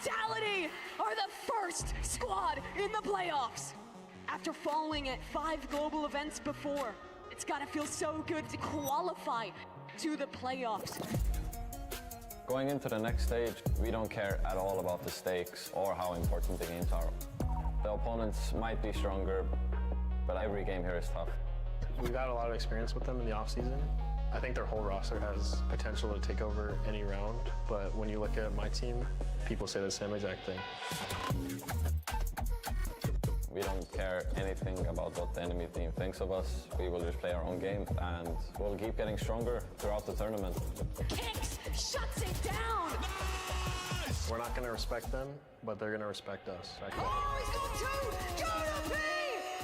Vitality are the first squad in the playoffs. After falling at 5 global events before, it's gotta feel so good to qualify to the playoffs. Going into the next stage, we don't care at all about the stakes or how important the games are. The opponents might be stronger, but every game here is tough. We've had a lot of experience with them in the offseason. I think their whole roster has potential to take over any round, but when you look at my team, people say the same exact thing. We don't care anything about what the enemy team thinks of us. We will just play our own game and we'll keep getting stronger throughout the tournament. Kicks shuts it down. Nice! We're not going to respect them, but they're going to respect us. Oh, he's got two! Gotta be!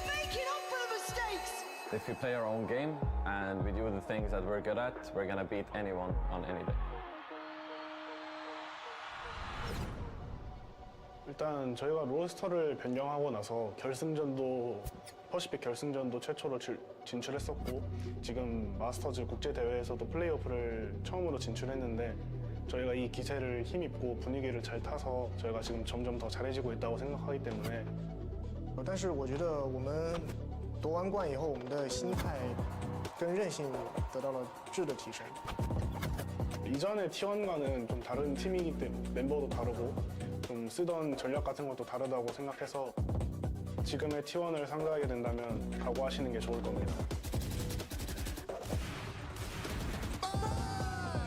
Making up for the mistakes! If we play our own game and we do the things that we're good at, we're gonna beat anyone on any day. 일단 저희가 로스터를 변경하고 나서 결승전도 퍼시픽 결승전도 최초로 진출했었고 지금 마스터즈 국제대회에서도 플레이오프를 처음으로 진출했는데 저희가 이 기세를 힘입고 분위기를 잘 타서 저희가 지금 점점 더 잘해지고 있다고 생각하기 때문에 但是我觉得我们夺完冠以后，我们的心态跟韧性得到了质的提升。 이전의 T1과는 좀 다른 팀이기 때문에 멤버도 다르고 좀 쓰던 전략 같은 것도 다르다고 생각해서 지금의 T1을 상대하게 된다면 각오하시는 게 좋을 겁니다.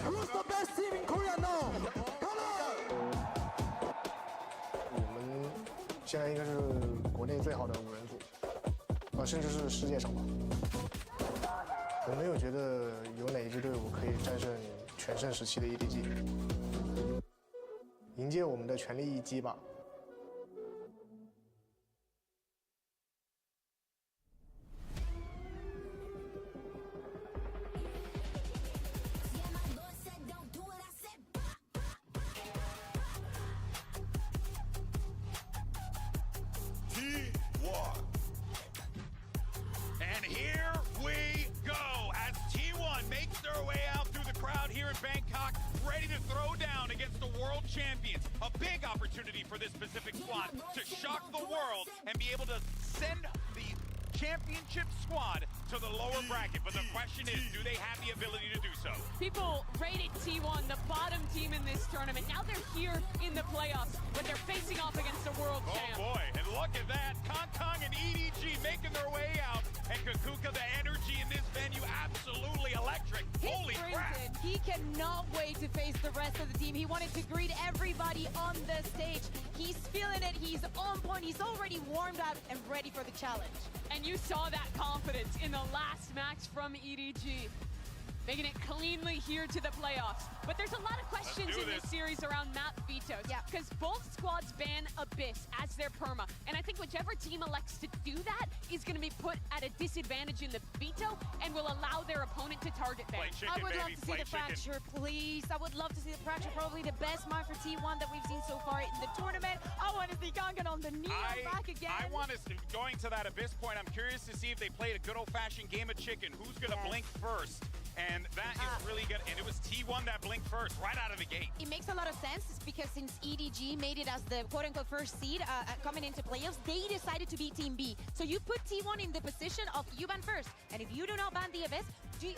Who's the best team in Korea now? 我们现在应该是国内最好的5人组，甚至是世界上吧。我没有觉得有哪一支队伍可以战胜全盛时期的 EDG， 迎接我们的全力一击吧。 And here we go as T1 makes their way out through the crowd here in Bangkok, ready to throw down against the world champions. A big opportunity for this Pacific squad to shock the world and be able to send the championship squad to the lower bracket. But the question is, do they have the ability to do so? People rated T1 the bottom team in this tournament. Now they're here in the playoffs, but they're facing off against the world champ. Oh boy, and look at that. Kong and EDG making their way out. And Kakuka, the energy in this venue, absolutely electric. Holy crap. He cannot wait to face the rest of the team. He wanted to greet everybody on the stage. He's feeling it. He's on point. He's already warmed up and ready for the challenge. And you saw that confidence in the last match from EDG. Making it cleanly here to the playoffs. But there's a lot of questions in this series around map vetoes. Yeah. Because both squads ban Abyss as their perma. And I think whichever team elects to do that is going to be put at a disadvantage in the veto and will allow their opponent to target them. I would love to see the fracture, please. I would love to see the fracture. Probably the best map for T1 that we've seen so far in the tournament. I want to see Gangan on the knee back again. I want to, going to that Abyss point, I'm curious to see if they played a good old-fashioned game of chicken. Who's going to blink first? And that is really good. And it was T1 that blinked first, right out of the gate. It makes a lot of sense because since EDG made it as the quote-unquote first seed coming into playoffs, they decided to be Team B. So you put T1 in the position of you ban first. And if you do not ban the Abyss,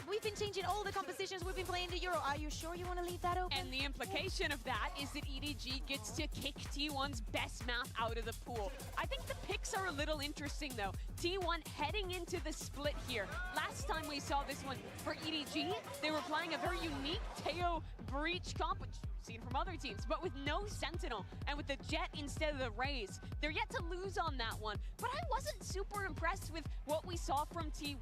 we've been changing all the compositions we've been playing the Euro. Are you sure you want to leave that open? And the implication of that is that EDG gets to kick T1's best map out of the pool. I think the picks are a little interesting though. T1 heading into the split here. Last time we saw this one for EDG, they were playing a very unique Teo Breach comp, which we've seen from other teams, but with no Sentinel and with the Jet instead of the Raze. They're yet to lose on that one, but I wasn't super impressed with what we saw from T1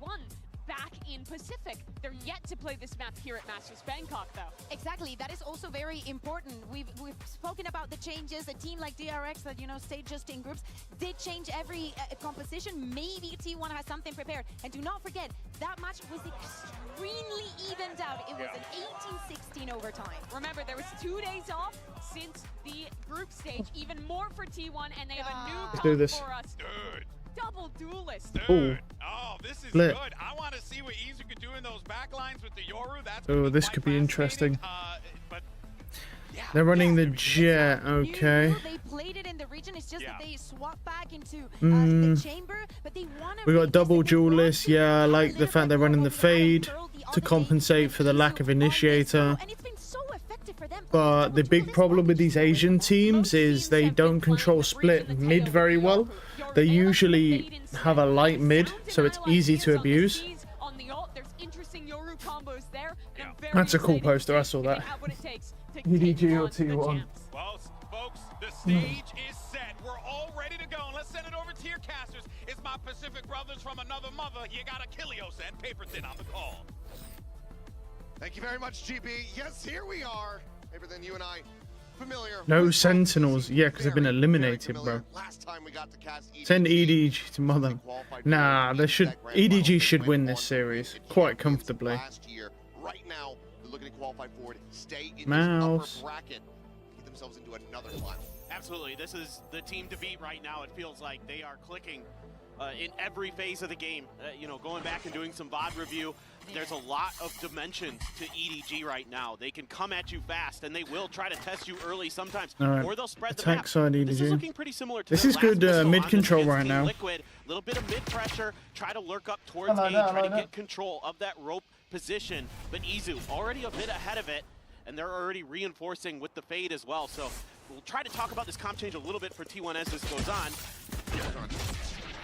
back in Pacific. They're yet to play this map here at Masters Bangkok though. Exactly, that is also very important. We've spoken about the changes. A team like DRX that, you know, stayed just in groups did change every composition. Maybe T1 has something prepared. And do not forget, that match was extremely evened out. It was an 18-16 overtime. Remember, there was 2 days off since the group stage, even more for T1, and they have a new Let's do comp this. for us. Dude. Double duelist. Dude. Oh, this is Lit. good. I want to see what Izu could do in those backlines with the Yoru. That's Oh, this could be fascinating. interesting. But yeah, They're running the jet. Okay. They played it in the region. It's just that they swapped back into the chamber, but they want We got double duelist. Yeah, I like the fact they're running the fade to compensate for the lack of initiator. But the big problem with these Asian teams is they don't control split mid very well. They usually have a light mid, so it's easy to abuse. That's a cool poster. I saw that. EDG or T1. Well, folks, the stage is set. We're all ready to go. And let's send it over to your casters. It's my Pacific brothers from another mother. You got Achilleos and Paperton on the call. Thank you very much, GB. Yes, here we are. Paperton, you and I familiar. No Sentinels. Yeah, because they've been eliminated, bro. Last time we got to cast EDG, Send EDG to mother. Nah, they should. EDG should win this series quite comfortably. Last year, right now, they're looking to qualify forward, stay in Mouse. this upper bracket, get themselves into another final. Absolutely, this is the team to beat right now. It feels like they are clicking in every phase of the game. You know, going back and doing some VOD review, there's a lot of dimensions to EDG right now. They can come at you fast, and they will try to test you early sometimes, or they'll spread the map. Side EDG. This is looking pretty similar to this is good mid control right now. Liquid, a little bit of mid pressure, try to lurk up towards A, try to get control of that rope position. But Izu already a bit ahead of it, and they're already reinforcing with the fade as well. So we'll try to talk about this comp change a little bit for T1 as this goes on.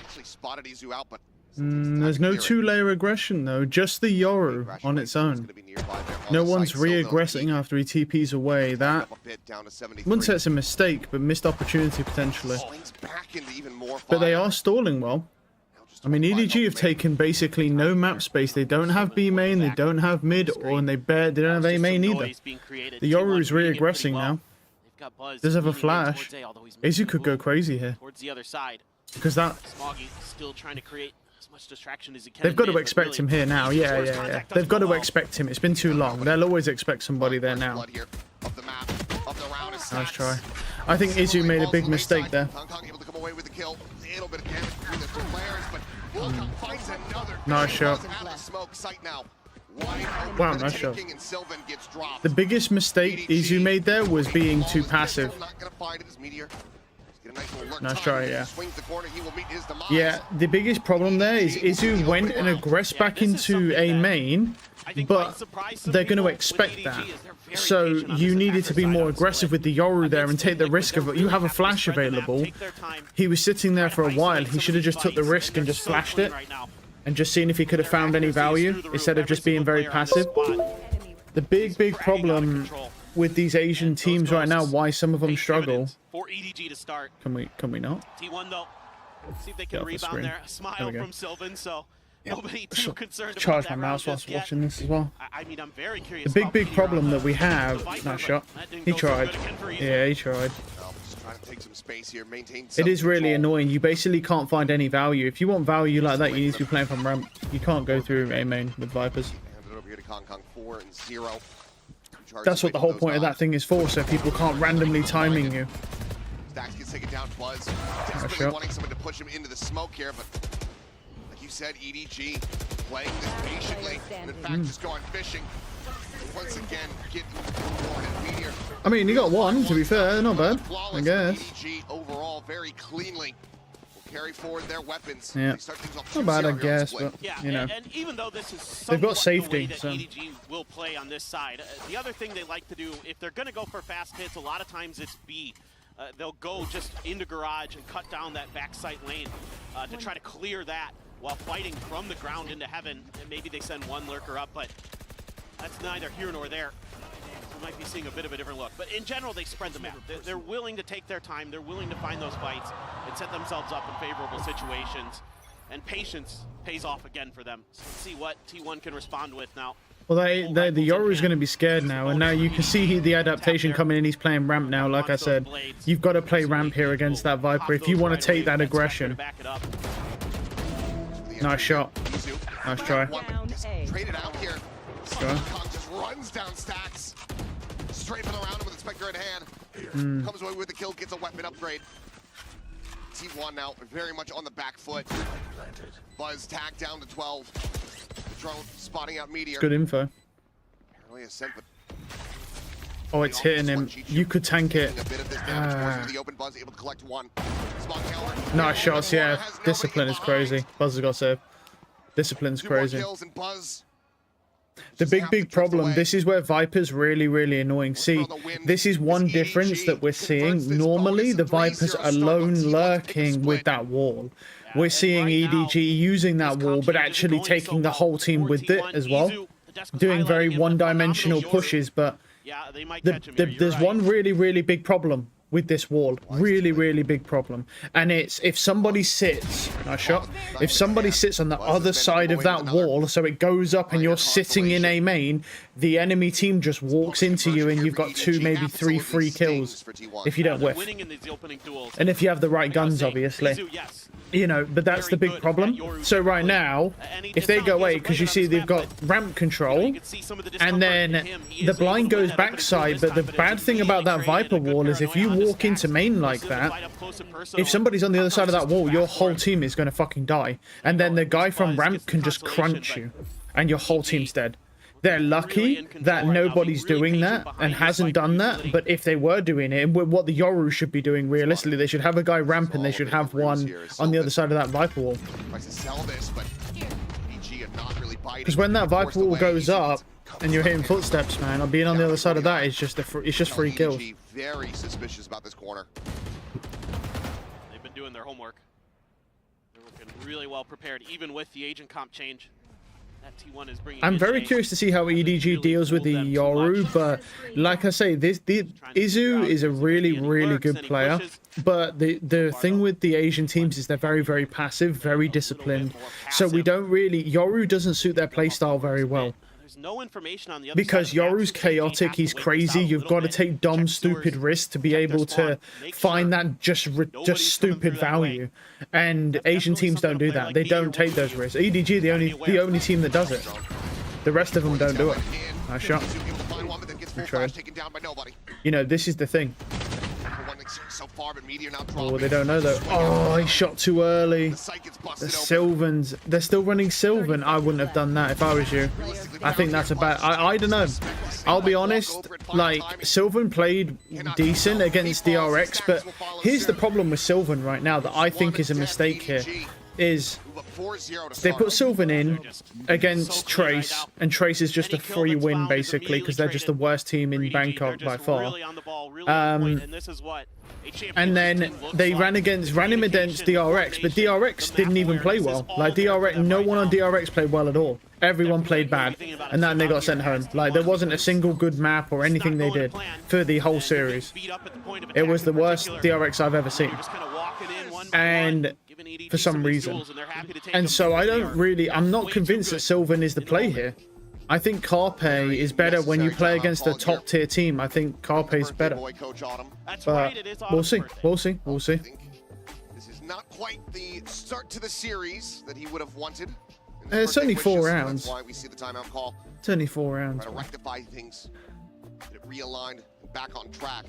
Actually spotted Izu out, but there's no two-layer aggression though, just the Yoru on its own. No one's re-aggressing after he TPs away. That wouldn't say it's a mistake, but missed opportunity potentially. But they are stalling well. I mean, EDG have taken basically no map space. They don't have B main, they don't have mid, or they don't have A main either. The Yoru is re-aggressing now. Does have a flash. Izu could go crazy here. Towards the other side. Because that Smoggy still trying to create as much distraction as he can. They've got to expect him here now. Yeah. They've got to expect him. It's been too long. They'll always expect somebody there now. Nice try. I think Izu made a big mistake there. Nice shot. Wow, nice shot. The biggest mistake Izu made there was being too passive. Nice try, yeah. Yeah, the biggest problem there is Izu went and aggressed back into a main, but they're going to expect that. So you needed to be more aggressive with the Yoru there and take the risk of it. You have a flash available. He was sitting there for a while. He should have just took the risk and just flashed it and just seen if he could have found any value instead of just being very passive. The big problem with these Asian teams right now, why some of them struggle. For EDG to start. Can we not? T1 though. See if they can rebound there. A smile from Sylvan, so nobody too concerned about charge that my mouse whilst yet. watching this as well. I mean, I'm very curious. The big problem that we have. Nice shot. He tried. Yeah, he tried. It is really annoying. You basically can't find any value. If you want value like that, you need to be playing from ramp. You can't go through A main with Vipers. That's what the whole point of that thing is for, so people can't randomly timing you. Stacks gets taken down. Buzz desperately wanting someone to push him into the smoke here, but like you said, EDG playing this patiently, and in fact just going fishing. Once again, getting forward at Meteor. I mean, he got one, to be fair, not bad, I guess. EDG overall very cleanly will carry forward their weapons. Yeah, not bad, I guess, but you know. And even though this is they've got safety, the way that EDG will play on this side, the other thing they like to do, if they're going to go for fast hits, a lot of times it's B. They'll go just into garage and cut down that backside lane to try to clear that while fighting from the ground into heaven. And maybe they send one lurker up, but that's neither here nor there. We might be seeing a bit of a different look. But in general, they spread the map. They're willing to take their time. They're willing to find those fights and set themselves up in favorable situations. And patience pays off again for them. So let's see what T1 can respond with now. Well, the Yoru is going to be scared now, and now you can see the adaptation coming in. He's playing ramp now, like I said. You've got to play ramp here against that Viper if you want to take that aggression. Nice shot. Nice try. Traded out here. Kong just runs down Stacks. Straight from around him with the Spectre in hand. Comes away with the kill, gets a weapon upgrade. T1 now very much on the back foot. Buzz tagged down to 12. The drone spotting out Meteor. Good info. Apparently a sent, but Oh, it's hitting him. You could tank it. Nice shots, yeah. Discipline is crazy. Buzz has got saved. Discipline's crazy. The big problem, this is where Viper's really annoying. See, this is one difference that we're seeing. Normally, the Vipers are alone lurking with that wall. We're seeing EDG using that wall, but actually taking the whole team with it as well. Doing very one-dimensional pushes, but there's one really big problem with this wall. Really big problem. And it's if somebody sits, nice shot, if somebody sits on the other side of that wall, so it goes up and you're sitting in A main, the enemy team just walks into you and you've got 2, maybe 3 free kills if you don't whiff. And if you have the right guns, obviously. You know, but that's the big problem. So right now, if they go away, because you see they've got ramp control, and then the blind goes backside, but the bad thing about that Viper wall is if you walk into main like that, if somebody's on the other side of that wall, your whole team is going to fucking die. And then the guy from ramp can just crunch you, and your whole team's dead. They're lucky that nobody's doing that and hasn't done that, but if they were doing it, what the Yoru should be doing realistically, they should have a guy ramp and they should have one on the other side of that Viper wall. Because when that Viper wall goes up and you're hitting footsteps, man, being on the other side of that is just it's just free kills. Very suspicious about this corner. They've been doing their homework. They're looking really well prepared, even with the agent comp change. I'm very curious to see how EDG deals with the Yoru, but like I say, Izu is a really good player, but the thing with the Asian teams is they're very passive, very disciplined, so we don't really, Yoru doesn't suit their playstyle very well. No information on the other because Yoru's chaotic, he's crazy. You've got to take dumb, stupid risks to be able to find that just stupid value. And Asian teams don't do that. They don't take those risks. EDG, the only team that does it. The rest of them don't do it. Nice shot. You know, this is the thing. Oh, they don't know though. Oh, he shot too early. The Sylvans, they're still running Sylvan. I wouldn't have done that if I was you. I think that's a bad. I don't know. I'll be honest. Like Sylvan played decent against DRX, but here's the problem with Sylvan right now that I think is a mistake here. Is they put Sylvan in against Trace, and Trace is just a free win basically because they're just the worst team in Bangkok by far. And then they ran him against DRX, but DRX didn't even play well. Like DRX, no one on DRX played well at all. Everyone played bad, and then they got sent home. Like there wasn't a single good map or anything they did for the whole series. It was the worst DRX I've ever seen. And for some reason. And so I'm not convinced that Sylvan is the play here. I think Carpe is better when you play against a top tier team. I think Carpe is better. But we'll see. This is not quite the start to the series that he would have wanted. It's only 4 rounds. That's why we see the timeout call. It's only 4 rounds. Try to rectify things, get it realigned, and back on track.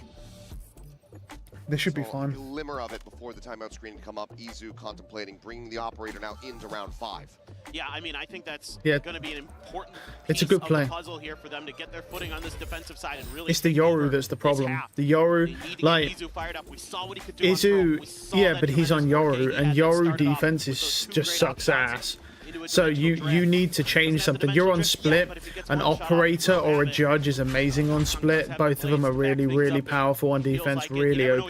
They should be fine. A glimmer of it before the timeout screen come up. Izu contemplating bringing the operator now into round 5. Yeah, I mean, I think that's going to be an important piece of the puzzle here for them to get their footing on this defensive side and really. It's the Yoru that's the problem. The Yoru, like Izu, yeah, but he's on Yoru, and Yoru defense is just sucks ass. So you need to change something. You're on split. An operator or a judge is amazing on split. Both of them are really powerful on defense. Really OP.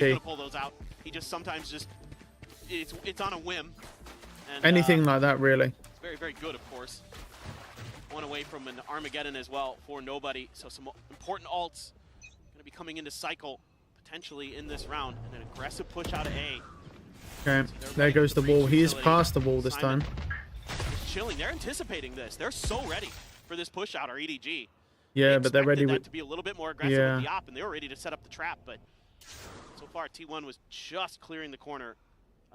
He just sometimes just it's on a whim. And, anything like that, really. It's very good, of course. One away from an Armageddon as well for nobody. So some important ults going to be coming into cycle potentially in this round, and an aggressive push out of A. Okay, there goes the wall. He is past the wall this time. Chilling. They're anticipating this. They're so ready for this push out, our EDG. Yeah, but they're ready with to be a little bit more aggressive with the op, and they were ready to set up the trap. But so far, T1 was just clearing the corner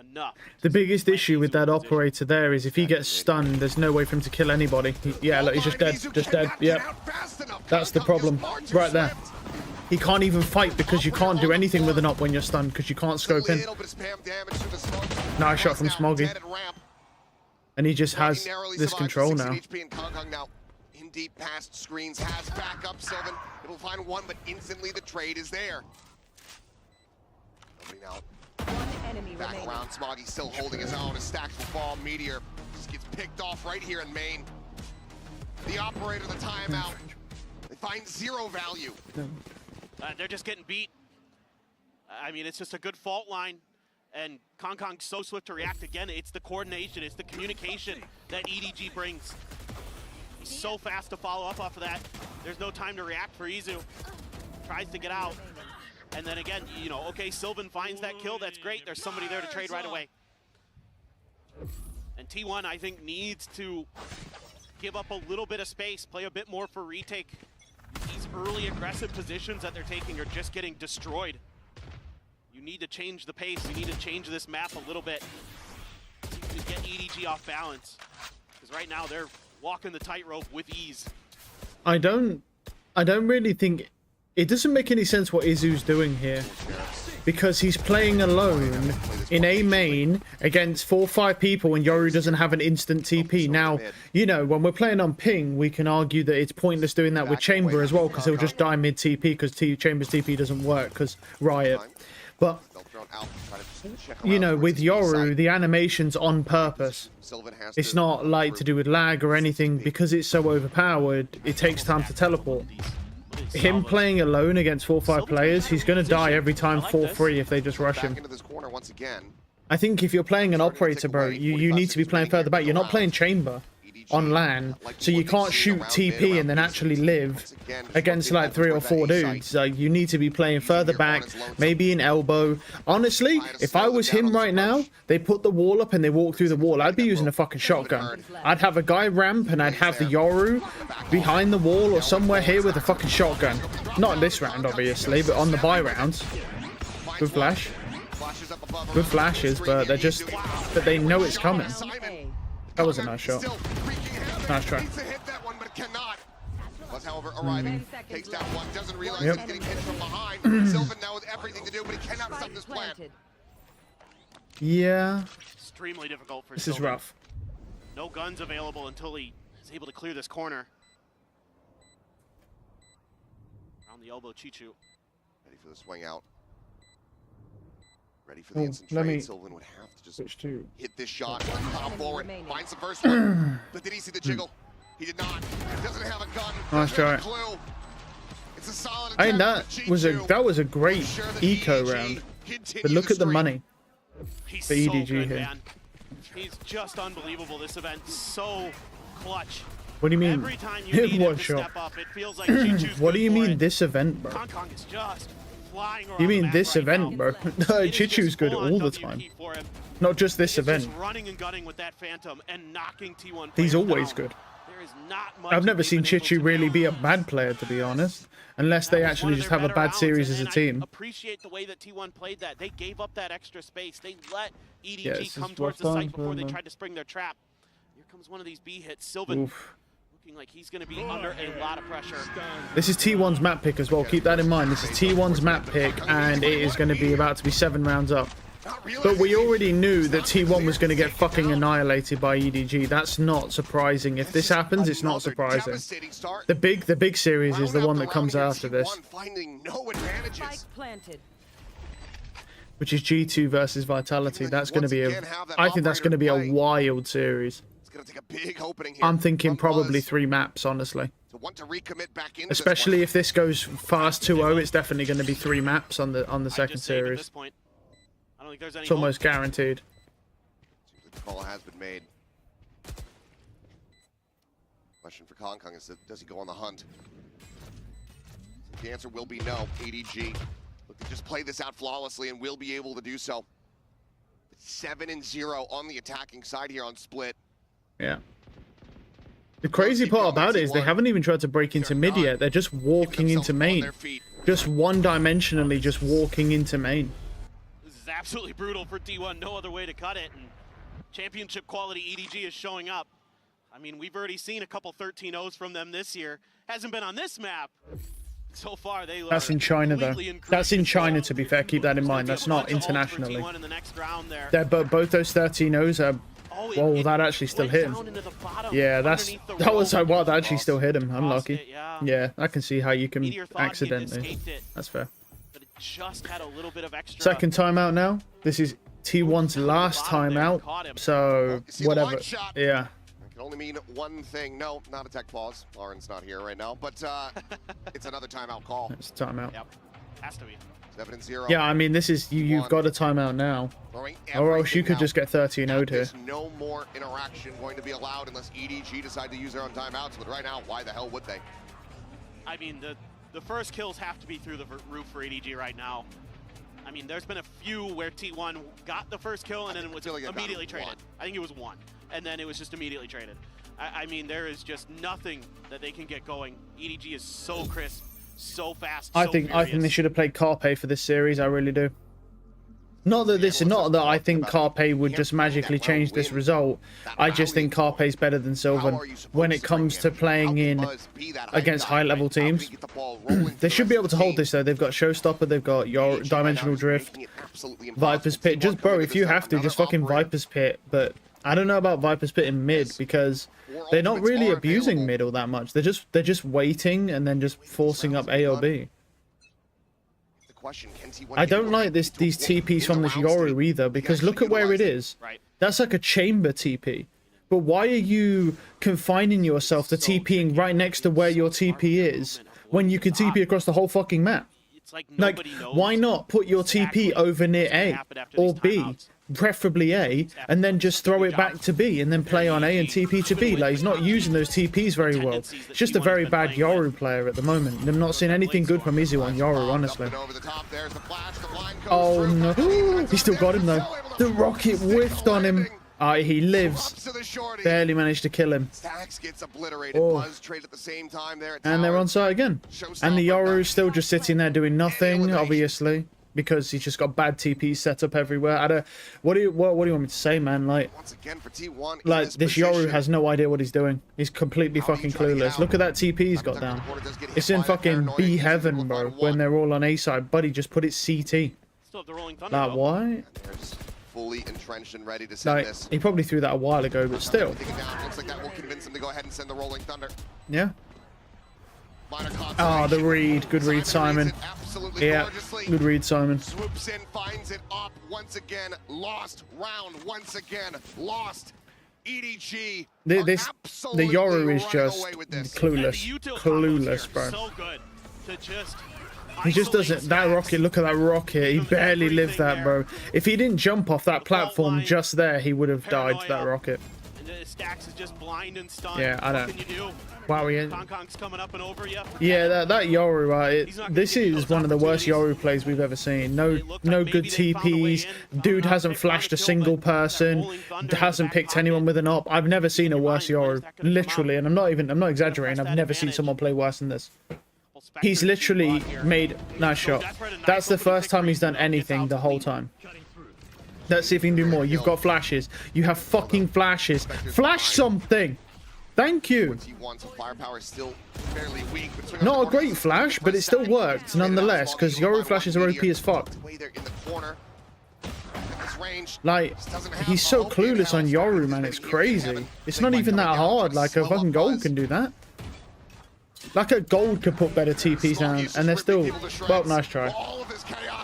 enough. The biggest issue with that operator there is if he gets stunned, there's no way for him to kill anybody. Yeah, look, he's just dead. Just dead. Yep. That's the problem right there. He can't even fight because you can't do anything with an op when you're stunned because you can't scope in. Nice shot from Smoggy. And he just has this control now. in deep past screens, has backup. Sylvan, it'll find one, but instantly the trade is there. Nobody now. Back around, Smoggy still holding his own. A stacks will fall. Meteor just gets picked off right here in main. The operator, the timeout. They find 0 value. They're just getting beat. I mean, it's just a good fault line. And Kong's so swift to react again. It's the coordination, it's the communication that EDG brings. He's so fast to follow up off of that. There's no time to react for Izu. Tries to get out. And then again, you know, okay, Sylvan finds that kill. That's great. There's somebody there to trade right away. And T1, I think, needs to give up a little bit of space, play a bit more for retake. These early aggressive positions that they're taking are just getting destroyed. You need to change the pace. You need to change this map a little bit to get EDG off balance. Because right now they're walking the tightrope with ease. I don't really think it doesn't make any sense what Izu's doing here, because he's playing alone in A main against 4 or 5 people and Yoru doesn't have an instant TP. Now, you know, when we're playing on ping, we can argue that it's pointless doing that with Chamber as well, because he'll just die mid TP because Chamber's TP doesn't work because Riot. But you know, with Yoru, the animation's on purpose. It's not like to do with lag or anything. Because it's so overpowered, it takes time to teleport. Him playing alone against 4 or 5 players, he's going to die every time 4-3 if they just rush him. I think if you're playing an operator, bro, you need to be playing further back. You're not playing Chamber on LAN, so you can't shoot TP and then actually live against like 3 or 4 dudes. Like, you need to be playing further back, maybe in elbow. Honestly, if I was him right now, they put the wall up and they walk through the wall, I'd be using a fucking shotgun. I'd have a guy ramp and I'd have the Yoru behind the wall or somewhere here with a fucking shotgun. Not in this round, obviously, but on the buy rounds. Good flash. Good flashes, but they're just... but they know it's coming. That was a nice shot. Nice try. However, arriving, takes down one, doesn't realize he's getting hit from behind. Sylvan now with everything to do, but he cannot stop this plan. Yeah. Extremely difficult for This Sylvan. is rough. No guns available until he is able to clear this corner. Around the elbow, Chichu. Ready for the swing out. Ready for the instant trade. Sylvan would have to just hit this shot. Pop forward. Finds the first one. But did he see the jiggle? He did not. Doesn't have a gun. Nice try. It's a solid I mean, that was a great eco round. But look at the money for EDG so good, here. Man. He's just unbelievable. This event so clutch. What do you mean? Every time you need him to step up, it feels like Chichu's what do you mean it. this event, bro? Kong is just flying around You mean the map this right event, now. bro? Chichu's good all the time. Not just this event. Just running and gunning with that Phantom and knocking T1 He's players always down. good. There is not much I've never they've seen been able Chichu to really do. be a bad player, to be honest. Unless they That was actually one of just their have a better bad series rounds, as a and team. I appreciate the way that T1 played that. They gave up that extra space. They let EDG Yeah, this come is towards the rough site times, before they man. tried to spring their trap. Here comes one of these B hits. Sylvan looking like he's going to be under a lot of pressure. This is T1's map pick as well. Keep that in mind. This is T1's map pick, and it is going to be about to be 7 rounds up. But we already knew that T1 was going to get fucking annihilated by EDG. That's not surprising. If this happens, it's not surprising. The big series is the one that comes after this, which is G2 versus Vitality. That's going to be I think that's going to be a wild series. I'm thinking probably 3 maps, honestly. Especially if this goes fast 2-0, it's definitely going to be 3 maps on the second series. I don't think there's any It's almost guaranteed. Seems like the call has been made. Question for Kong is, does he go on the hunt? The answer will be no. EDG look to just play this out flawlessly and will be able to do so. 7-0 on the attacking side here on Split. Yeah. The crazy part about it is they haven't even tried to break into mid yet. They're just walking into main. Just one-dimensionally just walking into main. This is absolutely brutal for T1. No other way to cut it. And championship quality EDG is showing up. I mean, we've already seen a couple 13-0s from them this year. Hasn't been on this map. So far, they That's in China, though. That's in China, to be fair. Keep that in mind. That's not internationally. In the next round there. Both those 13-0s are Oh, Whoa, that actually still hit him. Yeah, that was so wild. That actually still hit him. Unlucky. Yeah, I can see how you can accidentally. That's fair. But it just had a little bit of extra. Second timeout now. This is T1's last timeout. So whatever. Yeah. It can only mean one thing. No, not a tech pause. Lauren's not here right now, but it's another timeout call. It's a timeout. Yep. Has to be. 7-0. Yeah, I mean, this is you've got a timeout now, or else you could just get 13-0'd here. There's no more interaction going to be allowed unless EDG decide to use their own timeouts. But right now, why the hell would they? I mean, the first kills have to be through the roof for EDG right now. I mean, there's been a few where T1 got the first kill and then it was immediately traded. I think it was one, and then it was just immediately traded. I mean, there is just nothing that they can get going. EDG is so crisp, so fast. I think they should have played Carpe for this series. I really do. Not that I think Carpe would just magically change this result. I just think Carpe's better than Sylvan when it comes to playing in against high-level teams. They should be able to hold this though. They've got Showstopper, they've got your Dimensional Drift, Viper's Pit. Just bro, if you have to, just fucking Viper's Pit. But I don't know about Viper's Pit in mid because they're not really abusing mid all that much. They're just waiting and then just forcing up A or B. I don't like these TPs from this Yoru either, because look at where it is. That's like a chamber TP. But why are you confining yourself to TPing right next to where your TP is when you can TP across the whole fucking map? Like, why not put your TP over near A or B, preferably A, and then just throw it back to B and then play on A and TP to B? Like, he's not using those TPs very well. It's just a very bad Yoru player at the moment. I'm not seeing anything good from Izu on Yoru, honestly. Oh no, he still got him though. The rocket whiffed on him. He lives. Barely managed to kill him. Oh. And they're on site again. And the Yoru's still just sitting there doing nothing, obviously, because he's just got bad TPs set up everywhere. What do you want me to say, man? Like this Yoru has no idea what he's doing. He's completely fucking clueless. Look at that TP he's got down. It's in fucking B heaven, bro. When they're all on A side, buddy, just put it CT. Like, why? Fully entrenched and ready to send this. He probably threw that a while ago, but still. Looks like that will convince him to go ahead and send the Rolling Thunder. Yeah. Oh, the read. Good read, Simon. Yeah, good read, Simon. Swoops in, finds it up once again. Lost round once again. Lost. EDG. The Yoru is just clueless. Clueless, bro. So good to just he just doesn't. That rocket, look at that rocket. He barely lived that, bro. If he didn't jump off that platform just there, he would have died to that rocket. Stacks is just blind and stunned. Yeah, I don't. What can you do? Wow, Kong's coming up and over you. Yeah, that Yoru, right? This is one of the worst Yoru plays we've ever seen. No good TPs. Dude hasn't flashed a single person. Hasn't picked anyone with an op. I've never seen a worse Yoru, literally, and I'm not exaggerating. I've never seen someone play worse than this. He's literally made nice shot. That's the first time he's done anything the whole time. Let's see if he can do more. You've got flashes. You have fucking flashes. Flash something. Thank you. Not a great flash, but it still worked nonetheless, because Yoru flashes are OP as fuck. Like, he's so clueless on Yoru, man. It's crazy. It's not even that hard. Like, a fucking gold can do that. Like a gold could put better TPs down, and they're still... Well, nice try.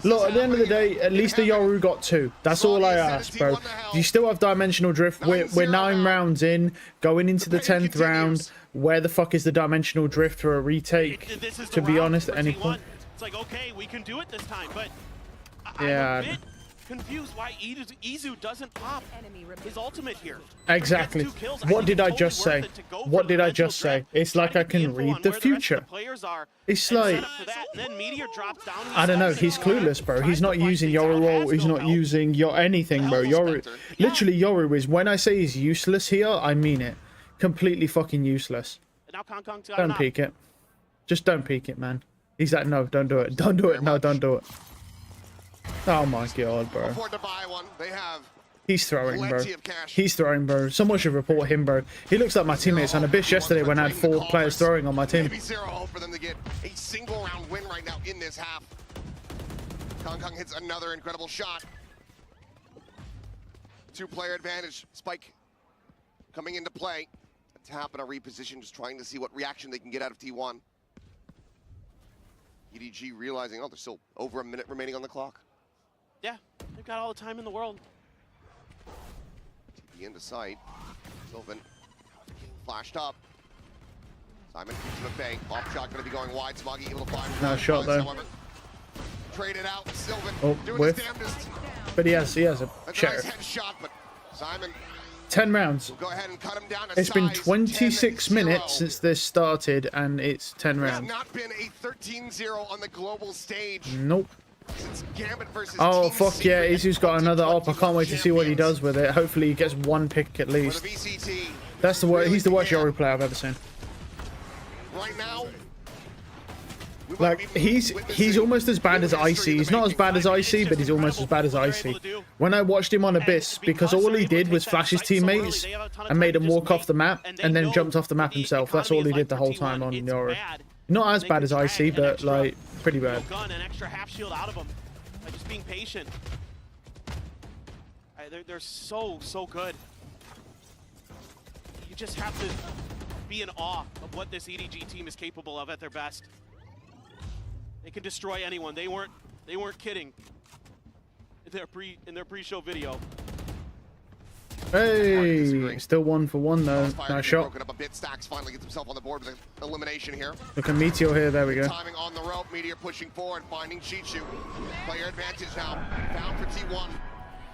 Look, at the end of the day, at least the Yoru got 2. That's all I ask, bro. You still have Dimensional Drift. We're 9 rounds in, going into the 10th round. Where the fuck is the Dimensional Drift for a retake, to be honest, at any point? It's like, okay, we can do it this time, but yeah. I'm a bit confused why Izu doesn't pop his ultimate here. Exactly. What did I just say? What did I just say? It's like I can read the future. It's like, I don't know. He's clueless, bro. He's not using Yoru roll. He's not using anything, bro. Yoru, literally Yoru is, when I say he's useless here, I mean it. Completely fucking useless. Don't peek it. Just don't peek it, man. He's like, no, don't do it. Don't do it. No, don't do it. Oh my god, bro. He's throwing, bro. He's throwing, bro. Someone should report him, bro. He looks like my teammates on a bitch yesterday when I had 4 players throwing on my team. Maybe 0 hope for them to get a single round win right now in this half. Kong hits another incredible shot. 2-player advantage. Spike coming into play. A tap and a reposition, just trying to see what reaction they can get out of T1. EDG realizing, oh, there's still over a minute remaining on the clock. Yeah, they've got all the time in the world. TP into sight. Sylvan flashed up. Simon keeps him at bay. Off shot going to be going wide. Smoggy able to find No shot though. However, traded out. Sylvan doing whiff. his damnedest. But he has a That's sheriff. a nice headshot, but Simon 10 rounds. will go ahead and cut him down to It's been size 26 10-0. minutes since this started, and it's 10 There's rounds. not been a 13-0 on the global stage Nope. since Gambit versus Oh, Team fuck Secret yeah, Izu's got another op. I can't wait to see what he champions. does with it. Hopefully he gets one pick at For the least. VCT, That's the worst. really He's the worst began. Yoru player I've ever seen. Right now, we might Like, be he's witnessing almost as bad as new history Icy. in the He's not as making. bad as Icy, but he's almost as bad as Icy. When I watched him on Abyss, because all he did was flash his teammates and made him walk off the map, and then jumped off the map himself. That's all he did the whole time on Yoru. Not as bad as Icy, but, like, pretty bad. Gun, an extra half shield out of him by just being patient. They're so good. You just have to be in awe of what this EDG team is capable of at their best. They can destroy anyone. They weren't kidding in their pre-show video. Hey, still 1 for 1 though. Nice shot. Broken up a bit. Stacks finally gets himself on the board with an elimination here. Look at Meteor here. There we go. Timing on the rope. Meteor pushing forward, finding Chichu. Player advantage now. Found for T1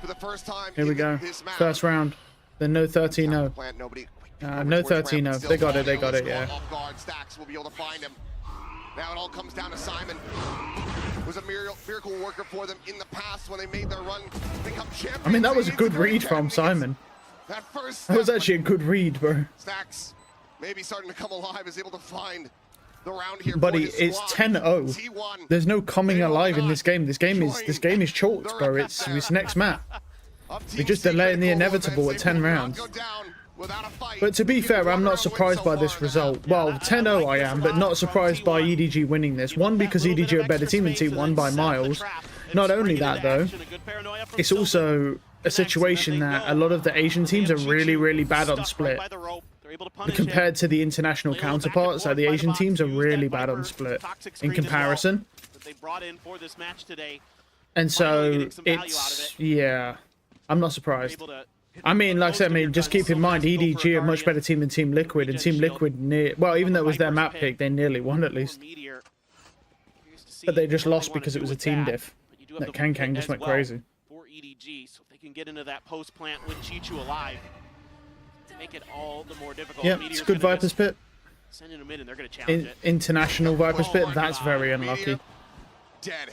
for the first time. Here we in go. This match. First round. Then no 13-0. Plant, nobody. No 13-0. They got it. They got it. Yeah. Off guard. Stacks will be able to find him. Now it all comes down to Simon. Was a miracle worker for them in the past when they made their run to become champions. I mean, that was a It's good very read from tempting. Simon. That first That was step, actually a good read, bro. Stacks maybe starting to come alive, is able to find the round here. Buddy, for his it's squad. 10-0. T1, There's no coming they will alive in not this game. This game is chalked, bro. It's next map. of We're Team just Secret delaying the global inevitable events. at They 10 will not rounds. go down without a fight. But to be fair, I'm not surprised by this result. Well, 10-0 I am, but not surprised by EDG winning this. One, because EDG are a better team than T1 by miles. Not only that, though, it's also a situation that a lot of the Asian teams are really, really bad on split. Compared to the international counterparts, like the Asian teams are really bad on split in comparison. And so it's, yeah, I'm not surprised. I mean, like I said, just keep in mind, EDG are a much better team than Team Liquid, and Team Liquid, well, even though it was their map pick, they nearly won at least. But they just lost because it was a team diff. That Kang just went crazy. For EDG, so if they can get into that post plant with Chichu alive, make it all the more difficult. Yeah, it's a good Viper's Pit. Sending them in and they're going to challenge it. International Viper's Pit, that's very unlucky. Dead.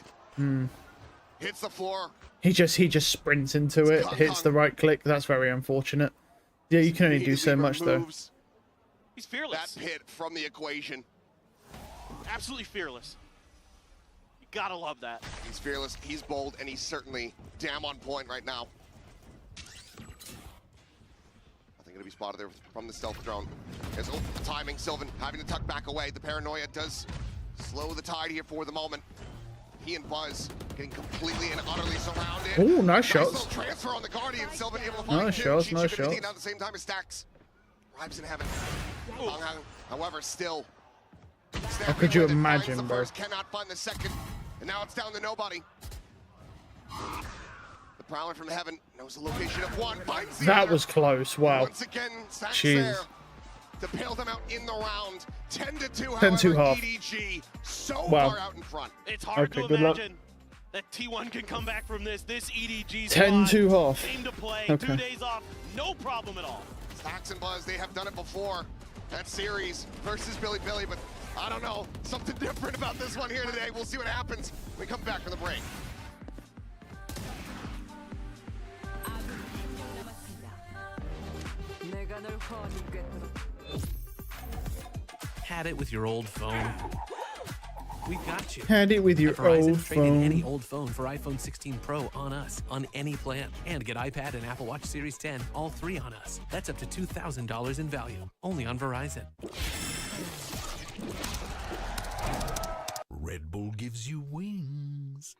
Hits the floor. He just sprints into it, hits the right click. That's very unfortunate. Yeah, you can only do so much though. He's fearless. That pit from the equation. Absolutely fearless. You gotta love that. He's fearless, he's bold, and he's certainly damn on point right now. Nothing gonna be spotted there from the stealth drone. There's timing, Sylvan having to tuck back away. The paranoia does slow the tide here for the moment. He and Buzz getting completely and utterly surrounded. Ooh, nice shots. Nice little transfer on the Guardian. Sylvan able to find Nice two. shots, Chichu nice gonna be shots. down at the same time as Stacks. Tribes in heaven. However, still. How could you imagine, bro? Cannot find the second, and now it's down to nobody. The Prowler from heaven knows the location of one. Finds the That other. was close. Wow. Once again, Stacks Jeez. there to bail them out in the round. 10-2. 10-2 however, half. EDG so Wow. far out in front. It's hard Okay, to good luck. imagine that T1 can come back from this. This EDG 10-2 half. Came to play. Okay. 2 days off. No problem at all. Stacks and Buzz, they have done it before. That series versus Billy, but I don't know. Something different about this one here today. We'll see what happens when we come back from the break. Had it with your old phone? We've got you. Had it with your At Verizon, old trade in any phone. old phone for iPhone 16 Pro on us, on any plan. And get iPad and Apple Watch Series 10, all three on us. That's up to $2,000 in value, only on Verizon. Red Bull gives you wings.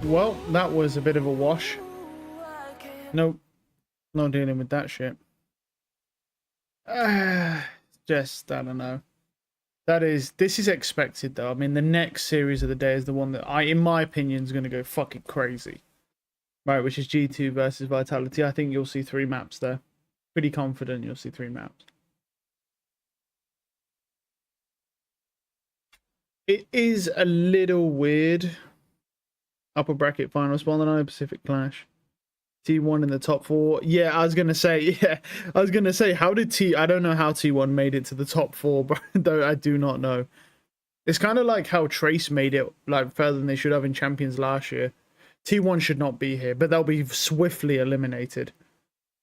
Well, that was a bit of a wash. Nope. Not dealing with that shit. Just, I don't know. This is expected though. I mean, the next series of the day is the one that in my opinion, is going to go fucking crazy. Right, which is G2 versus Vitality. I think you'll see 3 maps there. Pretty confident you'll see 3 maps. It is a little weird. Upper bracket final spot on the Pacific Clash. T1 in the top 4. Yeah, I was gonna say. How did I don't know how T1 made it to the top 4, but though I do not know. It's kind of like how Trace made it like further than they should have in Champions last year. T1 should not be here, but they'll be swiftly eliminated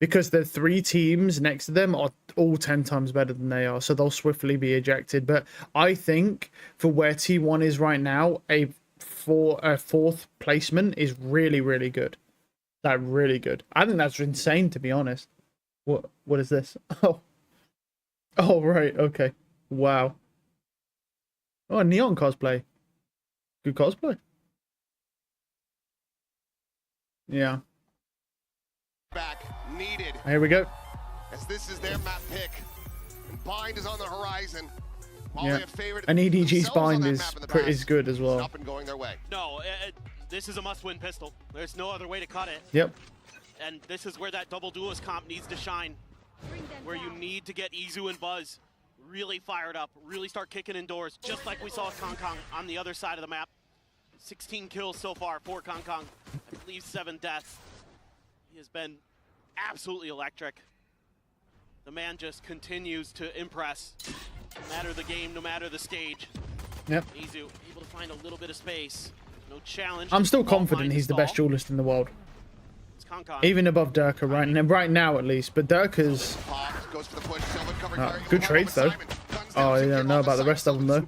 because the 3 teams next to them are all 10 times better than they are, so they'll swiftly be ejected. But I think for where T1 is right now, a 4th placement is really, really good. Like, really good. I think that's insane, to be honest. What is this? Oh, right, okay. Wow. Oh, Neon cosplay. Good cosplay. Yeah. Back needed. Here we go. As this is their map pick. And Bind is on the horizon. Yeah. And EDG's Bind is good as well. Up and going their way. No, this is a must-win pistol. There's no other way to cut it. Yep. And this is where that double duelist comp needs to shine. Where you need to get Izu and Buzz really fired up, really start kicking indoors, just like we saw with Kong Kong on the other side of the map. 16 kills so far for Kong Kong. I believe 7 deaths. He has been absolutely electric. The man just continues to impress. No matter the game, no matter the stage. Yep. Izu able to find a little bit of space. No challenge. I'm still confident he's the best duelist in the world. It's Kong Kong. Even above Durka right now at least. But Durka's good trades though. Oh, I don't know about the rest of them though.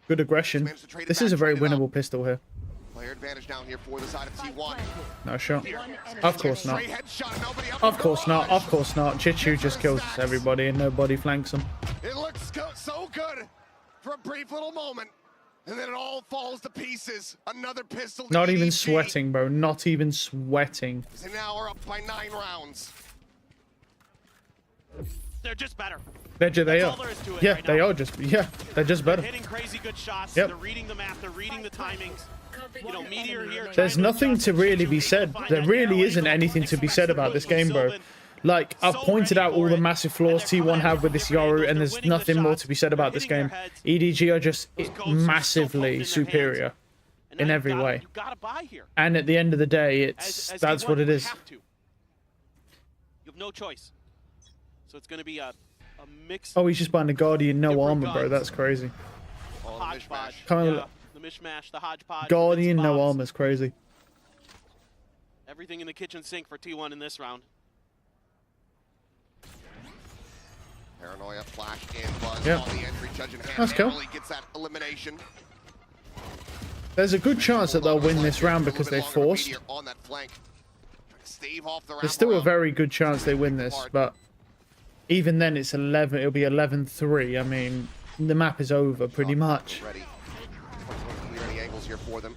Good aggression. This is a very winnable pistol here. Player advantage down here for the side of T1. No shot. Of course not. Of course not. Of course not. Chichu just kills everybody and nobody flanks him. It looks so good for a brief little moment, and then it all falls to pieces. Another pistol. Not even sweating, bro. Not even sweating. They now are up by 9 rounds. They're just better. They are. Yeah, right they are just. Yeah, they're just better. They're hitting crazy good shots. Yep. They're reading the map. They're reading the timings. You know, Meteor here. There's nothing to really be said. There really isn't anything to be said about this game, bro. Like, I've pointed out all the massive flaws T1 have with this Yoru, and there's nothing more to be said about this game. EDG are just massively superior in every way. And at the end of the day, that's what it is. You have no choice. So it's going to be a mix. Oh, he's just buying a Guardian, no armor, bro. That's crazy. Hodgepodge. Yeah, the mishmash, the hodgepodge. Guardian, no armor is crazy. Everything in the kitchen sink for T1 in this round. Paranoia, flash, and Buzz Yep. on the entry. Judge in hand. That's cool. Gets that elimination. There's a good chance that they'll win this round because they forced. On that flank. Stave off the There's still a very good chance they win this, but even then it's 11. It'll be 11-3. I mean, the map is over pretty much. Ready. Clear any angles here for them.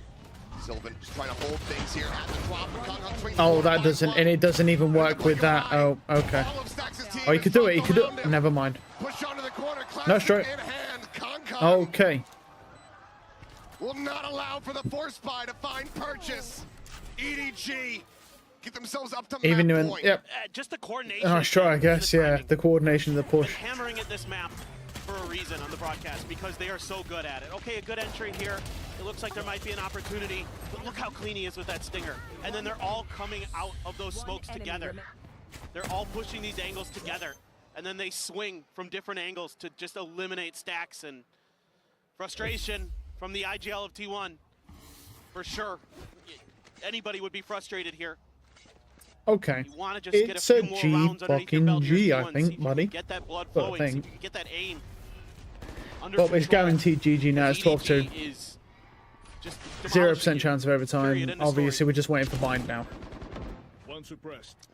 Sylvan just trying to hold things here at the drop. Oh, that doesn't, and it doesn't even work with that. Oh, okay. Oh, he could do it. He could do it. Never mind. No strike. Okay. Will not allow for the force buy to find purchase. EDG get themselves up to Even map doing, point. yep. Just the coordination. Nice try, I guess. Yeah, the coordination of the push. Hammering at this map for a reason on the broadcast because they are so good at it. Okay, a good entry here. It looks like there might be an opportunity, but look how clean he is with that stinger. And then they're all coming out of those smokes together. They're all pushing these angles together, and then they swing from different angles to just eliminate stacks and frustration from the IGL of T1. For sure, anybody would be frustrated here. Okay. You want to just It's get a a few more G rounds underneath your belt fucking G, here, I think, buddy. get that blood But I flowing, see if think. you can get that aim under Well, it's control. guaranteed GG now. It's 12-2. Is just 0% chance of overtime. Period, end of Obviously, story. we're just waiting for Bind now. I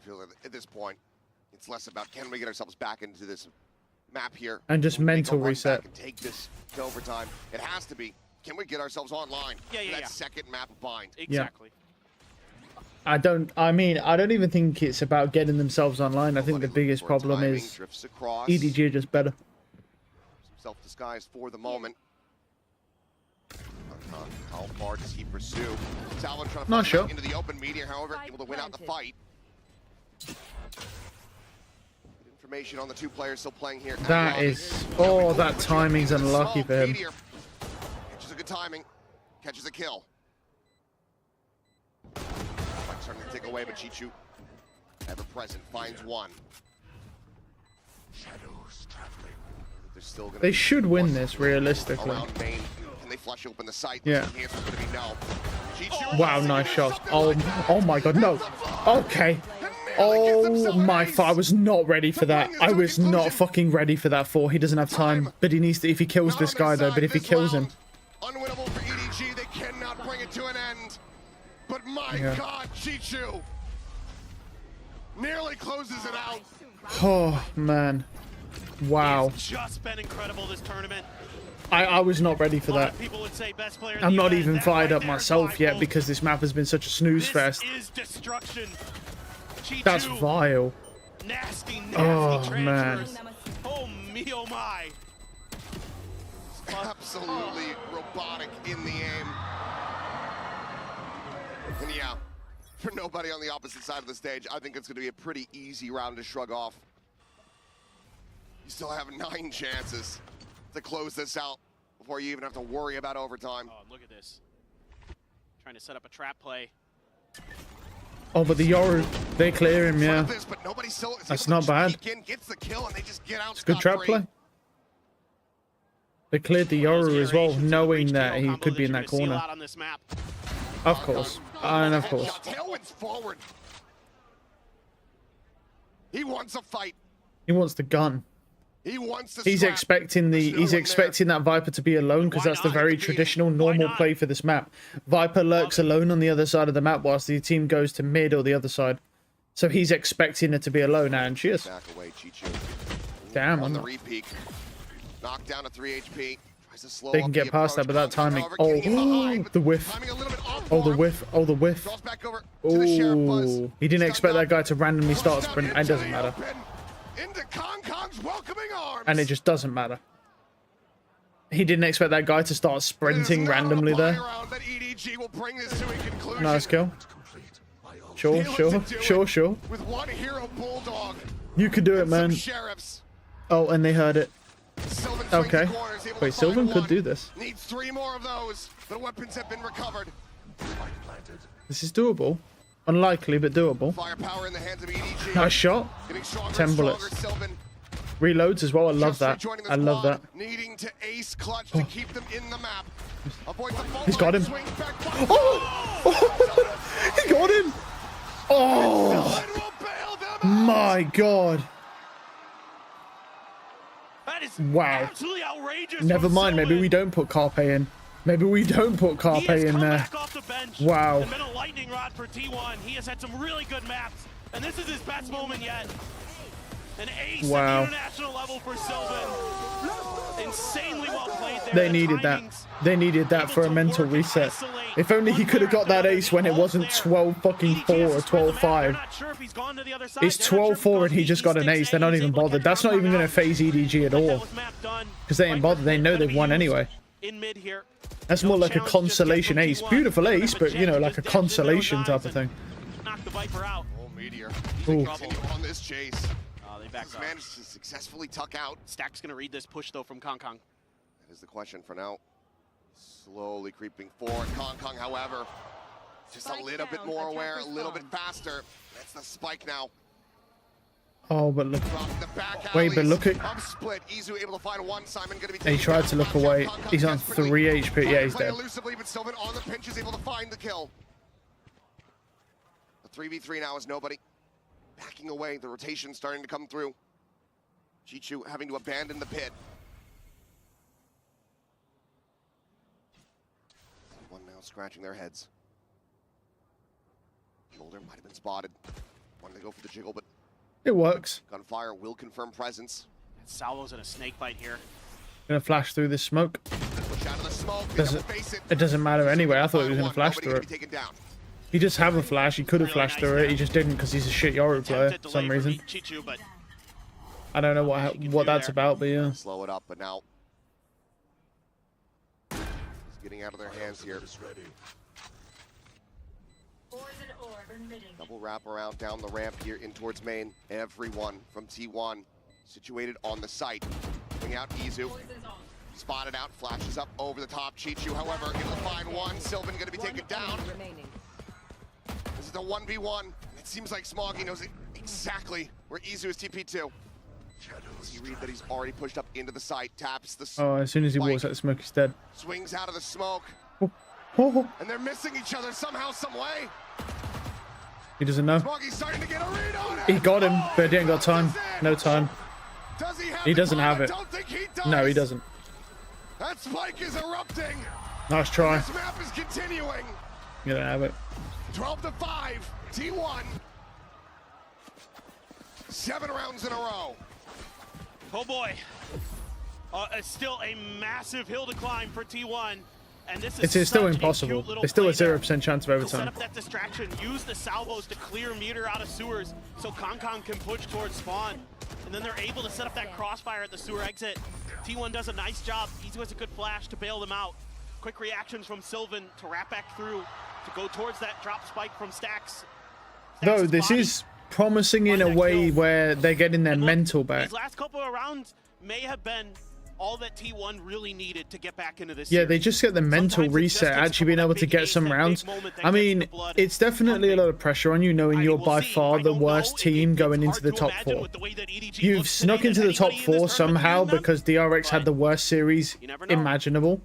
feel that at this point, it's less about can we get ourselves back into this map here And just Make a mental run reset. back and take this to overtime. It has to be Can we get ourselves online? Yeah. That second map bind. Exactly. I don't even think it's about getting themselves online. I think the biggest problem is EDG are just better. Self-disguised for the moment. How far does he pursue? Talon trying to Not into the open media, however, able to win out the fight. Information on the two players still playing here. That is, oh, that timing's unlucky for him. Catches a good timing, catches a kill. Starting to take away, but Chichu, ever present, finds one. Shadows traveling. They're still gonna They should win this realistically. Around main. Can they flush open the site? Yeah. The answer's gonna be no. Chichu, Wow, nice shot. Oh my god, no. Okay. Oh my, I was not ready for that. I was not fucking ready for that 4. He doesn't have time, but he needs to, if he kills this guy though, but if he kills him. Unwinnable for EDG, they cannot bring it to an end. But my god, Chichu nearly closes it out. Oh man. Wow. It's just been incredible this tournament. I was not ready for that. People would say best player I'm not even fired up myself yet because this map has been such a snooze fest. Is destruction. That's vile. Nasty Oh man. Oh me, oh my. Absolutely robotic in the aim. And yeah, for nobody on the opposite side of the stage, I think it's going to be a pretty easy round to shrug off. You still have 9 chances to close this out before you even have to worry about overtime. Oh, look at this. Trying to set up a trap play. Oh, but the Yoru, they clear him, yeah. That's not bad. Gets the kill and they just get out. It's a good trap play. They cleared the Yoru as well, knowing that he could be in that corner. Of course. And of course. Tailwinds forward. He wants a fight. He wants the gun. He wants to He's expecting that Viper to be alone because that's the very traditional normal play for this map. Viper lurks alone on the other side of the map whilst the team goes to mid or the other side. So he's expecting it to be alone, and she is. Back away, Damn, on the repeat. Knocked down to 3 HP. Tries to slow they can get past that, but that timing. Oh, the whiff. Oh, the whiff. Oh, the whiff. Oh, he didn't expect that guy to randomly start sprint. It doesn't matter. Into Kong's welcoming arms. And it just doesn't matter. He didn't expect that guy to start sprinting randomly there. Nice kill. Sure. With one hero bulldog. You could do it, man. Oh, and they heard it. Okay. Wait, Sylvan could do this. Needs 3 more of those. The weapons have been recovered. This is doable. Unlikely, but doable. Firepower in the hands of EDG. Nice shot. 10 bullets. Reloads as well. I love that. I love that. Needing to ace clutch to keep them in the map. He's got him. Oh! He got him. Oh! My God. Wow. Never mind. Maybe we don't put Carpe in. Maybe we don't put Carpe in there. Wow. Been a lightning rod for T1. He has had some really good maps, and this is his best moment yet. An ace at the international level for Sylvan. Insanely well played there. They needed that. They needed that for a mental reset. If only he could have got that ace when it wasn't 12 fucking 4 or 12-5. It's 12-4 and he just got an ace. They're not even bothered. That's not even going to phase EDG at all. Because they ain't bothered. They know they've won anyway. That's more like a consolation ace. Beautiful ace, but you know, like a consolation type of thing. Knock the Viper out. Meteor. Ooh. Continue on this chase. They back up. Managed to successfully tuck out. Stack's gonna read this push though from Kong. That is the question for now. Slowly creeping forward. Kong, however, just a little bit more aware, a little bit faster. That's the spike now. Oh, but look. Wait, but look at. He tried to look away. He's on 3 HP. Yeah, he's dead. Elusively, but Sylvan on the pinch is able to find the kill. The 3v3 now is nobody. Backing away, the rotation starting to come through. Chichu having to abandon the pit. One now scratching their heads. Shoulder might have been spotted. Wanted to go for the jiggle, but it works. Gunfire will confirm presence. Salvo's in a snake bite here. Gonna flash through this smoke. It doesn't matter anyway. I thought he was going to flash through it. He just have a flash. He could have flashed through it. He just didn't because he's a shit Yoru player for some reason. I don't know what that's about, but yeah. Slow it up, but now it's getting out of their hands here. Double wrap around down the ramp here in towards main. Everyone from T1 situated on the site. Bring out Izu. Spotted out, flashes up over the top. Chichu, however, able to find one. Sylvan going to be taken down. This is the 1v1. It seems like Smoggy knows exactly where Izu is TP2. You read that he's already pushed up into the site, taps the Oh, as soon as he walks out the smoke, he's dead. Swings out of the smoke. Oh. And they're missing each other somehow, some way. He doesn't know. Smoggy's starting to get a read on it. He got him, but he ain't got time. No time. Does he have He doesn't have it. I don't think he does. No, he doesn't. That spike is erupting. Nice try. This map is continuing. You don't have it. 12-5, T1. 7 rounds in a row. Oh boy. It's still a massive hill to climb for T1. And this is It's still impossible. There's still a 0% chance of Set overtime. up that distraction, use the salvos to clear meter out of sewers so Kong can push towards spawn. And then they're able to set up that crossfire at the sewer exit. T1 does a nice job. Izu has a good flash to bail them out. Quick reactions from Sylvan to wrap back through to go towards that drop spike from Stax. Though this is promising in a way where they're getting their mental back. These last couple of rounds may have been all that T1 really needed to get back into this Yeah, series. they just get the mental reset, actually being able to get some rounds. I mean, it's definitely a lot of pressure on you knowing you're by far the worst team going into the top 4. You've snuck into the top 4 somehow because DRX had the worst series imaginable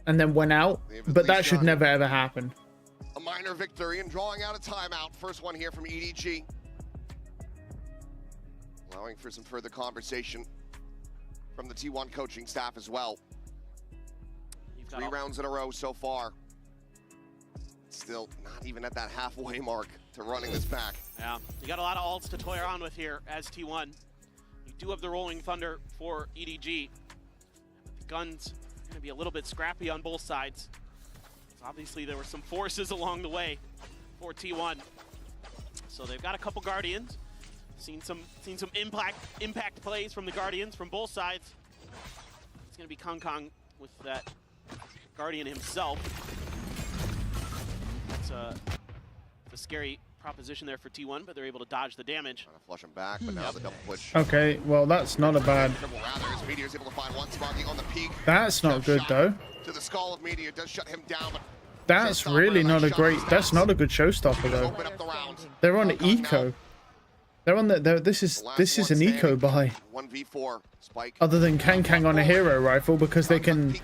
and then went out, but that should never ever happen. A minor victory and drawing out a timeout. First one here from EDG. Allowing for some further conversation from the T1 coaching staff as well. 3 rounds in a row so far. Still not even at that halfway mark to running this back. Yeah, you got a lot of alts to toy around with here as T1. You do have the Rolling Thunder for EDG. The guns are going to be a little bit scrappy on both sides. Obviously, there were some forces along the way for T1. So they've got a couple Guardians. Seen some impact plays from the Guardians from both sides. It's going to be Kong with that Guardian himself. It's a scary proposition there for T1, but they're able to dodge the damage. Trying to flush him back, but now the double push. Okay, well that's not a bad. That's not good though. To the skull of Meteor does shut him down, but that's really not a great. That's not a good showstopper though. They're on eco. They're on the. This is an eco buy. 1v4 spike. Other than Kang on a hero rifle because they can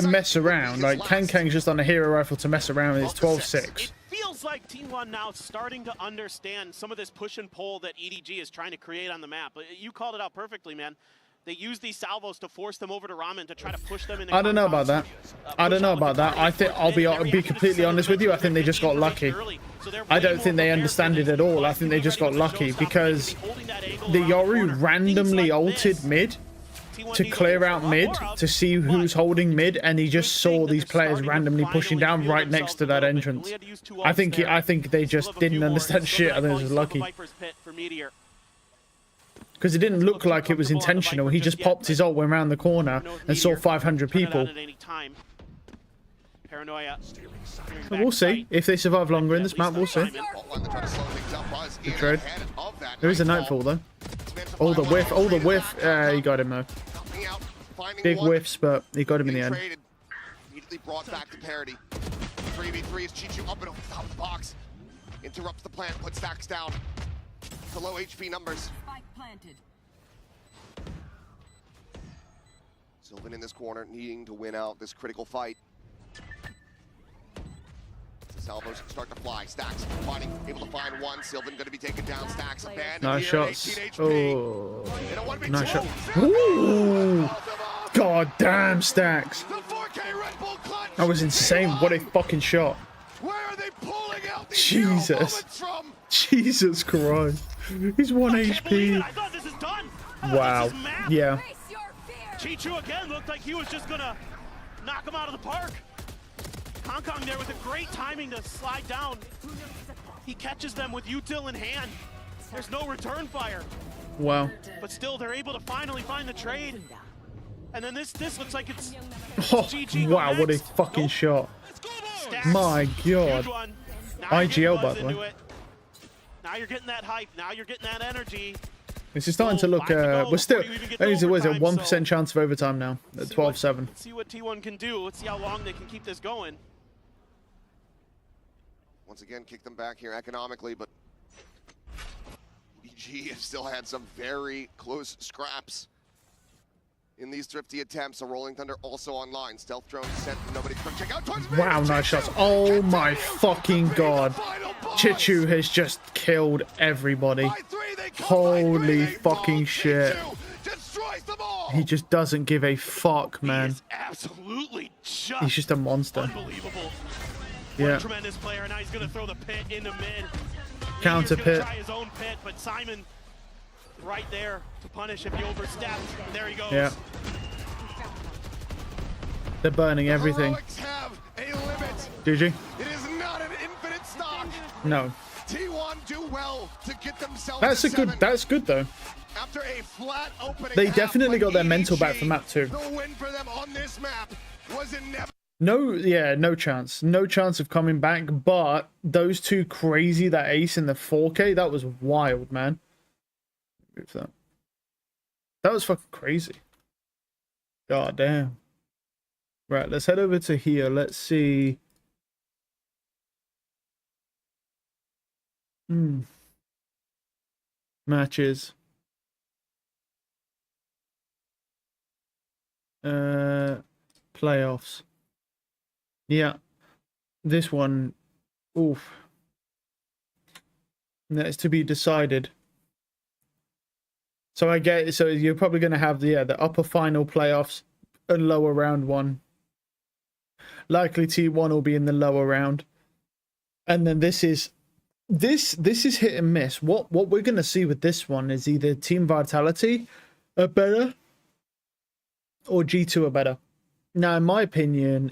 mess around. Like Kang's just on a hero rifle to mess around. It's 12-6. Feels like T1 now starting to understand some of this push and pull that EDG is trying to create on the map. You called it out perfectly, man. They use these salvos to force them over to Ramen to try to push them in the I don't know about that. I don't know about that. I think I'll be completely honest with you. I think they just got lucky. I don't think they understand it at all. I think they just got lucky because the Yoru randomly ulted mid to clear out mid to see who's holding mid, and he just saw these players randomly pushing down right next to that entrance. I think they just didn't understand shit. I think it was lucky. Because it didn't look like it was intentional. He just popped his ult, went around the corner, and saw 500 people. But we'll see. If they survive longer in this map, we'll see. Good trade. There is a nightfall, though. Oh, the whiff. Oh, the whiff. He got him, though. Big whiffs, but he got him in the end. Immediately brought back to parity. 3v3 is Chichu up and over the top of the box. Interrupts the plant, puts Stax down to low HP numbers. Sylvan in this corner, needing to win out this critical fight. The salvos start to fly. Stax fighting, able to find one. Sylvan going to be taken down. Stax abandoned. Nice here, shots. 18 HP. Oh, nice shot. Ooh. God damn, Stax. That was insane. What a fucking shot. Where are they pulling out these Jesus. from? Jesus Christ. He's 1 HP. I thought this is done. Wow. Yeah. Chichu again looked like he was just gonna knock him out of the park. Hong Kong there with a great timing to slide down. He catches them with util in hand. There's no return fire. Wow. But still, they're able to finally find the trade. And then this looks like it's Oh, GG. wow, what a fucking shot. Stacks. My God. Huge one. Now IGL, you're getting by buzz the way. into it. Now you're getting that hype. Now you're getting that energy. This is starting to look, we're still, what is it, 1% chance of overtime now at 12-7. Let's see what T1 can do. Let's see how long they can keep this going. Once again, kick them back here economically, but EG have still had some very close scraps in these thrifty attempts. A Rolling Thunder also online. Stealth drone sent. Nobody check out towards me. Wow, nice shots. Oh my fucking God. Chichu has just killed everybody. Holy fucking shit. He just doesn't give a fuck, man. Absolutely He's just a monster. Unbelievable. Yeah. What a tremendous player. Now he's going to throw the pit into mid. Counter He's gonna pit. try his own pit, but Simon right there to punish if he oversteps. There he goes. Yeah. They're burning everything. Have a limit. GG. It is not an infinite stock. No. T1 do well to get themselves That's to a good. 7. That's good though. After a flat opening They half, definitely but got their mental back EG, for map 2. The win for them on this map was inevitable. No, yeah, no chance. No chance of coming back, but those two crazy, that ace and the 4K, that was wild, man. Move that. That was fucking crazy. God damn. Right, let's head over to here. Let's see. Matches. Playoffs. Yeah. This one. Oof. That's to be decided. So I get, so you're probably going to have the upper final playoffs and lower round one. Likely T1 will be in the lower round. And then this is hit and miss. What we're going to see with this one is either Team Vitality are better or G2 are better. Now, in my opinion,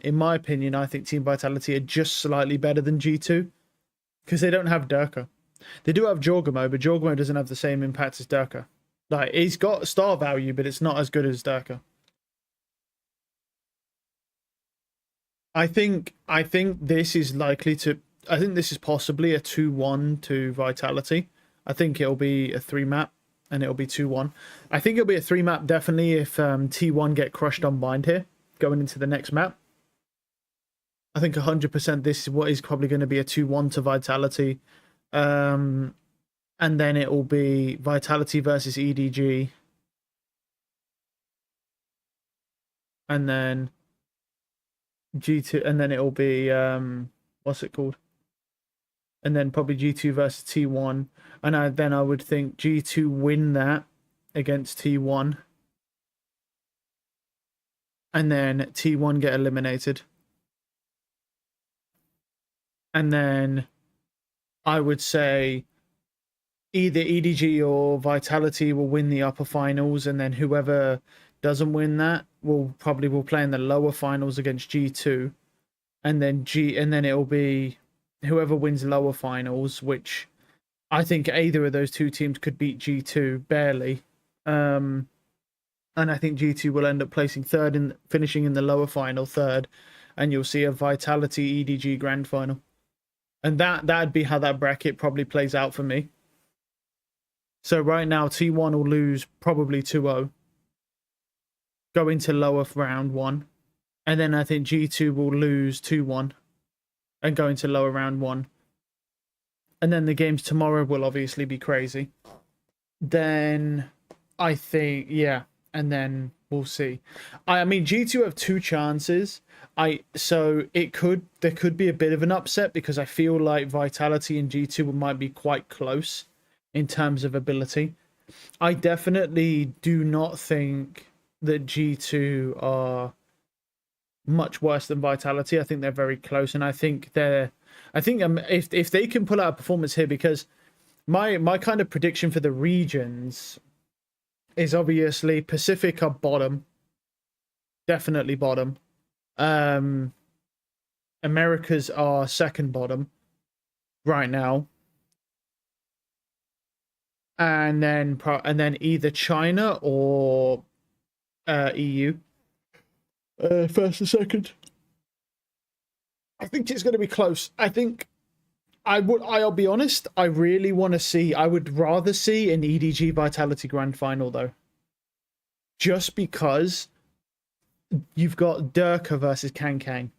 I think Team Vitality are just slightly better than G2 because they don't have Durka. They do have Jorgamo, but Jorgamo doesn't have the same impact as Durka. Like, he's got star value, but it's not as good as Durka. I think this is likely to. I think this is possibly a 2-1 to Vitality. I think it'll be a 3-map, and it'll be 2-1. I think it'll be a 3-map definitely if T1 get crushed on bind here, going into the next map. I think 100% this is what is probably going to be a 2-1 to Vitality. And then it will be Vitality versus EDG. And then G2, and then it will be, what's it called? And then probably G2 versus T1. And then I would think G2 win that against T1. And then T1 get eliminated. And then I would say either EDG or Vitality will win the upper finals, and then whoever doesn't win that will play in the lower finals against G2, and then it'll be whoever wins lower finals, which I think either of those two teams could beat G2 barely, and I think G2 will end up placing third and finishing in the lower final third, and you'll see a Vitality EDG grand final, and that'd be how that bracket probably plays out for me. So right now, T1 will lose probably 2-0. Go into lower round one. And then I think G2 will lose 2-1. And go into lower round one. And then the games tomorrow will obviously be crazy. Then I think, yeah. And then we'll see. I mean, G2 have 2 chances. So there could be a bit of an upset because I feel like Vitality and G2 might be quite close in terms of ability. I definitely do not think that G2 are much worse than Vitality. I think they're very close, and I think if they can pull out a performance here, because my kind of prediction for the regions is obviously Pacific are bottom, definitely bottom. Americas are second bottom right now. And then either China or EU. First and second. I think it's going to be close. I think I'll be honest, I really want to see, I would rather see an EDG Vitality Grand Final though. Just because you've got Durka versus Kang.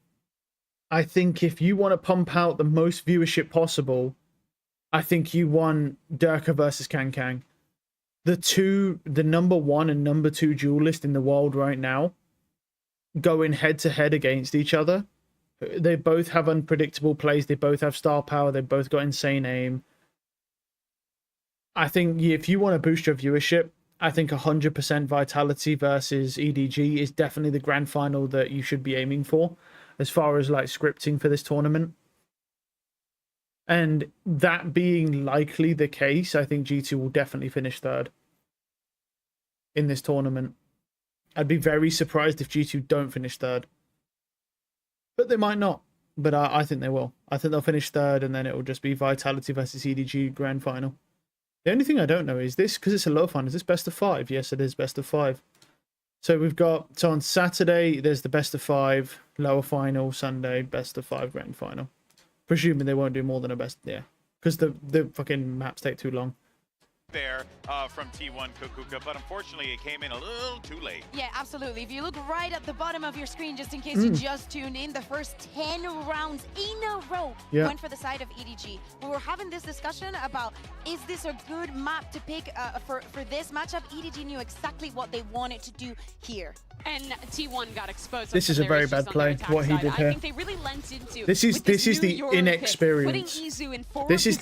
I think if you want to pump out the most viewership possible, I think you want Durka versus Kang. The number 1 and number 2 duelist in the world right now, going head to head against each other. They both have unpredictable plays. They both have star power. They both got insane aim. I think if you want to boost your viewership, I think 100% Vitality versus EDG is definitely the grand final that you should be aiming for as far as like scripting for this tournament. And that being likely the case, I think G2 will definitely finish third in this tournament. I'd be very surprised if G2 don't finish third. But they might not. But I think they will. I think they'll finish third, and then it will just be Vitality versus EDG grand final. The only thing I don't know is this, because it's a low final, is this best of 5? Yes, it is best of 5. So we've got, so on Saturday, there's the best of 5, lower final, Sunday, best of 5 grand final. Presuming they won't do more than a best, yeah. Because the fucking maps take too long. There from T1 Kukuka, but unfortunately it came in a little too late. Yeah, absolutely. If you look right at the bottom of your screen, just in case you just tuned in, the first 10 rounds in a row went for the side of EDG. We were having this discussion about, is this a good map to pick for this matchup? EDG knew exactly what they wanted to do here. And T1 got exposed. This is a very bad play, what he did here. I think they really lent into this is the inexperience. This is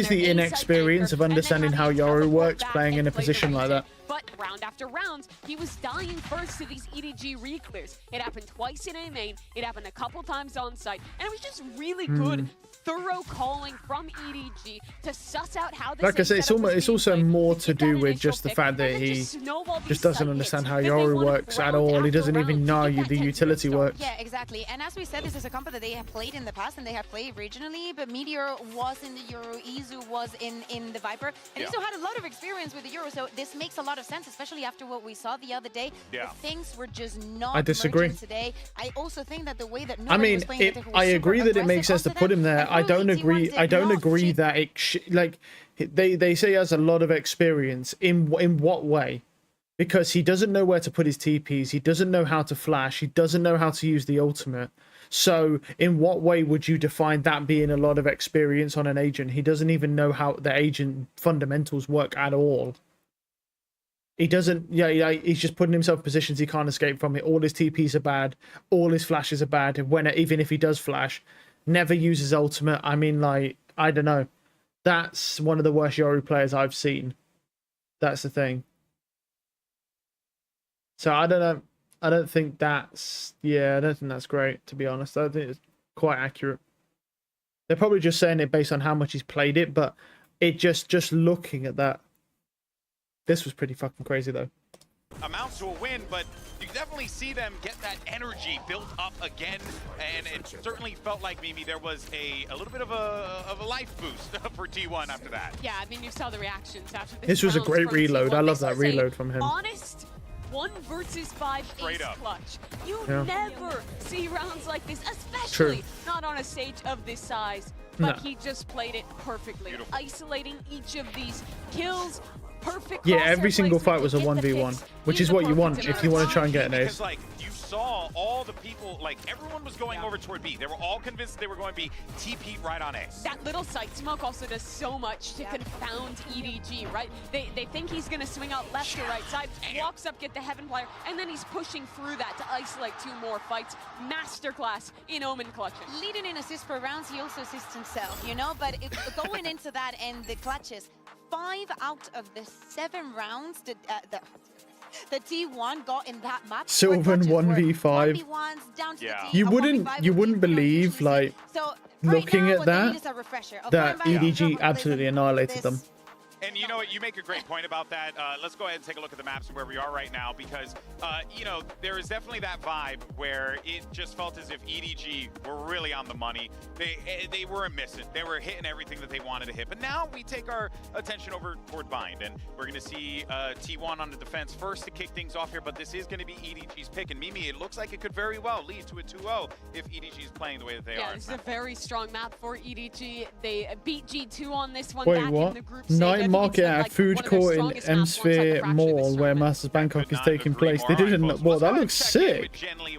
the inexperience of understanding how Yoru works, playing in a position like that. But round after round, he was dying first to these EDG reclears. It happened twice in A main, it happened a couple times on site, and it was just really good, thorough calling from EDG to suss out how this. Like I say, it's also more to do with just the fact that he just doesn't understand how Yoru works at all. He doesn't even know the utility works. Yeah, exactly. And as we said, this is a combo that they have played in the past and they have played regionally, but Meteor was in the Euro, Izu was in the Viper, and Izu had a lot of experience with the Euro, so this makes a lot of sense, especially after what we saw the other day. Things were just not. I disagree. Today. I also think that the way that I agree that it makes sense to put him there. I don't agree. I don't agree that it like they say he has a lot of experience. In what way? Because he doesn't know where to put his TPs. He doesn't know how to flash. He doesn't know how to use the ultimate. So in what way would you define that being a lot of experience on an agent? He doesn't even know how the agent fundamentals work at all. He doesn't, he's just putting himself in positions he can't escape from it. All his TPs are bad. All his flashes are bad. Even if he does flash, never uses ultimate. I mean, like, I don't know. That's one of the worst Yoru players I've seen. That's the thing. So I don't know. I don't think that's, I don't think that's great, to be honest. I think it's quite accurate. They're probably just saying it based on how much he's played it, but it just looking at that. This was pretty fucking crazy, though. Amounts to a win, but you definitely see them get that energy built up again, and it certainly felt like, Mimi, there was a little bit of a life boost for T1 after that. Yeah, I mean, you saw the reactions after this was a great reload. T1. I love that reload from him. Honest 1 versus 5 ace clutch. You never see rounds like this, especially not on a stage of this size. But he just played it perfectly, isolating each of these kills. Perfect. Yeah, every single fight was a 1v1, which is what you want if you want to try and get an ace. Because, like, you saw all the people, like, everyone was going over toward B. They were all convinced they were going B. TP right on A. That little site smoke also does so much to confound EDG, right? They think he's going to swing out left or right side, walks up, get the Heaven Flyer, and then he's pushing through that to isolate 2 more fights. Masterclass in Omen clutching. Leading in assists per rounds, he also assists himself, you know? But going into that and the clutches, 5 out of the 7 rounds that the T1 got in that map. Sylvan 1v5. You wouldn't believe, like, looking at that EDG absolutely annihilated them. And you know what, you make a great point about that. Let's go ahead and take a look at the maps and where we are right now, because, you know, there is definitely that vibe where it just felt as if EDG were really on the money. They weren't missing. They were hitting everything that they wanted to hit. But now we take our attention over toward Bind, and we're going to see T1 on the defense first to kick things off here, but this is going to be EDG's pick. And Mimi, it looks like it could very well lead to a 2-0 if EDG is playing the way that they are. Yeah, this is a very strong map for EDG. They beat G2 on this one. Wait, back what? in the group Night market at food court in M-Sphere Mall, where Masters Bangkok is taking place. They didn't. Well, that looks sick.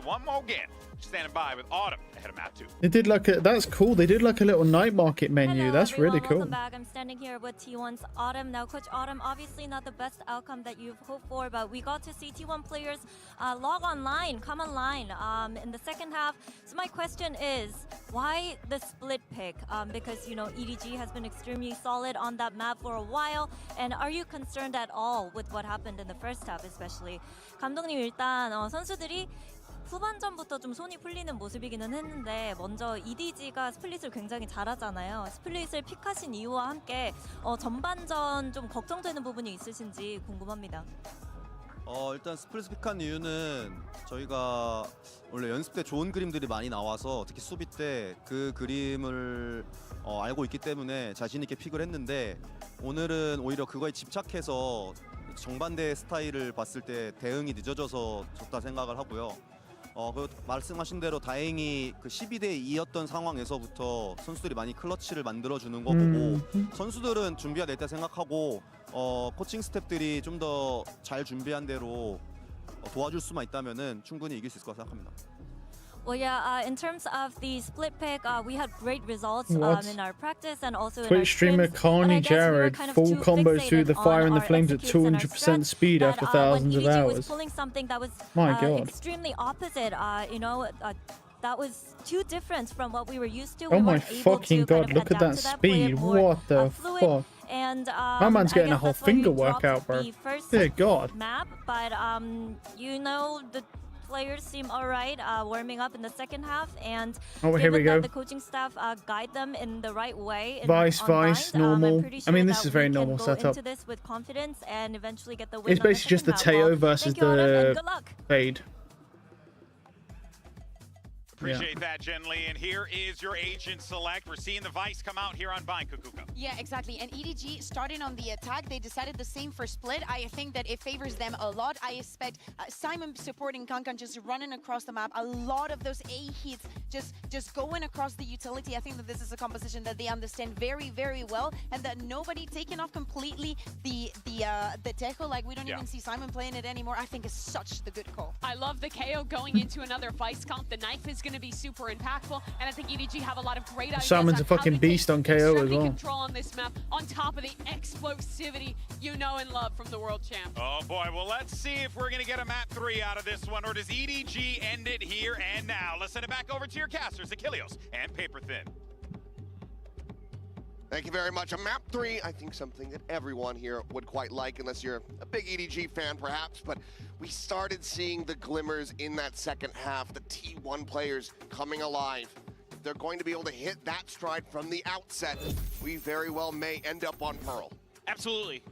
One more again. Standing by with Autumn ahead of map 2. They did like a. That's cool. They did like a little night market menu. Hello, that's everyone. really cool. Welcome back. I'm standing here with T1's Autumn. Now, Coach Autumn, obviously not the best outcome that you've hoped for, but we got to see T1 players log online, come online in the second half. So my question is, why the split pick? Because, you know, EDG has been extremely solid on that map for a while. And are you concerned at all with what happened in the first half, especially? 감독님, 일단 선수들이 후반전부터 좀 손이 풀리는 모습이기는 했는데 먼저 EDG가 스플릿을 굉장히 잘하잖아요. 스플릿을 픽하신 이유와 함께 전반전 좀 걱정되는 부분이 있으신지 궁금합니다. 일단 스플릿 픽한 이유는 저희가 원래 연습 때 좋은 그림들이 많이 나와서 특히 수비 때 그 그림을 알고 있기 때문에 자신 있게 픽을 했는데 오늘은 오히려 그거에 집착해서 정반대 스타일을 봤을 때 대응이 늦어져서 졌다 생각을 하고요. 그 말씀하신 대로 다행히 그 12대 2였던 상황에서부터 선수들이 많이 클러치를 만들어주는 거 보고 선수들은 준비가 됐다 생각하고 코칭 스태프들이 좀 더 잘 준비한 대로 도와줄 수만 있다면은 충분히 이길 수 있을 거라 생각합니다. Well, yeah, in terms of the split pick, we had great results in our practice and also in our Twitch streamer Carney Jared, full combos through the fire and the flames at 200% speed after thousands of hours. My God. Extremely opposite, you know, that was too different from what we were used to. Oh my fucking God, look at that speed. What the fuck? And my man's getting a whole finger workout, bro. Dear God. Map, but you know, the players seem all right, warming up in the second half, and here we go. The coaching staff guide them in the right way. Vice, normal. Sure I mean, this is a very normal setup. Into this with confidence and eventually get the win. It's basically just the Teo versus the Fade. Appreciate that, Jen Lee. And here is your agent select. We're seeing the Vice come out here on Vine, Kukuka. Yeah, exactly. And EDG starting on the attack. They decided the same for split. I think that it favors them a lot. I expect Simon supporting Kankan just running across the map. A lot of those A hits just going across the utility. I think that this is a composition that they understand very, very well, and that nobody taking off completely the Tejo. Like, we don't even see Simon playing it anymore. I think it's such the good call. I love the KO going into another Vice comp. The knife is going to be super impactful, and I think EDG have a lot of great ideas. Simon's a fucking beast on KO as well. Control on this map, on top of the explosivity you know and love from the world champ. Oh boy, well let's see if we're gonna get a map 3 out of this one, or does EDG end it here and now? Let's send it back over to your casters, Achilles and Paper Thin. Thank you very much. A map 3, I think something that everyone here would quite like, unless you're a big EDG fan perhaps, but we started seeing the glimmers in that second half, the T1 players coming alive. If they're going to be able to hit that stride from the outset, we very well may end up on Pearl. Absolutely.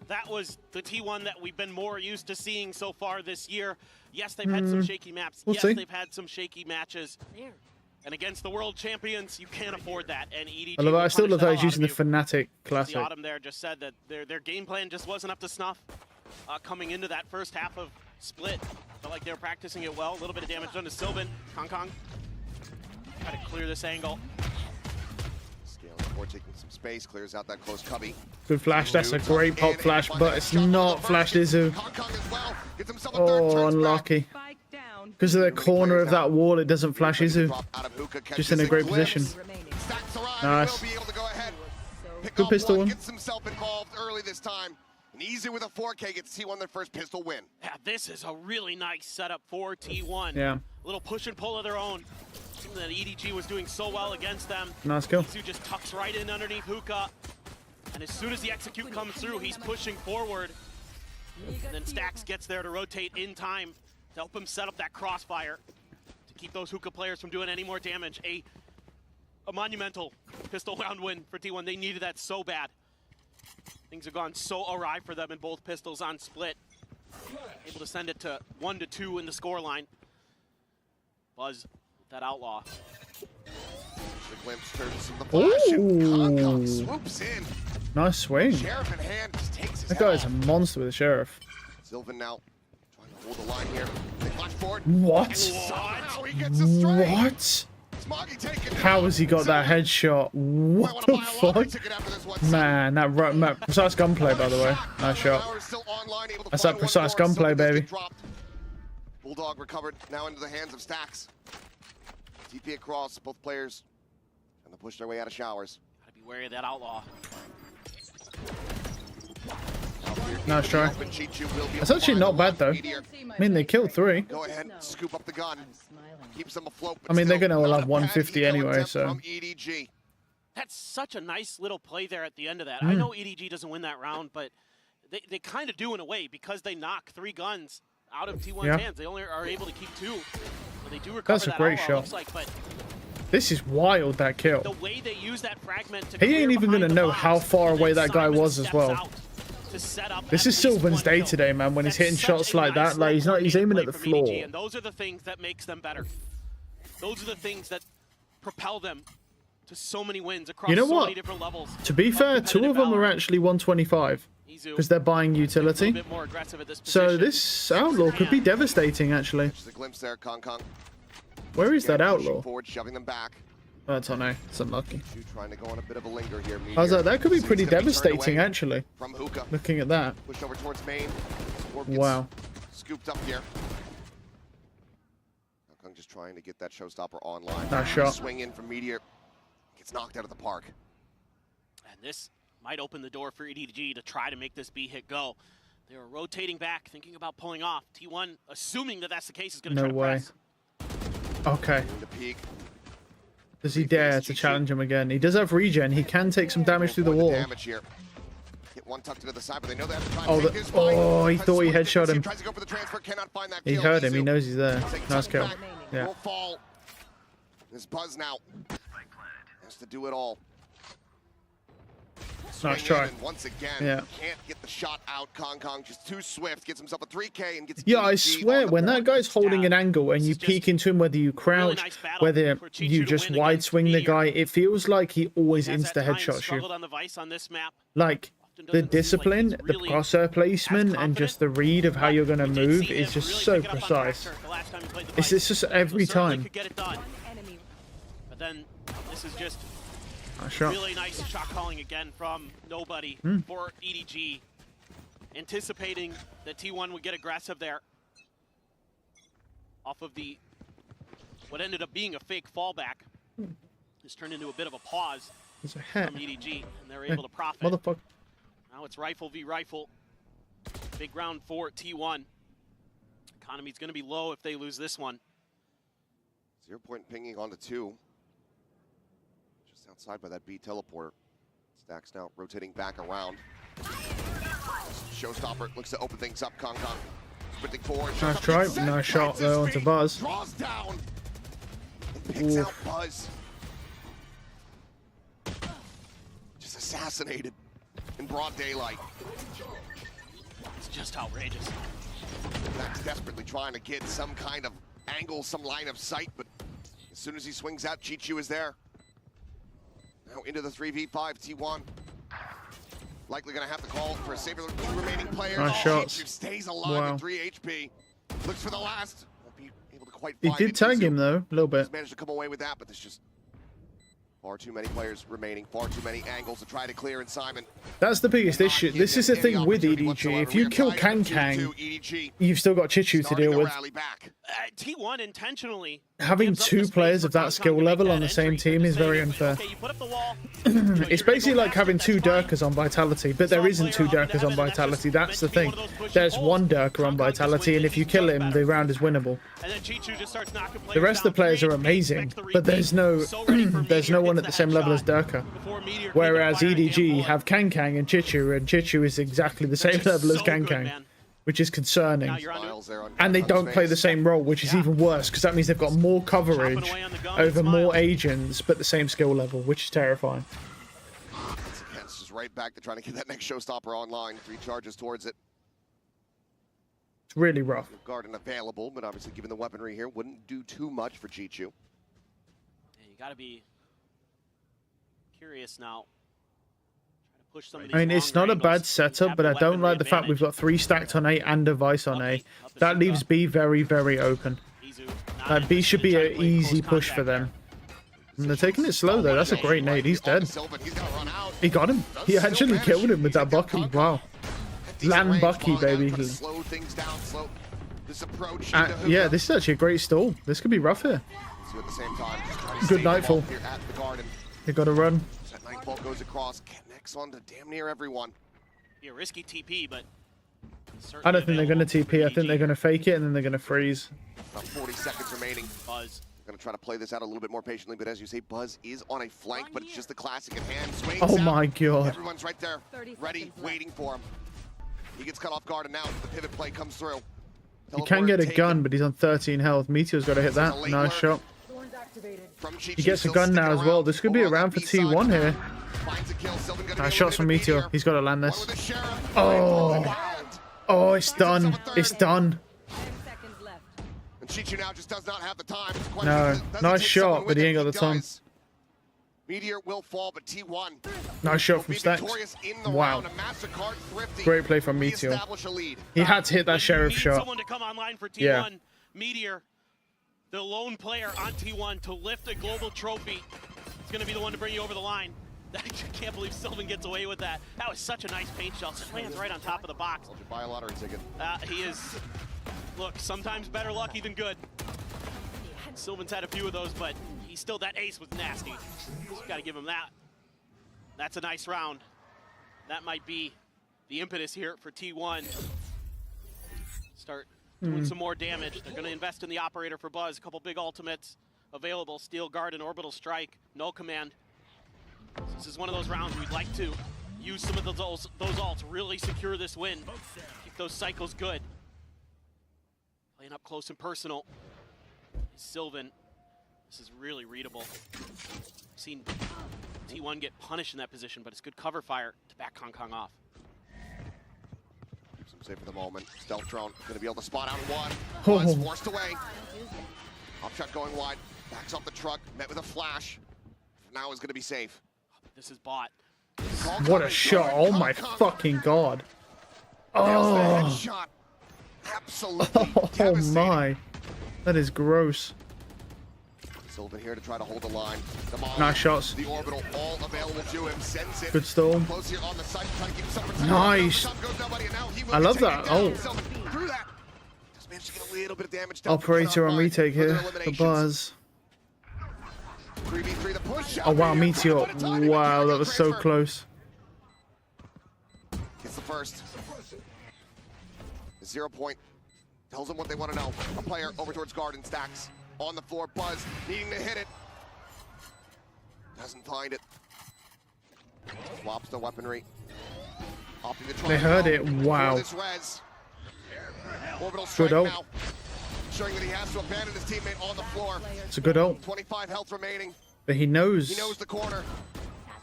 That was the T1 that we've been more used to seeing so far this year. Yes, they've had some shaky maps. We'll yes, see. They've had some shaky matches. And against the world champions, you can't afford that. And EDG I still love that he's using the Fnatic classic. The Autumn there just said that their game plan just wasn't up to snuff coming into that first half of Split. Felt like they were practicing it well. A little bit of damage done to Sylvan. Kong. Try to clear this angle. Scaling forward, taking some space, clears out that close cubby. Good flash, that's a great pop flash, but it's not flash Izu. Oh, unlucky. Because of the corner of that wall, it doesn't flash Izu. Just in a great position. Nice. Good pistol one. Gets himself involved early this time. And Izu with a 4K gets T1 their first pistol win. Yeah, this is a really nice setup for T1. Yeah. A little push and pull of their own. Something that EDG was doing so well against them. Nice kill. Izu just tucks right in underneath Hookah. And as soon as the execute comes through, he's pushing forward. And then Stax gets there to rotate in time to help him set up that crossfire to keep those Hookah players from doing any more damage. A monumental pistol round win for T1. They needed that so bad. Things have gone so awry for them in both pistols on split. Able to send it to 1-2 in the scoreline. Buzz, that outlaw. The glimpse turns the flash and Kong swoops in. Nice swing. Sheriff in hand just takes his That guy's a monster with a sheriff. Sylvan now trying to hold the line here. They flash forward. What? Somehow he gets a straight. What? Smoggy taking How has he got that headshot? What the fuck? Man, that precise gunplay, by the way. Nice shot. That's that precise gunplay, baby. Bulldog recovered, now into the hands of Stacks. TP across, both players trying to push their way out of showers. Gotta be wary of that outlaw. Nice try. That's actually not bad, though. I mean, they killed 3. Go ahead, scoop up the gun. Keeps them afloat. I mean, they're going to all have 150 anyway, so. That's such a nice little play there at the end of that. I know EDG doesn't win that round, but they kind of do in a way because they knock 3 guns out of T1's hands. They only are able to keep 2. But they do recover. That's a great shot. Like, but this is wild, that kill. The way they use that fragment to he ain't even going to know how far away that guy was as well. This is Sylvan's day today, man, when he's hitting shots like that. Like, he's aiming at the floor. And those are the things that makes them better. Those are the things that propel them to so many wins across so many different levels. To be fair, 2 of them are actually 125 because they're buying utility. So this outlaw could be devastating, actually. Where is that outlaw? Oh, it's on A. It's unlucky. Trying to go on a bit of a linger here. I was like, that could be pretty devastating, actually. Looking at that. Push over towards main. Wow. Scooped up here. Kong just trying to get that showstopper online. Nice shot. Swing in from Meteor. Gets knocked out of the park. And this might open the door for EDG to try to make this B hit go. They were rotating back, thinking about pulling off. T1, assuming that that's the case, is going to try to press. Okay. Does he dare to challenge him again? He does have regen. He can take some damage through the wall. Get one tucked into the side, but they know they have to try he thought he headshot him. He heard him. He knows he's there. Nice kill. Yeah. This Buzz now has to do it all. Nice try. Once again, can't get the shot out. Kong just too swift. Gets himself a 3K and gets. Yeah, I swear, when that guy's holding an angle and you peek into him, whether you crouch, whether you just wide swing the guy, it feels like he always insta headshots you. Like the discipline, the crosshair placement, and just the read of how you're gonna move is just so precise. It's just every time. But then this is just. Shot. Really nice shot calling again from nobody for EDG. Anticipating that T1 would get aggressive there. Off of what ended up being a fake fallback. This turned into a bit of a pause from EDG, and they're able to profit. Motherfucker. Now it's rifle v rifle. Big round for T1. Economy's going to be low if they lose this one. 0 point pinging onto 2. Outside by that B teleporter. Stacks now rotating back around. Showstopper looks to open things up. Kong sprinting forward. Nice try. Nice shot though onto Buzz. Draws down and picks out Buzz. Just assassinated in broad daylight. It's just outrageous. Stacks desperately trying to get some kind of angle, some line of sight, but as soon as he swings out, Chichu is there. Now into the 3v5, T1. Likely going to have to call for a saver. 2 remaining players. Nice shots. Stays alive at 3 HP. Looks for the last. Won't be able to quite find it. He did tag him though, a little bit. He's managed to come away with that, but there's just far too many players remaining. Far too many angles to try to clear. And Simon. That's the biggest issue. This is the thing with EDG. If you kill Kang, you've still got Chichu to deal with. T1 intentionally having 2 players of that skill level on the same team is very unfair. It's basically like having 2 Durkas on Vitality, but there isn't 2 Durkas on Vitality. That's the thing. There's 1 Durka on Vitality, and if you kill him, the round is winnable. The rest of the players are amazing, but there's no one at the same level as Durka. Whereas EDG have Kang and Chichu is exactly the same level as Kang. Which is concerning. And they don't play the same role, which is even worse, because that means they've got more coverage over more agents, but the same skill level, which is terrifying. goes right back to trying to get that next showstopper online. 3 charges towards it. It's really rough. Garden available, but obviously given the weaponry here, wouldn't do too much for Chichu. Yeah, you got to be curious now. Try to push some of these I mean, it's not a bad setup, but I don't like the fact we've got 3 stacked on A and device on A. That leaves B very, very open. B should be an easy push for them. And they're taking it slow, though. That's a great nade. He's dead. He got him. He actually killed him with that Bucky. Wow. Land Bucky, baby. Yeah, this is actually a great stall. This could be rough here. Good nightfall. They got to run. That nightfall goes across, connects on to damn near everyone. Yeah, risky TP, but I don't think they're going to TP. I think they're going to fake it and then they're going to freeze. About 40 seconds remaining. Buzz. Going to try to play this out a little bit more patiently, but as you say, Buzz is on a flank, but it's just the classic in hand. Swings Oh out. my god. Everyone's right there, ready, waiting for him. He gets cut off guard, and now the pivot play comes through. He can get a gun, but he's on 13 health. Meteor's got to hit that. Nice shot. He gets a gun now as well. This could be a round for T1 here. Nice shots from Meteor. He's got to land this. Oh. Oh, it's done. It's done. And Chichu now just does not have the time. No. Nice shot, but he ain't got the time. Meteor will fall, but T1 Nice shot from Stacks. Wow. Great play from Meteor. He had to hit that Sheriff shot. Someone to come online for T1. Yeah. Meteor, the lone player on T1 to lift a global trophy. It's going to be the one to bring you over the line. I can't believe Sylvan gets away with that. That was such a nice paint shot. Just lands right on top of the box. I'll just buy a lottery ticket. He is, look, sometimes better lucky than good. Sylvan's had a few of those, but he's still, that ace was nasty. Just got to give him that. That's a nice round. That might be the impetus here for T1. Start doing some more damage. They're going to invest in the operator for Buzz. A couple big ultimates available. Steel Guard and Orbital Strike. No command. This is one of those rounds we'd like to use some of those ults, really secure this win. Keep those cycles good. Playing up close and personal. Sylvan. This is really readable. Seen T1 get punished in that position, but it's good cover fire to back Kong Kong off. Some safe for the moment. Stealth drone going to be able to spot out one. Oh. Buzz forced away. Up shot going wide. Backs off the truck. Met with a flash. Now is going to be safe. This is bot. What a shot. Oh my fucking god. Oh. Shot. Absolutely Oh my. That is gross. Sylvan here to try to hold the line. Nice shots. The orbital all available to him. Sends it. Good stall. Close here on the site, trying to keep some Nice. I love that. Oh. Through that. Just managed to get a little bit of damage. Operator on retake here for Buzz. 3v3 the push. Oh wow, Meteor. Wow, that was so close. Gets the first. 0 point. Tells them what they want to know. A player over towards Garden Stacks. On the floor, Buzz needing to hit it. Doesn't find it. Swaps the weaponry. Opting to try They heard it. Wow. Orbital strike Good ult. now. Showing that he has to abandon his teammate on the floor. It's a good ult. 25 health remaining. But he knows. He knows the corner.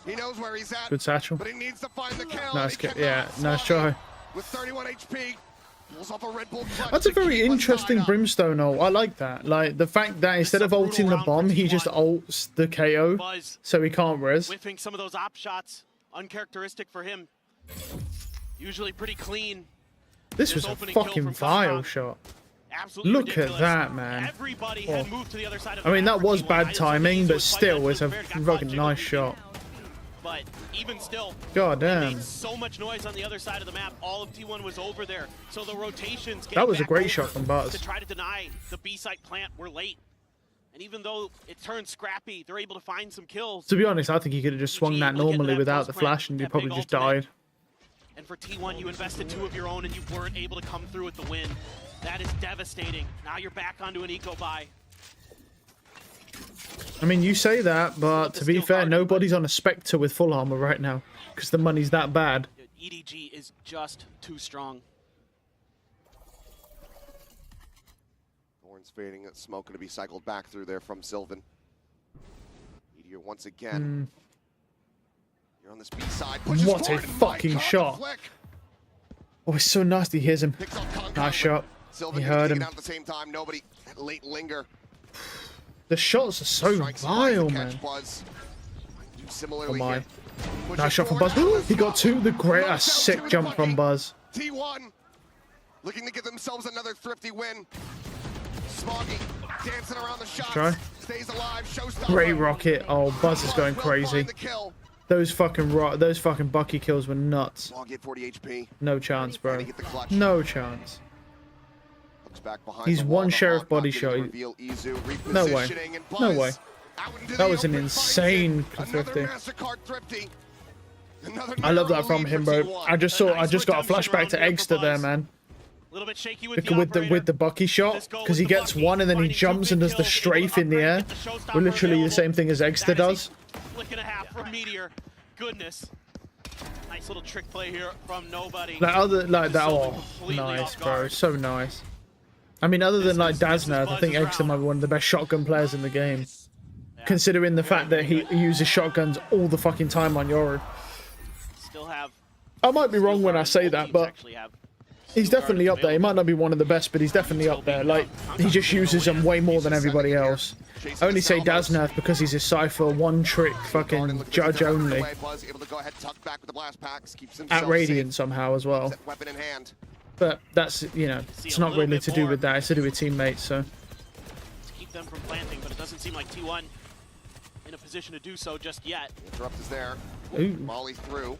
He knows where he's at. Good satchel. But he needs to find the kill. Nice kill. Yeah, nice try. With 31 HP. Pulls off a Red Bull clutch. That's a very interesting Brimstone ult. I like that. Like the fact that instead of ulting the bomb, he just ults the KO, so he can't res. Whiffing some of those op shots, uncharacteristic for him. Usually pretty clean. This was a fucking vile shot. Absolutely Look ridiculous. at that, man. Everybody had moved to the other side of I mean, the map that for was T1. bad timing, but still, it's a fucking nice shot. But even still, God damn. made so much noise on the other side of the map. All of T1 was over there, so the rotations. That was a back great over shot from Buzz. to try to deny the B site plant. We're late, and even though it turned scrappy, they're able to find some kills. To be honest, I think he could have just swung that normally without the flash, and he probably just died. And for T1, you invested 2 of your own, and you weren't able to come through with the win. That is devastating. Now you're back onto an eco buy. I mean, you say that, but to be fair, nobody's on a Spectre with full armor right now, because the money's that bad. EDG is just too strong. Thorns fading. That smoke going to be cycled back through there from Sylvan. Meteor once again. You're on this B side. Pushes What a forward, and fucking Mike shot. on the flick. Oh, it's so nasty. Here's him. Picks up Kong Nice shot. Sylvan He gonna heard take him. it out at the same time. Nobody. That late linger. The shots are so Strikes vile, the man. catch, Buzz. Do Oh similarly my. here. Pushes Nice shot from forward. Buzz. He got two. The great, a sick jump from Buzz. T1 looking to give themselves another thrifty win. Smoggy dancing around the shots. Try. Stays alive. Showstopper. Great rocket. Oh, Buzz is going Will crazy. find the kill. Those fucking Bucky kills were nuts. Smoggy at 40 HP. No chance, bro. Trying to get the clutch. No chance. Looks back behind He's the wall. one The sheriff Hawk body not shot. getting reveal. Izu No way. repositioning, and No Buzz way. out into That the was an open, insane finds it. Another 50. MasterCard thrifty. Another I love narrow that from lead him, for bro. T1. I just got a flashback to Eggster there, man. A little bit shaky With the Bucky shot, because he gets one and then he jumps and does the strafe in the air. We're literally the same thing as Eggster does. Flick and a half from Meteor. Goodness. Nice little trick play here from nobody. Like that. Oh, nice, bro. So nice. I mean, other than like Daznath, I think Eggster might be one of the best shotgun players in the game. Considering the fact that he uses shotguns all the fucking time on Yoru. Still have. I might be wrong when I say that, but he's definitely up there. He might not be one of the best, but he's definitely up there. Like, he just uses them way more than everybody else. I only say Daznath because he's a Cypher, one trick, fucking judge only. At Radiant somehow as well. But that's, you know, it's not really to do with that. It's to do with teammates, so. To keep them from planting, but it doesn't seem like T1 in a position to do so just yet. Interrupt is there. Ooh. Molly through.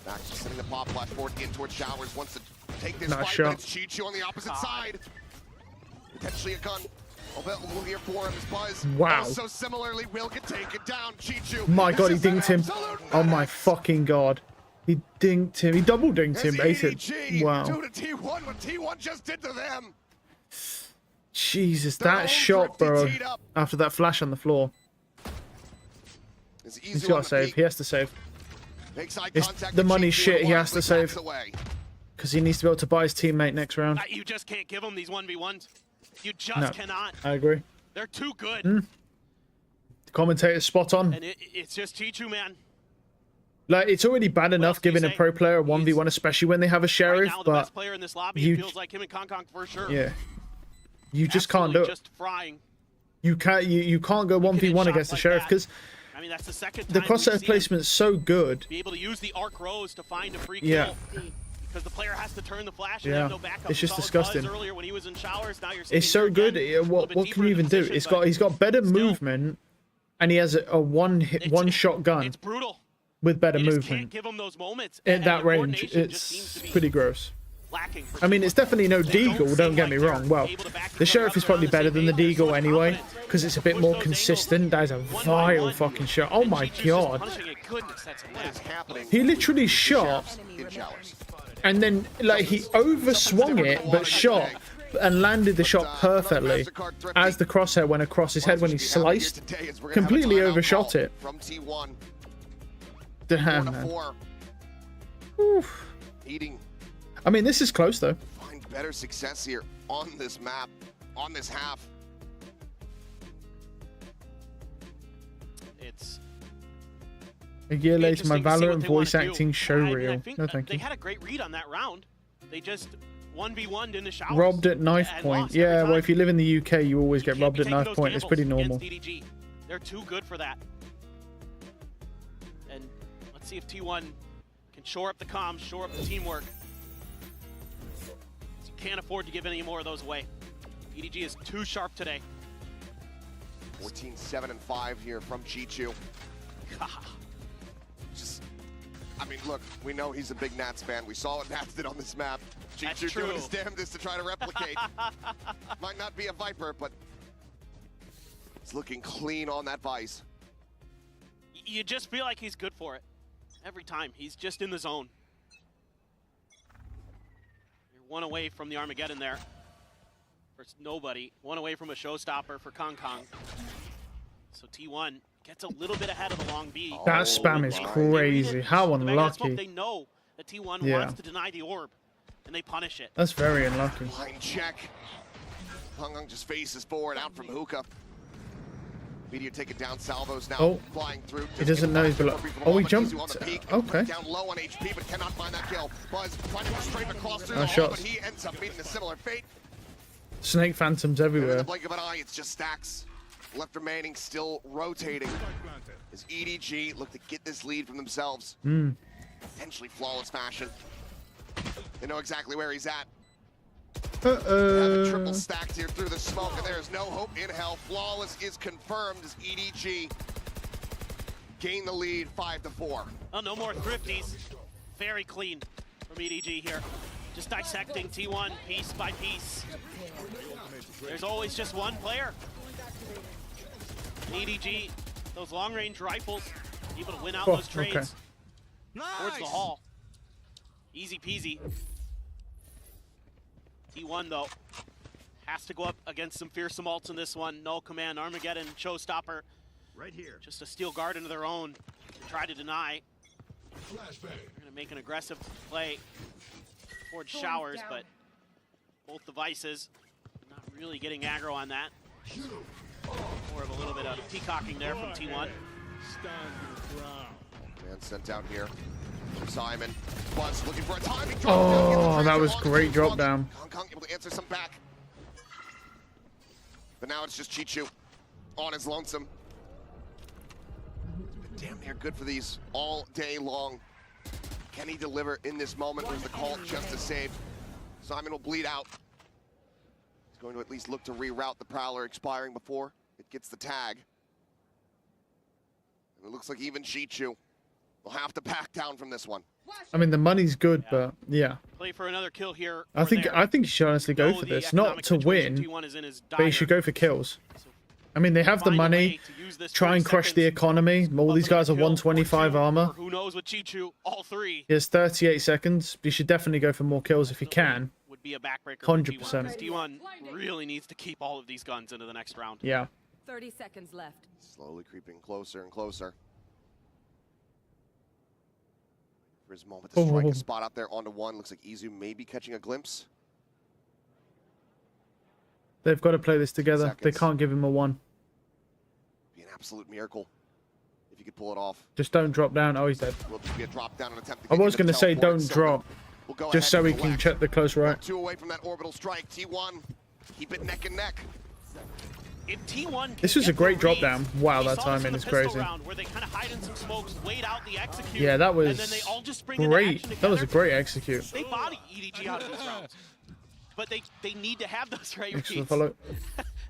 Back sending the pop flash forward in towards Showers. Wants to take this Nice fight, shot. but it's Chichu on the opposite side. Potentially a gun. Available here for him is Buzz. Wow. Also similarly will get taken down. Chichu. My god, he This is an dinked him. absolute Oh my menace. fucking god. He dinked him. He double dinked him, As basically. Wow. do to T1 what T1 just did to them. Jesus, Their that own shot, thrifty bro. teed up. After that flash on the floor. It's He's Izu got on to the save. peak. He has to save. Makes eye It's contact the with money Chichu shit and he has to wisely backs save. away. Because he needs to be able to buy his teammate next round. You just can't give them these 1v1s. You just No, cannot. I agree. They're too good. The commentator's spot on. And it's just Chichu, man. Like, it's already bad enough giving a pro player a 1v1, especially when they have a sheriff, Right now, the but best player in this lobby, you- it feels like him and Kong for sure. yeah. You just can't do Absolutely it. Just frying. You can't go 1v1 against the sheriff because I mean, that's the second the time we've crosshair seen placement's so good. him be able to use the arc rows to find a free Yeah. kill. Because the player has to turn the flash and Yeah. have no backup. It's just We saw with Buzz disgusting. Earlier when he was in Showers, now you're seeing It's so here good. again, a little What bit can deeper you in even do? position, It's but got he's got better movement, and he has a one shot gun It's brutal. with better You just can't movement. give him those moments. At and that the range, coordination just seems it's to be pretty gross. lacking for I mean, T1. it's definitely no They don't Deagle, don't seem get me like wrong. they're Well, able to back the each other Sheriff up is probably around the better same than the angle, so Deagle it's anyway, confident. because it's a bit Push more those consistent. That is a One by vile one. fucking shot. Oh And my Chichu's just god. punishing it. Goodness, that's a What is happening? He literally shot, In Showers. and then like he overswung it, but shot and landed the shot perfectly as the crosshair went across his head when he sliced. Completely overshot it. From T1. Damn, 4 to man. 4. Oof. Needing I mean, this is close though. find better success here on this map, on this half. It's A year later, my interesting to see what Valorant they voice wanna do. acting show I mean, I reel. think, No, thank they you. had a great read on that round. They just 1v1'd in the Showers. Robbed at knife and point. lost every Yeah, well, time. if you live in the UK, you always get Can't robbed be at taking knife those point. It's pretty gambles normal. against DDG. They're too good for that. And let's see if T1 can shore up the comms, shore up the teamwork. You can't afford to give any more of those away. DDG is too sharp today. 14-7 and 5 here from Chichu. Just, I mean, look, we know he's a big Nats fan. We saw what Nats did on this map. That's Chichu true. doing his damnedest to try to replicate. Might not be a Viper, but it's looking clean on that Vice. You just feel like he's good for it. Every time. He's just in the zone. You're one away from the Armageddon there. For nobody. One away from a showstopper for Kong. So T1 gets a little bit ahead of the long B. That spam is crazy. How The Magnet Smoke, unlucky. they know that T1 Yeah. wants to deny the orb, and they punish it. That's very unlucky. Blind check. Kong just faces forward out from hookah. Meteor taking down salvos now, Oh, flying through. he doesn't know he's below. Oh, he jumped. Okay. Down low on HP, but cannot find that kill. Buzz trying to strafe across through Nice the hole, shots. but he ends up meeting a similar fate. Snake phantoms And in everywhere. the blink of an eye, it's just stacks left remaining, still rotating. As EDG look to get this lead from themselves. Potentially flawless fashion. They know exactly where he's at. They have a triple stacked here through the smoke, and there is no hope in hell. Flawless is confirmed as EDG gain the lead 5-4. Oh, no more thrifties. Very clean from EDG here. Just dissecting T1 piece by piece. There's always just one player. EDG, those long-range rifles, able to win out those trades. Okay. Towards the hall. Easy peasy. T1 though has to go up against some fearsome ults in this one. Null Command, Armageddon, Showstopper. Right here. Just a steel guard into their own to try to deny. They're gonna make an aggressive play towards Showers, but both devices not really getting aggro on that. More of a little bit of peacocking there from T1. Man sent out here. Simon Buzz looking for a timing drop. Oh, that was great drop down. Kong able to answer some back. But now it's just Chichu on his lonesome. Damn near good for these all day long. Can he deliver in this moment? Or is the call just a save? Simon will bleed out. He's going to at least look to reroute the Prowler, expiring before it gets the tag. And it looks like even Chichu will have to back down from this one. I mean, the money's good, but yeah. Play for another kill here. I think you should honestly go for this, not to win, but you should go for kills. I mean, they have the money. Try and crush the economy. All these guys are 125 armor. Who knows with Chichu? All three. He has 38 seconds. You should definitely go for more kills if you can. Would be a backbreaker. 100%. T1 really needs to keep all of these guns into the next round. Yeah. 30 seconds left. Slowly creeping closer and closer. For his moment to strike a spot out there onto one. Looks like Izu may be catching a glimpse. They've got to play this together. They can't give him a 1. Be an absolute miracle if you could pull it off. Just don't drop down. Oh, he's dead. Will be a drop down attempt to I get was him going to say teleport, don't so drop, we'll go just so ahead we and can collect. check the close right. 2 away from that orbital strike. T1, keep it neck and neck. If T1 This was a great drop down. Wow, that timing is crazy. Where they kind of hide in some smokes, wait out the execute, Yeah, that was and then they all just bring great. into action That was a together. great execute. They body EDG out of these rounds. But they need to have those right Thanks for the reads. follow.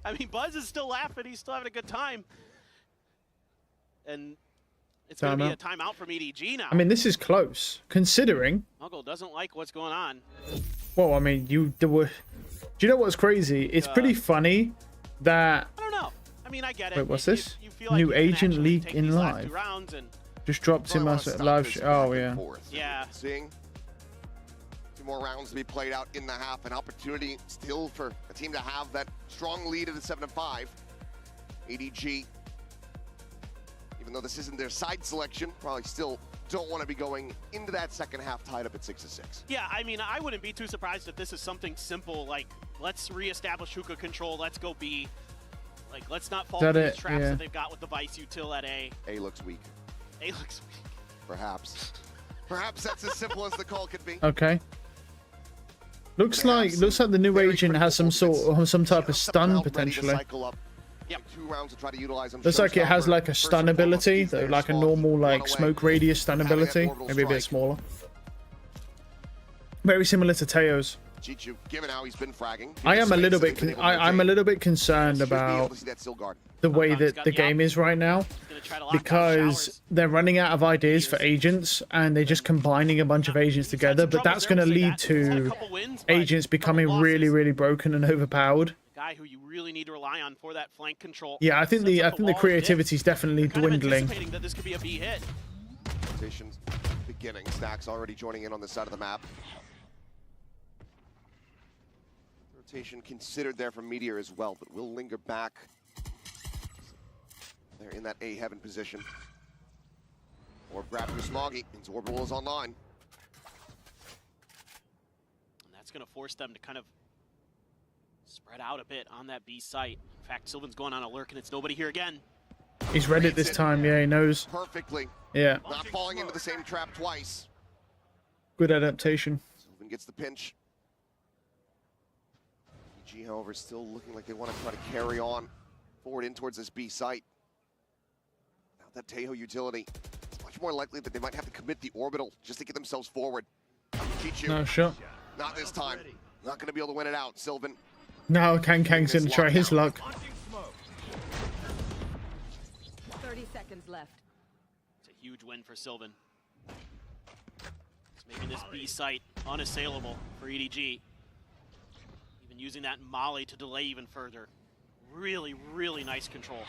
I mean, Buzz is still laughing. He's still having a good time. And it's going to be a timeout from EDG now. I mean, this is close, considering. Uncle doesn't like what's going on. Well, I mean, do you know what's crazy? It's pretty funny that. I don't know. I mean, I get it. Wait, what's this? You feel like New you can agent actually leak take in these last live. 2 rounds and Just dropped him as a live. Oh yeah. yeah. Seeing 2 more rounds to be played out in the half. An opportunity still for a team to have that strong lead at a 7-5. ADG, even though this isn't their side selection, probably still don't want to be going into that second half tied up at 6-6. Yeah, I mean, I wouldn't be too surprised if this is something simple like, let's reestablish hookah control, let's go B. Like, let's not fall into these traps that they've got with the Vice Util at A. A looks weak. A looks weak. Perhaps. Perhaps that's as simple as the call could be. Okay. Looks like the new agent has some type of stun potentially. Yep. 2 rounds to try to utilize them. Looks like it has like a stun ability, though, like a normal like smoke radius stun ability, maybe a bit smaller. Very similar to Teo's. Chichu, given how he's been fragging, I am a little bit I'm a little bit concerned about the way that the game is right now, because they're running out of ideas for agents and they're just combining a bunch of agents together, but that's going to lead to agents becoming really, really broken and overpowered. Guy who you really need to rely on for that flank control. Yeah, I think the creativity is definitely dwindling. Anticipating that this could be a B hit. Rotations beginning. Stacks already joining in on this side of the map. Rotation considered there from Meteor as well, but will linger back. They're in that A heaven position. Or grab for Smoggy. His orbital is online. And that's going to force them to kind of spread out a bit on that B site. In fact, Sylvan's going on a lurk, and it's nobody here again. He's read it this time. Yeah, he knows. Perfectly. Yeah. Not falling into the same trap twice. Good adaptation. Sylvan gets the pinch. EG, however, still looking like they want to try to carry on forward in towards this B site. Now that Tejo utility, it's much more likely that they might have to commit the orbital just to get themselves forward. Chichu, No shot. not this time. Not going to be able to win it out, Sylvan. Now Kang's going to try his luck. 30 seconds left. It's a huge win for Sylvan. It's making this B site unassailable for EDG. Even using that molly to delay even further. Really, really nice control.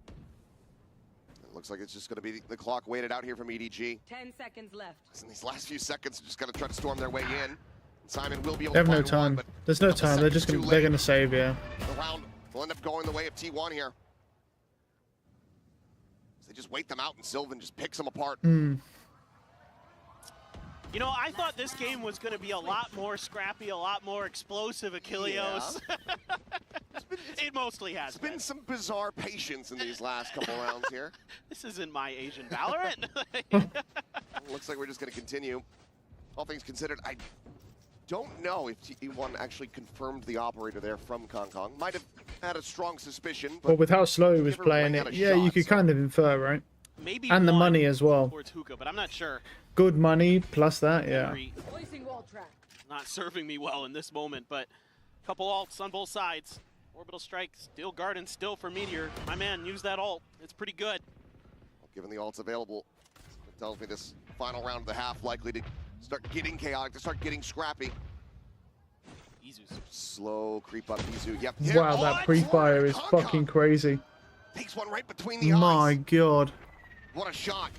It looks like it's just going to be the clock waited out here from EDG. 10 seconds left. In these last few seconds, just got to try to storm their way in. Simon will be able They have to no find time. one, There's no time. They're just they're gonna save, yeah. the round will end up going the way of T1 here. So they just wait them out and Sylvan just picks them apart. Hmm. You know, I thought this game was going to be a lot more scrappy, a lot more explosive, Achilleos. Yeah. It mostly has been some bizarre patience in these last couple rounds here. This isn't my Asian Valorant. Looks like we're just going to continue. All things considered, I don't know if T1 actually confirmed the operator there from Kong Kong. Might have had a strong suspicion. But with how slow he was playing it, yeah, you could kind of infer, right? Maybe and the money as well. Towards Hookah, but I'm not sure. Good money plus that, yeah. Not serving me well in this moment, but a couple ults on both sides. Orbital strike, still Garden, still for Meteor. My man, use that ult. It's pretty good. Well, given the ults available, it tells me this final round of the half likely to start getting chaotic, to start getting scrappy. Izu's slow creep up Izu. Yep. Wow, that pre-fire is fucking crazy. Takes one right between the My eyes. God. What a shot.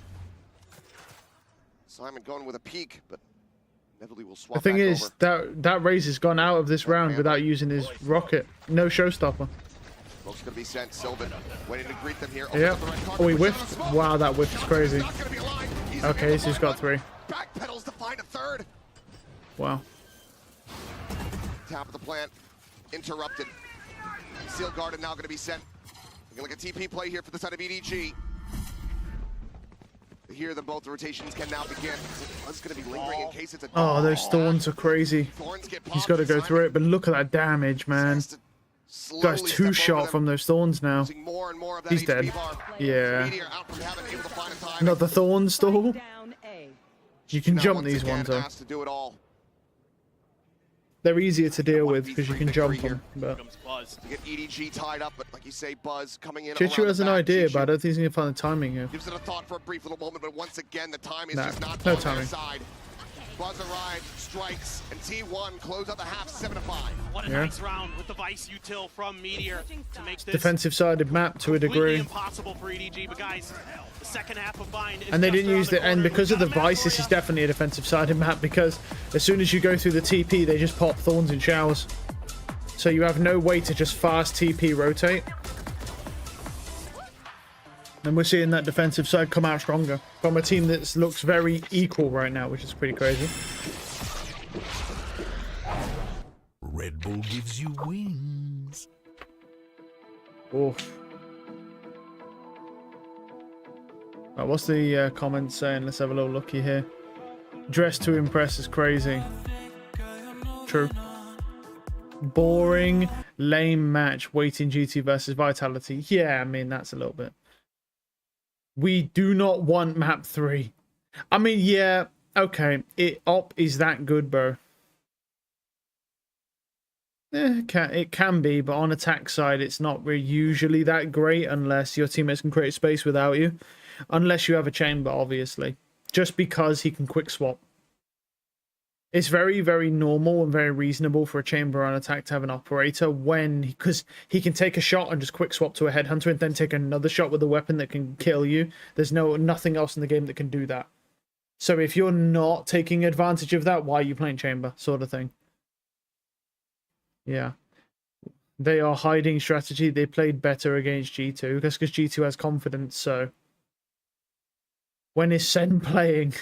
Simon going with a peek, but inevitably will swap The thing back is, over. that Raze has gone out of this round without using his rocket. No showstopper. Smoke's gonna be sent. Sylvan waiting to greet them here. Yeah. Oh, he whiffed. Wow, that whiff is crazy. Okay, so he's got 3. Backpedals to find a third. Wow. Tap of the plant interrupted. Seal Garden now gonna be sent. We're gonna look at TP play here for the side of EDG. Here, the both rotations can now begin. It's going to be lingering in case it's a... Oh, those thorns are crazy. He's got to go through it, but look at that damage, man. Guy's 2-shot from those thorns now. He's dead. Yeah. Not the thorn stall. You can jump these ones, though. They're easier to deal with because you can jump them. But to get EDG tied up, but like you say, Buzz coming in. Chichu has an idea, but I don't think he's gonna find the timing here. Gives it a thought for a brief little moment, but once again, the time is just not no on timing. their side. Buzz arrives, strikes, and T1 close out the half 7-5. What a nice round with the Vice util from Meteor to make this Defensive-sided map to a degree. impossible for EDG, but guys, the second half of Bind is And they just didn't around use the the end corner. because of the Vice. This is definitely a defensive-sided map because as soon as you go through the TP, they just pop thorns in showers. So you have no way to just fast TP rotate. And we're seeing that defensive side come out stronger from a team that looks very equal right now, which is pretty crazy. Red Bull gives you wings. Oof. Right, what's the comment saying? Let's have a little looky here. Dress to impress is crazy. True. Boring, lame match. Waiting GT versus Vitality. Yeah, I mean, that's a little bit. We do not want map 3. I mean, yeah, okay. Op is that good, bro. It can be, but on attack side, it's not really usually that great unless your teammates can create space without you. Unless you have a chamber, obviously. Just because he can quick swap. It's very, very normal and very reasonable for a chamber on attack to have an operator because he can take a shot and just quick swap to a headhunter and then take another shot with a weapon that can kill you. There's nothing else in the game that can do that. So if you're not taking advantage of that, why are you playing chamber? Sort of thing. Yeah. They are hiding strategy. They played better against G2. That's because G2 has confidence, so... When is Sen playing?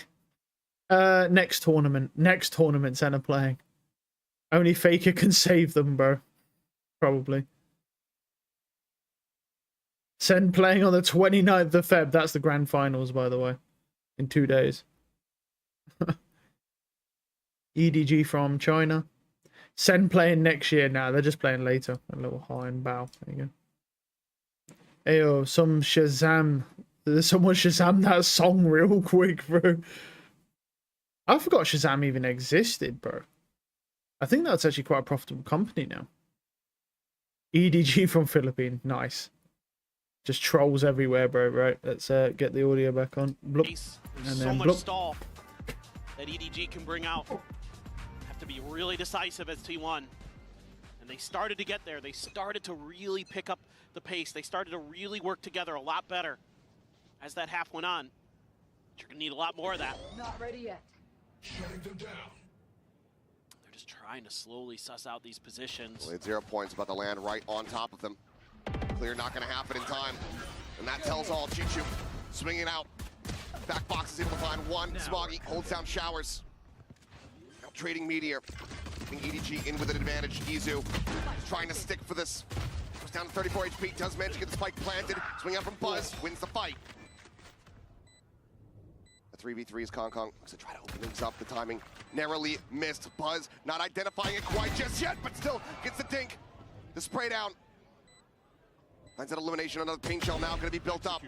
Next tournament. Next tournament, Sen are playing. Only Faker can save them, bro. Probably. Sen playing on the 29th of Feb. That's the grand finals, by the way. In 2 days. EDG from China. Sen playing next year now. They're just playing later. A little high and bow. There you go. Ayo, some Shazam. Someone Shazam that song real quick, bro. I forgot Shazam even existed, bro. I think that's actually quite a profitable company now. EDG from Philippines. Nice. Just trolls everywhere, bro. Right, let's get the audio back on. Bloop. And then so much bloop. stall that EDG can bring out. Have to be really decisive as T1. And they started to get there. They started to really pick up the pace. They started to really work together a lot better as that half went on. You're going to need a lot more of that. Not ready yet. Shutting them down. They're just trying to slowly suss out these positions. Well, 0 points, about to land right on top of them. Clear not going to happen in time. And that tells all. Chichu swinging out. Back box is able to find one. Smoggy holds down Showers. Now trading Meteor. Keeping EDG in with an advantage. Izu trying to stick for this. Goes down to 34 HP. Does manage to get the spike planted. Swing out from Buzz. Wins the fight. A 3v3 is Kong Kong. Looks to try to open things up. The timing narrowly missed. Buzz not identifying it quite just yet, but still gets the dink. The spray down. Finds that elimination. Another paint shell now going to be built up.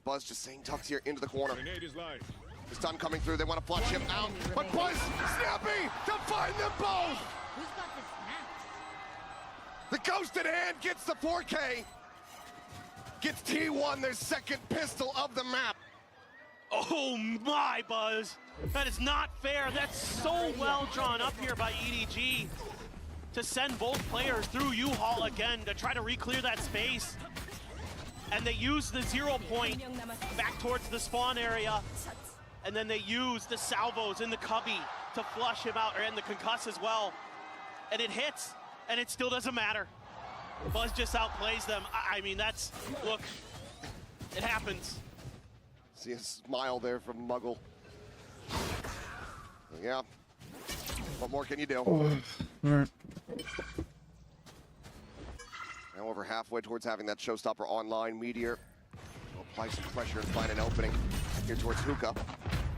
Buzz just saying tucks here into the corner. The stun coming through. They want to flush him out. But Buzz, snappy to find them both. Who's got this map? The ghosted hand gets the 4K. Gets T1 their second pistol of the map. Oh my, Buzz. That is not fair. That's so well drawn up here by EDG to send both players through U-Haul again to try to re-clear that space. And they use the 0 point back towards the spawn area. And then they use the salvos in the cubby to flush him out, and the concuss as well. And it hits, and it still doesn't matter. Buzz just outplays them. I mean, that's, look, it happens. See a smile there from Muggle. Yeah. What more can you do? All right. Now over halfway towards having that showstopper online. Meteor will apply some pressure and find an opening here towards Hookah.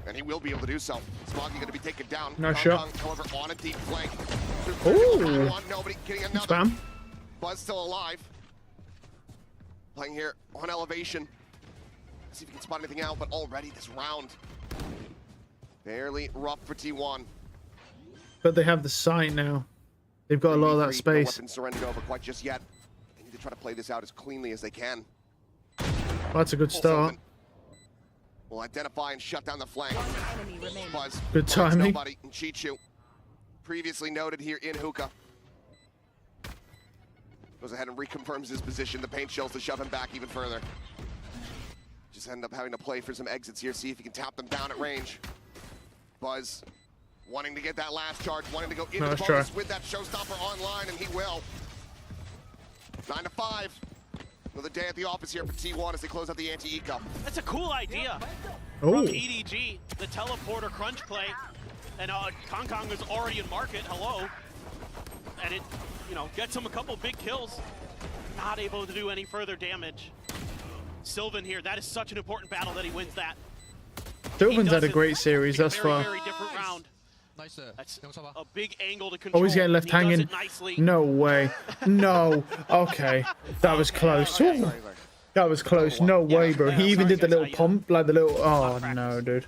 And he will be able to do so. Smoggy going to be taken down. Nice shot. However, on a deep flank. Ooh. Nobody getting another. Spam. Buzz still alive. Playing here on elevation. See if he can spot anything out, but already this round. Fairly rough for T1. But they have the sight now. They've got a lot of that space. No weapon surrendered over quite just yet. They need to try to play this out as cleanly as they can. Well, that's a good start. Will identify and shut down the flank. Buzz. Good timing. Nobody. And Chichu, previously noted here in Hookah, goes ahead and reconfirms his position. The paint shells to shove him back even further. Just end up having to play for some exits here, see if he can tap them down at range. Buzz wanting to get that last charge, wanting to go into the bonus with that showstopper online, and he will. 9 to 5. Another day at the office here for T1 as they close out the anti-eco. That's a cool idea from EDG, the teleporter crunch play. And Kong Kong is already in market, hello. And it, you know, gets him a couple big kills. Not able to do any further damage. Sylvan here, that is such an important battle that he wins that. Sylvan's had a great series thus far. Very different round. That's a big angle to control. Oh, he's getting left hanging. No way. No. Okay. That was close. Ooh. That was close. No way, bro. He even did the little pump, like the little... Oh, no, dude.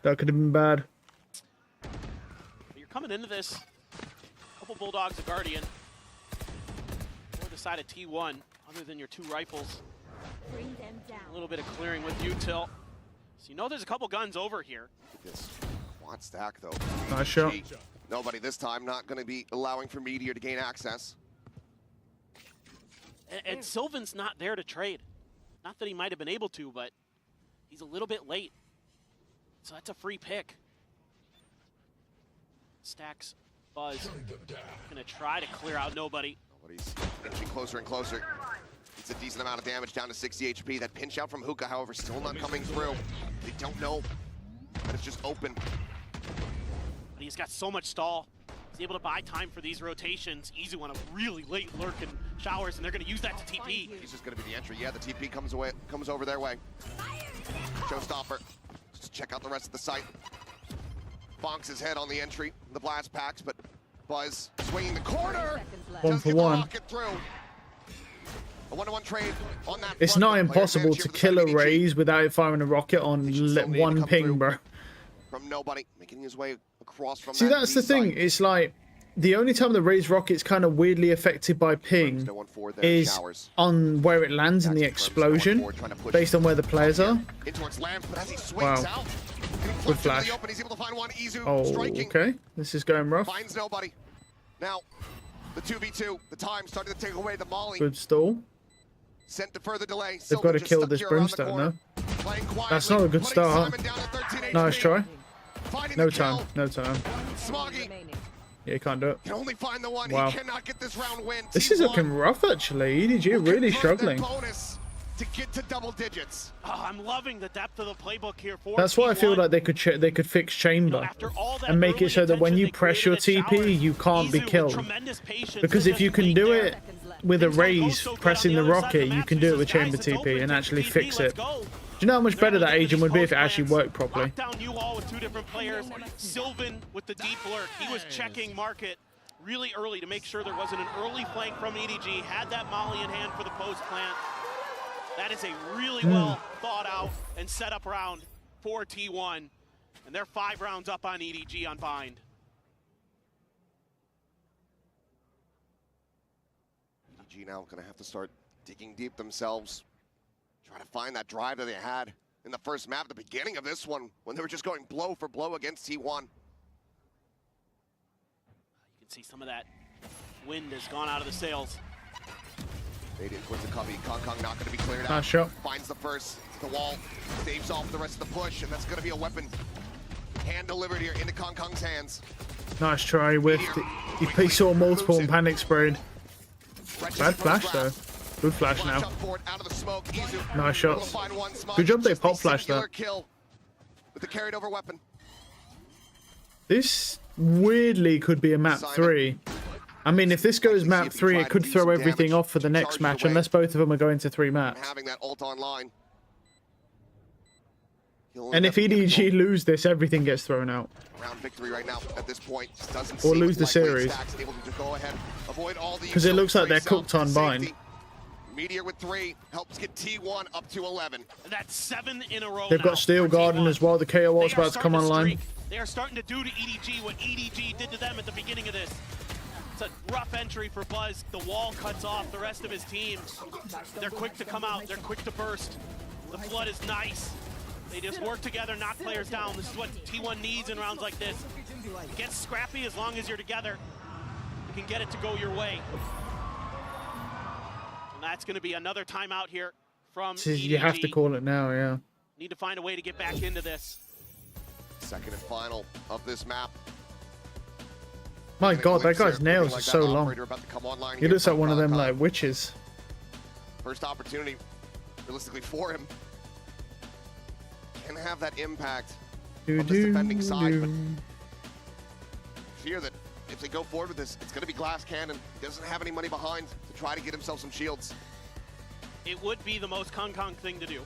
That could have been bad. You're coming into this. A couple Bulldogs, a Guardian. Or the side of T1, other than your 2 rifles. Bring them down. A little bit of clearing with Util. So you know there's a couple guns over here. This quad stack, though. Nice shot. Nobody this time, not going to be allowing for Meteor to gain access. And Sylvan's not there to trade. Not that he might have been able to, but he's a little bit late. So that's a free pick. Stacks Buzz. Gonna try to clear out nobody. Nobody's inching closer and closer. It's a decent amount of damage, down to 60 HP. That pinch out from Hookah, however, still not coming through. They don't know that it's just open. But he's got so much stall. He's able to buy time for these rotations. Easy one, a really late lurk and Showers, and they're going to use that to TP. He's just going to be the entry. Yeah, the TP comes over their way. Showstopper. Just check out the rest of the site. Bonks his head on the entry, the blast packs, but Buzz swinging the corner. 1 for 1. A 1-to-1 trade on that. It's not impossible to kill a Raze without firing a rocket on one ping, bro. From nobody, making his way across from. See, that's the thing. It's like the only time the Raze rocket's kind of weirdly affected by ping is on where it lands in the explosion, based on where the players are. Wow. Good flash. Oh, okay. This is going rough. Finds nobody. Now, the 2v2, the time started to take away the molly. Good stall. Sent to further delay. They've got to kill this brimstone, no? That's not a good start. Nice try. No time. No time. Yeah, he can't do it. Can only find the one. Wow. He cannot get this round win. This is looking rough, actually. EDG really struggling. To get to double digits. Oh, I'm loving the depth of the playbook here for That's why I feel like they could fix chamber and make it so that when you press your TP, you can't be killed. Because if you can do it with a Raze pressing the rocket, you can do it with chamber TP and actually fix it. Do you know how much better that agent would be if it actually worked properly? Down you all with 2 different players. Sylvan with the deep lurk. He was checking market really early to make sure there wasn't an early flank from EDG. Had that molly in hand for the post plant. That is a really well thought out and set up round for T1. And they're 5 rounds up on EDG on Bind. EDG now going to have to start digging deep themselves. Try to find that drive that they had in the first map at the beginning of this one when they were just going blow for blow against T1. You can see some of that wind has gone out of the sails. Fade in towards the cubby. Kong not going to be cleared out. Nice shot. Finds the first, the wall, staves off the rest of the push, and that's going to be a weapon hand delivered here into Kong's hands. Nice try, whiffed. He saw multiple and panic sprayed. Bad flash though. Good flash now. Nice shots. Good job they pop flashed that. With the carried over weapon. This weirdly could be a map 3. I mean, if this goes map 3, it could throw everything off for the next match, unless both of them are going to 3 maps. Having that ult online. And if EDG lose this, everything gets thrown out. Round victory right now at this point. Or lose the series. Because it looks like they're cooked on Bind. Meteor with 3 helps get T1 up to 11. And that's 7 in a row. They've got Steel Garden as well. The KO ult's about to come online. They are starting to do to EDG what EDG did to them at the beginning of this. It's a rough entry for Buzz. The wall cuts off the rest of his team. They're quick to come out. They're quick to burst. The flood is nice. They just work together, knock players down. This is what T1 needs in rounds like this. Get scrappy as long as you're together. You can get it to go your way. And that's going to be another timeout here from EDG. You have to call it now, yeah. Need to find a way to get back into this. Second and final of this map. My god, that guy's nails are so long. He looks like one of them like witches. First opportunity, realistically, for him. Can have that impact from this defending side, but fear that if they go forward with this, it's going to be glass cannon. He doesn't have any money behind to try to get himself some shields. It would be the most Kong thing to do.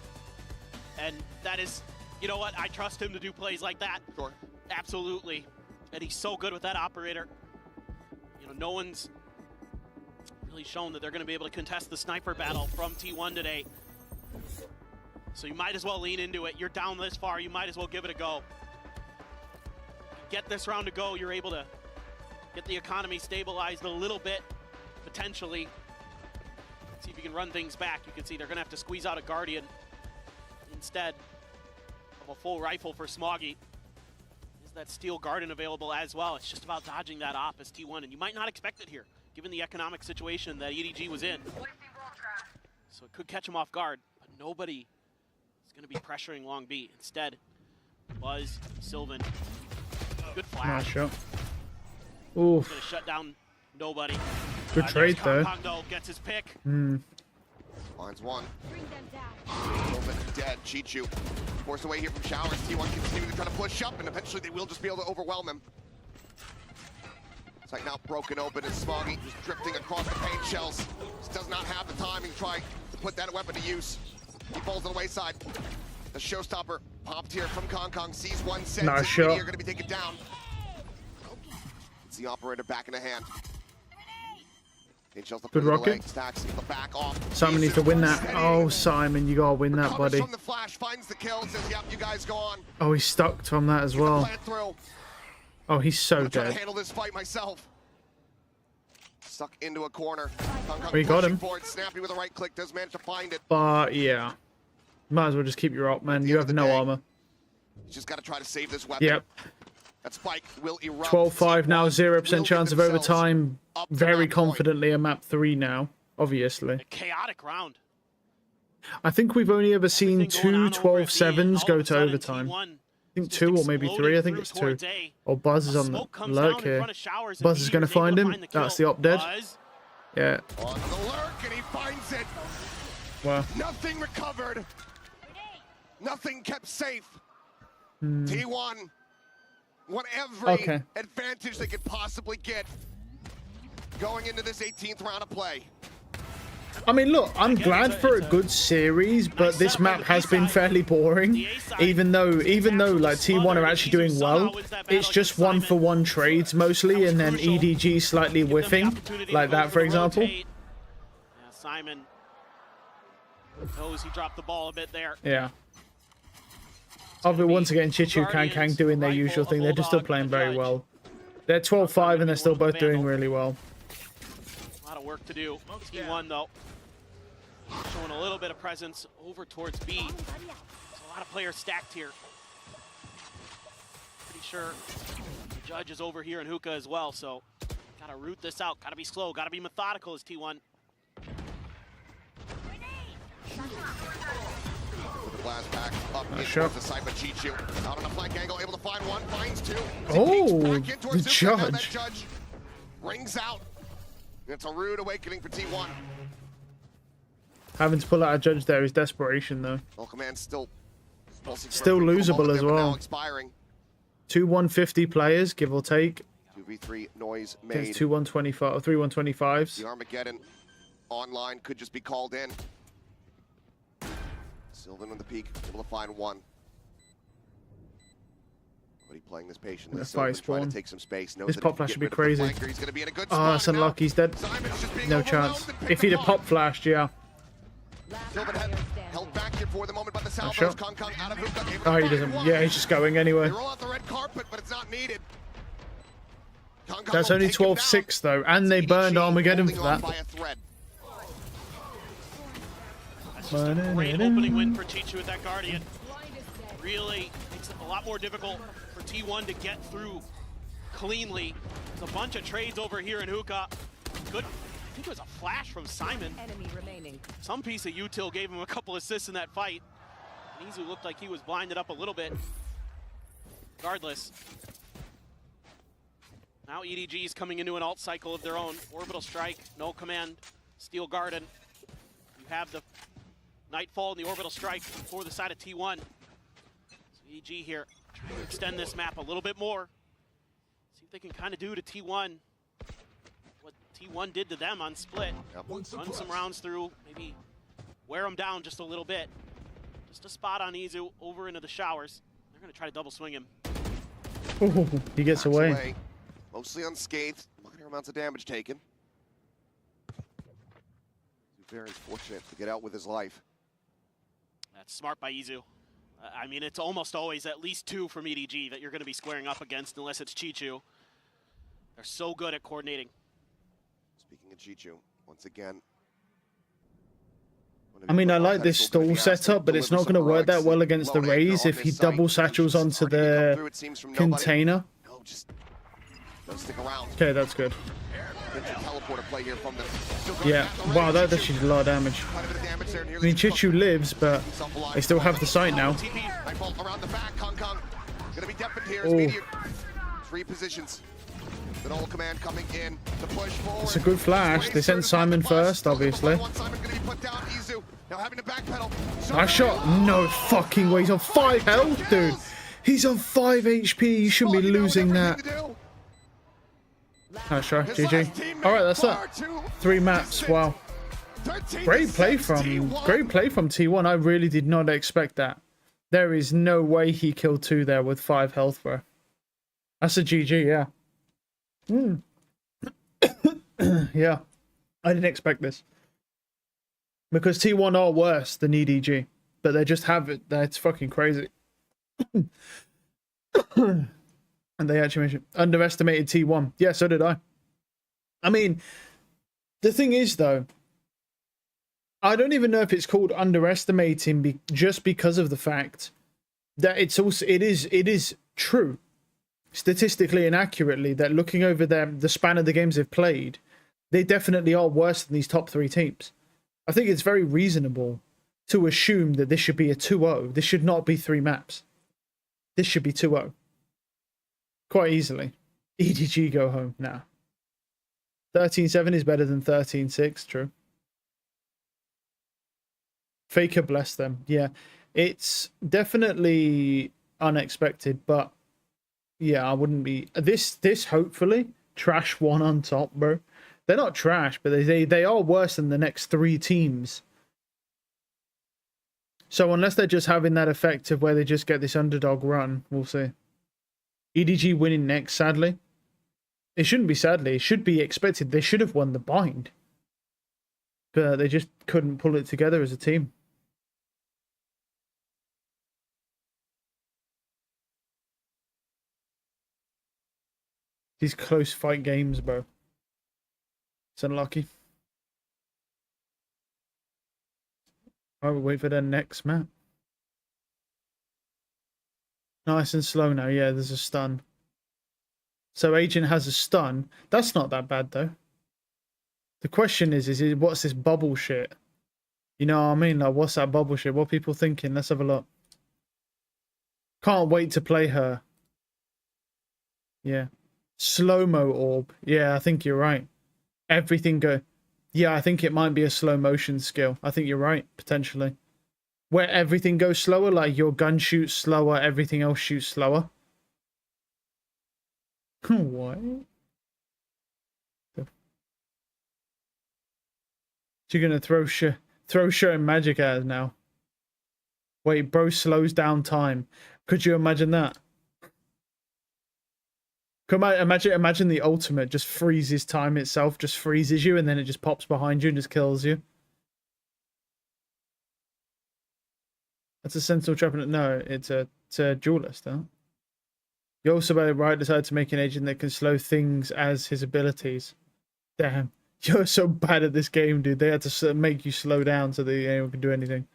And that is, you know what, I trust him to do plays like that. Sure. Absolutely. And he's so good with that operator. You know, no one's really shown that they're going to be able to contest the sniper battle from T1 today. So you might as well lean into it. You're down this far, you might as well give it a go. Get this round to go, you're able to get the economy stabilized a little bit, potentially. See if you can run things back. You can see they're going to have to squeeze out a Guardian instead of a full rifle for Smoggy. Is that Steel Garden available as well? It's just about dodging that op as T1, and you might not expect it here, given the economic situation that EDG was in. So it could catch him off guard, but nobody is going to be pressuring Long B. Instead, Buzz, Sylvan, good flash. Nice shot. Oof. Going to shut down nobody. Good trade though. Kong gets his pick. Finds one. Sylvan dead. Chichu forced away here from Showers. T1 continuing to try to push up, and eventually they will just be able to overwhelm him. Site now broken open and Smoggy just drifting across the paint shells. Just does not have the timing to try to put that weapon to use. He falls on the wayside. The showstopper popped here from Kong Kong. Sees one set. Nice shot. You're going to be taken down. It's the operator back in the hand. Good rocket. Stacks the back off. Simon needs to win that. Oh, Simon, you gotta win that, buddy. From the flash, finds the kill, says, yep, you guys go on. Oh, he's stuck from that as well. Oh, he's so Try to dead. handle this fight myself. Stuck into a corner. We got him. Forward. Snappy with a right click, does manage to find it. But yeah, might as well just keep your op, man. You have no armor. He's just got to try to save this weapon. Yep. That spike will erupt. 12-5 now, 0% chance of overtime. Very confidently a map 3 now, obviously. A chaotic round. I think we've only ever seen two 12-7s go to overtime. I think 2 or maybe 3. I think it's 2. Oh, Buzz is on the lurk here. Buzz is going to find him. That's the op dead. Yeah. On the lurk, and he finds it. Wow. Nothing recovered. Nothing kept safe. T1 want every advantage they could possibly get going into this 18th round of play. I mean, look, I'm glad for a good series, but this map has been fairly boring. Even though like T1 are actually doing well, it's just 1-for-1 trades mostly, and then EDG slightly whiffing, like that, for example. Yeah, Simon knows he dropped the ball a bit there. Yeah. Once again, Chichu, Kang doing their usual thing. They're just still playing very well. They're 12-5 and they're still both doing really well. A lot of work to do. T1 though, showing a little bit of presence over towards B. There's a lot of players stacked here. Pretty sure the judge is over here in hookah as well, so gotta root this out. Gotta be slow. Gotta be methodical as T1. With the blast back up into the side, but Chichu out on a flank angle, able to find one, finds two. Oh, the judge. Rings out. It's a rude awakening for T1. Having to pull out a judge there is desperation, though. Well, command still losable as well. 2 150 players, give or take. 2v3 noise made. Against 2 125 or 3 125s. The Armageddon online could just be called in. Sylvan on the peak, able to find one. Nobody playing this patiently. Sylvan trying to take some space. This pop flash should be crazy. Oh, that's unlucky. He's dead. No chance. If he'd have pop flashed, yeah. Sylvan held back here for the moment, but the salvos. Kong Kong out of hookah. Oh, he doesn't. Yeah, he's just going anyway. They roll out the red carpet, but it's not needed. That's only 12-6 though, and they burned Armageddon for that. That's just a great opening win for Chichu with that Guardian. Really makes it a lot more difficult for T1 to get through cleanly. There's a bunch of trades over here in hookah. Good. I think it was a flash from Simon. Enemy remaining. Some piece of util gave him a couple assists in that fight. Nizu looked like he was blinded up a little bit. Regardless. Now EDG is coming into an alt cycle of their own. Orbital strike, no command, steel garden. You have the Nightfall and the orbital strike for the side of T1. So EDG here trying to extend this map a little bit more. See if they can kind of do to T1 what T1 did to them on split. Run some rounds through, maybe wear them down just a little bit. Just a spot on Izu over into the showers. They're going to try to double swing him. Ooh, he gets away. Mostly unscathed, minor amounts of damage taken. Very fortunate to get out with his life. That's smart by Izu. I mean, it's almost always at least 2 from EDG that you're going to be squaring up against, unless it's Chichu. They're so good at coordinating. Speaking of Chichu, once again. I mean, I like this stall setup, but it's not going to work that well against the Rays if he double satchels onto the container. Okay, that's good. Yeah, wow, that actually did a lot of damage. I mean, Chichu lives, but they still have the site now. Oh. 3 positions. The whole command coming in to push forward. It's a good flash. They sent Simon first, obviously. Nice shot. No fucking way. He's on 5 health, dude. He's on 5 HP. You shouldn't be losing that. Nice try. GG. All right, that's it. 3 maps. Wow. Great play from T1. I really did not expect that. There is no way he killed 2 there with 5 health, bro. That's a GG, yeah. Yeah. I didn't expect this. Because T1 are worse than EDG. But they just have it. That's fucking crazy. And they actually underestimated T1. Yeah, so did I. I mean, the thing is, though, I don't even know if it's called underestimating just because of the fact that it is true, statistically and accurately, that looking over the span of the games they've played, they definitely are worse than these top 3 teams. I think it's very reasonable to assume that this should be a 2-0. This should not be 3 maps. This should be 2-0. Quite easily. EDG go home now. 13-7 is better than 13-6, true. Faker bless them. Yeah, it's definitely unexpected, but yeah, I wouldn't be... This hopefully, trash 1 on top, bro. They're not trash, but they are worse than the next 3 teams. So unless they're just having that effect of where they just get this underdog run, we'll see. EDG winning next, sadly. It shouldn't be sadly. It should be expected. They should have won the bind. But they just couldn't pull it together as a team. These close fight games, bro. It's unlucky. I will wait for their next map. Nice and slow now. Yeah, there's a stun. So Agent has a stun. That's not that bad, though. The question is what's this bubble shit? You know what I mean? Like, what's that bubble shit? What are people thinking? Let's have a look. Can't wait to play her. Yeah. Slow-mo orb. Yeah, I think you're right. Everything go... Yeah, I think it might be a slow motion skill. I think you're right, potentially. Where everything goes slower, like your gun shoots slower, everything else shoots slower. What? You're gonna throw show and magic at us now. Wait, bro slows down time. Could you imagine that? Imagine the ultimate just freezes time itself, just freezes you, and then it just pops behind you and just kills you. That's a sentinel trapping. No, it's a duelist, huh? You also, by the right, decided to make an agent that can slow things as his abilities. Damn, you're so bad at this game, dude. They had to make you slow down so that anyone can do anything.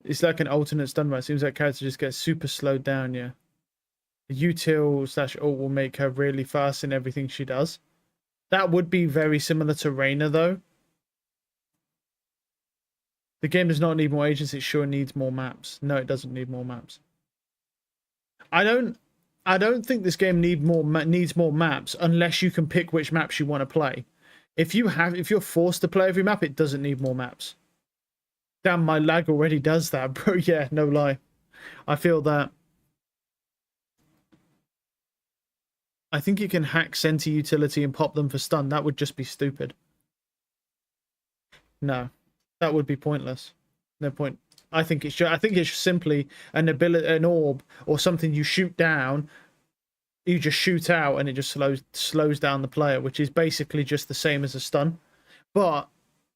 It's like an alternate stun bar. It seems like character just gets super slowed down, yeah. Util/ult will make her really fast in everything she does. That would be very similar to Reyna, though. The game does not need more agents. It sure needs more maps. No, it doesn't need more maps. I don't think this game needs more maps unless you can pick which maps you want to play. If you're forced to play every map, it doesn't need more maps. Damn, my lag already does that, bro. Yeah, no lie. I feel that. I think you can hack center utility and pop them for stun. That would just be stupid. No, that would be pointless. No point. I think it's simply an orb or something you shoot down. You just shoot out and it just slows down the player, which is basically just the same as a stun. But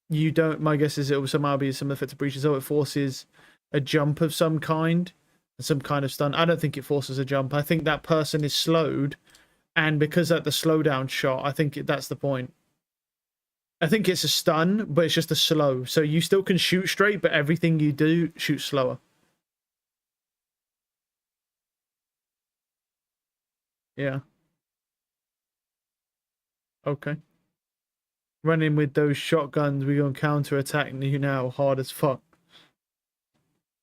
you don't. My guess is it will somehow be some effect of breaches. So it forces a jump of some kind of stun. I don't think it forces a jump. I think that person is slowed. And because at the slowdown shot, I think that's the point. I think it's a stun, but it's just a slow. So you still can shoot straight, but everything you do shoots slower. Yeah. Okay. Running with those shotguns, we're going to counter-attack you now hard as fuck.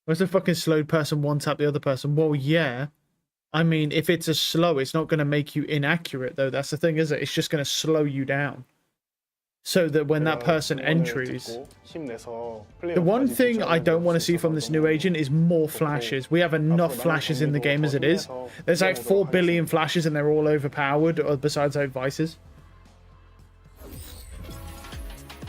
Where's the fucking slowed person one-tap the other person? Well, yeah. I mean, if it's a slow, it's not going to make you inaccurate, though. That's the thing, is it? It's just going to slow you down. so that when that person entries. The one thing I don't want to see from this new agent is more flashes. We have enough flashes in the game as it is. There's like 4 billion flashes and they're all overpowered, or besides our vices.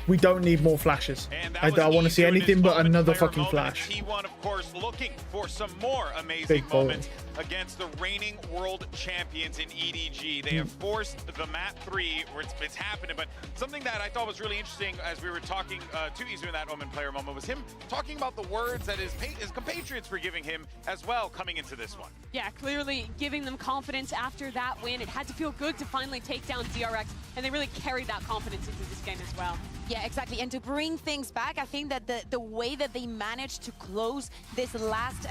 We don't need more flashes. I don't want to see anything but another fucking flash. T1, of course, looking for some more amazing moments against the reigning world champions in EDG. They have forced the map 3 where it's happening, but something that I thought was really interesting as we were talking to Izu in that Omen player moment was him talking about the words that his compatriots were giving him as well coming into this one. Yeah, clearly giving them confidence after that win. It had to feel good to finally take down DRX, and they really carried that confidence into this game as well. Yeah, exactly. And to bring things back, I think that the way that they managed to close this last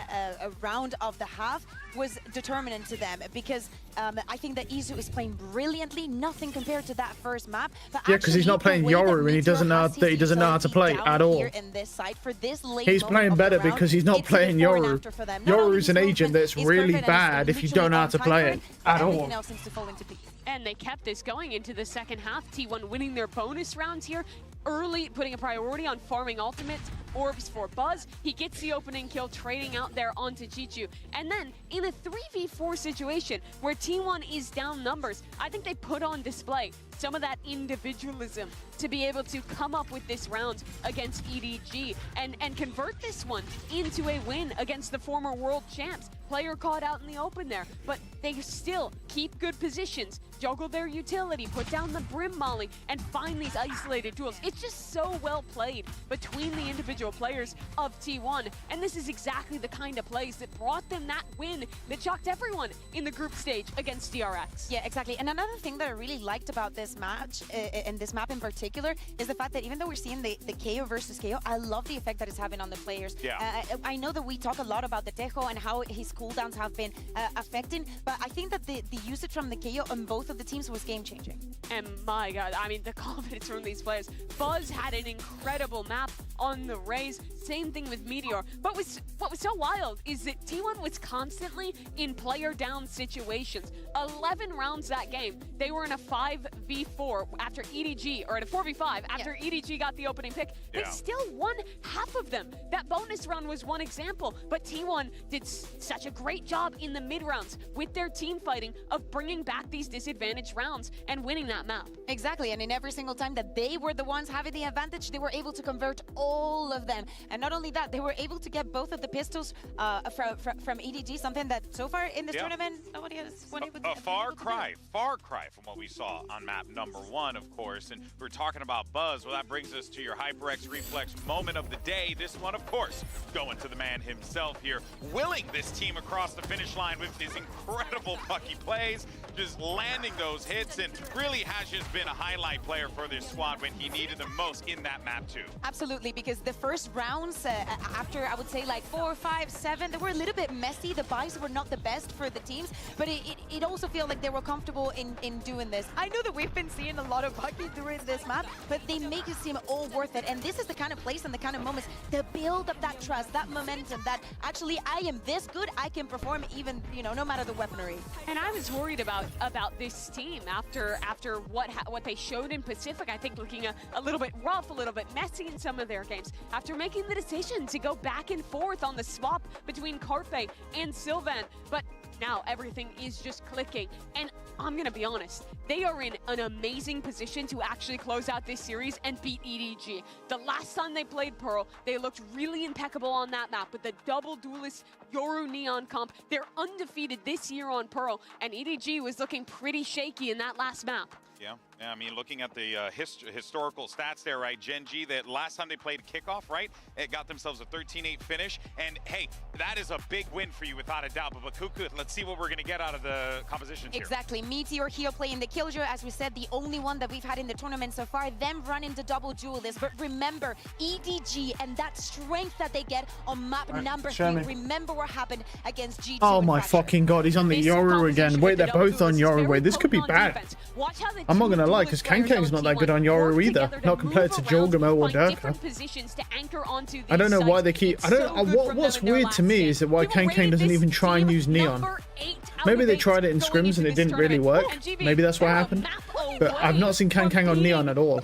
round of the half was determinant to them, because I think that Izu is playing brilliantly, nothing compared to that first map. But yeah, because he's not playing Yoru and he doesn't know how to play at all. He's playing better because he's not playing Yoru. Yoru's an agent that's really bad if you don't know how to play it at all. And they kept this going into the second half. T1 winning their bonus rounds here early, putting a priority on farming ultimates, orbs for Buzz. He gets the opening kill, trading out there onto Chichu. And then in a 3v4 situation where T1 is down numbers, I think they put on display some of that individualism to be able to come up with this round against EDG and convert this one into a win against the former world champs. Player caught out in the open there, but they still keep good positions, juggle their utility, put down the Brim Molly, and find these isolated duels. It's just so well played between the individual players of T1, and this is exactly the kind of plays that brought them that win that shocked everyone in the group stage against DRX. Yeah, exactly. And another thing that I really liked about this match, and this map in particular, is the fact that even though we're seeing the KO versus KO, I love the effect that it's having on the players. Yeah. I know that we talk a lot about the Tejo and how his cooldowns have been affecting, but I think that the usage from the KO on both of the teams was game-changing. And my god, I mean, the confidence from these players. Buzz had an incredible map on the Raze, same thing with Meteor. But what was so wild is that T1 was constantly in player down situations. 11 rounds that game, they were in a 5v4 after EDG, or in a 4v5 after EDG got the opening pick. They still won half of them. That bonus round was one example, but T1 did such a great job in the mid rounds with their team fighting of bringing back these disadvantaged rounds and winning that map. Exactly, and in every single time that they were the ones having the advantage, they were able to convert all of them. And not only that, they were able to get both of the pistols from EDG, something that so far in this tournament, nobody has been able to do. A far cry from what we saw on map number 1, of course. And we're talking about Buzz. Well, that brings us to your HyperX Reflex moment of the day. This one, of course, going to the man himself here, willing this team across the finish line with his incredible pucky plays, just landing those hits, and really has just been a highlight player for this squad when he needed them most in that map too. Absolutely, because the first rounds, after I would say like 4, 5, 7, they were a little bit messy. The buys were not the best for the teams, but it also felt like they were comfortable in doing this. I know that we've been seeing a lot of pucky during this map, but they make it seem all worth it. And this is the kind of place and the kind of moments that build up that trust, that momentum, that actually I am this good, I can perform even, no matter the weaponry. And I was worried about this team after what they showed in Pacific. I think looking a little bit rough, a little bit messy in some of their games. After making the decision to go back and forth on the swap between Carpe and Sylvan, but now everything is just clicking. And I'm gonna be honest, they are in an amazing position to actually close out this series and beat EDG. The last time they played Pearl, they looked really impeccable on that map with the double duelist Yoru Neon comp. They're undefeated this year on Pearl, and EDG was looking pretty shaky in that last map. Yeah, I mean, looking at the historical stats there, right? Gen G, that last time they played kickoff, right? It got themselves a 13-8 finish. And hey, that is a big win for you without a doubt. But Kuku, let's see what we're going to get out of the compositions here. Exactly. Meteor here playing the Killjoy, as we said, the only one that we've had in the tournament so far. Them running the double duelist. But remember, EDG and that strength that they get on map number 3. Remember what happened against G2. Oh my fucking god, he's on the Yoru again. Wait, they're both on Yoru. Wait, this could be bad. I'm not gonna lie, because Kankang's not that good on Yoru either. Not compared to Jorgamo or Durka. I don't know why they keep. What's weird to me is that why Kankang doesn't even try and use Neon. Maybe they tried it in scrims and it didn't really work. Maybe that's what happened. But I've not seen Kankang on Neon at all.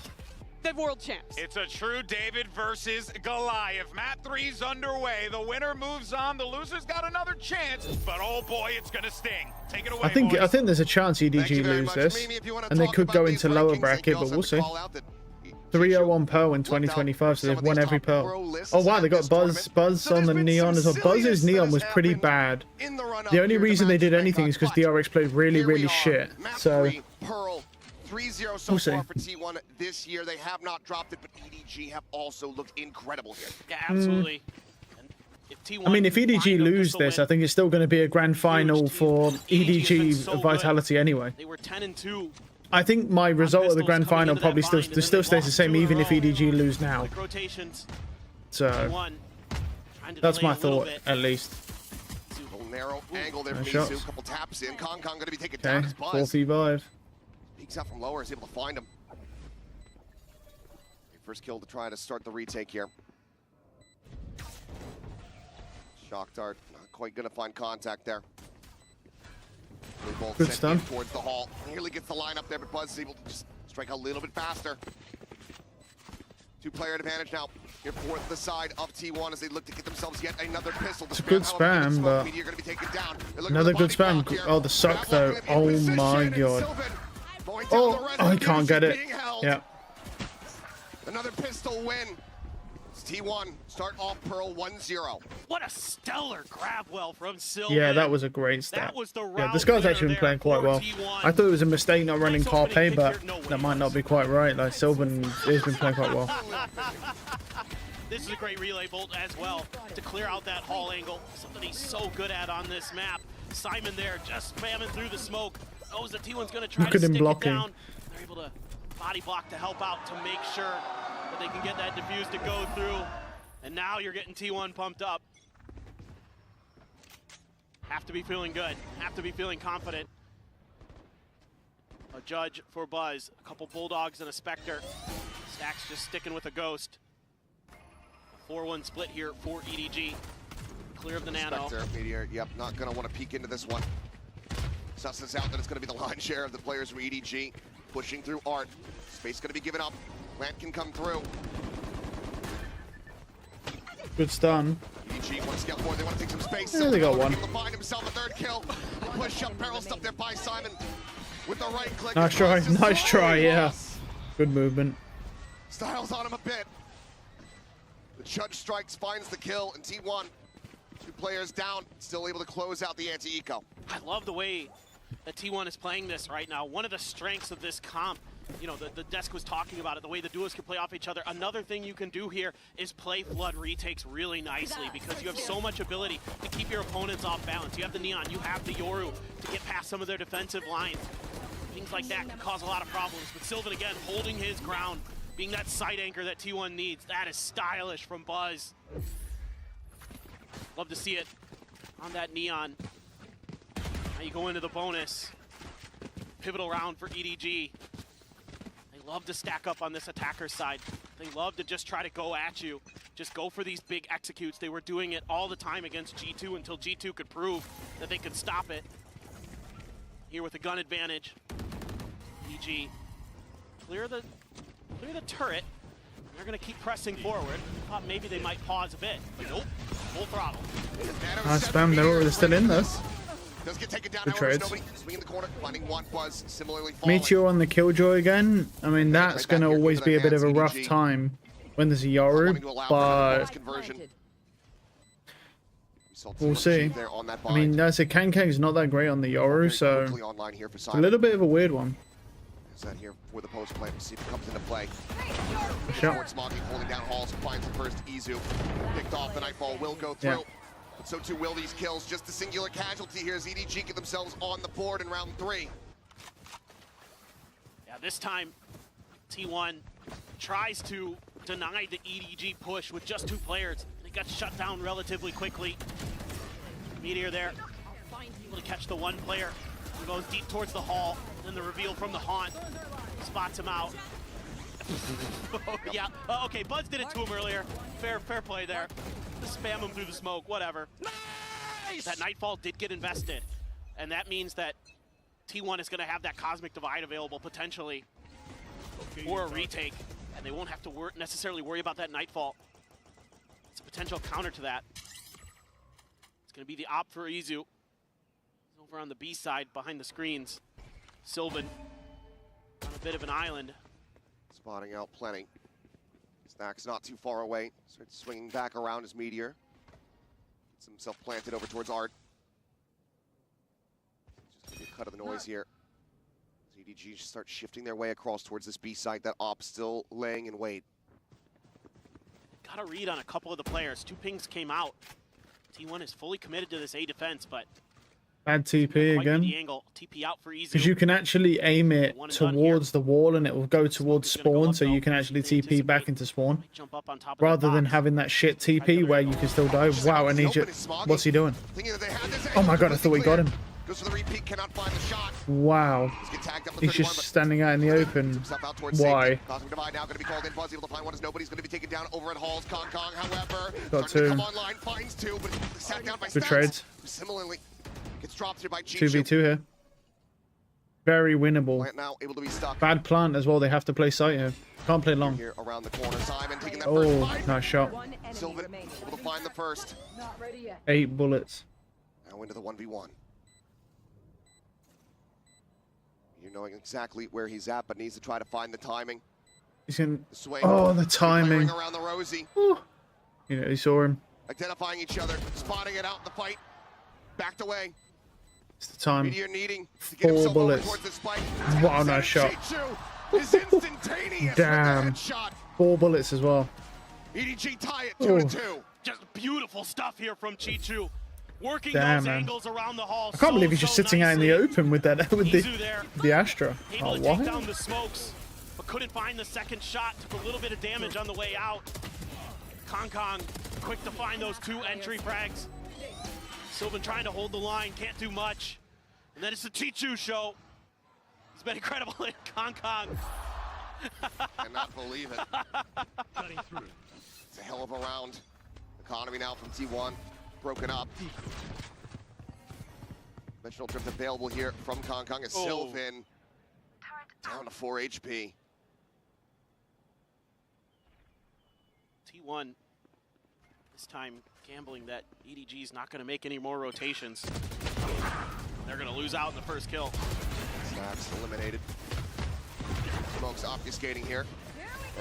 the world champs. It's a true David versus Goliath. Map 3's underway. The winner moves on. The loser's got another chance, but oh boy, it's gonna sting. Take it away, I think there's a chance EDG lose this, and they could go into lower bracket, but we'll see. 3-0 on Pearl in 2025, so they've won every Pearl. Oh wow, they got Buzz on the Neon as well. Buzz's Neon was pretty bad. The only reason they did anything is because DRX played really shit. So Pearl 3-0 so we'll see. far for T1 this year. They have not dropped it, but EDG have also looked incredible here. Yeah, absolutely. I mean, if EDG lose this, I think it's still going to be a grand final for EDG Vitality anyway. They were 10-2. I think my result of the grand final probably still stays the same even if EDG lose now. So that's my thought, at least. Narrow angle there for Mizu. Couple taps in. Kong going to be taken down Okay, as Buzz. 4v5. Peeks out from lower, is able to find him. First kill to try to start the retake here. Shock dart, not quite going to find contact there. They both Good sent stun. in towards the hall. Nearly gets the line up there, but Buzz is able to just strike a little bit faster. Two-player advantage now here for the side of T1 as they look to get themselves yet another pistol. It's a good spam, but another good spam. Oh, the suck though. Oh my god. Oh, I can't get it. Yeah. Another pistol win. T1 start off Pearl 1-0. What a stellar grab well from Sylvan. Yeah, that was a great stat. That was the Yeah, this guy's actually been playing quite well. I thought it was a mistake not running Carpe, but that might not be quite right. Like, Sylvan has been playing quite well. This is a great relay bolt as well to clear out that hall angle. Something he's so good at on this map. Simon there just spamming through the smoke. Knows that T1's going to try to stick it down. They're able to body block to help out to make sure that they can get that defuse to go through. And now you're getting T1 pumped up. Have to be feeling good. Have to be feeling confident. A judge for Buzz. A couple Bulldogs and a Spectre. Stacks just sticking with a Ghost. 4-1 split here for EDG. Clear of the Nano. Spectre, Meteor, yep, not going to want to peek into this one. Susses out that it's going to be the line share of the players from EDG. Pushing through Art. Space going to be given up. Plant can come through. Good stun. EDG one step forward. They want to take some space. Yeah, they got one. Able to find himself a third kill. Push up, barrel stuff there by Simon with the right click. Nice try. Nice try. Yeah. Good movement. Styles on him a bit. The judge strikes, finds the kill, and T1, two players down, still able to close out the anti-eco. I love the way that T1 is playing this right now. One of the strengths of this comp, you know, the desk was talking about it, the way the duos can play off each other. Another thing you can do here is play flood retakes really nicely because you have so much ability to keep your opponents off balance. You have the Neon, you have the Yoru to get past some of their defensive lines. Things like that can cause a lot of problems. But Sylvan, again, holding his ground, being that side anchor that T1 needs. That is stylish from Buzz. Love to see it on that Neon. Now you go into the bonus. Pivotal round for EDG. They love to stack up on this attacker side. They love to just try to go at you. Just go for these big executes. They were doing it all the time against G2 until G2 could prove that they could stop it. Here with a gun advantage. EDG clear the turret. They're going to keep pressing forward. Thought maybe they might pause a bit, but nope, full throttle. Nice spam. They're still in though. Does get taken down. Good trades. Swing in the corner, finding one. Buzz similarly falling. Meteor on the Killjoy again. I mean, that's going to always be a bit of a rough time when there's a Yoru, but we'll see. I mean, that's a Kankang's not that great on the Yoru, so it's a little bit of a weird one. Set here for the post play. We'll see if it comes into play. Shot. Smoggy holding down Halls, finds the first Izu. Picked off, the Nightfall will go through. Yeah. But so too will these kills. Just a singular casualty here as EDG get themselves on the board in round 3. Yeah, this time T1 tries to deny the EDG push with just 2 players. They got shut down relatively quickly. Meteor there, able to catch the 1 player. He goes deep towards the hall. Then the reveal from the haunt spots him out. Oh, yeah. Oh, okay, Buzz did it to him earlier. Fair play there. Just spam him through the smoke, whatever. Nice! That Nightfall did get invested, and that means that T1 is going to have that Cosmic Divide available potentially for a retake. And they won't have to necessarily worry about that Nightfall. It's a potential counter to that. It's going to be the op for Izu. He's over on the B side behind the screens. Sylvan on a bit of an island. Spotting out plenty. Snack's not too far away. Starts swinging back around his Meteor. Gets himself planted over towards Art. Just give you a cut of the noise here. EDG start shifting their way across towards this B site. That op still laying in wait. Got a read on a couple of the players. 2 pings came out. T1 is fully committed to this A defense, but Bad TP again. TP out for Izu. Because you can actually aim it towards the wall and it will go towards spawn, so you can actually TP back into spawn. Rather than having that shit TP where you can still die. Wow, and what's he doing? Oh my god, I thought we got him. Goes for the repeat, cannot find the shot. Wow. He's just standing out in the open. Why? Cosmic Divide now going to be called in. Buzz able to find one as nobody's going to be taken down over at Halls. Kong, however, got to 2. come online, finds 2, but sat down by Good trades. Similarly, gets dropped here by Chichu. 2v2 here. Very winnable. Plant now able to be stuck. Bad plant as well. They have to play site here. Can't play long. Here around the corner. Simon taking that Oh, first nice shot. Sylvan able to find the first. 8 bullets. Now into the 1v1. You knowing exactly where he's at, but needs to try to find the timing. He's in. Oh, the timing. Around the Rosie. You know, he saw him. Identifying each other, spotting it out in the fight. Backed away. It's the time. Meteor needing to get 4 bullets. Wow, nice shot. Damn. 4 bullets as well. EDG tie it 2-2. Just beautiful stuff here from Chichu. Working Damn, those man. angles around the hall. I can't believe he's just sitting out in the open with that with the Astra. Able Oh, to take what? down the smokes, but couldn't find the second shot. Took a little bit of damage on the way out. Kong quick to find those 2 entry frags. Sylvan trying to hold the line, can't do much. And then it's the Chichu show. He's been incredible in Kong. Cannot believe it. It's a hell of a round. Economy now from T1. Broken up. Dimensional drift available here from Kong as Sylvan down to 4 HP. T1 this time gambling that EDG is not going to make any more rotations. They're going to lose out in the first kill. Snaps eliminated. Smokes obfuscating here.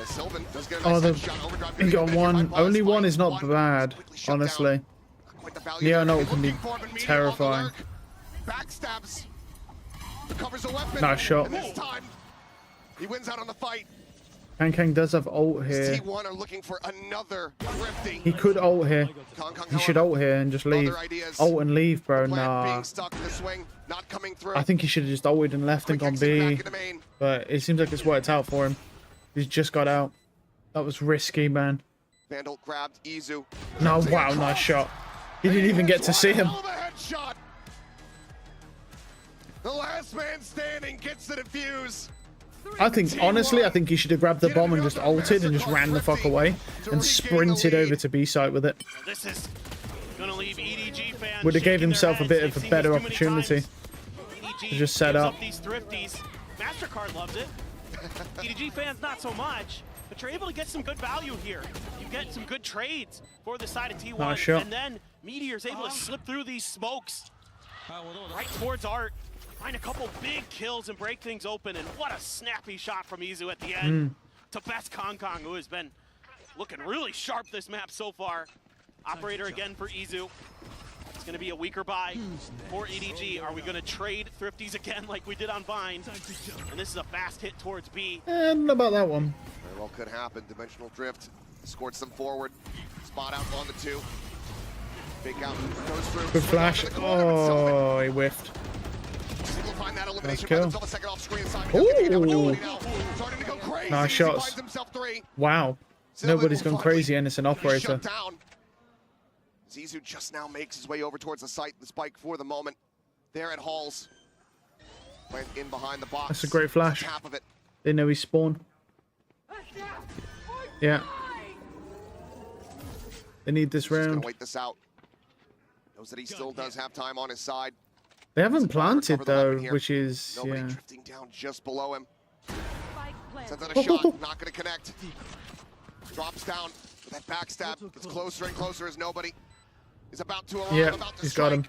As Sylvan does get a Oh, nice shot. Overdrive. he got 1. Only 1 is not bad, honestly. Yeah, I know it can be terrifying. Backstabs. Recovers a weapon. Nice shot. And this time, he wins out on the fight. Kang does have ult here. T1 are looking for another thrifty. He could ult here. He should ult here and just leave. Ult and leave, bro. Nah. Being stuck in the swing, not coming through. I think he should have just ulted and left and gone B. But it seems like it's worked out for him. He's just got out. That was risky, man. Vandal grabbed Izu. No, wow, nice shot. He didn't even get to see him. The last man standing gets the defuse. I think, honestly, I think he should have grabbed the bomb and just ulted and just ran the fuck away and sprinted over to B site with it. This is gonna leave EDG fans. Would have gave himself a bit of a better opportunity to just set up. These thrifties. MasterCard loves it. EDG fans not so much, but you're able to get some good value here. You get some good trades for the side of T1, Nice shot. and then Meteor's able to slip through these smokes right towards Art. Find a couple big kills and break things open, and what a snappy shot from Izu at the end to best Kong, who has been looking really sharp this map so far. Operator again for Izu. It's going to be a weaker buy for EDG. Are we going to trade thrifties again like we did on Vine? And this is a fast hit towards B. Not about that one. Very well could happen. Dimensional drift escorts them forward. Spot out on the 2. Big out goes through. Good flash. Oh, he whiffed. Nice kill. Ooh. Nice shots. Wow. Nobody's gone crazy and it's an operator. Zizu just now makes his way over towards the site. The spike for the moment. There at Halls. Went in behind the box. That's a great flash. Half of it. Didn't know he spawned. Yeah. They need this round. Gonna wait this out. Knows that he still does have time on his side. They haven't planted though, which is Nobody yeah. drifting down just below him. Sends out a shot, not gonna connect. Drops down. That backstab gets closer and closer as nobody is about to arrive. Yeah, about to he's strike. got him.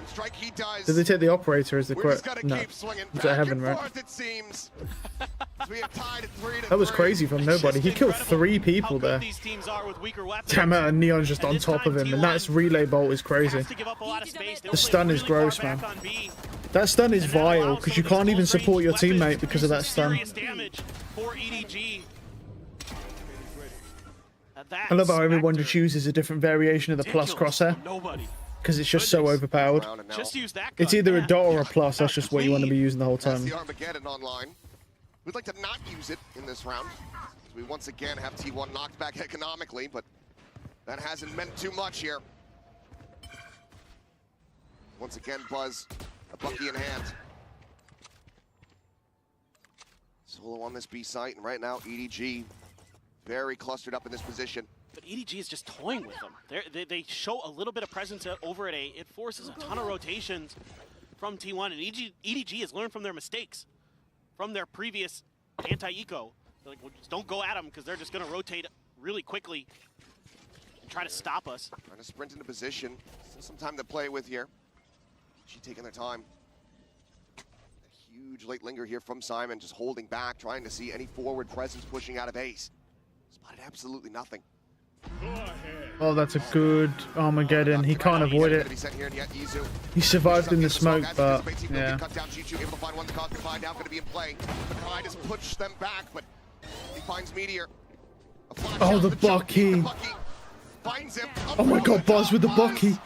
Strike he does. Did they take the operator as the We're quote? just gonna No. keep swinging It's back at heaven, and right? forth, it seems. As we have tied at 3-3. That was crazy from nobody. He killed 3 people there. These teams are with weaker weapons. Damn it, and Neon's just on top of him, and that's relay bolt is crazy. To give up a lot of space. The stun is gross, man. That stun is vile because you can't even support your teammate because of that stun. Serious damage for EDG. I love how everyone just uses a different variation of the plus crosshair because it's just so overpowered. Just use that It's either a dot or a plus. That's just what you want to be using the whole That's time. the Armageddon online. We'd like to not use it in this round. As we once again have T1 knocked back economically, but that hasn't meant too much here. Once again, Buzz, a Bucky in hand. Solo on this B site, and right now EDG very clustered up in this position. But EDG is just toying with them. They show a little bit of presence over at A. It forces a ton of rotations from T1, and EDG has learned from their mistakes, from their previous anti-eco. They're like, well, just don't go at them because they're just going to rotate really quickly and try to stop us. Trying to sprint into position. Still some time to play with here. She's taking their time. A huge late linger here from Simon, just holding back, trying to see any forward presence pushing out of ace. Spotted absolutely nothing. Oh, that's a good Armageddon. He can't avoid it. He survived in the smoke, but yeah. Oh, the Bucky. Oh my god, Buzz with the Bucky.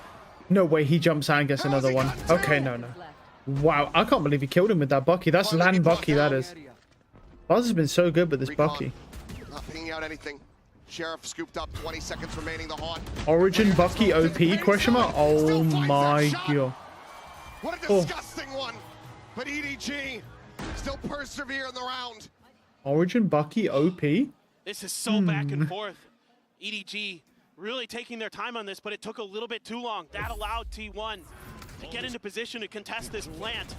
No way, he jumps out and gets another one. Okay, no. Wow, I can't believe he killed him with that Bucky. That's land Bucky, that is. Buzz has been so good with this Bucky. Not pinging out anything. Sheriff scooped up, 20 seconds remaining, the haunt. Origin Bucky OP, question mark? Oh my god. What a disgusting one. But EDG still persevere in the round. Origin Bucky OP? This is so back and forth. EDG really taking their time on this, but it took a little bit too long. That allowed T1 to get into position to contest this plant.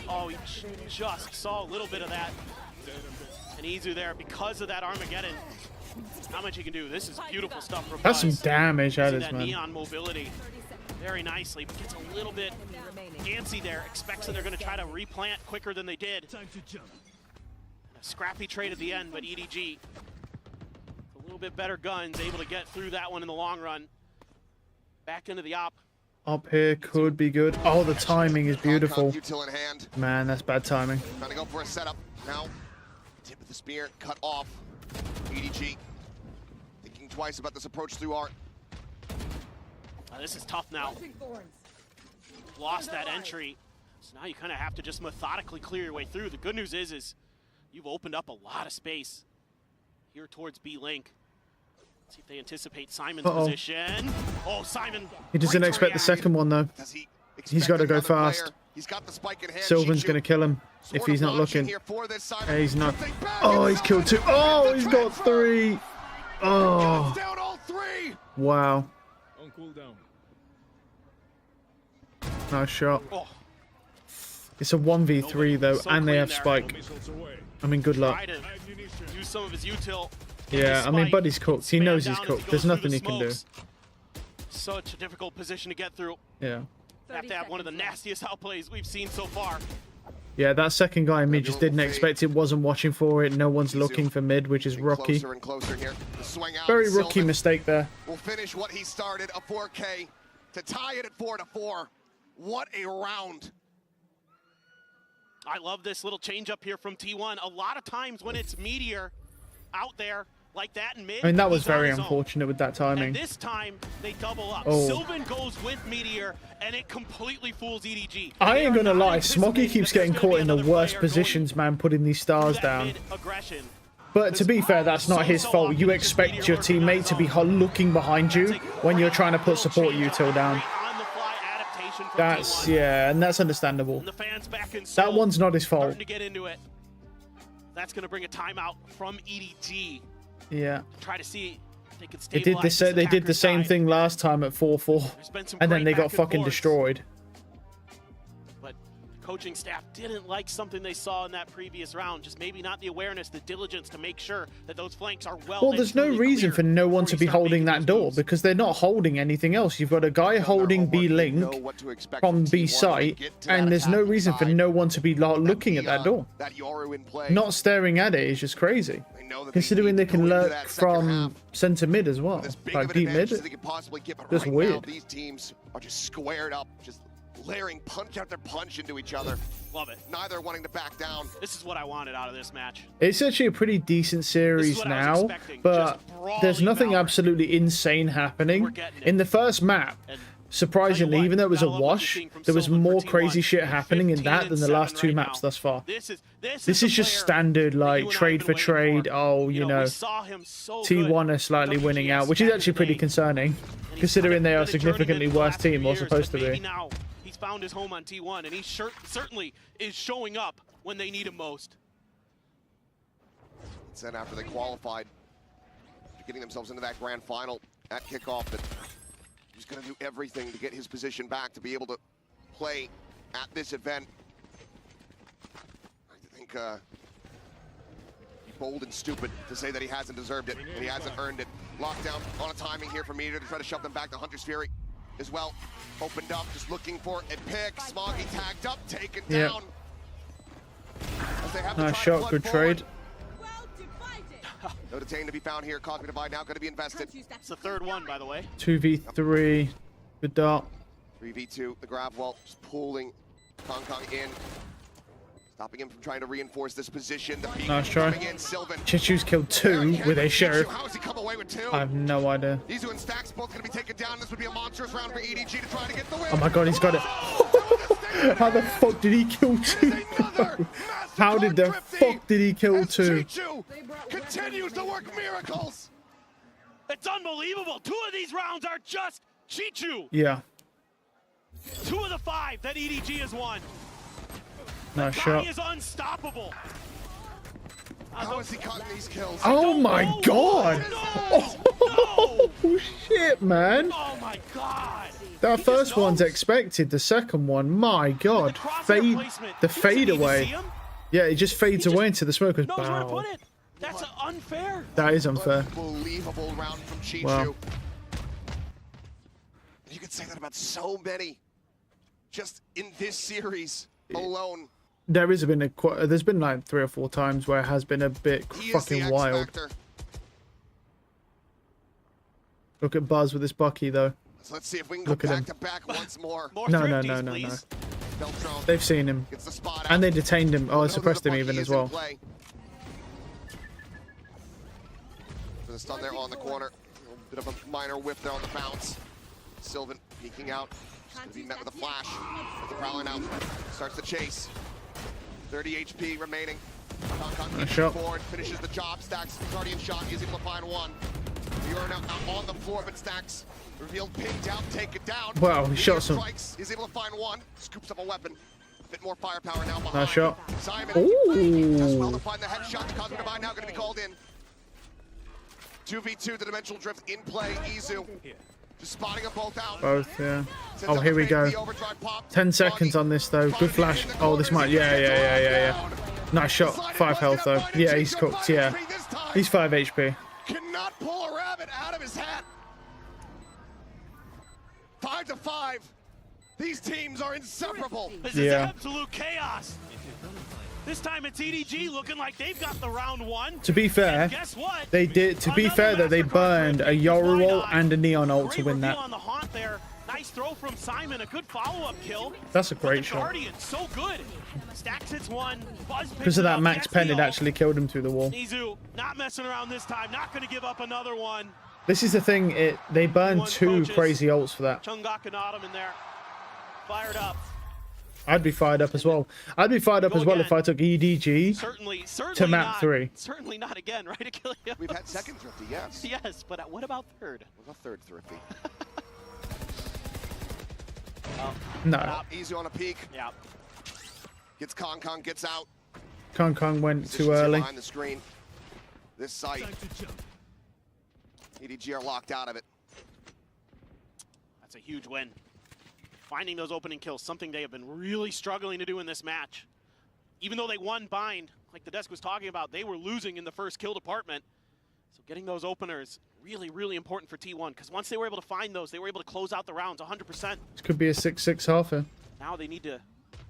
Oh, he just saw a little bit of that. And Izu there because of that Armageddon. How much he can do. This is beautiful stuff from That's some Buzz. damage, that is, that man. neon mobility very nicely, but gets a little bit antsy there. Expects that they're going to try to replant quicker than they did. A scrappy trade at the end, but EDG, a little bit better guns, able to get through that one in the long run. Back into the op. Up here could be good. Oh, the timing is beautiful. Man, that's bad timing. Trying to go for a setup now. Tip of the spear cut off. EDG thinking twice about this approach through art. This is tough now. Lost that entry. So now you kind of have to just methodically clear your way through. The good news is you've opened up a lot of space here towards B-Link. See if they anticipate Simon's position. Oh, Simon. He doesn't expect the second one, though. He's got to go fast. He's got the spike in hand. Sylvan's going to kill him if he's not looking. Yeah, he's not. Oh, he's killed 2. Oh, he's got 3. Oh. Wow. Nice shot. It's a 1v3, though, and they have spike. I mean, good luck. Use some of his util. Yeah, I mean, Buddy's cooked. He knows he's cooked. There's nothing he can do. Such a difficult position to get through. Yeah. Have to have one of the nastiest outplays we've seen so far. Yeah, that second guy in mid just didn't expect it, wasn't watching for it. No one's looking for mid, which is rookie. Very rookie mistake there. We'll finish what he started, a 4K, to tie it at 4-4. What a round. I love this little change up here from T1. A lot of times when it's Meteor out there like that in mid, I mean, that was he's on very his own. unfortunate with that timing. And this time they double up. Oh. Sylvan goes with Meteor and it completely fools EDG. I ain't gonna lie, Smoggy keeps getting caught in the worst positions, man, putting these stars down. But to be fair, that's not his fault. You expect your teammate to be looking behind you when you're trying to put support util down. That's, yeah, and that's understandable. That one's not his fault. To get into it. That's going to bring a timeout from EDG. Yeah. Try to see if they can They did the same thing last time at 4-4, and then they got fucking destroyed. But coaching staff didn't like something they saw in that previous round. Just maybe not the awareness, the diligence to make sure that those flanks are well, there's no reason for no one to be holding that door because they're not holding anything else. You've got a guy holding B link from B site, and there's no reason for no one to be looking at that door. Not staring at it is just crazy. Considering they can lurk from center mid as well, like deep mid. Just weird. These teams are just squared up, just layering punch after punch into each other. Love it. Neither wanting to back down. This is what I wanted out of this match. It's actually a pretty decent series now, but there's nothing absolutely insane happening. In the first map, surprisingly, even though it was a wash, there was more crazy shit happening in that than the last two maps thus far. This is just standard, like, trade for trade. Oh, you know, T1 are slightly winning out, which is actually pretty concerning, considering they are a significantly worse team, or supposed to be. He's found his home on T1, and he certainly is showing up when they need him most. Then after they qualified, getting themselves into that grand final at kickoff, that he's going to do everything to get his position back to be able to play at this event. I think bold and stupid to say that he hasn't deserved it and he hasn't earned it. Lockdown on a timing here for Meter to try to shove them back to Hunter's Fury as well. Opened up, just looking for a pick. Smoggy tagged up, taken down. Nice shot, good trade. No detain to be found here. Cosmic Divide now going to be invested. It's the third one, by the way. 2v3, good dart. 3v2, the grab wall just pulling Kong in. Stopping him from trying to reinforce this position. Nice try. Chichu's killed 2 with a sheriff. How has he come away with 2? I have no idea. These 2 and Stacks both going to be taken down. This would be a monstrous round for EDG to try to get the win. Oh my god, he's got it. How the fuck did he kill 2? How did the fuck did he kill 2? Continues to work miracles. It's unbelievable. 2 of these rounds are just Chichu. Yeah. 2 of the 5 that EDG has won. Nice shot. He is unstoppable. How is he cutting these kills? Oh my god! Oh shit, man! Oh my god! That first one's expected. The second one, my god, the fade away. Yeah, it just fades away into the smoker's bow. That's unfair. That is unfair. Unbelievable round from Chichu. Wow. You could say that about so many, just in this series alone. There's been like 3 or 4 times where it has been a bit fucking wild. Look at Buzz with this Bucky though. So let's see if we can go back to back once more. No. They've seen him. And they detained him. Oh, suppressed him even as well. For the stun there on the corner. A bit of a minor whiff there on the bounce. Sylvan peeking out. Just going to be met with a flash. With the prowling out. Starts the chase. 30 HP remaining. Nice shot. Forward, finishes the job. Stacks Guardian shot. He's able to find 1. You're now on the floor, but Stacks revealed, pinned down, take it down. Wow, he shot some. He's able to find 1. Scoops up a weapon. A bit more firepower now behind. Nice shot. Simon Ooh. does well to find the headshot. The Cosmic Divide now going to be called in. 2v2, the Dimensional Drift in play. Izu just spotting them both out. Both, yeah. Oh, here we go. 10 seconds on this though. Good flash. Oh, this might. Yeah. Nice shot. 5 health though. Yeah, he's cooked. Yeah, he's 5 HP. Cannot pull a rabbit out of his hat. 5-5. These teams are inseparable. This is absolute chaos. This time it's EDG looking like they've got the round 1. To be fair, guess what? they did. To be fair, though, they burned a Yoru ult and a Neon ult to win that. On the haunt there. Nice throw from Simon. A good follow-up kill. That's a great shot. Guardian, so good. Stacks hits 1. Because of that max pen, it actually killed him through the wall. Izu not messing around this time. Not going to give up another one. This is the thing. They burned 2 crazy ults for that. Chungak and Autumn in there. Fired up. I'd be fired up as well. I'd be fired up as well if I took EDG to map 3. Certainly not again, right, Achilles? We've had second Thrifty, yes. Yes, but what about third? What about third Thrifty? No. Easy on a peek. Yeah. Gets Kong, gets out. Kong went too early. Behind the screen. This site. EDG are locked out of it. That's a huge win. finding those opening kills, something they have been really struggling to do in this match. Even though they won bind, like the desk was talking about, they were losing in the first kill department. So getting those openers, really, really important for T1, because once they were able to find those, they were able to close out the rounds 100%. This could be a 6-6 halfer. Now they need to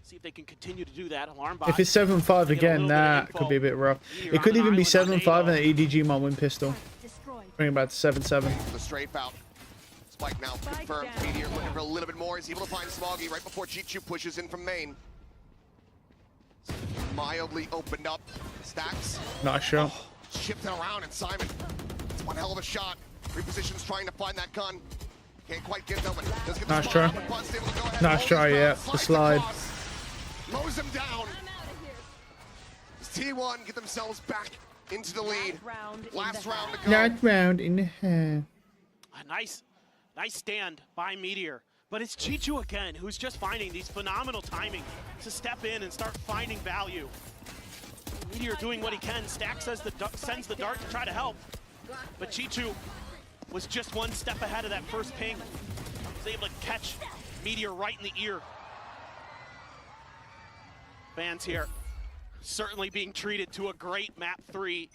see if they can continue to do that. Alarm bot. If it's 7-5 again, that could be a bit rough. It could even be 7-5 and the EDG might win pistol. Bring it back to 7-7. The strafe out. Spike now confirmed. Meteor looking for a little bit more. He's able to find Smoggy right before Chichu pushes in from main. Mildly opened up. Stacks. Nice shot. Shifting around, and Simon. It's one hell of a shot. Repositions trying to find that gun. Can't quite get no one. Does get the Nice try. Nice try, yeah. The slide. Mows him down. Does T1 get themselves back into the lead? Last round to go. Last round in the hair. A nice stand by Meteor. But it's Chichu again, who's just finding these phenomenal timing to step in and start finding value. Meteor doing what he can. Stack sends the dart to try to help. But Chichu was just one step ahead of that first ping. Was able to catch Meteor right in the ear. Fans here certainly being treated to a great map 3.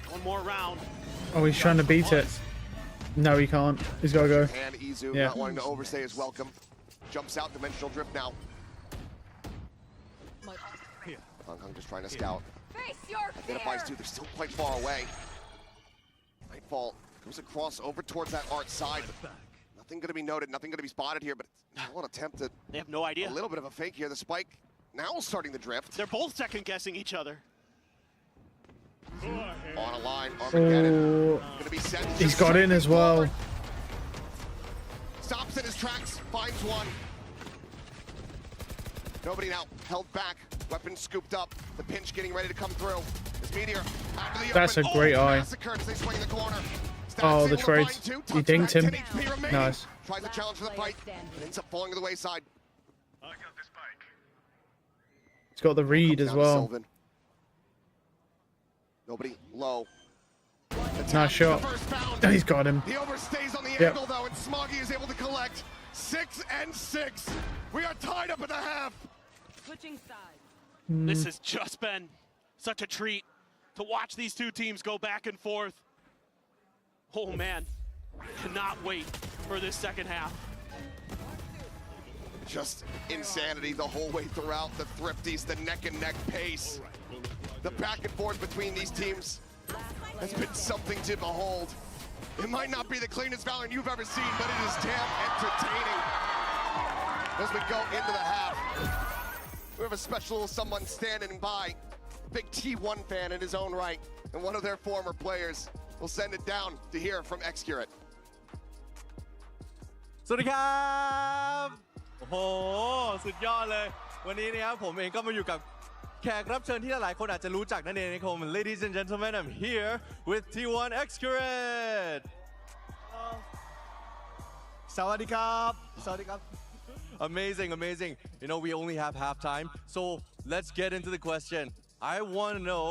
One more round. Oh, he's trying to beat it. No, he can't. He's got to go. And Izu Yeah. not wanting to overstay his welcome. Jumps out, dimensional drift now. Hong Kong just trying to scout. Identifies two, they're still quite far away. Nightfall goes across over towards that art side. But nothing going to be noted, nothing going to be spotted here, but it's an attempt at They have no idea. a little bit of a fake here. The spike now starting the drift. They're both second guessing each other. On a line, Armageddon. Oh, Gonna be sent. he's got in as well. Stops in his tracks, finds one. Nobody now held back. Weapon scooped up. The pinch getting ready to come through. This Meteor out to the That's open. a great eye. Massacred as they swing the corner. Oh, the Stacks able to trade. find two. He Touchback, dinked him. 10 HP remaining. Nice. Tries to challenge for the fight. But ends up falling to the wayside. He's got the read Comes as down to well. Sylvan. Nobody low. Nice shot. He's got him. He overstays on the Yep. angle though, and Smoggy is able to collect 6 and 6. We are tied up at the half. Switching sides. This has just been such a treat to watch these two teams go back and forth. Oh man, cannot wait for this second half. Just insanity the whole way throughout. The Thrifties, the neck and neck pace. The back and forth between these teams has been something to behold. It might not be the cleanest Valorant you've ever seen, but it is damn entertaining. As we go into the half, we have a special little someone standing by. Big T1 fan in his own right, and one of their former players. We'll send it down to hear from Excurate. สวัสดีครับโอ้โหสุดยอดเลยวันนี้นะครับผมเองก็มาอยู่กับแขกรับเชิญที่หลายคนอาจจะรู้จักนั่นเองนะครับ Ladies and gentlemen, I'm here with T1 Excurate สวัสดีครับสวัสดีครับ Amazing, amazing. You know, we only have half time, so let's get into the question. I want to know,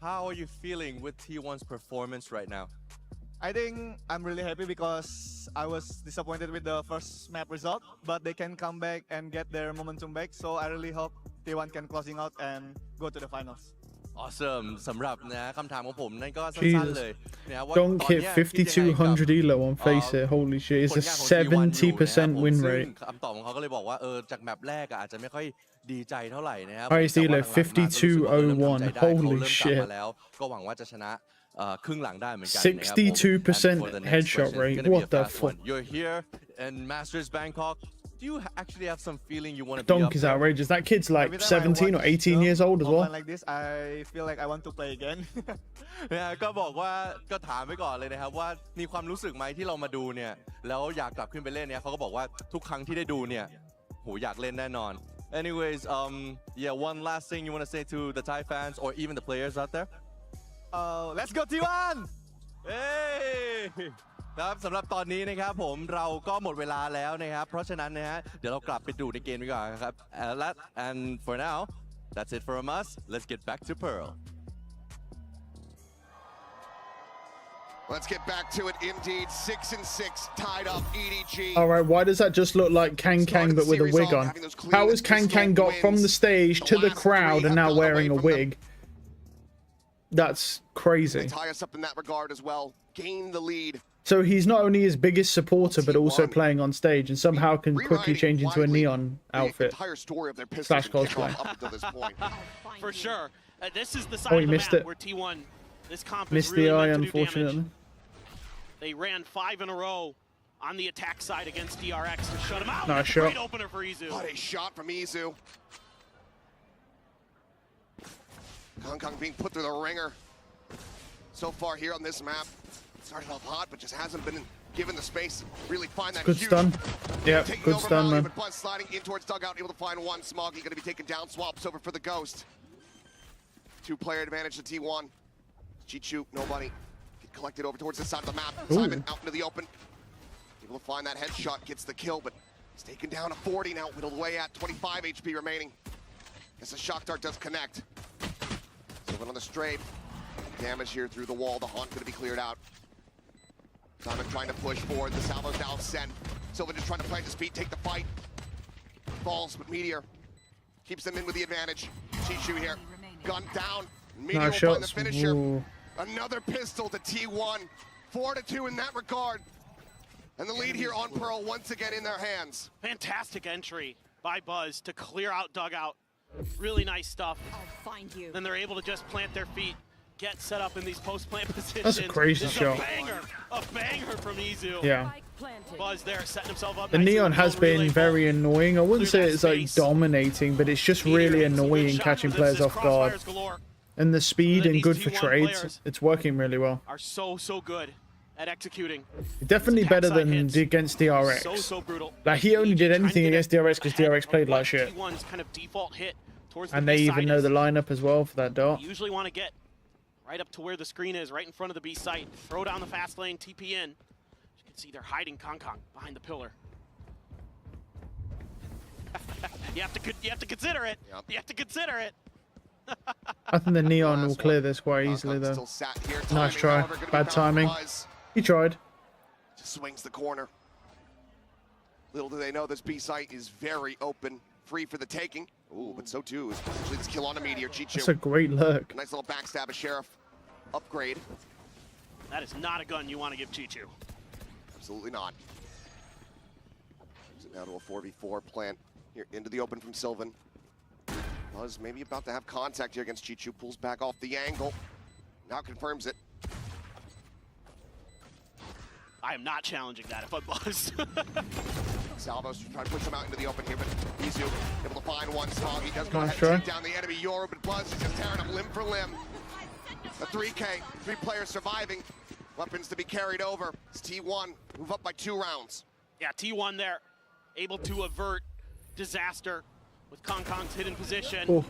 how are you feeling with T1's performance right now? I think I'm really happy because I was disappointed with the first map result, but they can come back and get their momentum back. So I really hope T1 can closing out and go to the finals. Awesome สำหรับนะคำถามของผมนั่นก็สั้นๆเลยนะครับว่า Don't hit 5200 elo on face it. Holy shit. It's a 70% win rate. คำตอบของเขาก็เลยบอกว่าจากแมปแรกอาจจะไม่ค่อยดีใจเท่าไหร่นะครับ Highest elo 5201. Holy shit. แล้วก็หวังว่าจะชนะครึ่งหลังได้เหมือนกัน 62% headshot rate. What the fuck? You're here in Masters Bangkok. Do you actually have some feeling you want to be Donk up is there? outrageous. That kid's like 17 or 18 years old as well. Like this, I feel like I want to play again. ก็บอกว่าก็ถามไว้ก่อนเลยนะครับว่ามีความรู้สึกไหมที่เรามาดูเนี่ยแล้วอยากกลับขึ้นไปเล่นเนี่ยเขาก็บอกว่าทุกครั้งที่ได้ดูเนี่ยโหอยากเล่นแน่นอน Anyways, yeah, one last thing you want to say to the Thai fans or even the players out there? Let's go T1! เอ้ครับสำหรับตอนนี้นะครับผมเราก็หมดเวลาแล้วนะครับเพราะฉะนั้นนะฮะเดี๋ยวเรากลับไปดูในเกมดีกว่าครับ and for now that's it from us. Let's get back to Pearl. Let's get back to it indeed. 6-6 tied up EDG. All right, why does that just look like Kang Kang but with a wig on? How has Kang Kang got from the stage to the crowd and now wearing a wig? That's crazy. They tie us up in that regard as well. Gain the lead. So he's not only his biggest supporter, but also playing on stage, and somehow can quickly change into a neon outfit / cosplay. Up until this point. For sure. This is the side Oh, of he the missed map it. where T1, this comp Missed is really the eye, meant to do unfortunately. damage. They ran 5 in a row on the attack side against DRX to shut him out. Nice shot. Great opener for Izu. What a shot from Izu. Kong Kong being put through the ringer. So far here on this map, started off hot, but just hasn't been given the space to really find that Good huge. stun. Yeah, Taking good over stun, Valley, man. but Buzz sliding in towards dugout, able to find one. Smoggy going to be taken down. Swaps over for the Ghost. 2-player advantage to T1. Chichu, nobody. Get collected over towards the side of the map. Ooh. Simon out into the open. Able to find that headshot, gets the kill, but he's taken down to 40 now, whittled away at 25 HP remaining. As the shock dart does connect. Sylvan on the strafe. Damage here through the wall. The haunt going to be cleared out. Simon trying to push forward. The salvo's now sent. Sylvan just trying to plant his feet, take the fight. Falls, but Meteor keeps them in with the advantage. Chichu here. Gun down. Meteor Nice will find the shots. finisher. Ooh. Another pistol to T1. 4-2 in that regard. And the lead here on Pearl once again in their hands. Fantastic entry by Buzz to clear out dugout. Really nice stuff. I'll find you. Then they're able to just plant their feet, get set up in these post-plant positions. That's a crazy Just shot. A banger from Izu. Yeah. Buzz there setting himself up. The nicely neon with has his own relay been ball. very annoying. I wouldn't say Clear that it's like space. dominating, but it's just really annoying catching players off guard. Crossfires galore. And the speed and These good for T1 trades. players It's working really well. Are so good at executing. Definitely better Attack side than hits. against DRX. So brutal. Like he only did Trying to anything get against DRX because ahead DRX played of like what shit. T1's kind of default hit towards And the they B even side know is. the lineup as well for that dart. You usually want to get right up to where the screen is, right in front of the B site. Throw down the fast lane, TP in. You can see they're hiding Kong Kong behind the pillar. you have to consider it. Yep. You have to consider it. I think the neon will clear this quite easily though. Still sat here. Nice Timing, try. however, gonna be Bad found timing. for Buzz. He tried. Just swings the corner. Little do they know this B site is very open, free for the taking. Ooh, but so too is potentially this kill on a Meteor. Chichu. That's a great look. Nice little backstab of Sheriff. Upgrade. That is not a gun you want to give Chichu. Absolutely not. Brings it now to a 4v4 plant here into the open from Sylvan. Buzz maybe about to have contact here against Chichu. Pulls back off the angle. Now confirms it. I am not challenging that if I'm Buzz. Salvo's trying to push him out into the open here, but Izu able to find one. Smoggy does go Nice ahead and try. take down the enemy Yoru, but Buzz is just tearing him limb for limb. A 3K, 3 players surviving. Weapons to be carried over. It's T1, move up by 2 rounds. Yeah, T1 there, able to avert disaster with Kong Kong's hidden position. Oh.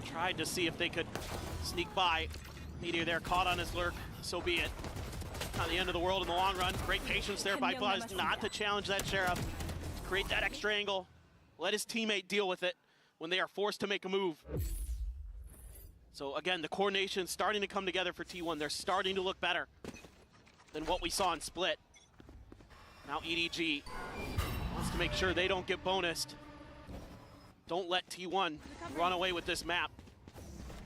Tried to see if they could sneak by. Meteor there, caught on his lurk, so be it. Not the end of the world in the long run. Great patience there by Buzz not to challenge that Sheriff. To create that extra angle. Let his teammate deal with it when they are forced to make a move. So again, the coordination starting to come together for T1. They're starting to look better than what we saw in Split. Now EDG wants to make sure they don't get bonused. Don't let T1 run away with this map.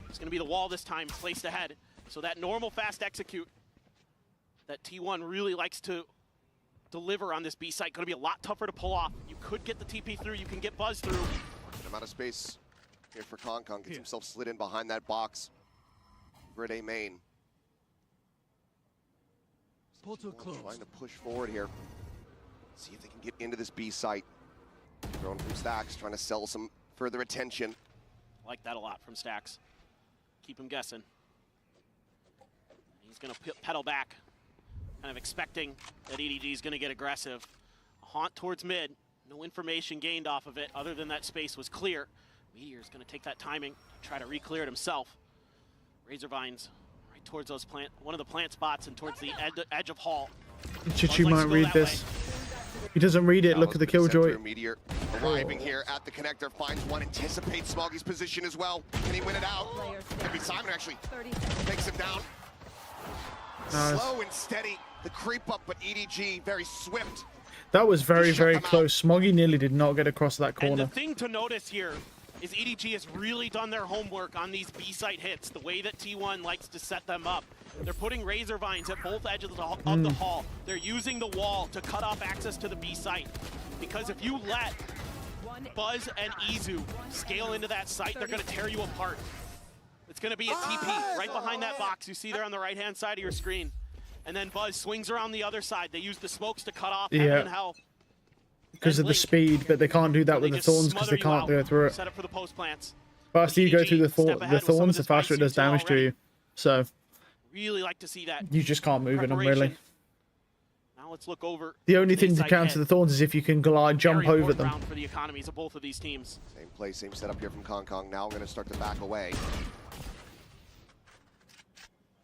It's going to be the wall this time, placed ahead. So that normal fast execute that T1 really likes to deliver on this B site, going to be a lot tougher to pull off. You could get the TP through, you can get Buzz through. Good amount of space here for Kong Kong. Gets himself slid in behind that box. Grid A main. Trying to push forward here. See if they can get into this B site. Thrown from Stacks, trying to sell some further attention. Like that a lot from Stacks. Keep him guessing. He's going to pedal back, kind of expecting that EDG is going to get aggressive. A haunt towards mid. No information gained off of it other than that space was clear. Meteor's going to take that timing, try to re-clear it himself. Razor Vines right towards those one of the plant spots and towards the edge of Hall. Chichu might read this. He doesn't read it. Look at the killjoy. Meteor arriving here at the connector, finds one, anticipates Smoggy's position as well. Can he win it out? Could be Simon actually takes him down. Nice. Slow and steady, the creep up, but EDG very swift. That was very, very close. Smoggy nearly did not get across that And corner. the thing to notice here is EDG has really done their homework on these B-site hits, the way that T1 likes to set them up. They're putting razor vines at both edges of the hall. They're using the wall to cut off access to the B-site. Because if you let Buzz and Izu scale into that site, they're going to tear you apart. It's going to be a TP right behind that box you see there on the right-hand side of your screen. And then Buzz swings around the other side. They use the smokes to cut off Heaven and Hell. Because of the speed, but they can't do that with the thorns because they can't go through it. Set up for the post plants. Faster you go through the thorns, the faster it does damage to you. So really like to see that. You just can't move in them, really. Now let's look over. The only thing to counter the thorns is if you can jump over them. For the economies of both of these teams. Same play, same setup here from Kong. Now going to start to back away.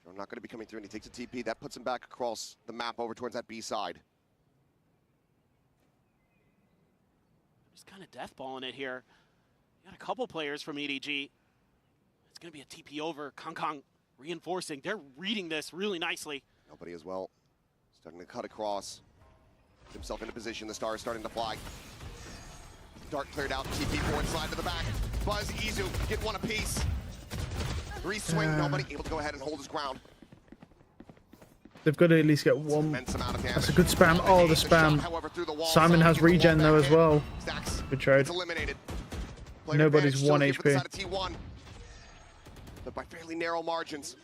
I'm not going to be coming through, and he takes a TP. That puts him back across the map over towards that B side. Just kind of deathballing it here. You got a couple players from EDG. It's going to be a TP over. Kong reinforcing. They're reading this really nicely. Nobody as well. Starting to cut across. Put himself into position. The star is starting to fly. Dart cleared out. TP forward slide to the back. Buzz, Izu get one apiece. Re-swing. Nobody able to go ahead and hold his ground. They've got to at least get one. That's a good spam. Oh, the spam. Simon has regen though as well. Good trade. Nobody's 1 HP. But by fairly narrow margins.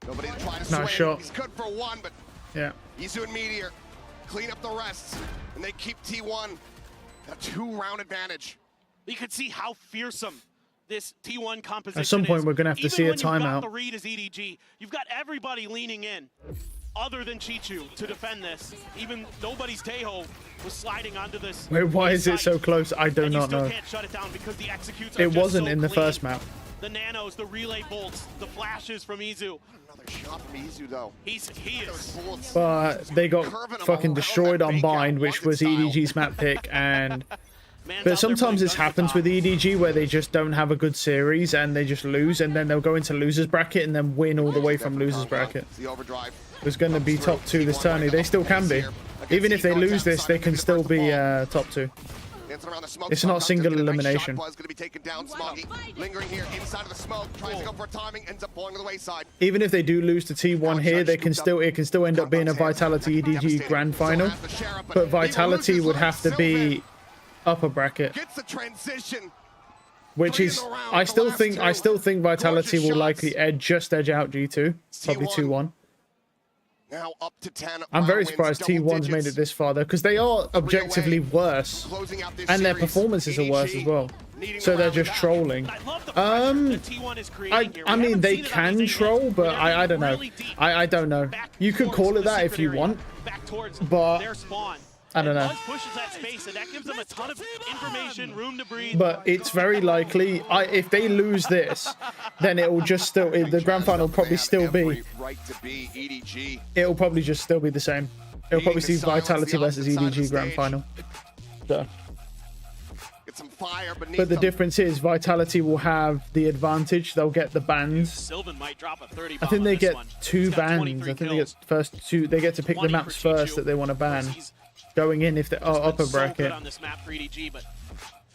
Nobody to try to Nice shot. He's good for one, but yeah. Izu and Meteor clean up the rest, and they keep T1 a 2-round advantage. You can see how fearsome this T1 composition At some point, we're going to have to see a timeout. Even when you've got the read as EDG, you've got everybody leaning in, other than Chichu, to defend this. Even nobody's Teho was sliding onto this. Wait, why is it so close? I do not know. Can't shut it down because the executes are it wasn't so in the clean. first map. The nanos, the relay bolts, the flashes from Izu. Another shot from Izu, though. He is. But they got fucking destroyed on Bind, which was EDG's map pick, and... But sometimes this happens with EDG where they just don't have a good series and they just lose, and then they'll go into losers bracket and then win all the way from losers bracket. There's going to be top 2 this tourney. They still can be. Even if they lose this, they can still be top 2. It's not single elimination. Even if they do lose to T1 here, it can still end up being a Vitality EDG grand final. But Vitality would have to be upper bracket, which is I still think Vitality will likely edge out G2, probably 2-1. Now up to 10. I'm very surprised T1's made it this far though, because they are objectively worse, and their performances are worse as well. So they're just trolling. I mean, they can troll, but I don't know. I don't know. You could call it that if you want, but I don't know. But it's very likely, if they lose this, then it will just still, the grand final will probably still be, it'll probably just still be the same. It'll probably see Vitality versus EDG grand final. So. But the difference is Vitality will have the advantage. They'll get the bans. I think they get 2 bans. I think they get first 2. They get to pick the maps first that they want to ban. Going in if they're upper bracket.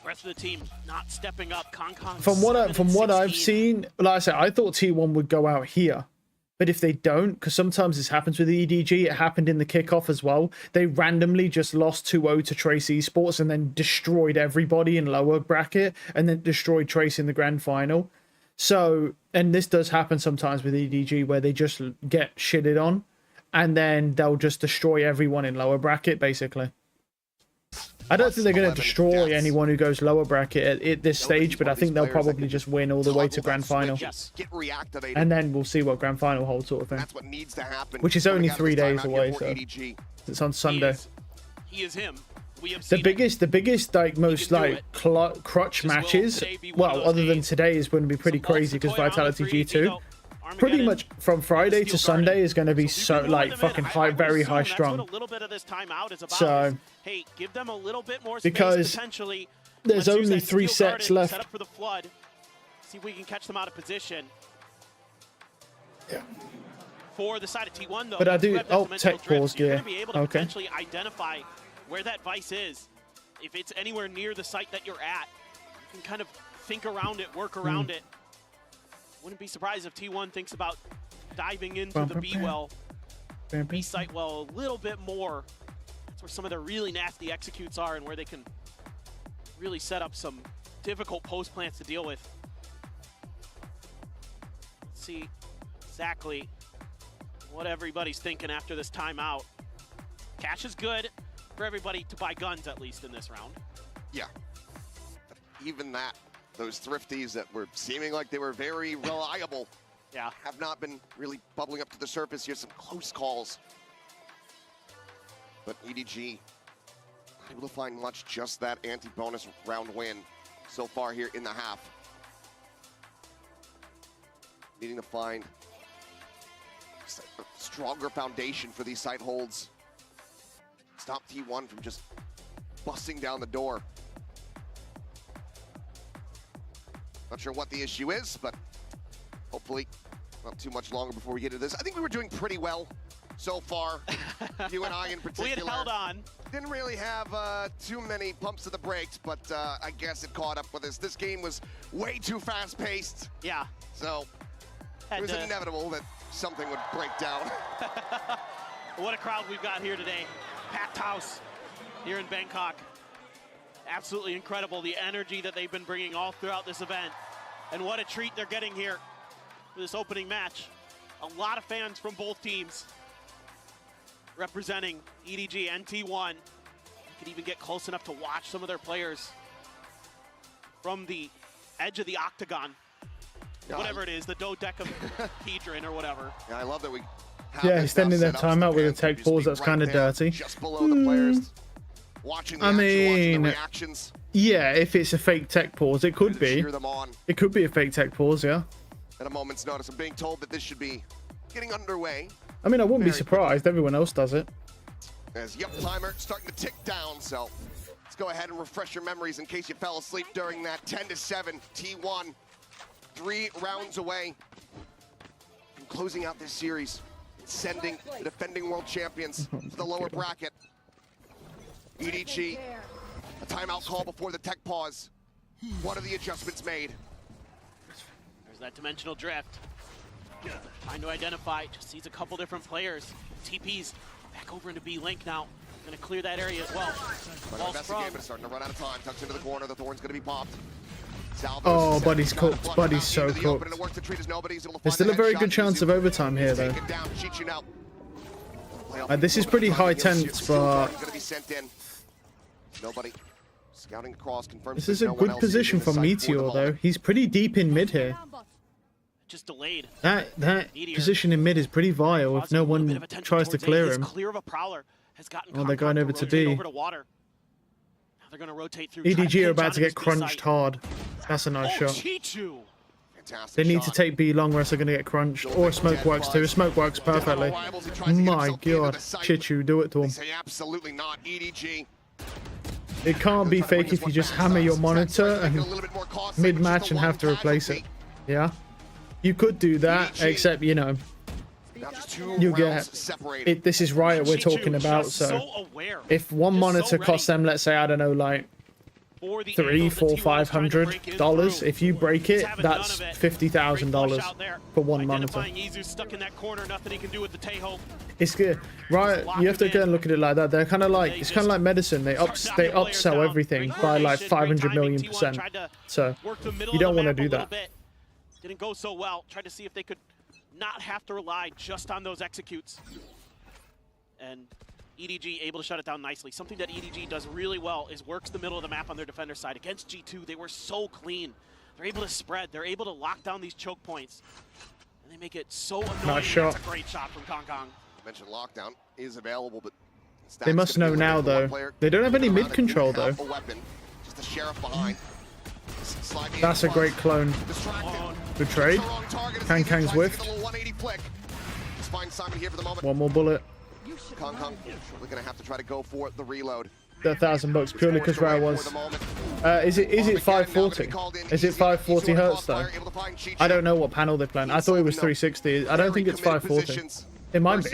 Rest of the team not stepping up. From what I've seen, like I said, I thought T1 would go out here. But if they don't, because sometimes this happens with EDG, it happened in the kickoff as well. They randomly just lost 2-0 to Trace Esports and then destroyed everybody in lower bracket and then destroyed Trace in the grand final. So, and this does happen sometimes with EDG where they just get shitted on and then they'll just destroy everyone in lower bracket, basically. I don't think they're going to destroy anyone who goes lower bracket at this stage, but I think they'll probably just win all the way to grand final. And then we'll see what grand final holds, sort of thing. Which is only 3 days away, so it's on Sunday. He is him. The biggest, like, most, like, crutch matches, well, other than today, is going to be pretty crazy because Vitality G2. Pretty much from Friday to Sunday is going to be so, like, fucking high, very high strong. So, because there's only 3 sets left. See if we can catch them out of position. Yeah. For the side of T1, though, But I you do. have that Oh, dimensional tech drift, pause so you're gear. gonna be able to Okay. potentially identify where that vice is. If it's anywhere near the site that you're at, you can kind of think around it, work around it. Wouldn't be surprised if T1 thinks about diving into the B well, B site well a little bit more. That's where some of their really nasty executes are and where they can really set up some difficult post plants to deal with. Let's see exactly what everybody's thinking after this timeout. Cash is good for everybody to buy guns, at least in this round. Yeah. Even that, those thrifties that were seeming like they were very reliable, have not been really bubbling up to the surface. Here's some close calls. But EDG able to find much just that anti-bonus round win so far here in the half. Needing to find a stronger foundation for these site holds. Stop T1 from just busting down the door. Not sure what the issue is, but hopefully not too much longer before we get to this. I think we were doing pretty well so far, you and I in particular. We had held on. Didn't really have too many pumps of the brakes, but I guess it caught up with us. This game was way too fast-paced. Yeah. So it was inevitable that something would break down. What a crowd we've got here today. Packed house here in Bangkok. Absolutely incredible, the energy that they've been bringing all throughout this event. And what a treat they're getting here for this opening match. A lot of fans from both teams representing EDG and T1. You could even get close enough to watch some of their players from the edge of the octagon. Whatever it is, the dodecahedron or whatever. Yeah, I love that we Yeah, extending their timeout with a tech pause, that's kind of dirty. Just below the players, watching the I action, watching mean, the reactions. yeah, if it's a fake tech pause, it could be. Cheer them on. It could be a fake tech pause, yeah. At a moment's notice, I'm being told that this should be getting underway. I mean, I wouldn't be surprised. Everyone else does it. As Yup timer starting to tick down, so let's go ahead and refresh your memories in case you fell asleep during that 10-7 T1. 3 rounds away from closing out this series, sending the defending world champions to the lower bracket. EDG, a timeout call before the tech pause. What are the adjustments made? There's that dimensional drift. Trying to identify, just sees a couple different players. TP's back over into B-Link now. Gonna clear that area as well. Investigate, but it's starting to run out of time. Tucks into the corner, the Thorn's gonna be popped. Oh, Buddy's cooked. Buddy's so cooked. There's still a very good chance of overtime here, though. This is pretty high tense, but this is a good position for Meteor, though. He's pretty deep in mid here. Just delayed. That position in mid is pretty vile if no one tries to clear him. Oh, they're going over to B. They're going to rotate through. EDG are about to get crunched hard. That's a nice shot. They need to take B long or else they're going to get crunched. Or a smoke works too. A smoke works perfectly. My god. Chichu, do it to him. Absolutely not, EDG. It can't be fake if you just hammer your monitor and mid-match and have to replace it. Yeah? You could do that, except, you know, you get it. This is Riot we're talking about, so if one monitor costs them, let's say, I don't know, like $300, $400, $500, if you break it, that's $50,000 for one monitor. It's good. Riot, you have to go and look at it like that. They're kind of like, it's kind of like medicine. They upsell everything by like 500 million%. So you don't want to do that. Didn't go so well. Tried to see if they could not have to rely just on those executes. And EDG able to shut it down nicely. Something that EDG does really well is works the middle of the map on their defender side. Against G2, they were so clean. They're able to spread. They're able to lock down these choke points. And they make it so annoying. Nice shot. That's a great shot from Kong Kong. Mentioned lockdown is available, but they must know now, though. They don't have any mid control, though. Just the sheriff behind. That's a great clone. Good trade. Kang's whiffed. One more bullet. Kong Kong, we're gonna have to try to go for the reload. $1,000 purely because Rao was Is it 540? Is it 540 hertz though? I don't know what panel they're playing. I thought it was 360. I don't think it's 540. It might be.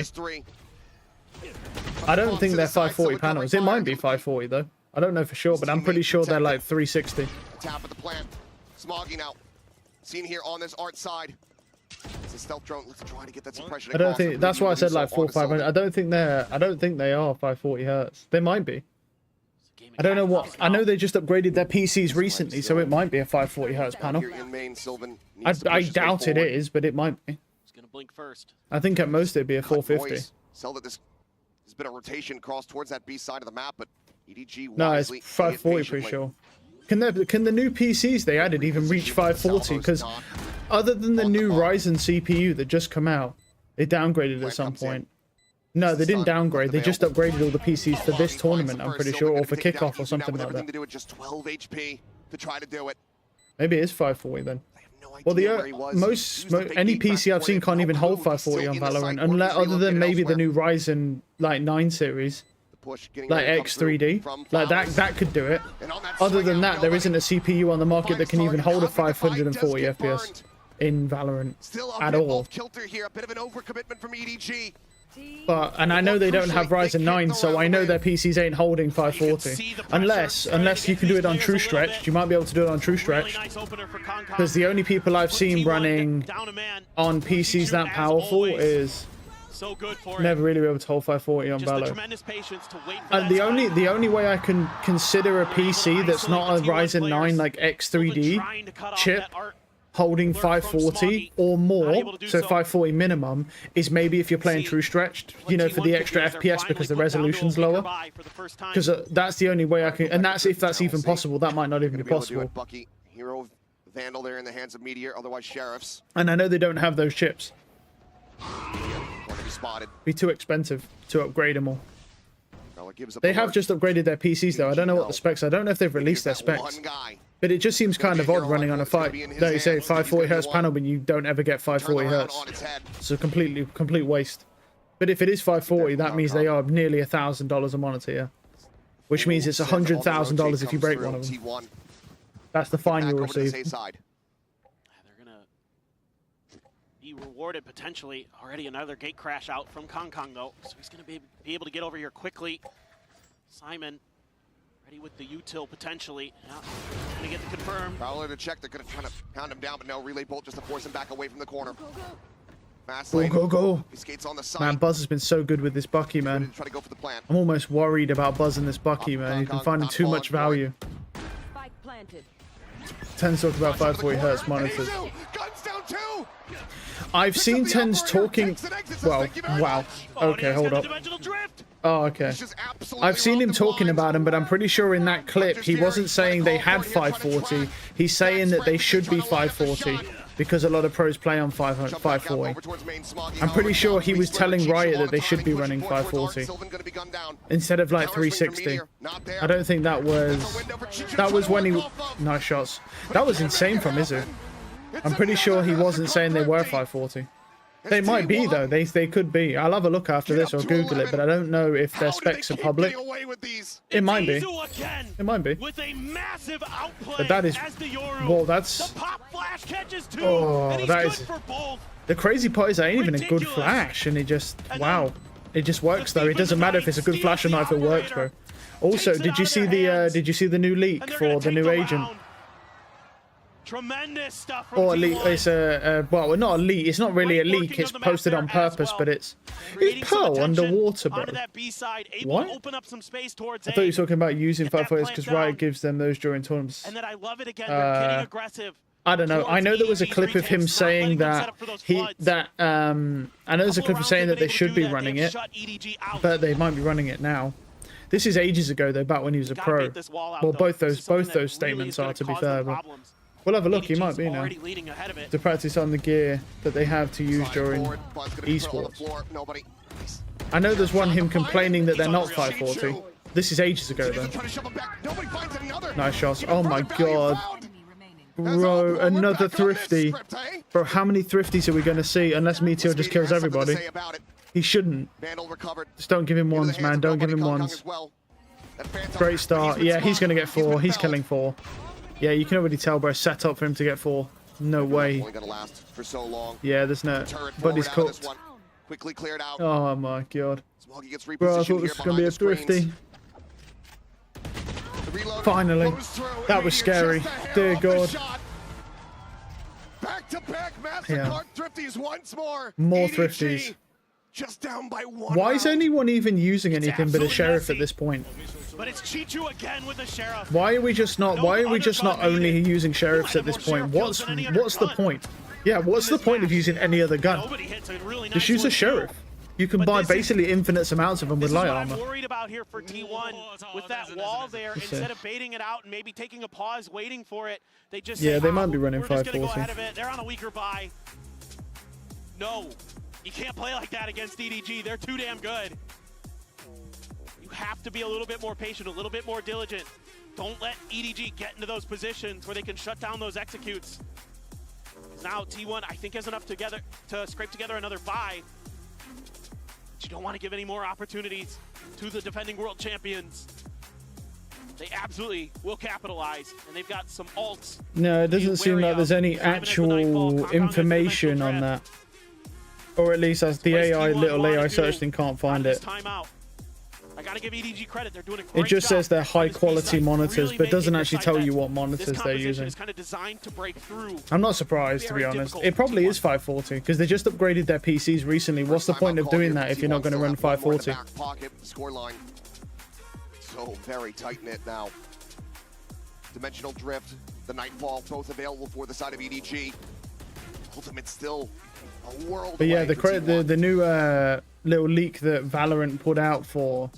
I don't think they're 540 panels. It might be 540 though. I don't know for sure, but I'm pretty sure they're like 360. Tap at the plant. Smoggy now. Seen here on this art side. It's a stealth drone. Let's try to get that suppression. I don't think that's why I said like 400-500. I don't think they are 540 hertz. They might be. I don't know what. I know they just upgraded their PCs recently, so it might be a 540 hertz panel. I doubt it is, but it might be. He's gonna blink first. I think at most it'd be a 450. Sell that there's been a rotation across towards that B side of the map, but EDG no, it's 540 pretty sure. Can the new PCs they added even reach 540? Because other than the new Ryzen CPU that just come out, they downgraded at some point. No, they didn't downgrade. They just upgraded all the PCs for this tournament, I'm pretty sure, or for kickoff or something like that. Maybe it is 540 then. Well, any PC I've seen can't even hold 540 on Valorant, unless other than maybe the new Ryzen like 9 series, like X3D, like that could do it. Other than that, there isn't a CPU on the market that can even hold a 540 FPS in Valorant at all. And I know they don't have Ryzen 9, so I know their PCs ain't holding 540. Unless you can do it on True Stretch. You might be able to do it on True Stretch. Because the only people I've seen running on PCs that powerful is never really be able to hold 540 on Valor. And the only way I can consider a PC that's not a Ryzen 9 like X3D chip holding 540 or more, so 540 minimum, is maybe if you're playing True Stretched, you know, for the extra FPS because the resolution's lower. Because that's the only way I can, and that's if that's even possible. That might not even be possible. Hero Vandal there in the hands of Meteor, otherwise Sheriffs. And I know they don't have those chips. Be too expensive to upgrade them all. They have just upgraded their PCs though. I don't know what the specs. I don't know if they've released their specs. But it just seems kind of odd running on a like you say 540 hertz panel, but you don't ever get 540 hertz. It's a complete waste. But if it is 540, that means they are nearly $1,000 a monitor, yeah. Which means it's $100,000 if you break one of them. That's the fine you'll receive. They're gonna be rewarded potentially. Already another gate crash out from Kong though, so he's gonna be able to get over here quickly. Simon. Ready with the util potentially. Now, gonna get the confirm. Prowler to check. They're gonna try to pound him down, but no relay bolt just to force him back away from the corner. Go. He skates on the side. Man, Buzz has been so good with this Bucky, man. Try to go for the plant. I'm almost worried about Buzz in this Bucky, man. He's been finding too much value. Ten's talked about 540 hertz monitors. Guns down two. I've seen Ten's talking. Well, wow. Okay, hold up. Oh, okay. I've seen him talking about him, but I'm pretty sure in that clip he wasn't saying they had 540. He's saying that they should be 540 because a lot of pros play on 540. I'm pretty sure he was telling Riot that they should be running 540 instead of like 360. I don't think that was when he. Nice shots. That was insane from Izu. I'm pretty sure he wasn't saying they were 540. They might be though. They could be. I'll have a look after this or Google it, but I don't know if their specs are public. It might be. It might be. But that is. Well, that's. Oh, that is. The crazy part is I ain't even a good flash, and it just. Wow. It just works though. It doesn't matter if it's a good flash or not. If it works, bro. Also, did you see the new leak for the new agent? Tremendous stuff from or leak. It's well, not a leak. It's not really a leak. It's posted on purpose, but it's Pearl underwater, bro. What? I thought you were talking about using 540 because Riot gives them those during tournaments. And then I love it again. They're getting aggressive. I don't know. I know there was a clip of him saying that I know there's a clip of saying that they should be running it, but they might be running it now. This is ages ago though, back when he was a pro. Well, both those statements are, to be fair. But we'll have a look. He might be now. To practice on the gear that they have to use during esports. I know there's one him complaining that they're not 540. This is ages ago though. Nice shots. Oh my god. Bro, another thrifty. Bro, how many thrifties are we going to see unless Meteor just kills everybody? He shouldn't. Just don't give him ones, man. Don't give him ones. Great start. Yeah, he's going to get 4. He's killing 4. Yeah, you can already tell, bro. Set up for him to get 4. No way. Only gonna last for so long. Yeah, there's no... Buddy's cooked. Quickly cleared out. Oh my god. Gets bro, I thought this was going to be a thrifty. Finally. That was scary. Dear god. Back-to-back MasterCard thrifties once more. More thrifties. Just down by 1 Why is anyone even using anything but a sheriff at this point? But it's Chichu again with a sheriff. Why are we just not only using sheriffs at this point? What's the point? Yeah, what's the point of using any other gun? Just use a sheriff. You can buy basically infinite amounts of them with light armor. I'm worried about here for T1 with that wall there. Instead of baiting it out and maybe taking a pause, waiting for it, they just say, they might be running 540. Go ahead of it. They're on a weaker buy. No, you can't play like that against EDG. They're too damn good. You have to be a little bit more patient, a little bit more diligent. Don't let EDG get into those positions where they can shut down those executes. Now T1, I think, has enough together to scrape together another buy. But you don't want to give any more opportunities to the defending world champions. They absolutely will capitalize, and they've got some ults. No, it doesn't seem like there's any actual information on that. Or at least as the little AI search thing can't find it. I gotta give EDG credit. They're doing a great It just says they're high quality monitors, but it doesn't actually tell you what this monitors they're using. is kind of designed to break through. I'm not surprised, to be honest. It probably is 540 because they just upgraded their PCs recently. What's the point of doing that if you're not going to run 540? Scoreline so very tight knit now. Dimensional Drift, the Nightfall, both available for the side of EDG. Ultimate still a world. But yeah, the new little leak that Valorant put out for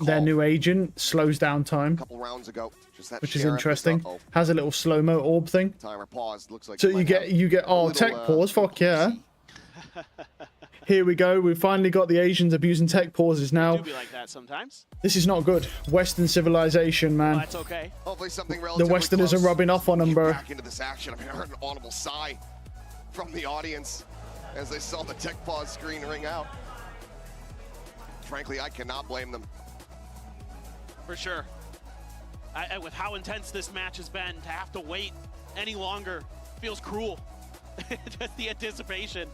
their new agent slows down time, rounds ago, which is interesting. Has a little slow-mo orb thing. Timer paused. Looks like so you get tech pause. Fuck yeah. Here we go. We've finally got the Asians abusing tech pauses now. Do be like that sometimes. This is not good. Western civilization, man. That's okay. Hopefully something the Westerners are rubbing off on them, bro. Back into this action. I mean, I heard an audible sigh from the audience as they saw the tech pause screen ring out. Frankly, I cannot blame them. For sure. With how intense this match has been, to have to wait any longer feels cruel. Just the anticipation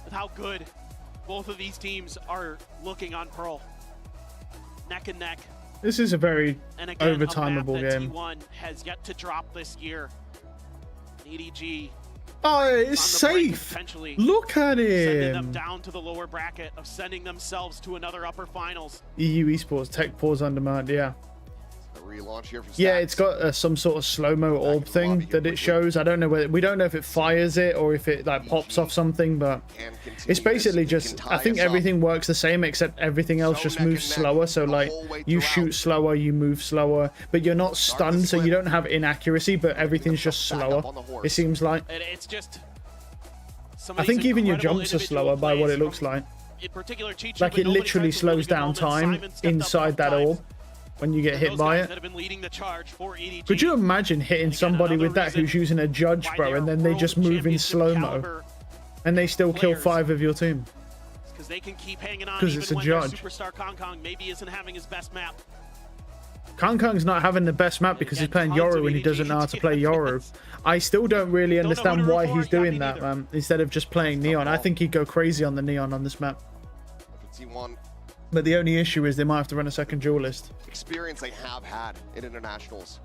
of how good both of these teams are looking on Pearl. Neck and neck. This is a very overtimeable game. T1 has yet to drop this year. EDG. Oh, it's safe. Look at him. Sending them down to the lower bracket of sending themselves to another upper finals. EU Esports tech pause on demand. Yeah. Relaunch here for yeah, it's got some sort of slow-mo orb thing that it shows. I don't know whether we don't know if it fires it or if it like pops off something, but it's basically just I think everything works the same except everything else just moves slower. So like you shoot slower, you move slower, but you're not stunned, so you don't have inaccuracy, but everything's just slower. It seems like. It's just. I think even your jumps are slower by what it looks like. In particular, Chichu, like it literally slows down time inside that orb. When you get hit by it. Could you imagine hitting somebody with that who's using a judge, bro, and then they just move in slow-mo and they still kill 5 of your team? Because they can keep hanging on because it's a judge. Superstar Kong maybe isn't having his best map. Kong's not having the best map because he's playing Yoru and he doesn't know how to play Yoru. I still don't really understand why he's doing that, man, instead of just playing Neon. I think he'd go crazy on the Neon on this map. But the only issue is they might have to run a second duelist. Experience they have had in internationals,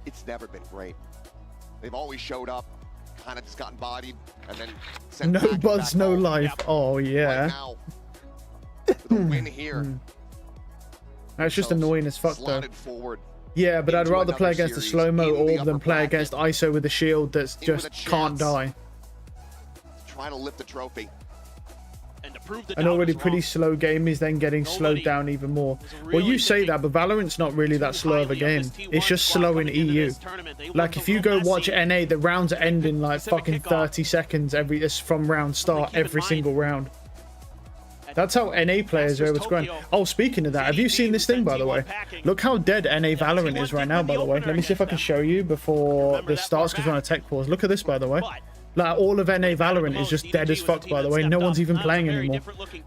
it's never been great. They've always showed up, kind of just gotten bodied, and then sent no buzz, no life. Yep. Oh yeah. Right now, with a win here. That's just annoying as fuck though. Yeah, but I'd rather play against a slow-mo orb than play against ISO with a shield that's just can't die. Trying to lift the trophy. An already pretty slow game is then getting slowed down even more. Well, you say that, but Valorant's not really that slow of a game. It's just slow in EU. Like, if you go watch NA, the rounds are ending like fucking 30 seconds from round start every single round. That's how NA players are able to grind. Oh, speaking of that, have you seen this thing, by the way? Look how dead NA Valorant is right now, by the way. Let me see if I can show you before this starts, because we're on a tech pause. Look at this, by the way. Like, all of NA Valorant is just dead as fuck, by the way. No one's even playing anymore.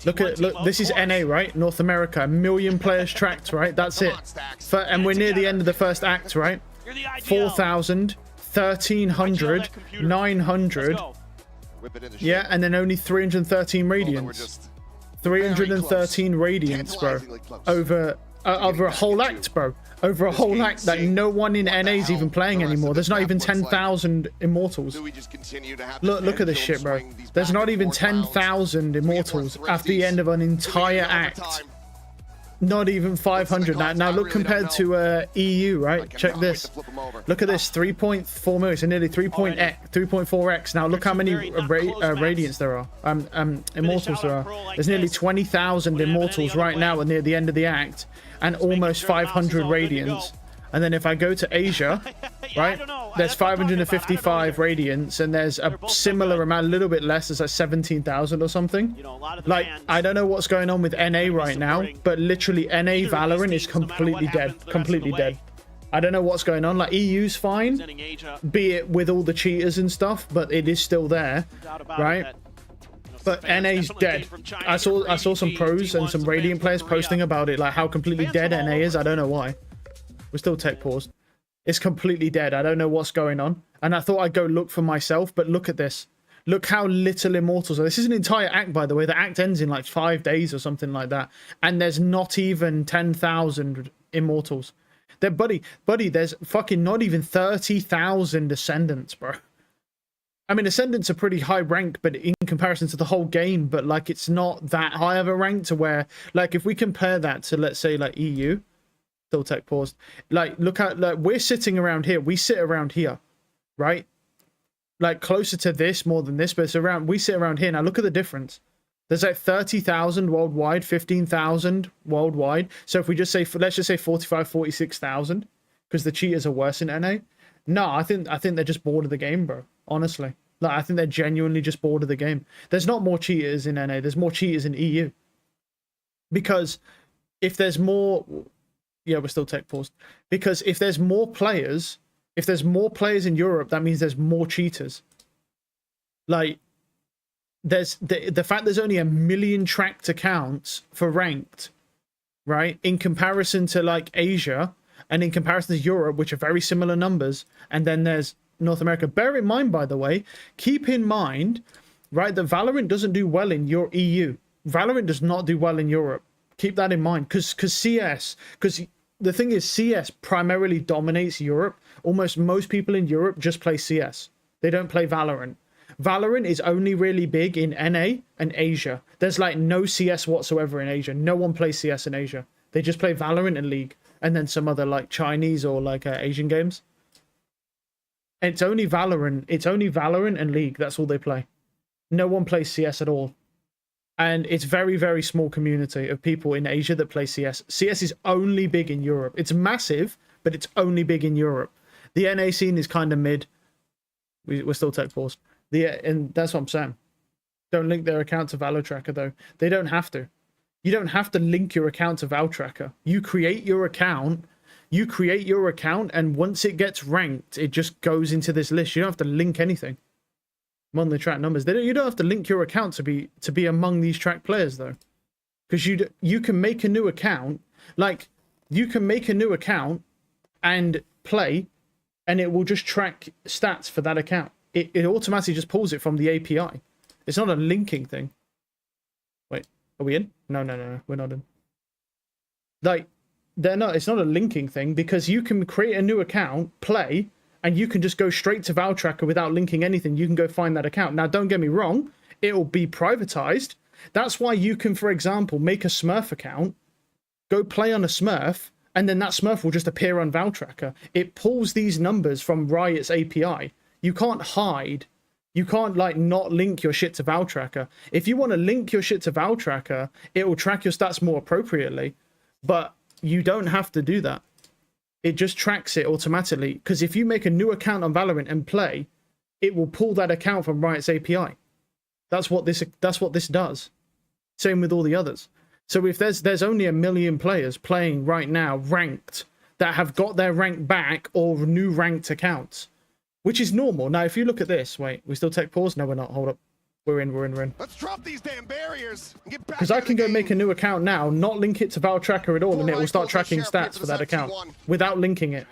Look, this is NA, right? North America, 1 million players tracked, right? That's it. And we're near the end of the first act, right? 4,000, 1,300, 900. Yeah, and then only 313 radiants. 313 radiants, bro. Over a whole act, bro. Over a whole act that no one in NA is even playing anymore. There's not even 10,000 immortals. Look at this shit, bro. There's not even 10,000 immortals after the end of an entire act. Not even 500. Now look compared to EU, right? Check this. Look at this, 3.4 million, so nearly 3.4x. Now look how many radiants there are, immortals there are. There's nearly 20,000 immortals right now near the end of the act, and almost 500 radiants. And then if I go to Asia, right, there's 555 radiants, and there's a similar amount, a little bit less, there's like 17,000 or something. Like, I don't know what's going on with NA right now, but literally NA Valorant is completely dead. Completely dead. I don't know what's going on. Like, EU's fine, be it with all the cheaters and stuff, but it is still there, right? But NA's dead. I saw some pros and some Radiant players posting about it, like how completely dead NA is. I don't know why. We're still tech paused. It's completely dead. I don't know what's going on. And I thought I'd go look for myself, but look at this. Look how little immortals are. This is an entire act, by the way. The act ends in like 5 days or something like that. And there's not even 10,000 immortals. There, buddy, there's fucking not even 30,000 Ascendants, bro. I mean, Ascendants are pretty high rank, but in comparison to the whole game, but like it's not that high of a rank to where, like, if we compare that to, let's say, like EU, still tech paused. Like, look at, like, we're sitting around here. We sit around here, right? Like, closer to this more than this, but it's around, we sit around here. Now, look at the difference. There's like 30,000 worldwide, 15,000 worldwide. So if we just say, let's just say 45, 46,000, because the cheaters are worse in NA. No, I think they're just bored of the game, bro. Honestly. Like, I think they're genuinely just bored of the game. There's not more cheaters in NA. There's more cheaters in EU. Because if there's more... Yeah, we're still tech paused. Because if there's more players in Europe, that means there's more cheaters. Like, there's the fact there's only 1 million tracked accounts for ranked, right? In comparison to like Asia and in comparison to Europe, which are very similar numbers, and then there's North America. Bear in mind, by the way, keep in mind, right, that Valorant doesn't do well in your EU. Valorant does not do well in Europe. Keep that in mind, because the thing is, CS primarily dominates Europe. Almost most people in Europe just play CS. They don't play Valorant. Valorant is only really big in NA and Asia. There's like no CS whatsoever in Asia. No one plays CS in Asia. They just play Valorant and League, and then some other like Chinese or like Asian games. It's only Valorant. It's only Valorant and League. That's all they play. No one plays CS at all. And it's very, very small community of people in Asia that play CS. CS is only big in Europe. It's massive, but it's only big in Europe. The NA scene is kind of mid. We're still tech paused. And that's what I'm saying. Don't link their account to ValoTracker, though. They don't have to. You don't have to link your account to ValTracker. You create your account. And once it gets ranked, it just goes into this list. You don't have to link anything. Among the track numbers, you don't have to link your account to be among these track players, though, because you can make a new account. Like, you can make a new account and play, and it will just track stats for that account. It automatically just pulls it from the API. It's not a linking thing. Wait, are we in? No, we're not in. Like, it's not a linking thing, because you can create a new account, play, and you can just go straight to ValTracker without linking anything. You can go find that account. Now, don't get me wrong. It'll be privatized. That's why you can, for example, make a Smurf account, go play on a Smurf, and then that Smurf will just appear on ValTracker. It pulls these numbers from Riot's API. You can't hide. You can't, like, not link your shit to ValTracker. If you want to link your shit to ValTracker, it will track your stats more appropriately. But you don't have to do that. It just tracks it automatically, because if you make a new account on Valorant and play, it will pull that account from Riot's API. That's what this does. Same with all the others. So if there's only 1 million players playing right now ranked that have got their rank back or new ranked accounts, which is normal. Now, if you look at this, wait, we still take pause? No, we're not. Hold up. We're in. Let's drop these damn barriers and get back. Because I can go make a new account now, not link it to Valtracker at all, and it will start tracking stats for that account without linking it.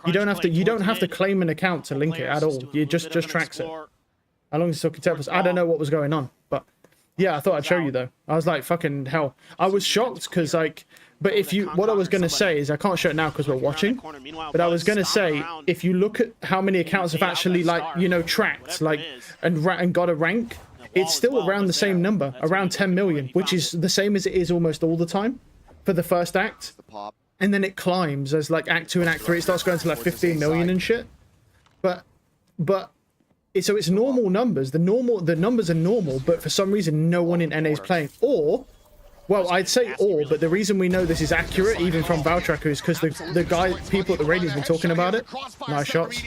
You don't have to claim an account to link it at all. You just tracks it. How long is it talking to? I don't know what was going on, but yeah, I thought I'd show you though. I was like, fucking hell. I was shocked because like, but if you, what I was gonna say is I can't show it now because we're watching. But I was gonna say if you look at how many accounts have actually like tracked like and got a rank. It's still around the same number, around 10 million, which is the same as it is almost all the time for the first act. And then it climbs as like Act 2 and Act 3, it starts going to like 15 million and shit. So it's normal numbers. The numbers are normal, but for some reason no one in NA is playing. Or, well, I'd say but the reason we know this is accurate, even from Valtracker, is because the people at the radio have been talking about it. Nice shots.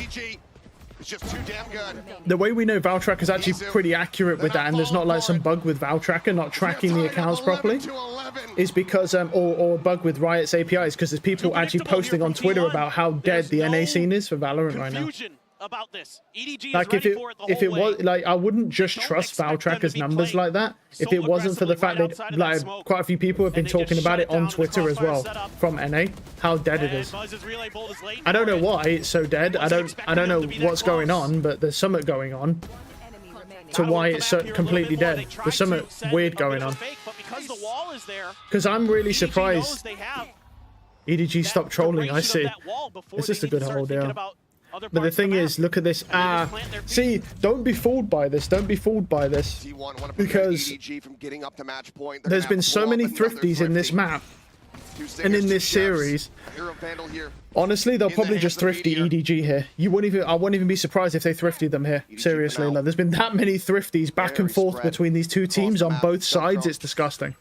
It's just too damn good. The way we know Valtracker is actually pretty accurate with that, and there's not like some bug with Valtracker not tracking the accounts properly, is because or a bug with Riot's APIs, because there's people actually posting on Twitter about how dead the NA scene is for Valorant right now. About this. EDG like if it was like, I wouldn't just trust Valtracker's numbers like that if it wasn't for the fact that like quite a few people have been talking about it on Twitter as well from NA, how dead it is. I don't know why it's so dead. I don't know what's going on, but there's something going on to why it's so completely dead. There's something weird going on. Because I'm really surprised EDG stopped trolling. I see. It's just a good hold, yeah. But the thing is, look at this. See, don't be fooled by this. Don't be fooled by this. Because there's been so many thrifties in this map and in this series. Honestly, they'll probably just thrifty EDG here. I wouldn't even be surprised if they thrifted them here. Seriously, like, there's been that many thrifties back and forth between these two teams on both sides. It's disgusting.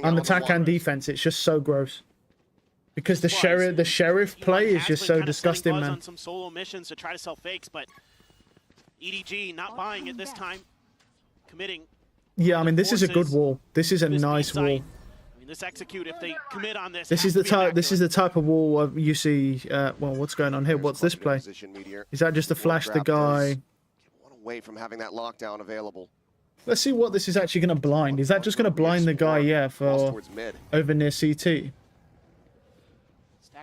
On attack and defense, it's just so gross. Because the sheriff play is just so disgusting, man. On some solo missions to try to sell fakes, but EDG not buying it this time, committing. Yeah, I mean, this is a good wall. This is a nice wall. I mean, this execute if they commit on this. This is the type. This is the type of wall you see. Well, what's going on here? What's this play? Is that just to flash the guy? Away from having that lockdown available. Let's see what this is actually going to blind. Is that just going to blind the guy? Yeah, for over near CT.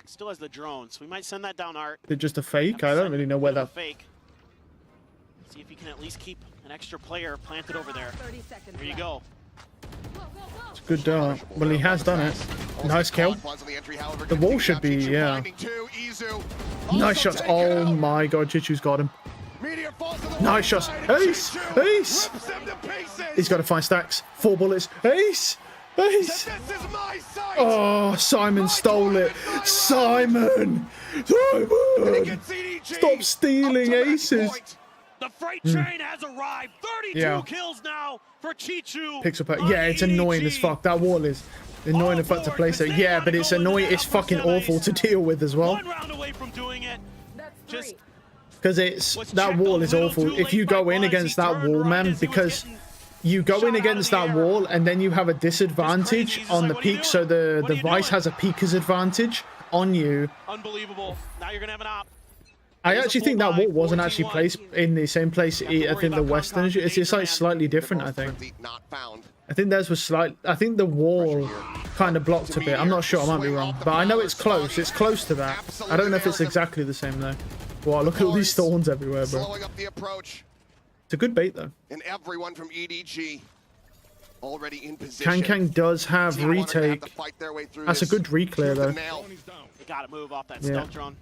Still has the drone, so we might send that down, Art. Is it just a fake? I don't really know where that. Fake. See if you can at least keep an extra player planted over there. There you go. It's a good dart. Well, he has done it. Nice kill. The wall should be, yeah. Nice shots. Oh my god, Chichu's got him. Nice shots. Ace! Ace! He's got to find stacks. 4 bullets. Ace! Ace! Oh, Simon stole it. Simon! Simon! Stop stealing aces. The freight train has arrived. 32 kills now for Chichu. Picks up. Yeah, it's annoying as fuck. That wall is annoying as fuck to play. So yeah, but it's annoying. It's fucking awful to deal with as well. 1 round away from doing it. Just because that wall is awful. If you go in against that wall, man, because you go in against that wall and then you have a disadvantage on the peak, so the Vice has a peeker's advantage on you. Unbelievable. Now you're gonna have an op. I actually think that wall wasn't actually placed in the same place. I think the Western, it's like slightly different. I think theirs was slight. I think the wall kind of blocked a bit. I'm not sure. I might be wrong, but I know it's close. It's close to that. I don't know if it's exactly the same though. Wow, look at all these thorns everywhere, bro. It's a good bait though. And everyone from EDG already in position. Kang does have retake. That's a good reclear though. They gotta move off that stealth drone.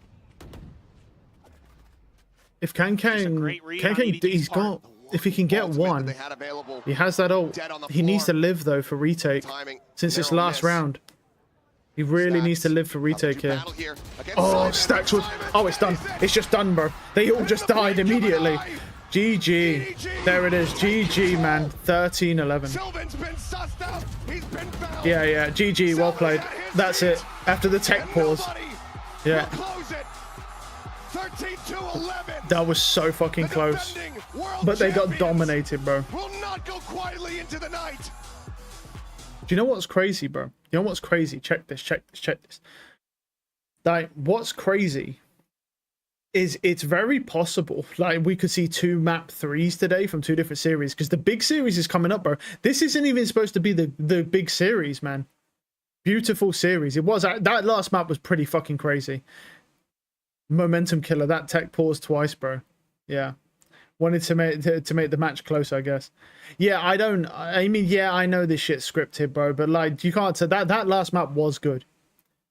If Kang, he's got. If he can get one, he has that ult. He needs to live though for retake. Since it's last round, he really needs to live for retake here. Oh, stacks with. Oh, it's done. It's just done, bro. They all just died immediately. GG. There it is. GG, man. 13-11. Yeah. GG. Well played. That's it. After the tech pause. Yeah. That was so fucking close. But they got dominated, bro. Do you know what's crazy, bro? You know what's crazy? Check this. Like, what's crazy is it's very possible like we could see 2 map 3s today from 2 different series, because the big series is coming up, bro. This isn't even supposed to be the big series, man. Beautiful series. It was, that last map was pretty fucking crazy. Momentum killer. That tech paused twice, bro. Yeah, wanted to make the match closer, I guess. Yeah, I mean, yeah, I know this shit's scripted, bro, but like you can't say that last map was good.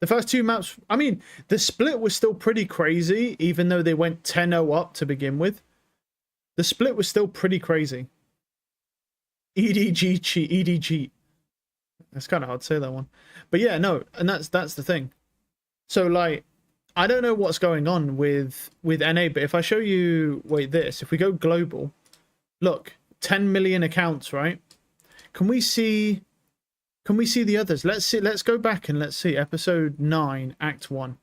The first 2 maps, I mean, the split was still pretty crazy, even though they went 10-0 up to begin with. The split was still pretty crazy. EDG cheat, EDG. That's kind of hard to say, that one. But yeah, no, and that's the thing. So, like, I don't know what's going on with NA, but if I show you, wait, this, if we go global, look, 10 million accounts, right? Can we see the others? Let's go back and let's see episode 9 act 1.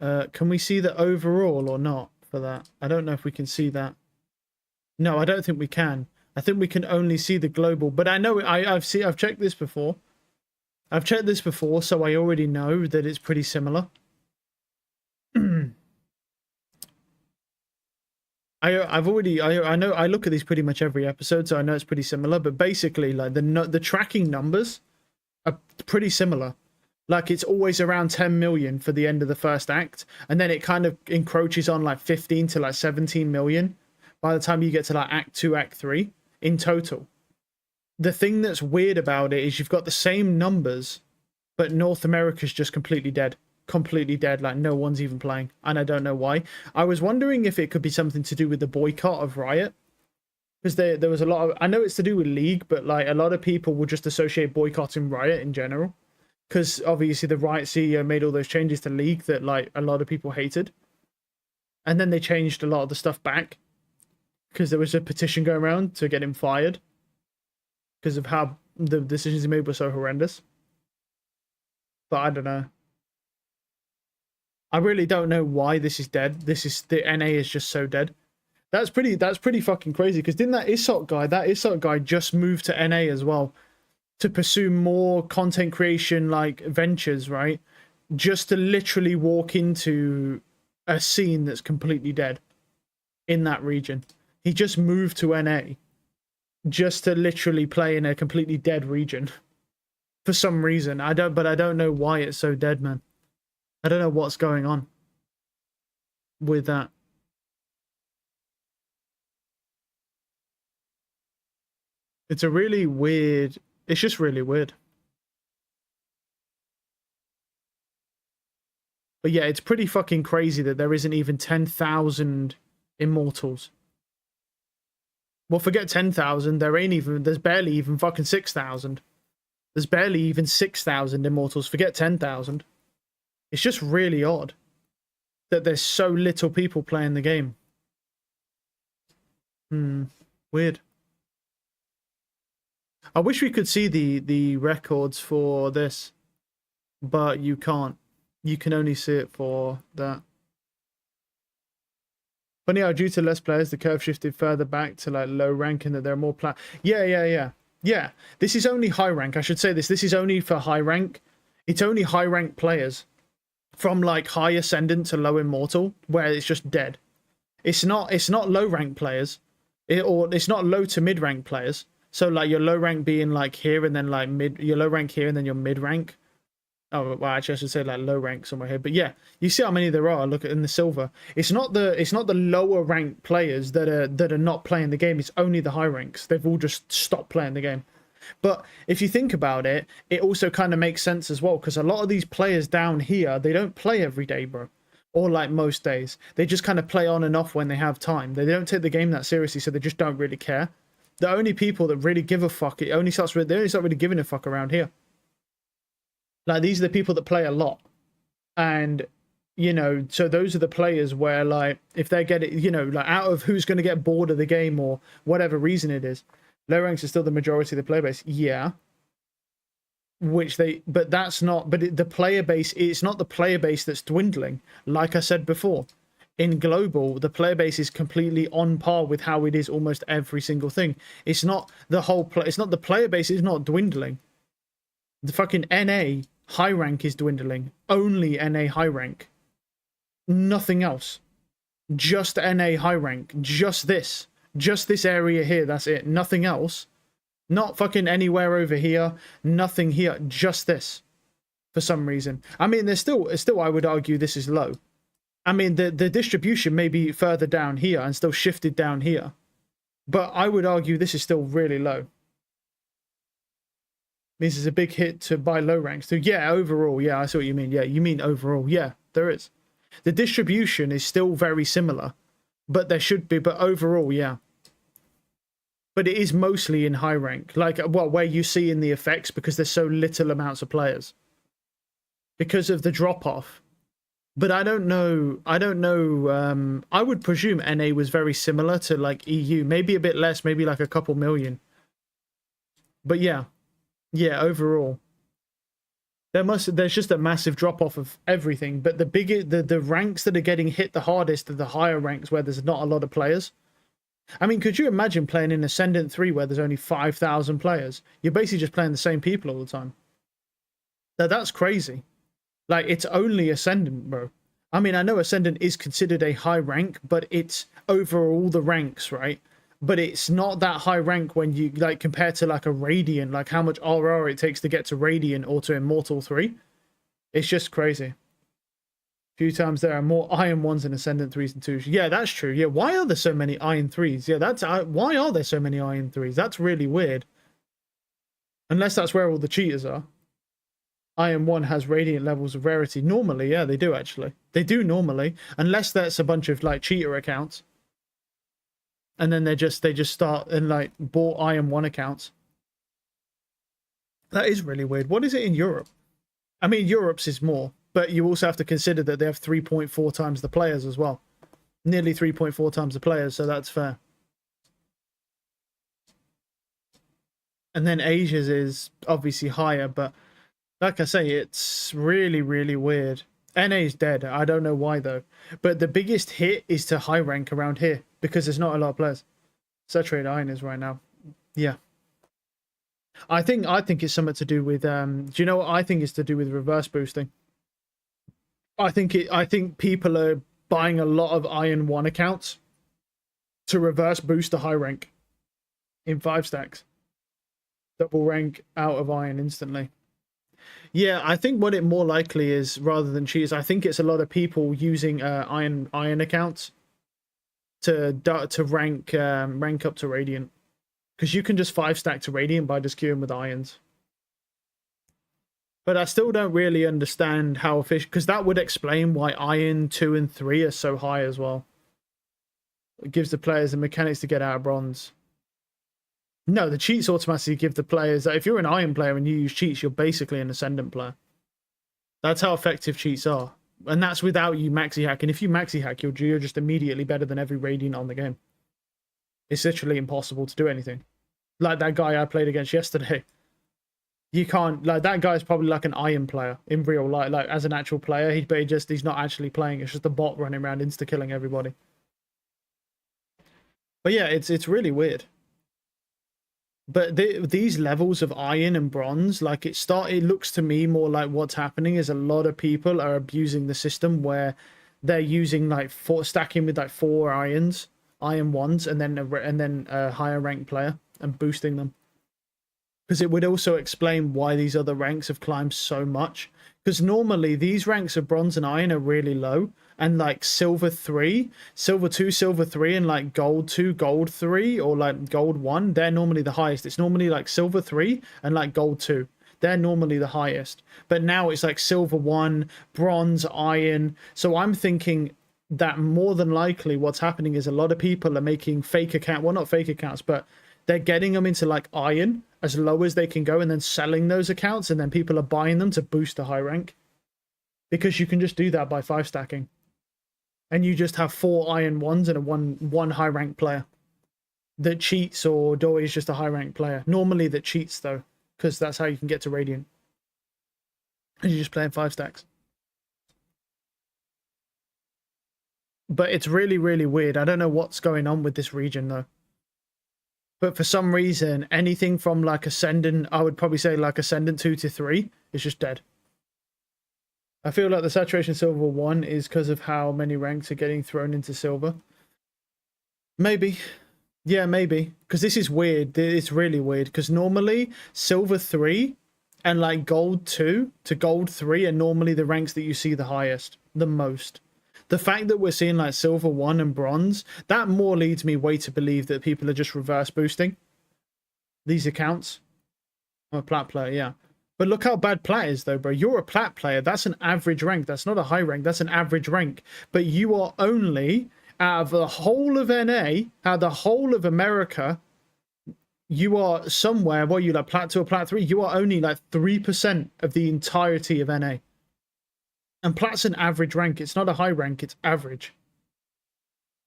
Can we see the overall or not for that? I don't know if we can see that. No, I don't think we can. I think we can only see the global, but I know I've checked this before. I've checked this before, so I already know that it's pretty similar. I know I look at these pretty much every episode, so I know it's pretty similar. But basically, like the tracking numbers are pretty similar. Like it's always around 10 million for the end of the first act, and then it kind of encroaches on like 15 to like 17 million by the time you get to like act 2, act 3 in total. The thing that's weird about it is you've got the same numbers, but North America's just completely dead. Completely dead, like no one's even playing, and I don't know why. I was wondering if it could be something to do with the boycott of Riot, because there was a lot of, I know it's to do with League, but like a lot of people will just associate boycotting Riot in general, because obviously the Riot CEO made all those changes to League that like a lot of people hated, and then they changed a lot of the stuff back because there was a petition going around to get him fired because of how the decisions he made were so horrendous. But I don't know. I really don't know why this is dead. The NA is just so dead. That's pretty fucking crazy, because didn't that Isot guy just moved to NA as well to pursue more content creation like ventures, right? Just to literally walk into a scene that's completely dead in that region. He just moved to NA just to literally play in a completely dead region for some reason. I don't know why it's so dead, man. I don't know what's going on with that. It's a really weird... It's just really weird. But yeah, it's pretty fucking crazy that there isn't even 10,000 immortals. Well, forget 10,000. There's barely even fucking 6,000. There's barely even 6,000 immortals. Forget 10,000. It's just really odd that there's so little people playing the game. Weird. I wish we could see the records for this, but you can't. You can only see it for that. Funny how due to less players, the curve shifted further back to like low rank, and that there are more Yeah. This is only high rank. I should say this. This is only for high rank. It's only high rank players. From like high ascendant to low immortal, where it's just dead. It's not low rank players, or it's not low to mid rank players. So like your low rank being like here, and then like your low rank here, and then your mid rank. Oh well, actually I should say like low rank somewhere here. But yeah, you see how many there are. Look at in the silver. It's not the lower rank players that are not playing the game. It's only the high ranks. They've all just stopped playing the game. But if you think about it, it also kind of makes sense as well, because a lot of these players down here, they don't play every day, bro. Or like most days. They just kind of play on and off when they have time. They don't take the game that seriously, so they just don't really care. The only people that really give a fuck, they only start really giving a fuck around here. Like, these are the people that play a lot. And, you know, so those are the players where, like, if they get it, you know, like, out of who's going to get bored of the game or whatever reason it is, low ranks are still the majority of the player base. Yeah. But that's not, the player base, it's not the player base that's dwindling. Like I said before, in global, the player base is completely on par with how it is almost every single thing. It's not the whole, it's not the player base is not dwindling. The fucking NA high rank is dwindling. Only NA high rank. Nothing else. Just NA high rank. Just this. Just this area here. That's it. Nothing else. Not fucking anywhere over here. Nothing here. Just this. For some reason. I mean, there's still I would argue this is low. I mean, the distribution may be further down here and still shifted down here. But I would argue this is still really low. This is a big hit to buy low ranks too. Yeah, overall. Yeah, I see what you mean. Yeah, you mean overall. Yeah, there is. The distribution is still very similar. But there should be. But overall, yeah. But it is mostly in high rank. Like, well, where you see in the effects because there's so little amounts of players. Because of the drop-off. But I don't know. I would presume NA was very similar to like EU. Maybe a bit less. Maybe like a couple million. But yeah. Yeah, overall. There's just a massive drop-off of everything. But the ranks that are getting hit the hardest are the higher ranks where there's not a lot of players. I mean, could you imagine playing in Ascendant 3 where there's only 5,000 players? You're basically just playing the same people all the time. That's crazy. Like, it's only Ascendant, bro. I mean, I know Ascendant is considered a high rank, but it's over all the ranks, right? But it's not that high rank when you, like, compare to, like, a Radiant, like how much RR it takes to get to Radiant or to Immortal 3. It's just crazy. A few times there are more Iron 1s in Ascendant 3s and 2s. Yeah, that's true. Yeah, why are there so many Iron 3s? Yeah, that's... why are there so many Iron 3s? That's really weird. Unless that's where all the cheaters are. Iron 1 has Radiant levels of rarity. Normally, yeah, they do, actually. They do normally. Unless that's a bunch of, like, cheater accounts. And then they just start and, like, bought Iron 1 accounts. That is really weird. What is it in Europe? I mean, Europe's is more. But you also have to consider that they have 3.4 times the players as well. Nearly 3.4 times the players, so that's fair. And then Asia's is obviously higher, but... like I say, it's really, really weird. NA's dead. I don't know why, though. But the biggest hit is to high rank around here. Because there's not a lot of players. Saturated Iron is right now. Yeah. I think it's something to do with... do you know what I think it's to do with reverse boosting? I think people are buying a lot of Iron 1 accounts to reverse boost the high rank in 5 stacks. Double rank out of Iron instantly. Yeah, I think what it more likely is, rather than cheaters, I think it's a lot of people using Iron accounts to rank up to Radiant, because you can just 5-stack to Radiant by just queuing with Irons. But I still don't really understand how efficient, because that would explain why Iron 2 and 3 are so high as well. It gives the players the mechanics to get out of bronze. No, the cheats automatically give the players... if you're an Iron player and you use cheats, you're basically an Ascendant player. That's how effective cheats are. And that's without you maxi hack. And if you maxi hack, you're just immediately better than every Radiant on the game. It's literally impossible to do anything. Like that guy I played against yesterday. You can't... like, that guy's probably like an Iron player in real life. Like, as an actual player, he's not actually playing. It's just a bot running around insta-killing everybody. But yeah, it's really weird. But these levels of Iron and Bronze, like, it looks to me more like what's happening is a lot of people are abusing the system where they're using, like, stacking with, like, 4 Iron 1s, and then a higher ranked player and boosting them. Because it would also explain why these other ranks have climbed so much. Because normally these ranks of Bronze and Iron are really low. And like Silver 3, Silver 2, Silver 3, and like Gold 2, Gold 3, or like Gold 1, they're normally the highest. It's normally like Silver 3 and like Gold 2. They're normally the highest. But now it's like Silver 1, Bronze, Iron. So I'm thinking that more than likely what's happening is a lot of people are making fake accounts. Well, not fake accounts, but they're getting them into like Iron as low as they can go and then selling those accounts. And then people are buying them to boost the high rank. Because you can just do that by 5 stacking. And you just have 4 Iron 1s and a one high rank player that cheats, or is just a high rank player. Normally that cheats though, because that's how you can get to Radiant. And you're just playing 5 stacks. But it's really, really weird. I don't know what's going on with this region though. But for some reason, anything from like Ascendant, I would probably say like Ascendant 2 to 3 is just dead. I feel like the saturation silver 1 is because of how many ranks are getting thrown into silver. Maybe. Yeah, maybe. Because this is weird. It's really weird. Because normally, silver 3 and like gold 2 to gold 3 are normally the ranks that you see the highest, the most. The fact that we're seeing like silver 1 and bronze, that more leads me way to believe that people are just reverse boosting these accounts. I'm a plat player, yeah. But look how bad plat is though, bro. You're a plat player. That's an average rank. That's not a high rank. That's an average rank. But you are only, out of the whole of NA, out of the whole of America, you are somewhere, what are you, like plat 2 or plat 3? You are only like 3% of the entirety of NA. And plat's an average rank. It's not a high rank. It's average.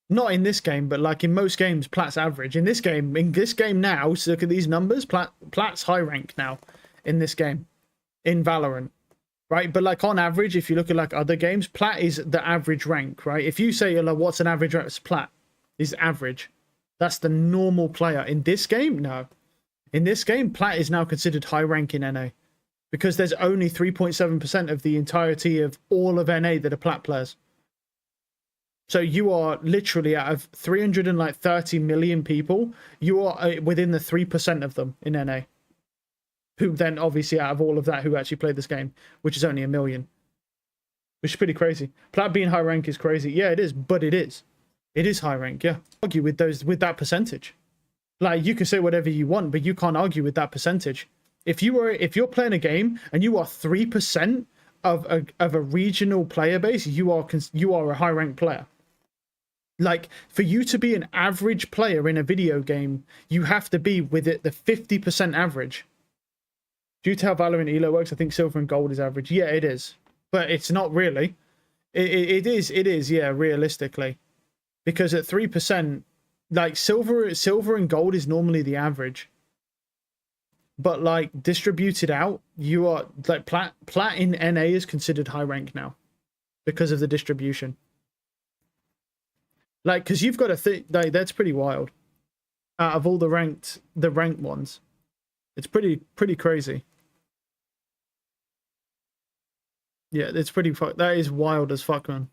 Not in this game, but like in most games, plat's average. In this game now, so look at these numbers. Plat's high rank now in this game, in Valorant, right? But like on average, if you look at like other games, plat is the average rank, right? If you say, like, what's an average rank? It's plat is average. That's the normal player. In this game, no. In this game, plat is now considered high rank in NA because there's only 3.7% of the entirety of all of NA that are plat players. So you are literally out of 330 million people, you are within the 3% of them in NA. Who then obviously out of all of that who actually played this game, which is only 1 million. Which is pretty crazy. Plat being high rank is crazy. Yeah, it is, but it is. It is high rank, yeah. Argue with that percentage. Like you can say whatever you want, but you can't argue with that percentage. If you're playing a game and you are 3% of a regional player base, you are a high rank player. Like, for you to be an average player in a video game, you have to be with it the 50% average. Due to how Valorant Elo works, I think silver and gold is average. Yeah, it is. But it's not really. It is, yeah, realistically. Because at 3%, like, silver and gold is normally the average. But, like, distributed out, you are, like, plat in NA is considered high rank now. Because of the distribution. Like, because you've got to think, like, that's pretty wild. Out of all the ranked ones, it's pretty crazy. Yeah, it's pretty. That is wild as fuck, man.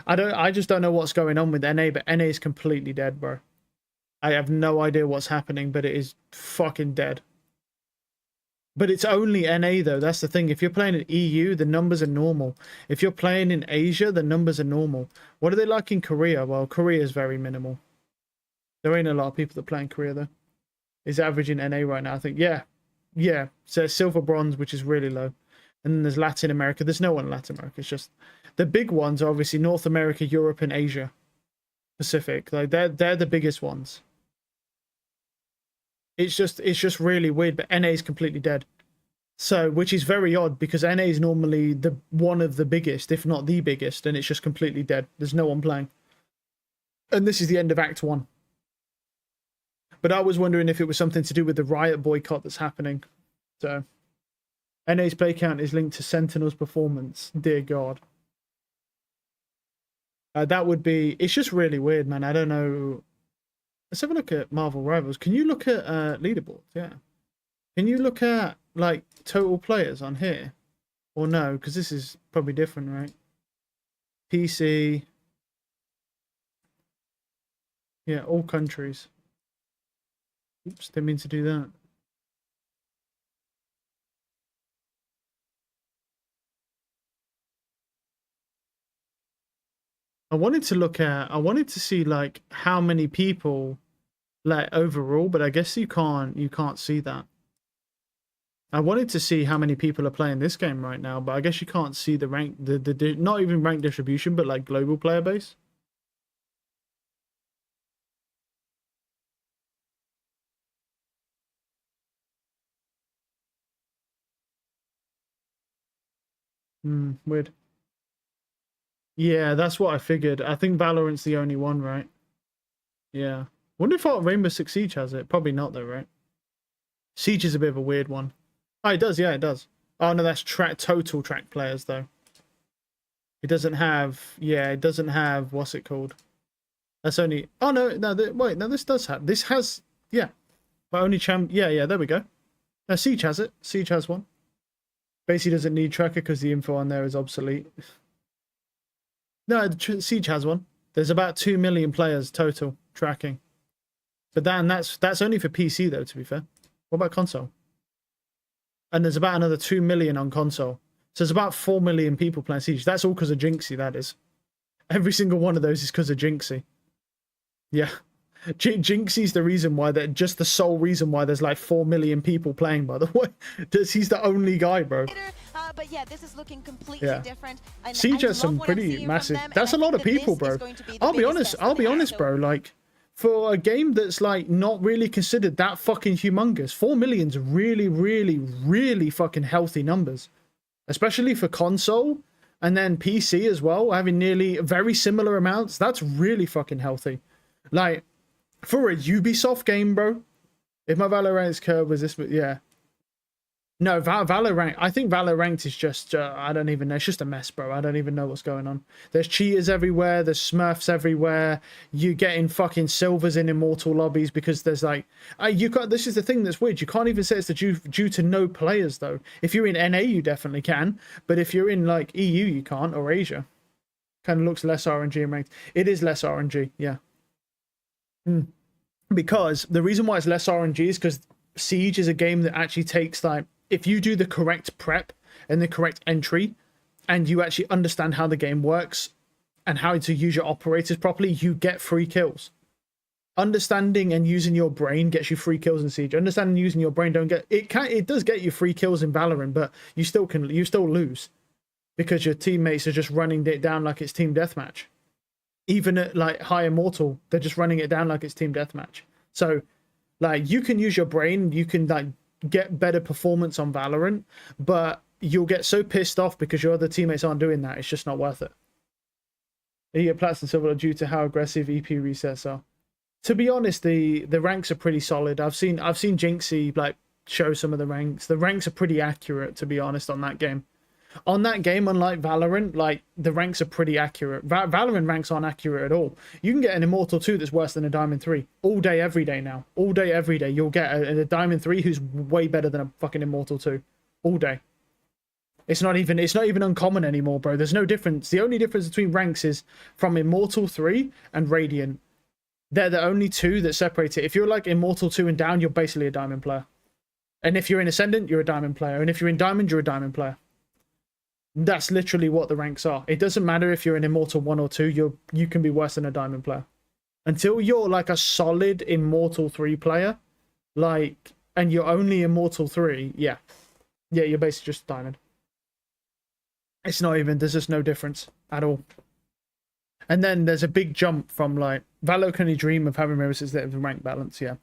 I just don't know what's going on with NA, but NA is completely dead, bro. I have no idea what's happening, but it is fucking dead. But it's only NA though, that's the thing. If you're playing in EU, the numbers are normal. If you're playing in Asia, the numbers are normal. What are they like in Korea? Well, Korea is very minimal. There ain't a lot of people that play in Korea though. It's averaging NA right now, I think. Yeah. Yeah. So silver, bronze, which is really low. And then there's Latin America. There's no one in Latin America. It's just the big ones are obviously North America, Europe, and Asia Pacific. Like they're the biggest ones. It's just really weird, but NA is completely dead. So, which is very odd because NA is normally one of the biggest, if not the biggest, and it's just completely dead. There's no one playing. And this is the end of Act 1. But I was wondering if it was something to do with the Riot boycott that's happening. So, NA's play count is linked to Sentinel's performance. Dear God. That would be... It's just really weird, man. I don't know... Let's have a look at Marvel Rivals. Can you look at leaderboards? Yeah. Can you look at, like, total players on here? Or no? Because this is probably different, right? PC. Yeah, all countries. Oops, didn't mean to do that. I wanted to see like how many people like overall, but I guess you can't see that. I wanted to see how many people are playing this game right now, but I guess you can't see the rank, the not even rank distribution, but like global player base. Weird. Yeah, that's what I figured. I think Valorant's the only one, right? Yeah. Wonder if Rainbow Six Siege has it. Probably not, though, right? Siege is a bit of a weird one. Oh, it does. Yeah, it does. Oh, no, that's total track players, though. It doesn't have... Yeah, it doesn't have... What's it called? That's only... Oh, no, wait, no, this does have... This has... Yeah. But only champ... Yeah, there we go. Siege has it. Siege has one. Basically doesn't need tracker because the info on there is obsolete. No, Siege has one. There's about 2 million players total tracking. But that's only for PC though, to be fair. What about console? And there's about another 2 million on console. So there's about 4 million people playing Siege. That's all because of Jinxie, that is. Every single one of those is because of Jinxie. Yeah. Jinxie's the reason why, just the sole reason why there's like 4 million people playing, by the way. He's the only guy, bro. But yeah, this is looking completely different. And Siege has some pretty massive. That's a lot of people, bro. I'll be honest, bro. Like, for a game that's like not really considered that fucking humongous, 4 million's really, really, really fucking healthy numbers, especially for console and then PC as well, having nearly very similar amounts. That's really fucking healthy. Like, for a Ubisoft game, bro. If my Valorant's curve was this, yeah. No, Valorant. I think Valorant is just, I don't even know. It's just a mess, bro. I don't even know what's going on. There's cheaters everywhere. There's smurfs everywhere. You getting fucking silvers in immortal lobbies because there's like, you can't. This is the thing that's weird. You can't even say it's due to no players though. If you're in NA, you definitely can. But if you're in like EU, you can't, or Asia. Kind of looks less RNG in ranked. It is less RNG, yeah. Because the reason why it's less RNG is because Siege is a game that actually takes like, if you do the correct prep and the correct entry and you actually understand how the game works and how to use your operators properly, you get free kills. Understanding and using your brain gets you free kills in Siege. Understanding and using your brain it does get you free kills in Valorant, but you still lose because your teammates are just running it down like it's team deathmatch. Even at like high immortal, they're just running it down like it's team deathmatch. So like you can use your brain, you can like get better performance on Valorant, but you'll get so pissed off because your other teammates aren't doing that. It's just not worth it. You get Plats and Silver due to how aggressive EP resets are. To be honest, the ranks are pretty solid. I've seen Jinxie like show some of the ranks. The ranks are pretty accurate, to be honest, on that game. On that game, unlike Valorant, like the ranks are pretty accurate. Valorant ranks aren't accurate at all. You can get an Immortal 2 that's worse than a Diamond 3 all day, every day now. All day, every day. You'll get a Diamond 3 who's way better than a fucking Immortal 2 all day. It's not even uncommon anymore, bro. There's no difference. The only difference between ranks is from Immortal 3 and Radiant. They're the only two that separate it. If you're like Immortal 2 and down, you're basically a Diamond player. And if you're in Ascendant, you're a Diamond player. And if you're in Diamond, you're a Diamond player. That's literally what the ranks are. It doesn't matter if you're an Immortal 1 or 2, you can be worse than a Diamond player. Until you're like a solid Immortal 3 player, like, and you're only Immortal 3, yeah, you're basically just Diamond. It's not even, there's just no difference at all. And then there's a big jump from like, Valo can only dream of having mirrors the rank balance, yeah.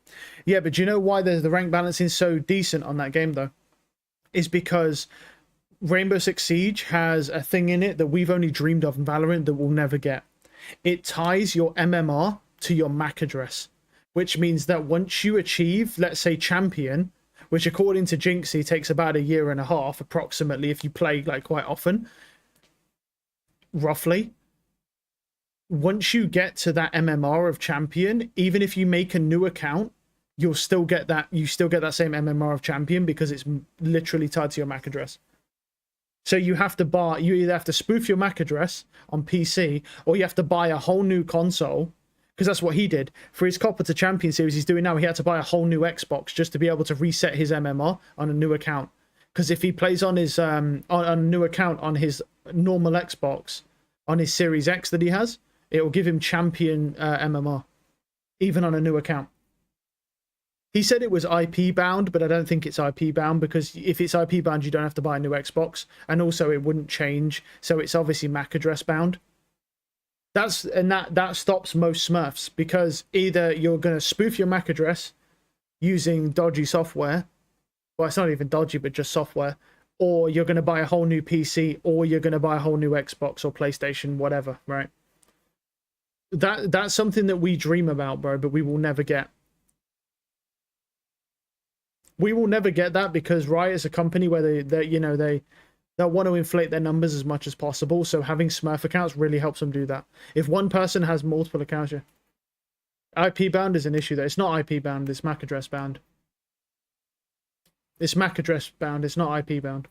Yeah, but do you know why the rank balancing so decent on that game though? Is because Rainbow Six Siege has a thing in it that we've only dreamed of in Valorant that we'll never get. It ties your MMR to your MAC address, which means that once you achieve, let's say, champion, which according to Jinxie takes about 1.5 years approximately if you play like quite often, roughly. Once you get to that MMR of champion, even if you make a new account, you'll still get that. You still get that same MMR of champion because it's literally tied to your MAC address. So you have to buy, you either have to spoof your MAC address on PC or you have to buy a whole new console, because that's what he did. For his Copper to Champion series he's doing now, he had to buy a whole new Xbox just to be able to reset his MMR on a new account. Because if he plays on his on a new account on his normal Xbox, on his Series X that he has, it will give him Champion MMR, even on a new account. He said it was IP bound, but I don't think it's IP bound because if it's IP bound, you don't have to buy a new Xbox, and also it wouldn't change. So it's obviously MAC address bound. That stops most Smurfs because either you're going to spoof your MAC address using dodgy software, well, it's not even dodgy, but just software, or you're going to buy a whole new PC, or you're going to buy a whole new Xbox or PlayStation, whatever, right? That's something that we dream about, bro, but we will never get. We will never get that because Riot is a company where they'll want to inflate their numbers as much as possible. So having Smurf accounts really helps them do that. If one person has multiple accounts, IP bound is an issue there. It's not IP bound, it's MAC address bound. It's MAC address bound. It's not IP bound.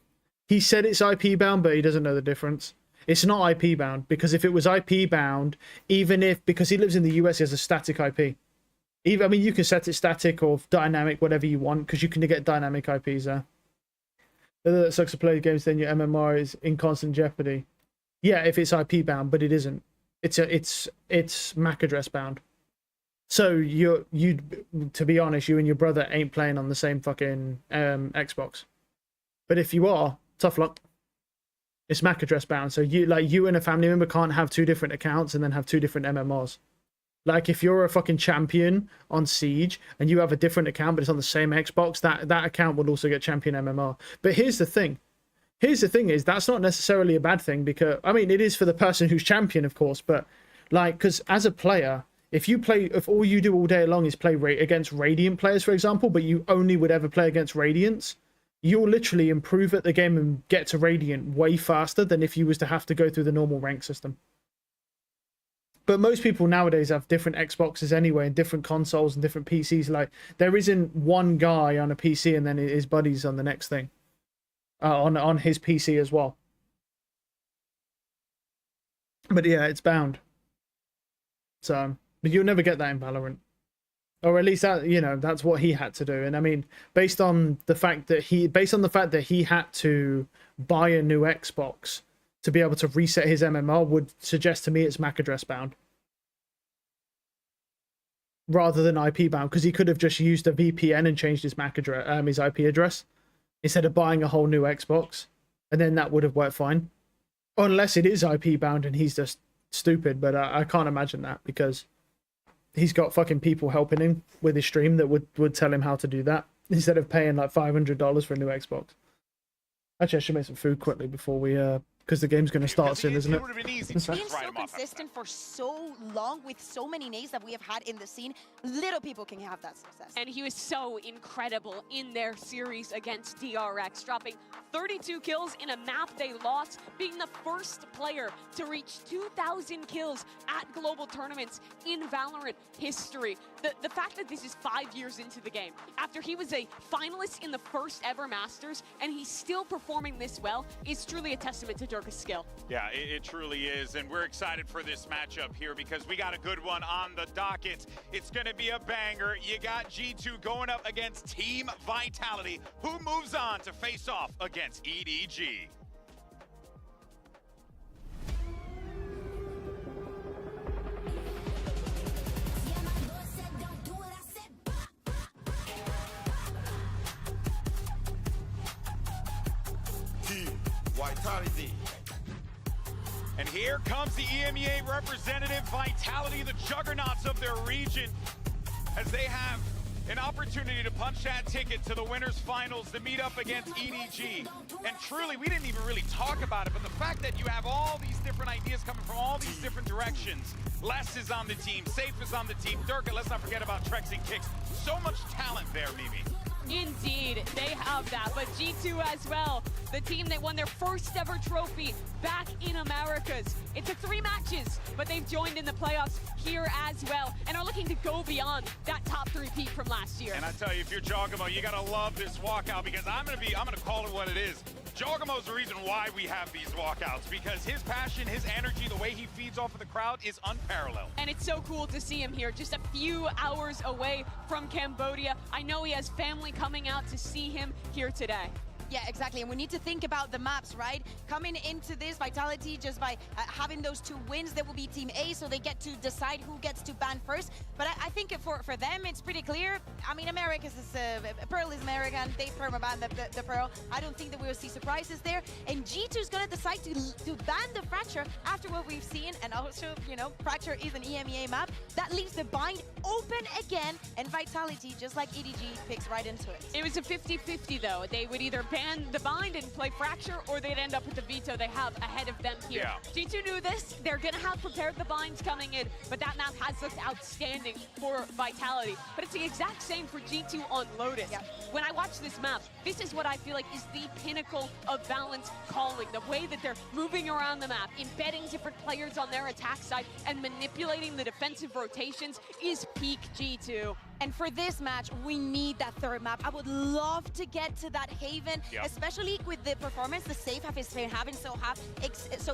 He said it's IP bound, but he doesn't know the difference. It's not IP bound, because if it was IP bound, because he lives in the US, he has a static IP. I mean, you can set it static or dynamic, whatever you want, because you can get dynamic IPs there. That sucks to play games, then your MMR is in constant jeopardy. Yeah, if it's IP bound, but it isn't. It's MAC address bound. So to be honest, you and your brother ain't playing on the same fucking Xbox. But if you are, tough luck. It's MAC address bound. So you and a family member can't have 2 different accounts and then have 2 different MMRs. Like if you're a fucking champion on Siege and you have a different account but it's on the same Xbox, that account will also get champion MMR. But here's the thing. Is that's not necessarily a bad thing, because I mean it is for the person who's champion, of course, but like, because as a player, if all you do all day long is play against Radiant players, for example, but you only would ever play against Radiants, you'll literally improve at the game and get to Radiant way faster than if you was to have to go through the normal rank system. But most people nowadays have different Xboxes anyway, and different consoles and different PCs. Like, there isn't one guy on a PC and then his buddies on the next thing. On his PC as well. But yeah, it's bound. So, but you'll never get that in Valorant. Or at least that, that's what he had to do. And I mean, based on the fact that he had to buy a new Xbox to be able to reset his MMR, would suggest to me it's MAC address bound rather than IP bound, because he could have just used a VPN and changed his MAC address, his IP address, instead of buying a whole new Xbox, and then that would have worked fine. Unless it is IP bound and he's just stupid, but I can't imagine that, because he's got fucking people helping him with his stream that would tell him how to do that instead of paying like $500 for a new Xbox. Actually, I should make some food quickly before we because the game's going to start soon, isn't it? Being so consistent for so long with so many nades that we have had in the scene, little people can have that success. And he was so incredible in their series against DRX, dropping 32 kills in a map they lost, being the first player to reach 2,000 kills at global tournaments in Valorant history. The fact that this is 5 years into the game, after he was a finalist in the first ever Masters, and he's still performing this well, is truly a testament to Durka's skill. Yeah, it truly is, and we're excited for this matchup here because we got a good one on the docket. It's going to be a banger. You got G2 going up against Team Vitality, who moves on to face off against EDG. Vitality. And here comes the EMEA representative, Vitality, the juggernauts of their region, as they have an opportunity to punch that ticket to the winners finals to meet up against EDG. And truly, we didn't even really talk about it, but the fact that you have all these different ideas coming from all these different directions. Les is on the team, Safe is on the team, Durka, let's not forget about Trex and Kicks. So much talent there, Mimi. Indeed, they have that, but G2 as well, the team that won their first ever trophy back in Americas. It took 3 matches, but they've joined in the playoffs here as well and are looking to go beyond that top 3-peat from last year. And I tell you, if you're Jogamo, you gotta love this walkout, because I'm gonna call it what it is. Jogamo's the reason why we have these walkouts, because his passion, his energy, the way he feeds off of the crowd is unparalleled. And it's so cool to see him here, just a few hours away from Cambodia. I know he has family coming out to see him here today. Yeah, exactly. And we need to think about the maps, right? Coming into this, Vitality, just by having those 2 wins, there will be Team A, so they get to decide who gets to ban first. But I think for them, it's pretty clear. I mean, America's Pearl is American. They perma-ban the Pearl. I don't think that we will see surprises there. And G2 is going to decide to ban the Fracture after what we've seen. And also, Fracture is an EMEA map. That leaves the bind open again. And Vitality, just like EDG, picks right into it. It was a 50-50, though. They would either ban the bind and play Fracture, or they'd end up with the veto they have ahead of them here. Yeah. G2 knew this. They're going to have prepared the binds coming in, but that map has looked outstanding for Vitality. But it's the exact same for G2 on Lotus. Yeah. When I watch this map, this is what I feel like is the pinnacle of balance calling. The way that they're moving around the map, embedding different players on their attack side, and manipulating the defensive rotations is peak G2. And for this match, we need that third map. I would love to get to that Haven, especially with the performance the Safe has been having so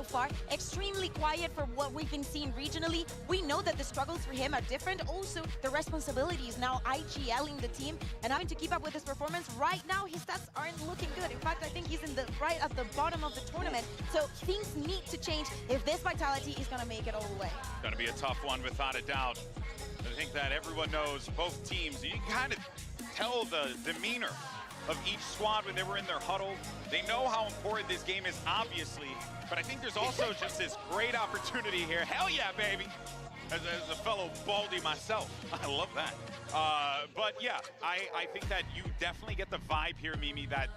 far. Extremely quiet for what we've been seeing regionally. We know that the struggles for him are different. Also, the responsibilities now IGLing the team and having to keep up with his performance. Right now, his stats aren't looking good. In fact, I think he's in the right at the bottom of the tournament. So things need to change if this Vitality is going to make it all the way. Going to be a tough one without a doubt. I think that everyone knows both teams. You can kind of tell the demeanor of each squad when they were in their huddle. They know how important this game is, obviously, but I think there's also just this great opportunity here. Hell yeah, baby! As a fellow Baldy myself, I love that. But yeah, I think that you definitely get the vibe here, Mimi, that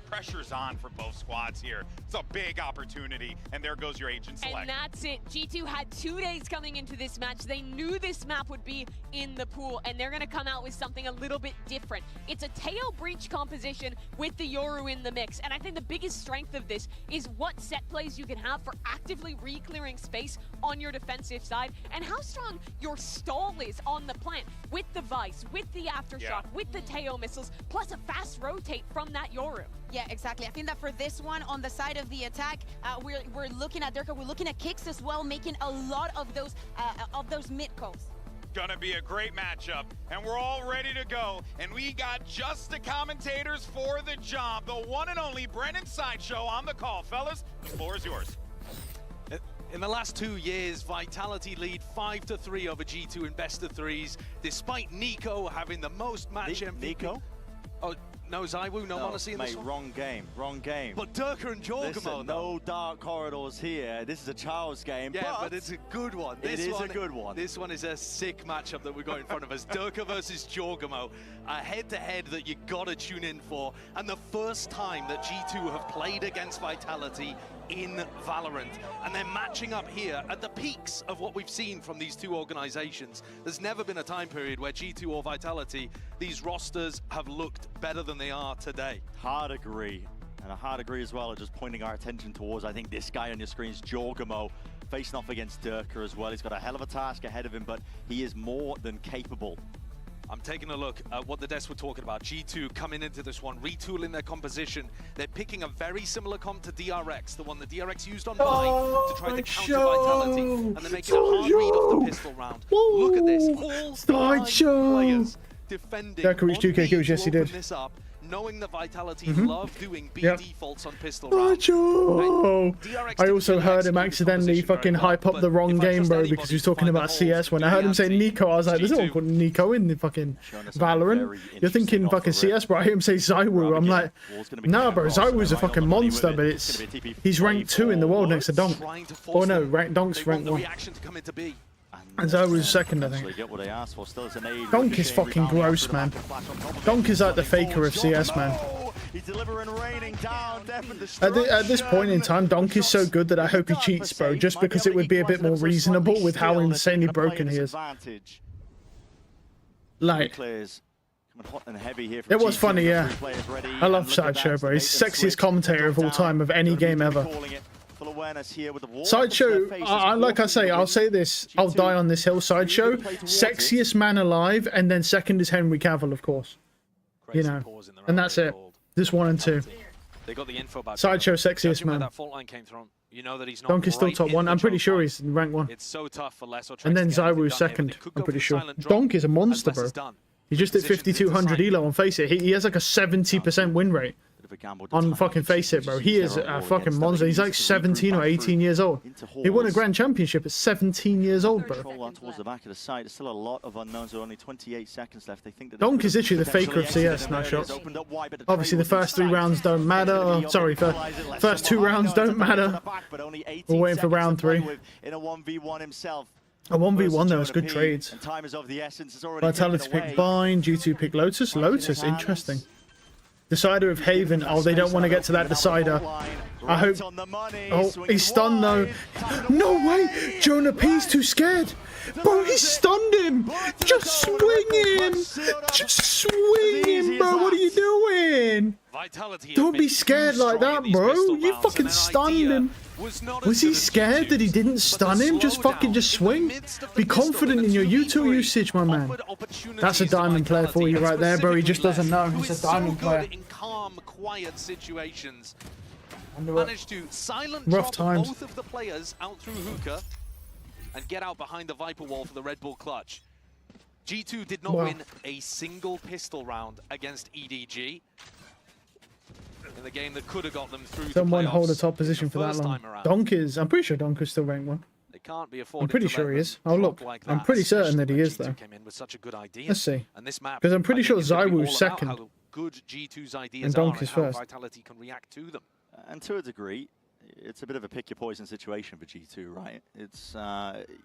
pressure's on for both squads here. It's a big opportunity, and there goes your agent select. And that's it. G2 had 2 days coming into this match. They knew this map would be in the pool, and they're going to come out with something a little bit different. It's a tail breach composition with the Yoru in the mix, and I think the biggest strength of this is what set plays you can have for actively re-clearing space on your defensive side, and how strong your stall is on the plant with the Vice, with the Aftershock, with the tail missiles, plus a fast rotate from that Yoru. Yeah, exactly. I think that for this one, on the side of the attack, we're looking at Durka, we're looking at Kicks as well, making a lot of those mid-calls. Gonna be a great matchup, and we're all ready to go, and we got just the commentators for the job. The one and only Brennan Sideshow on the call. Fellas, the floor is yours. In the last 2 years, Vitality lead 5-3 over G2 in best of threes, despite Nico having the most match MVP. Nico? Oh, no, Zywoo, no Monacy in this mate, one? wrong game. But Durka and Jorgamo, no dark corridors here. This is a child's game. Yeah, but it's a good one. It is a good one. This one is a sick matchup that we've got in front of us. Durka versus Jorgamo, a head-to-head that you gotta tune in for, and the first time that G2 have played against Vitality in Valorant, and they're matching up here at the peaks of what we've seen from these two organizations. There's never been a time period where G2 or Vitality, these rosters have looked better than they are today. Hard agree, and a hard agree as well of just pointing our attention towards, I think this guy on your screen is Jorgamo, facing off against Durka as well. He's got a hell of a task ahead of him, but he is more than capable. I'm taking a look at what the devs were talking about. G2 coming into this one, retooling their composition. They're picking a very similar comp to DRX, the one that DRX used on Mine to try to counter Vitality, and they're making a hard read off the pistol round. Look at this, all 5 players defending on kills, yes he did. this up, knowing that Vitality love doing B defaults on pistol rounds. I also heard him accidentally fucking hype up the wrong game, bro, because he was talking about CS. When I heard him say Nico, I was like, there's no one called Nico in the fucking Valorant. You're thinking fucking CS, bro. I hear him say Zywoo. I'm like, nah, bro, Zywoo's a fucking monster, but he's ranked 2 in the world next to Donk. Oh no, Donk's ranked 1. And Zywoo's second, I think. Donk is fucking gross, man. Donk is like the faker of CS, man. At this point in time, Donk is so good that I hope he cheats, bro, just because it would be a bit more reasonable with how insanely broken he is. Like, it was funny, yeah. I love Sideshow, bro. He's the sexiest commentator of all time of any game ever. Sideshow, like I say, I'll say this, I'll die on this hill. Sideshow, sexiest man alive, and then second is Henry Cavill, of course. You know, and that's it. Just 1 and 2. They got the info about Sideshow, sexiest man. That fault line came from. You know that he's not Donk is still top 1. I'm pretty sure he's in rank 1. It's so tough for Lesso. And then Zywoo second. I'm pretty sure. Donk is a monster, bro. He just did 5200 elo on Face It. He has like a 70% win rate on fucking Face It, bro. He is a fucking monster. He's like 17 or 18 years old. He won a grand championship at 17 years old, bro. Towards the back of the site. There's still a lot of unknowns. There are only 28 seconds left. They think that Donk is literally the faker of CS, no shots. Obviously, the first 3 rounds don't matter. Oh, sorry, first 2 rounds don't matter. We're waiting for round 3. In a 1v1 himself. A 1v1 though, was good trades. Vitality pick Bind, G2 pick Lotus. Lotus, interesting. Decider of Haven. Oh, they don't want to get to that decider. I hope. Oh, he's stunned though. No way! Jonah P's too scared. Bro, he stunned him. Just swing him. Just swing him, bro. What are you doing? Don't be scared like that, bro. You fucking stunned him. Was he scared that he didn't stun him? Just fucking just swing. Be confident in your U2 usage, my man. That's a diamond player for you right there, bro. He just doesn't know. He's a diamond player. In calm, quiet situations. Under Managed to silent rough drop times. both of the players out through hookah and get out behind the Viper wall for the Red Bull clutch. G2 did not win a single pistol round against EDG in the game that could have got them through Someone the hold a playoffs top position for that first long. time around. Donk is. I'm pretty sure Donk is still ranked 1. They can't be afforded I'm pretty to sure let he them is. Oh drop look, like I'm that, pretty certain that he is especially when though. G2 came in with such a good idea. Let's see. And this map, Because I'm pretty I sure think, is gonna be Zywoo's all about second. how good G2's ideas And Donk are is and how first. Vitality can react to them. And to a degree, it's a bit of a pick your poison situation for G2, right? It's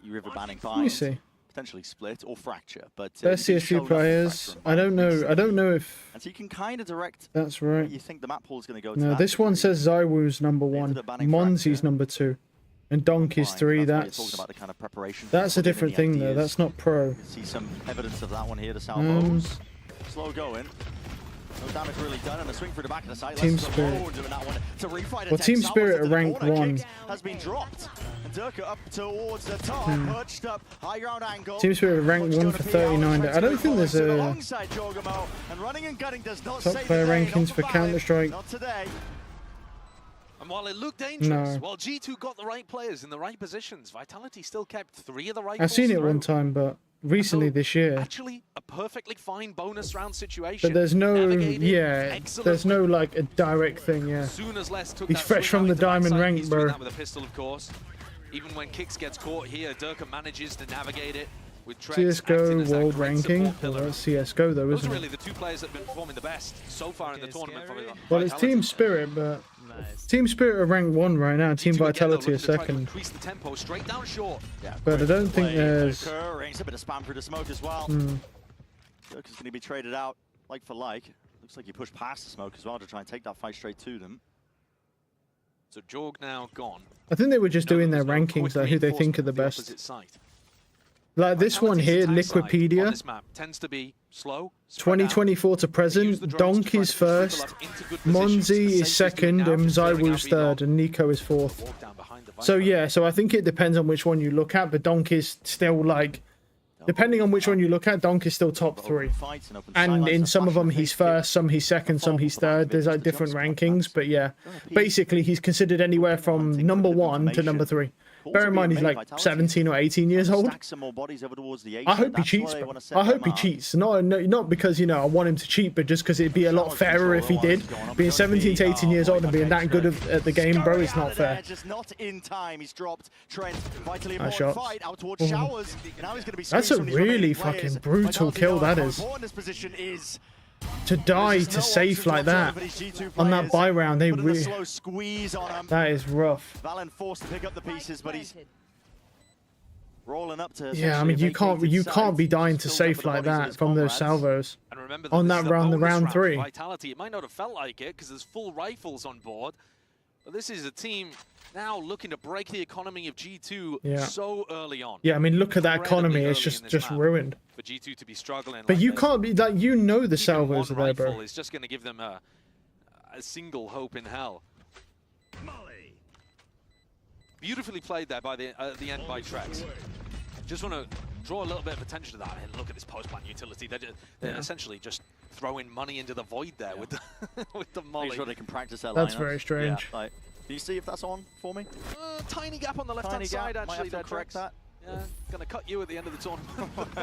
you river banning Let me bind, see. potentially split or fracture, but Best you can show CSU enough players. fracture I don't know. I don't know if and so you can kind of direct that's what right. you think the map pool is going to go to. No, that this one degree. says Zywoo's number 1, Monzi's number 2, and Donk is 3. That's where you're talking That's about the kind of preparation for a putting in different the thing though. ideas. That's not pro. You can see some evidence of that one here. The salvos, slow going. No damage really done, and a swing through the back of the site. Team Less than Spirit. low doing that one to refight Well, attempt. Team Salvos Spirit into are the ranked corner. 1. Kick has been dropped, and Durka up towards the top, perched up, high ground angle. Team Spirit are ranked 1 for 39. I don't think there's a Alongside Jorgamo, and running and gunning does not top save player the day, rankings not for Valid, Counter-Strike. Not today. And while it looked dangerous, No. while G2 got the right players in the right positions, Vitality still kept 3 of the right. I've seen it one time, but recently this year. Actually, a perfectly fine bonus round situation. But there's no, Navigated yeah, there's no like a direct thing, yeah. Soon as Les took He's that fresh swing from out the into diamond backside, rank, he's doing bro. that with a pistol, of course. Even when Kix gets caught here, Durka manages to navigate it with Trex acting CSGO as that world great ranking. support pillar. Well, that's CSGO though, Those isn't are it? really the 2 players that have been performing the best so far in the tournament. For Well, it's Team Spirit, but Team Spirit are ranked 1 right now. Team Vitality is second. Increase the tempo straight down short. Yeah, But I don't think there's. Occurring. It's a bit of spam through the smoke as well. Hmm. Durka's going to be traded out like for like. Looks like he pushed past the smoke as well to try and take that fight straight to them. So Jorg now gone. I think they were just doing their rankings, though, who they think are the best. Like this one here, Liquipedia. This map tends to be slow. 2024 to present, Donk is first, Monzi is second, and Zywoo's third, and Nico is fourth. So yeah, so I think it depends on which one you look at, but Donk is still like, depending on which one you look at, Donk is still top 3. And in some of them he's first, some he's second, some he's third. There's like different rankings, but yeah, basically he's considered anywhere from number 1 to number 3. Bear in mind he's like 17 or 18 years old. I hope he cheats, bro. I hope he cheats. Not because, you know, I want him to cheat, but just because it'd be a lot fairer if he did. Being 17 to 18 years old and being that good at the game, bro, is not fair. Just not in time. He's dropped Trent. Vitally Nice important shots. fight out towards Showers. Now he's going to be That's a squeezed from these really remaining fucking players. brutal Vitality kill, know that how is. important this position is. To die to safe like that on that buy round, they Putting a really. slow squeeze on him. That is rough. Valen forced to pick up the pieces, but he's rolling up to. Yeah, I mean you can't be dying to safe like that from those salvos on that round, the round 3. Vitality, it might not have felt like it because there's full rifles on board, but this is a team now looking to break the economy of G2 so early on. Yeah, I mean look at that economy, it's just ruined. For G2 to be struggling. But like you this. can't be like, you know, the Even salvos are one there, bro. rifle is just going to give them a single hope in hell. Beautifully played there by the end by Trex. Just want to draw a little bit of attention to that and look at this post-plant utility. They're essentially just throwing money into the void there with the with the molly. Make sure they can practice their That's lineups. very strange. Yeah, like, can you see if that's on for me? Tiny gap on the left-hand Tiny side, gap. Might actually. have to correct that. Yeah, gonna cut you at the end of the tournament.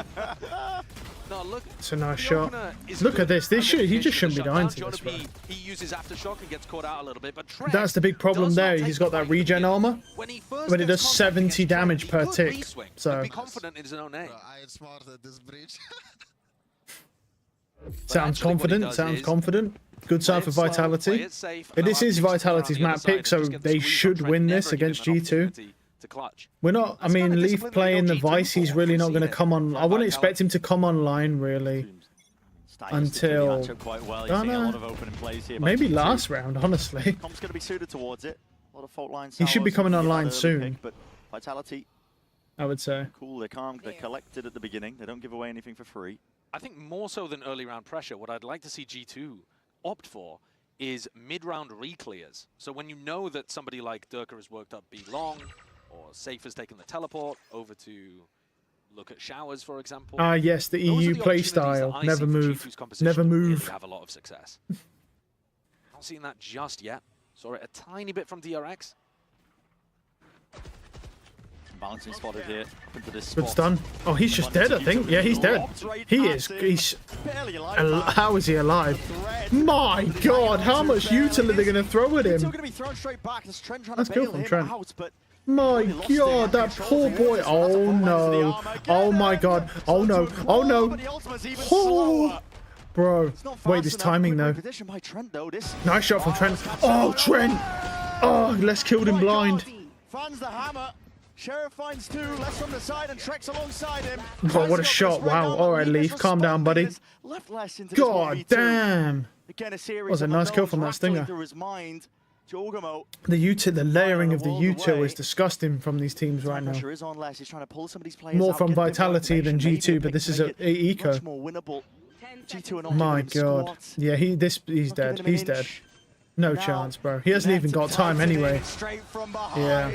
No, look. It's a nice the shot. opener is Look good at this. He just shouldn't be dying to Shutdown. this, bro. He uses aftershock and gets caught out a little bit, but Trex That's the big problem does not there. take He's got the that fight regen armor, when he first but it gets does contact 70 against Trex, damage he per could tick. reswing and So be confident in his own aim. I am smart at this bridge. sounds confident. Sounds confident. Good sign for Vitality. But this is Vitality's map pick, so they should win this against G2. We're not. I mean, Leaf playing the Vice, he's really not going to come on. I wouldn't expect him to come online really until maybe last round. Honestly, Comp's going to be suited towards it. A lot of fault lines. he should be coming online soon. But Vitality, I would say. cool. They're calm. They're collected at the beginning. They don't give away anything for free. I think more so than early round pressure, what I'd like to see G2 opt for is mid-round re-clears. So when you know that somebody like Durka has worked up B long, or Safe has taken the teleport over to look at showers, for example. Ah, yes, the EU playstyle. Never move. Never move. Really have a lot of success. Not seeing that just yet. Saw it a tiny bit from DRX. Balancing spotted here. Into this Good spot. stun. Oh, he's just dead, I think. Yeah, he's dead. He is. He's. How is he alive? My God, how much util are they going to throw at him? That's good from Trent. My God, that poor boy. Oh no. Oh my God. Oh no. Oh no. Oh. Bro. Wait, this timing though. Nice shot from Trent. Oh, Trent. Oh, let's kill him blind. Finds the hammer. Sheriff finds two, left on the side and treks alongside him. Oh, what a shot. Wow. All right, Leaf. Calm down, buddy. God damn. That was a nice kill from that Stinger. The layering of the util is disgusting from these teams right now. More from Vitality than G2, but this is a eco. My God. Yeah, he's dead. He's dead. No chance, bro. He hasn't even got time anyway. Yeah.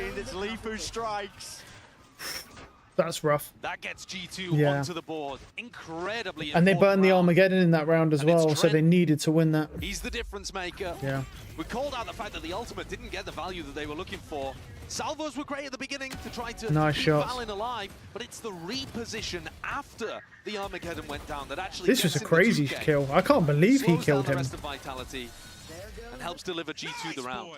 That's rough. That gets G2 onto the board. Incredibly. And they burned the Armageddon in that round as well, so they needed to win that. He's the difference maker. Yeah. We called out the fact that the ultimate didn't get the value that they were looking for. Salvos were great at the beginning to try to keep Valen alive, but it's the reposition after the Armageddon went down that actually. This was a crazy kill. I can't believe he killed him. The rest of Vitality and helps deliver G2 the round.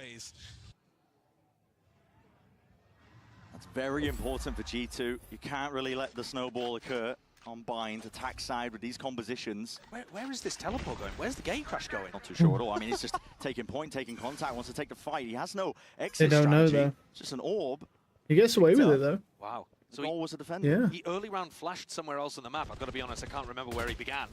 That's very important for G2. You can't really let the snowball occur on bind, attack side with these compositions. Where is this teleport going? Where's the gate crash going? Not too sure at all. I mean, he's just taking point, taking contact, wants to take the fight. He has no exit They don't know, strategy. though. It's just an orb. He gets away with it, though. Wow. So he was a defender. Yeah. He early round flashed somewhere else on the map. I've got to be honest, I can't remember where he began.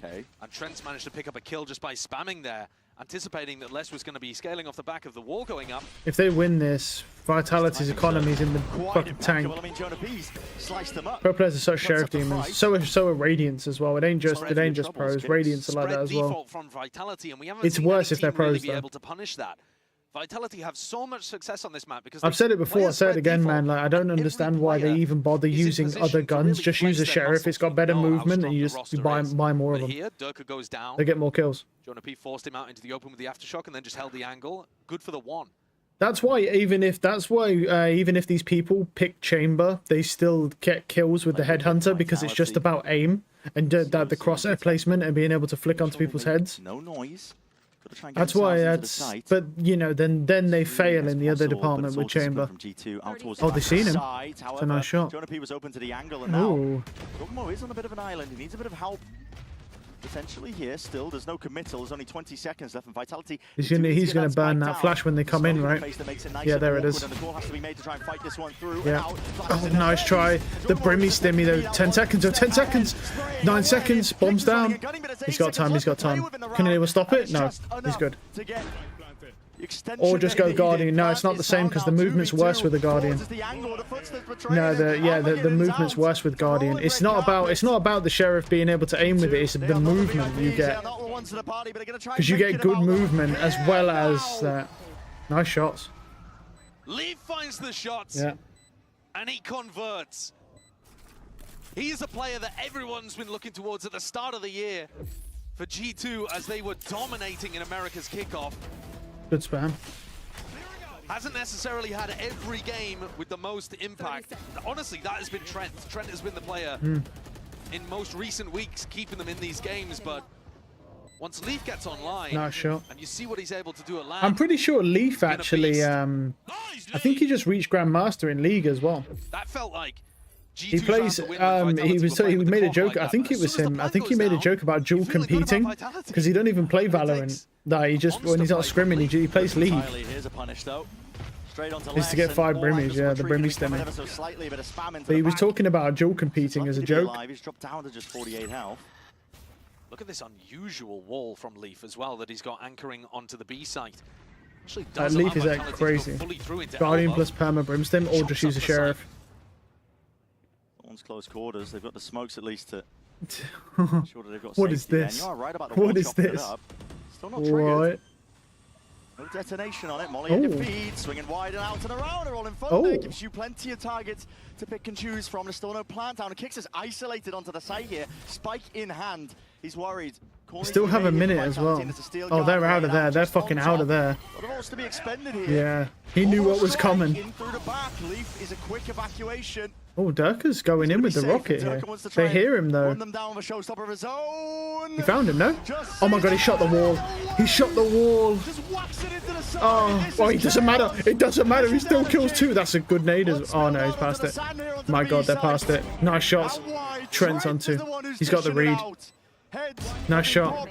Okay. And Trent's managed to pick up a kill just by spamming there, anticipating that Les was going to be scaling off the back of the wall going up. If they win this, Vitality's economy's in the fucking tank. Well, I mean, Jonah B's sliced them up. Pro players are such Sheriff demons. So are Radiants as well. It ain't just pros. Radiants are like that as well. From Vitality, and we haven't It's seen worse any if they're team really pros be though. able to punish that. Vitality have so much success on this map because I've said it before, I say it again, man. Like, I don't understand why they even bother using other guns. Just use a Sheriff. It's got better movement, and you just buy more of them. Here, Durka goes down. They get more kills. Jonah P forced him out into the open with the aftershock, and then just held the angle. Good for the one. That's why even if these people pick Chamber, they still get kills with the Headhunter because it's just about aim and the crosshair placement and being able to flick onto people's heads. No noise. That's why but you know, then they fail in the other department with Chamber. Oh, they've seen him. It's a nice shot. Jonah P was open to the angle, and now Dogmo is on a bit of an island. He needs a bit of help. Potentially here, still, there's no committal. There's only 20 seconds left, and Vitality. He's gonna burn that flash when they come in, right? Yeah, there it is. Yeah. Oh, nice try. The Brimmy Stimmy though. 10 seconds. Oh, 10 seconds. 9 seconds. Bombs down. He's got time. He's got time. Can anyone stop it? No. He's good. Or just go Guardian. No, it's not the same because the movement's worse with the Guardian. No, the movement's worse with Guardian. It's not about the Sheriff being able to aim with it. It's the movement you get, because you get good movement as well as that. Nice shots. Leaf finds the shots. Yeah. And he converts. He's a player that everyone's been looking towards at the start of the year for G2 as they were dominating in America's kickoff. Good spam. Hasn't necessarily had every game with the most impact. Honestly, that has been Trent. Trent has been the player in most recent weeks keeping them in these games, but once Leaf gets online, nice shot. And you see what he's able to do at land. I'm pretty sure Leaf actually, I think he just reached Grandmaster in League as well. That felt like he plays. He made a joke. I think it was him. I think he made a joke about dual competing because he don't even play Valorant. That he just when he's not scrimming, he plays League. Is to get 5 Brimmies, yeah, the Brimmy Stemmy. But he was talking about dual competing as a joke. He's dropped down to just 48 health. Look at this unusual wall from Leaf as well that he's got anchoring onto the B site. Actually does Leaf is crazy. Guardian plus Perma Brimstem, or just use a Sheriff. One's close quarters. They've got the smokes at least to ensure that they've got What is this? right about the What is this? Still not triggered. No detonation on it. Molly at your feet, swinging wide and out and around. All in front there. Gives you plenty of targets to pick and choose from. There's still no plant down. And Kicks is isolated onto the site here. Spike in hand. He's worried. Still have a minute as well. Oh, they're out of there. They're fucking out of there. To be expended here. Yeah, he knew what was coming. In through the back. Leaf is a quick evacuation. Oh, Durka's going in with the rocket here. They hear him though. Run them down with a showstopper of his own. He found him, no? Oh my god, he shot the wall. He shot the wall. Oh, well, it doesn't matter. It doesn't matter. He still kills two. That's a good nade. Oh no, he's past it. My god, they're past it. Nice shots. Trent's on two. He's got the read. Nice shot.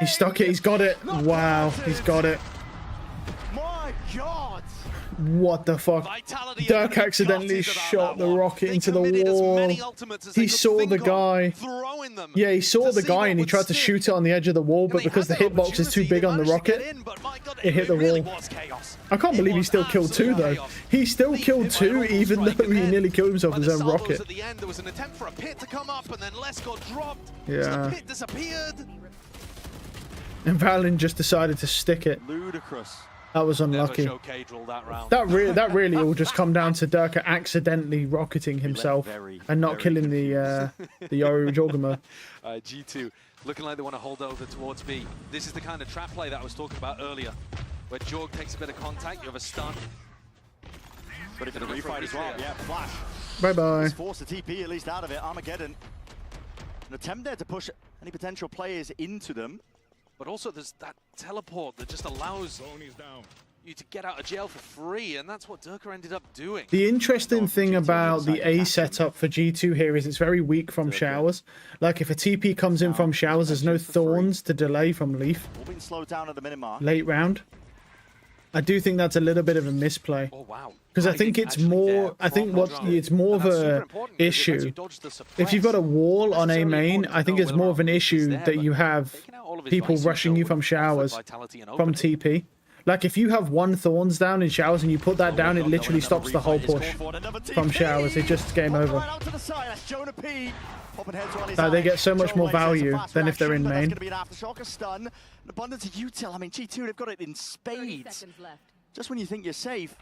He stuck it. He's got it. Wow, he's got it. My god. What the fuck? Dirk accidentally shot the rocket into the wall. He saw the guy. Yeah, he saw the guy and he tried to shoot it on the edge of the wall, but because the hitbox is too big on the rocket, it hit the wall. I can't believe he still killed two though. He still killed two even though he nearly killed himself with his own rocket. At the end, there was an attempt for a pit to come up and then Les got dropped. Yeah. So the pit disappeared. And Valin just decided to stick it. Ludicrous. That was unlucky. That really all just come down to Durka accidentally rocketing himself and not killing the Yoru Jorgamo. G2 looking like they want to hold over towards B. This is the kind of trap play that I was talking about earlier, where Jorg takes a bit of contact, you have a stun. Ready for the refight as well. Yeah, flash. Bye-bye. Let's force the TP at least out of it. Armageddon. An attempt there to push any potential players into them. But also there's that teleport that just allows you to get out of jail for free, and that's what Durka ended up doing. The interesting thing about the A setup for G2 here is it's very weak from showers. Like if a TP comes in from showers, there's no thorns to delay from Leaf. All being slowed down at the minute mark. Late round. I do think that's a little bit of a misplay. Oh wow. Because I think it's more, it's more of a issue. If you've got a wall on A main, I think it's more of an issue that you have people rushing you from showers, from TP. Like if you have one thorns down in showers and you put that down, it literally stops the whole push from showers. It just game over. Like they get so much more value than if they're in main. An abundance of util. I mean, G2, they've got it in spades. Just when you think you're safe,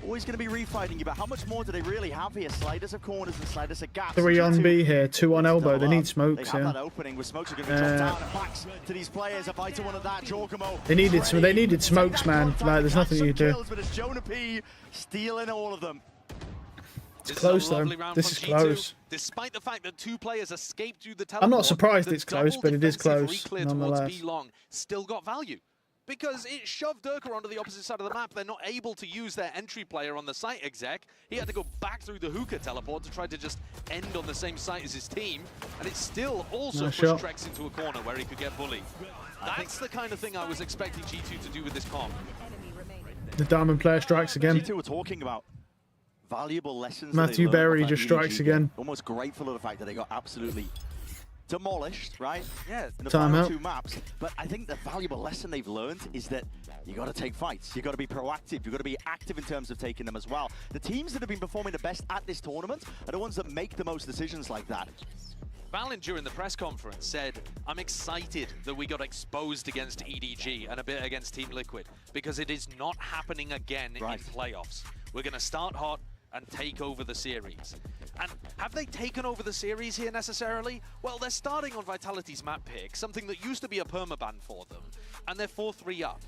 always going to be refighting you. But how much more do they really have here? Sliders of corners and sliders of gaps. 3 on B here, 2 on elbow. They need smokes here. They have that opening with smokes are going to be dropped down and backs to these players. A vital one of that. Jorgamo. They needed smokes, man. Like there's nothing you do. But it's Jonah P stealing all of them. It's close though. This is close. Despite the fact that 2 players escaped through the teleport, I'm not surprised it's close, but it is close nonetheless. Still got value. Because it shoved Durka onto the opposite side of the map. They're not able to use their entry player on the site exec. He had to go back through the hookah teleport to try to just end on the same site as his team. And it still also pushed Trex into a corner where he could get bullied. That's the kind of thing I was expecting G2 to do with this comp. The diamond player strikes again. G2 were talking about valuable lessons. Matthew Berry just strikes again. Almost grateful of the fact that they got absolutely demolished, right? Yeah. In the final 2 maps. But I think the valuable lesson they've learned is that you got to take fights. You got to be proactive. You got to be active in terms of taking them as well. The teams that have been performing the best at this tournament are the ones that make the most decisions like that. Valin during the press conference said, I'm excited that we got exposed against EDG and a bit against Team Liquid because it is not happening again in playoffs. We're going to start hot and take over the series. And have they taken over the series here necessarily? Well, they're starting on Vitality's map pick, something that used to be a permaban for them, and they're 4-3 up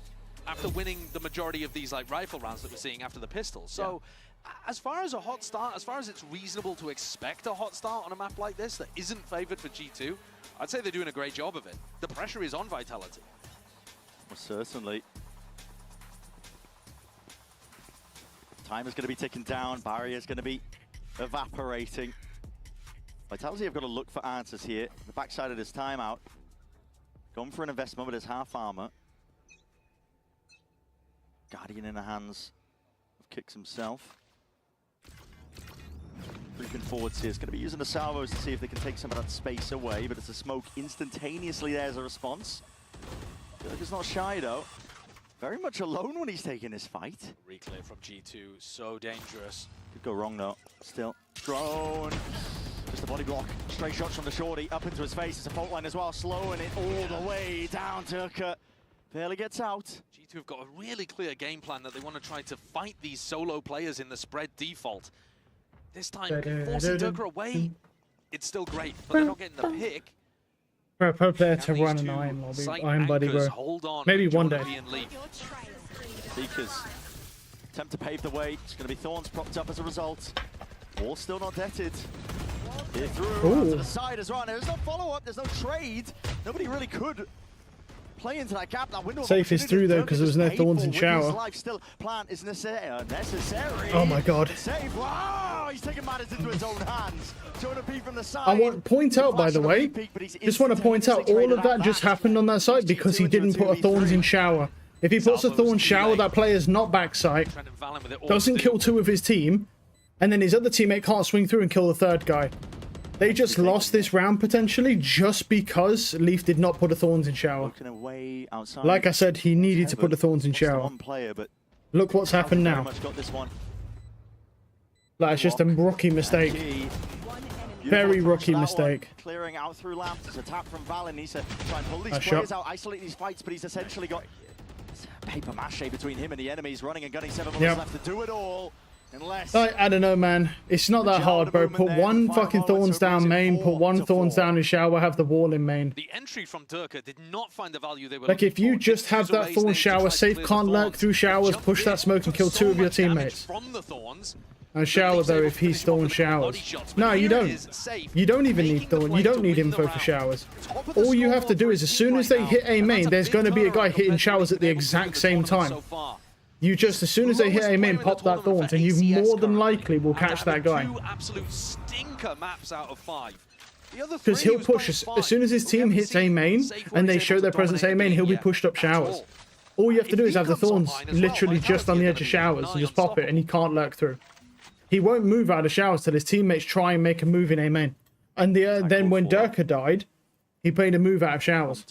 after winning the majority of these like rifle rounds that we're seeing after the pistols. So as far as a hot start, as far as it's reasonable to expect a hot start on a map like this that isn't favored for G2, I'd say they're doing a great job of it. The pressure is on Vitality. Well, certainly. Time is going to be ticking down. Barrier is going to be evaporating. Vitality have got to look for answers here. The backside of this timeout. Gone for an investment with his half armor. Guardian in the hands of Kicks himself. Creeping forwards here. It's going to be using the salvos to see if they can take some of that space away, but it's a smoke instantaneously there as a response. Dirk not shy though. Very much alone when he's taking this fight. Reclear from G2, so dangerous. Could go wrong though. Still. Drone. Just a body block. Straight shots from the shorty up into his face. It's a fault line as well. Slowing it all the way down. Durka Barely gets out. G2 have got a really clear game plan that they want to try to fight these solo players in the spread default. This time, forcing Durka away, it's still great, but they're not getting the pick. Bro, pro player to run an iron lobby. Iron buddy, bro. Maybe one day. Seekers attempt to pave the way. It's going to be Thorns propped up as a result. Wall still not detted. Here through, to the side as well. There's no follow-up, there's no trade. Nobody really could play into that gap. That window Safe is through though, because there was no Thorns in shower. Still, plan is necessary. Oh my god. Save. Wow, he's taking matters into his own hands. Trying to be from the side. I want to point out, by the way, just want to point out, all of that just happened on that side because he didn't put a Thorns in shower. If he puts a Thorns shower, that player's not backside, doesn't kill 2 of his team, and then his other teammate can't swing through and kill the 3rd guy. They just lost this round potentially just because Leaf did not put a Thorns in shower. Like I said, he needed to put the Thorns in shower. Look what's happened now. That's just a rookie mistake. Very rookie mistake. Clearing out through lamps. It's a tap from Valen. Needs to try and pull these players out, isolate these fights, but he's essentially got paper mache between him and the enemies, running and gunning. 7 minutes left to do it all. Unless I don't know, man. It's not that hard, bro. Put one fucking Thorns down main, put one Thorns down in shower, have the wall in main. The entry from Durka did not find the value they were like, if you just have that Thorn shower, Safe can't lurk through showers, push that smoke and kill 2 of your teammates. And shower though if he's Thorn showers. No, you don't. You don't even need Thorn. You don't need info for showers. All you have to do is as soon as they hit A main, there's going to be a guy hitting showers at the exact same time. You just, as soon as they hit A main, pop that Thorns, and you more than likely will catch that guy. Absolute stinker maps out of 5. Because he'll push, as soon as his team hits A main, and they show their presence A main, he'll be pushed up showers. All you have to do is have the Thorns literally just on the edge of showers, and just pop it, and he can't lurk through. He won't move out of showers till his teammates try and make a move in A main. And then when Durka died, he played a move out of showers.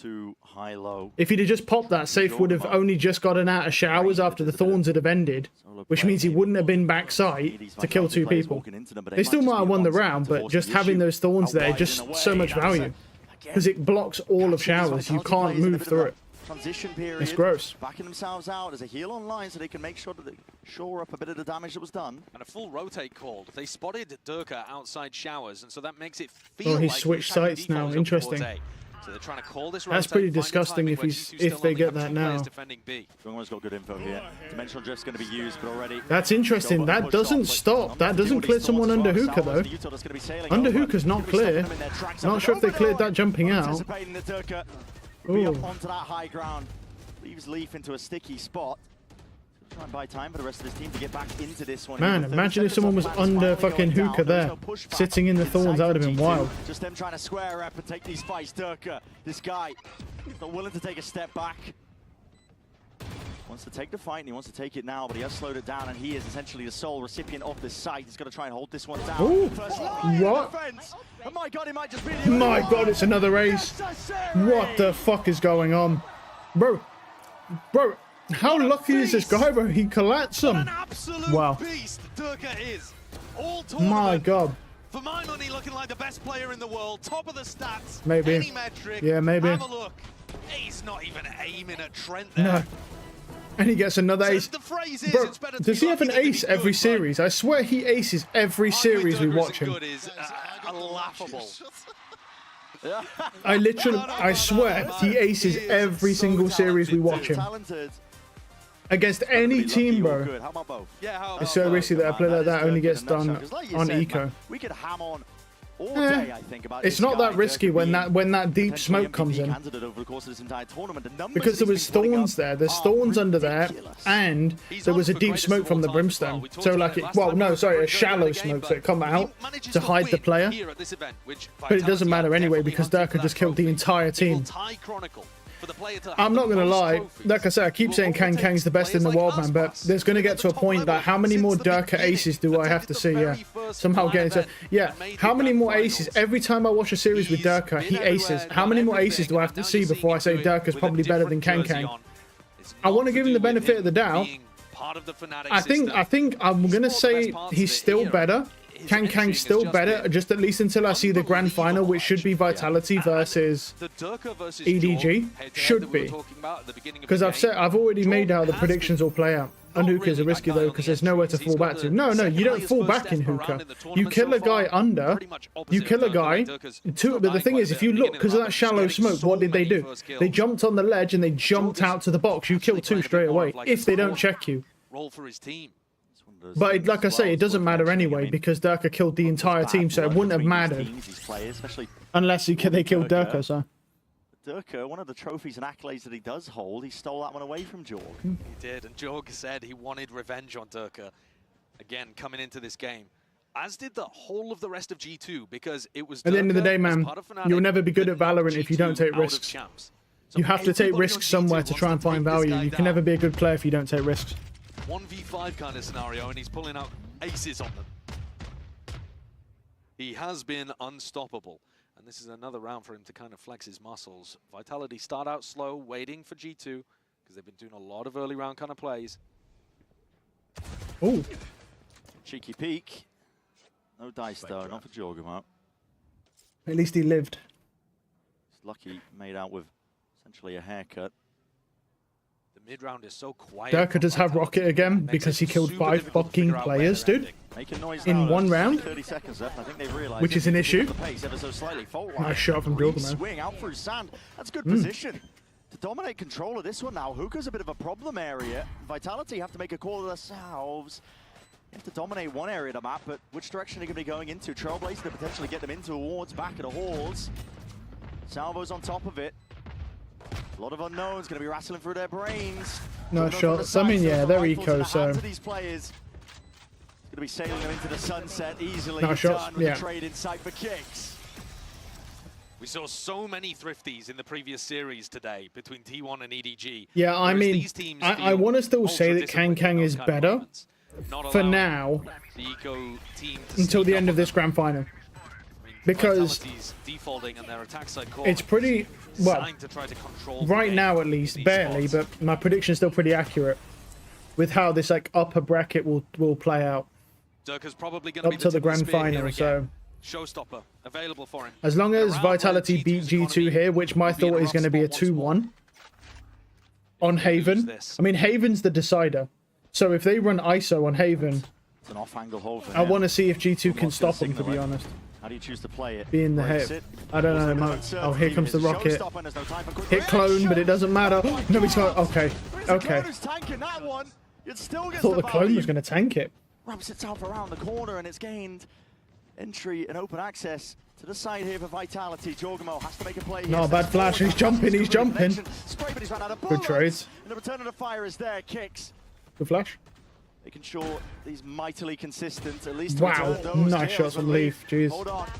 If he'd have just popped that, Safe would have only just gotten out of showers after the Thorns had ended, which means he wouldn't have been backside to kill 2 people. They still might have won the round, but just having those Thorns there, just so much value. Because it blocks all of showers, you can't move through it. Transition period. It's gross. Backing themselves out. There's a heal online so they can make sure that they shore up a bit of the damage that was done. And a full rotate called. They spotted Durka outside showers, and so that makes it feel he switched sites now. Interesting. So they're trying to call this That's pretty disgusting if they get that now. Everyone's got good info here. Dimensional drift's going to be used, but already. That's interesting. That doesn't stop. That doesn't clear someone under hookah though. Under hookah's not clear. Not sure if they cleared that jumping out. Be up onto that high ground. Leaves Leaf into a sticky spot. Try and buy time for the rest of his team to get back into this one. Man, imagine if someone was under fucking hookah there, sitting in the Thorns. That would have been wild. Just them trying to square up and take these fights. Durka, this guy, not willing to take a step back. Wants to take the fight and he wants to take it now, but he has slowed it down and he is essentially the sole recipient of this site. He's got to try and hold this one down. Ooh, what? Oh my god, it might just be my god, it's another ace. What the fuck is going on? Bro, how lucky is this guy, bro? He collapsed him. Wow. Beast Durka is. All my god. For my money, looking like the best player in the world, top of the stats. Maybe. Any metric. Yeah, maybe. Have a look. He's not even aiming at Trent there. No. And he gets another ace. Bro, does he have an ace every series? I swear he aces every series we watch him. Is laughable. I swear he aces every single series we watch him. Against any team, bro. It's so risky that a player like that only gets done on eco. We could ham on all day, I think, about it's not that risky when that deep smoke comes in. Because there was Thorns there. There's Thorns under there, and there was a deep smoke from the Brimstone. So like, a shallow smoke, so it come out to hide the player. But it doesn't matter anyway because Durka just killed the entire team. I'm not gonna lie, like I said, I keep saying Kang's the best in the world, man, but there's gonna get to a point that how many more Durka aces do I have to see? Yeah, somehow get into, how many more aces? Every time I watch a series with Durka, he aces. How many more aces do I have to see before I say Durka's probably better than Kang? I want to give him the benefit of the doubt. I think I'm gonna say he's still better, Kang's still better, just at least until I see the grand final, which should be Vitality versus EDG. Should be. Because I've already made how the predictions will play out. And Hookahs are risky though, because there's nowhere to fall back to. No, you don't fall back in Hookah. You kill a guy under, you kill a guy. But the thing is, if you look, because of that shallow smoke, what did they do? They jumped on the ledge and they jumped out to the box. You kill 2 straight away, if they don't check you. Roll for his team. But like I say, it doesn't matter anyway, because Durka killed the entire team, so it wouldn't have mattered. Unless they killed Durka, so. Durka, one of the trophies and accolades that he does hold, he stole that one away from Jorg. He did, and Jorg said he wanted revenge on Durka. Again, coming into this game. As did the whole of the rest of G2, because it was Durka. At the end of the day, man, you'll never be good at Valorant if you don't take risks. You have to take risks somewhere to try and find value. You can never be a good player if you don't take risks. 1v5 kind of scenario, and he's pulling out aces on them. He has been unstoppable. And this is another round for him to kind of flex his muscles. Vitality start out slow, waiting for G2, because they've been doing a lot of early round kind of plays. Ooh. Cheeky peek. No dice though, not for Jorgamo. At least he lived. He's lucky, made out with essentially a haircut. The mid round is so quiet. Durka does have Rocket again because he killed 5 fucking players, dude. In 1 round, 30 seconds left. I think they've realized which is an issue. Nice shot from Jorgamo. Swing out through sand. That's good position to dominate control of this one now. Hookah's a bit of a problem area. Vitality have to make a call of themselves. They have to dominate one area of the map, but which direction are they going to be going into? Trailblazer to potentially get them into towards back of the halls. Salvo's on top of it. A lot of unknowns going to be rattling through their brains. No shots. I mean, yeah, they're eco, so. These players going to be sailing them into the sunset easily. No shots. Done with Yeah. the trade in sight for kicks. We saw so many thrifties in the previous series today between T1 and EDG. Yeah, I mean, I want to still say that Kang is better for now until the end of this grand final. Because defaulting and their attack side core it's pretty, well, to try to control right now at least, barely, but my prediction is still pretty accurate with how this like upper bracket will play out Durka's probably going up to the grand final. So showstopper available for him. as long as Vitality beat G2 here, which my thought is going to be a 2-1 on Haven. I mean, Haven's the decider. So if they run ISO on Haven, It's an off-angle hold for I him. want to see if G2 can stop them, to be honest. How do you choose to play it? Being the Brace hit. it. I don't know, man. Oh, here comes the rocket. Showstopper, and there's no time for quick Hit clone, but it doesn't matter. No, he's got. Okay. Okay. Who's tanking that one? It still I gets thought the clone value. was going to tank it. Wraps itself around the corner and it's gained entry and open access to the side here for Vitality. Jorgamo has to make a play. Not a bad flash. He's jumping. He's jumping. Spray, but he's run out of Good bullets. trades. And the return of the fire is there. Kicks. Good flash. Making sure he's mightily consistent. At least Wow. Nice shots from Leaf. Jeez.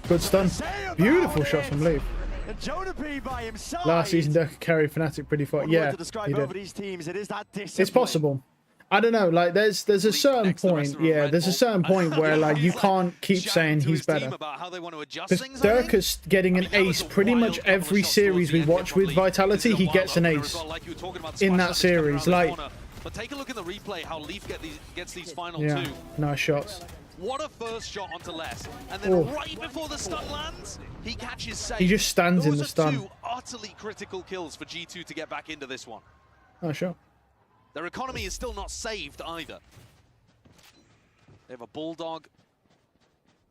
Good stun. Beautiful shots from Leaf. And Jonah by himself. Last season, Durka carried Fnatic pretty far. Yeah, to describe he over did. these teams, it is that It's discipline. possible. I don't know. Like, there's a certain point. Yeah, there's a certain point where like you can't keep saying he's better. Because Durka's getting an ace pretty much every series we watch with Vitality. He gets an ace in that series. Like, But take a look at the replay, how Leaf gets these final yeah, 2. nice shots. What a first shot onto Les. And then Oh. right before the stun lands, he catches safe. He just stands in Those the are stun. 2 utterly critical kills for G2 to get back into this one. Nice shot. Their economy is still not saved either. They have a Bulldog.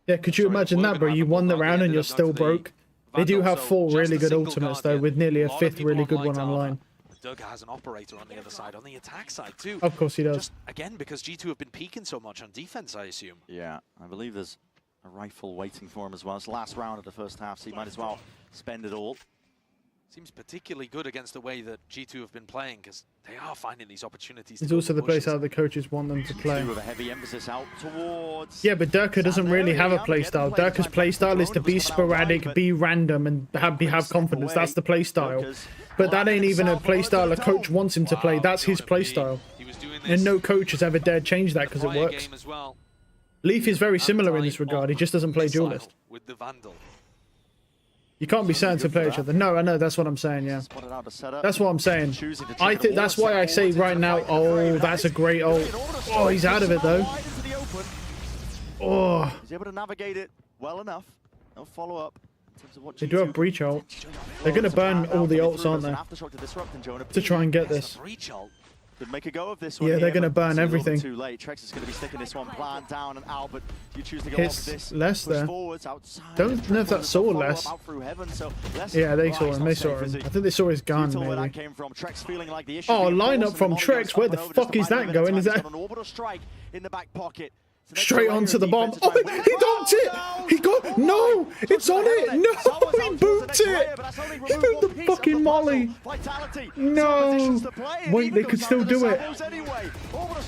Yeah, could you imagine that, bro? You won the round and you're still broke. They do have 4 really good ultimates though, with nearly a 5th really good one online. Durka has an operator on the other side, on the attack side too. Of course he does. Just, again, because G2 have been peaking so much on defense, I assume. Yeah, I believe there's a rifle waiting for him as well. It's the last round of the first half, so he might as well spend it all. Seems particularly good against the way that G2 have been playing, because they are finding these opportunities. It's to also go the for place pushes. how the coaches want them to play. With a heavy emphasis out towards... Yeah, but Durka doesn't really have a playstyle. Durka's playstyle is to be sporadic, be random, and have confidence. That's the playstyle. But that ain't even a playstyle a coach wants him to play. That's his playstyle. And no coach has ever dared change that because it works. Leaf is very similar in this regard. He just doesn't play duelist. With the Vandal. You can't be certain to play each other. No, I know. That's what I'm saying, yeah. That's what I'm saying. I think that's why I say right now, oh, that's a great ult. Oh, he's out of it, though. Oh. He's able to navigate it well enough. No follow-up. They do have breach ult. They're going to burn all the ults, aren't they? To try and get this. Could make a go of this one. Yeah, they're going to burn everything. Too late. Trex is going to be sticking this one plan down and out, but you choose to go Hits off this. less there. Don't know if that saw less. Yeah, they saw him. They saw him. I think they saw his gun, maybe. Oh, lineup from Trex. Where the fuck is that going? Is that straight onto the bomb? Oh, he donked it! He got... No! It's on it! No! He booped it! He booped the fucking molly! No! Wait, they could still do it.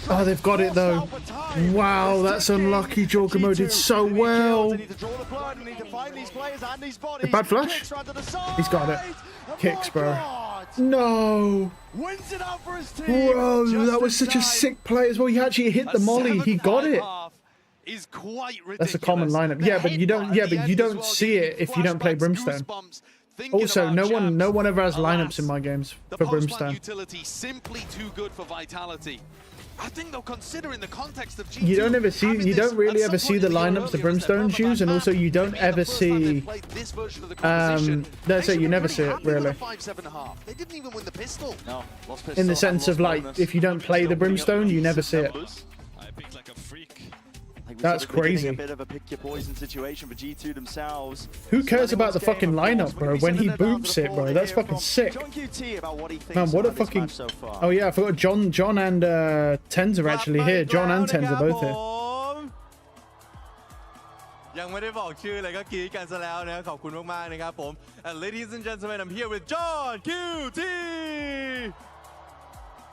Oh, they've got it, though. Wow, that's unlucky. Jorgamo did so well. A bad flash? He's got it. Kicks, bro. No! Bro, that was such a sick play as well. He actually hit the molly. He got it. Is quite ridiculous. That's a common lineup. Yeah, but you don't. Yeah, but you don't see it if you don't play Brimstone. Also, no one ever has lineups in my games for Brimstone. Utility simply too good for Vitality. I think they'll consider in the context of G2. You don't ever see. You don't really ever see the lineups the Brimstones use, and also you don't ever see. Let's say you never see it really. They didn't even win the pistol. No, lost pistol. In the sense of like, if you don't play the Brimstone, you never see it. That's crazy. A bit of a pick your poison situation for G2 themselves. Who cares about the fucking lineup, bro? When he boops it, bro, that's fucking sick. Man, what a fucking... Oh yeah, I forgot John and Tens are actually here. John and Tens are both here. ยังไม่ได้บอกชื่อเลยก็กรี๊ดกันซะแล้วนะขอบคุณมากๆนะครับผม And ladies and gentlemen, I'm here with John QT.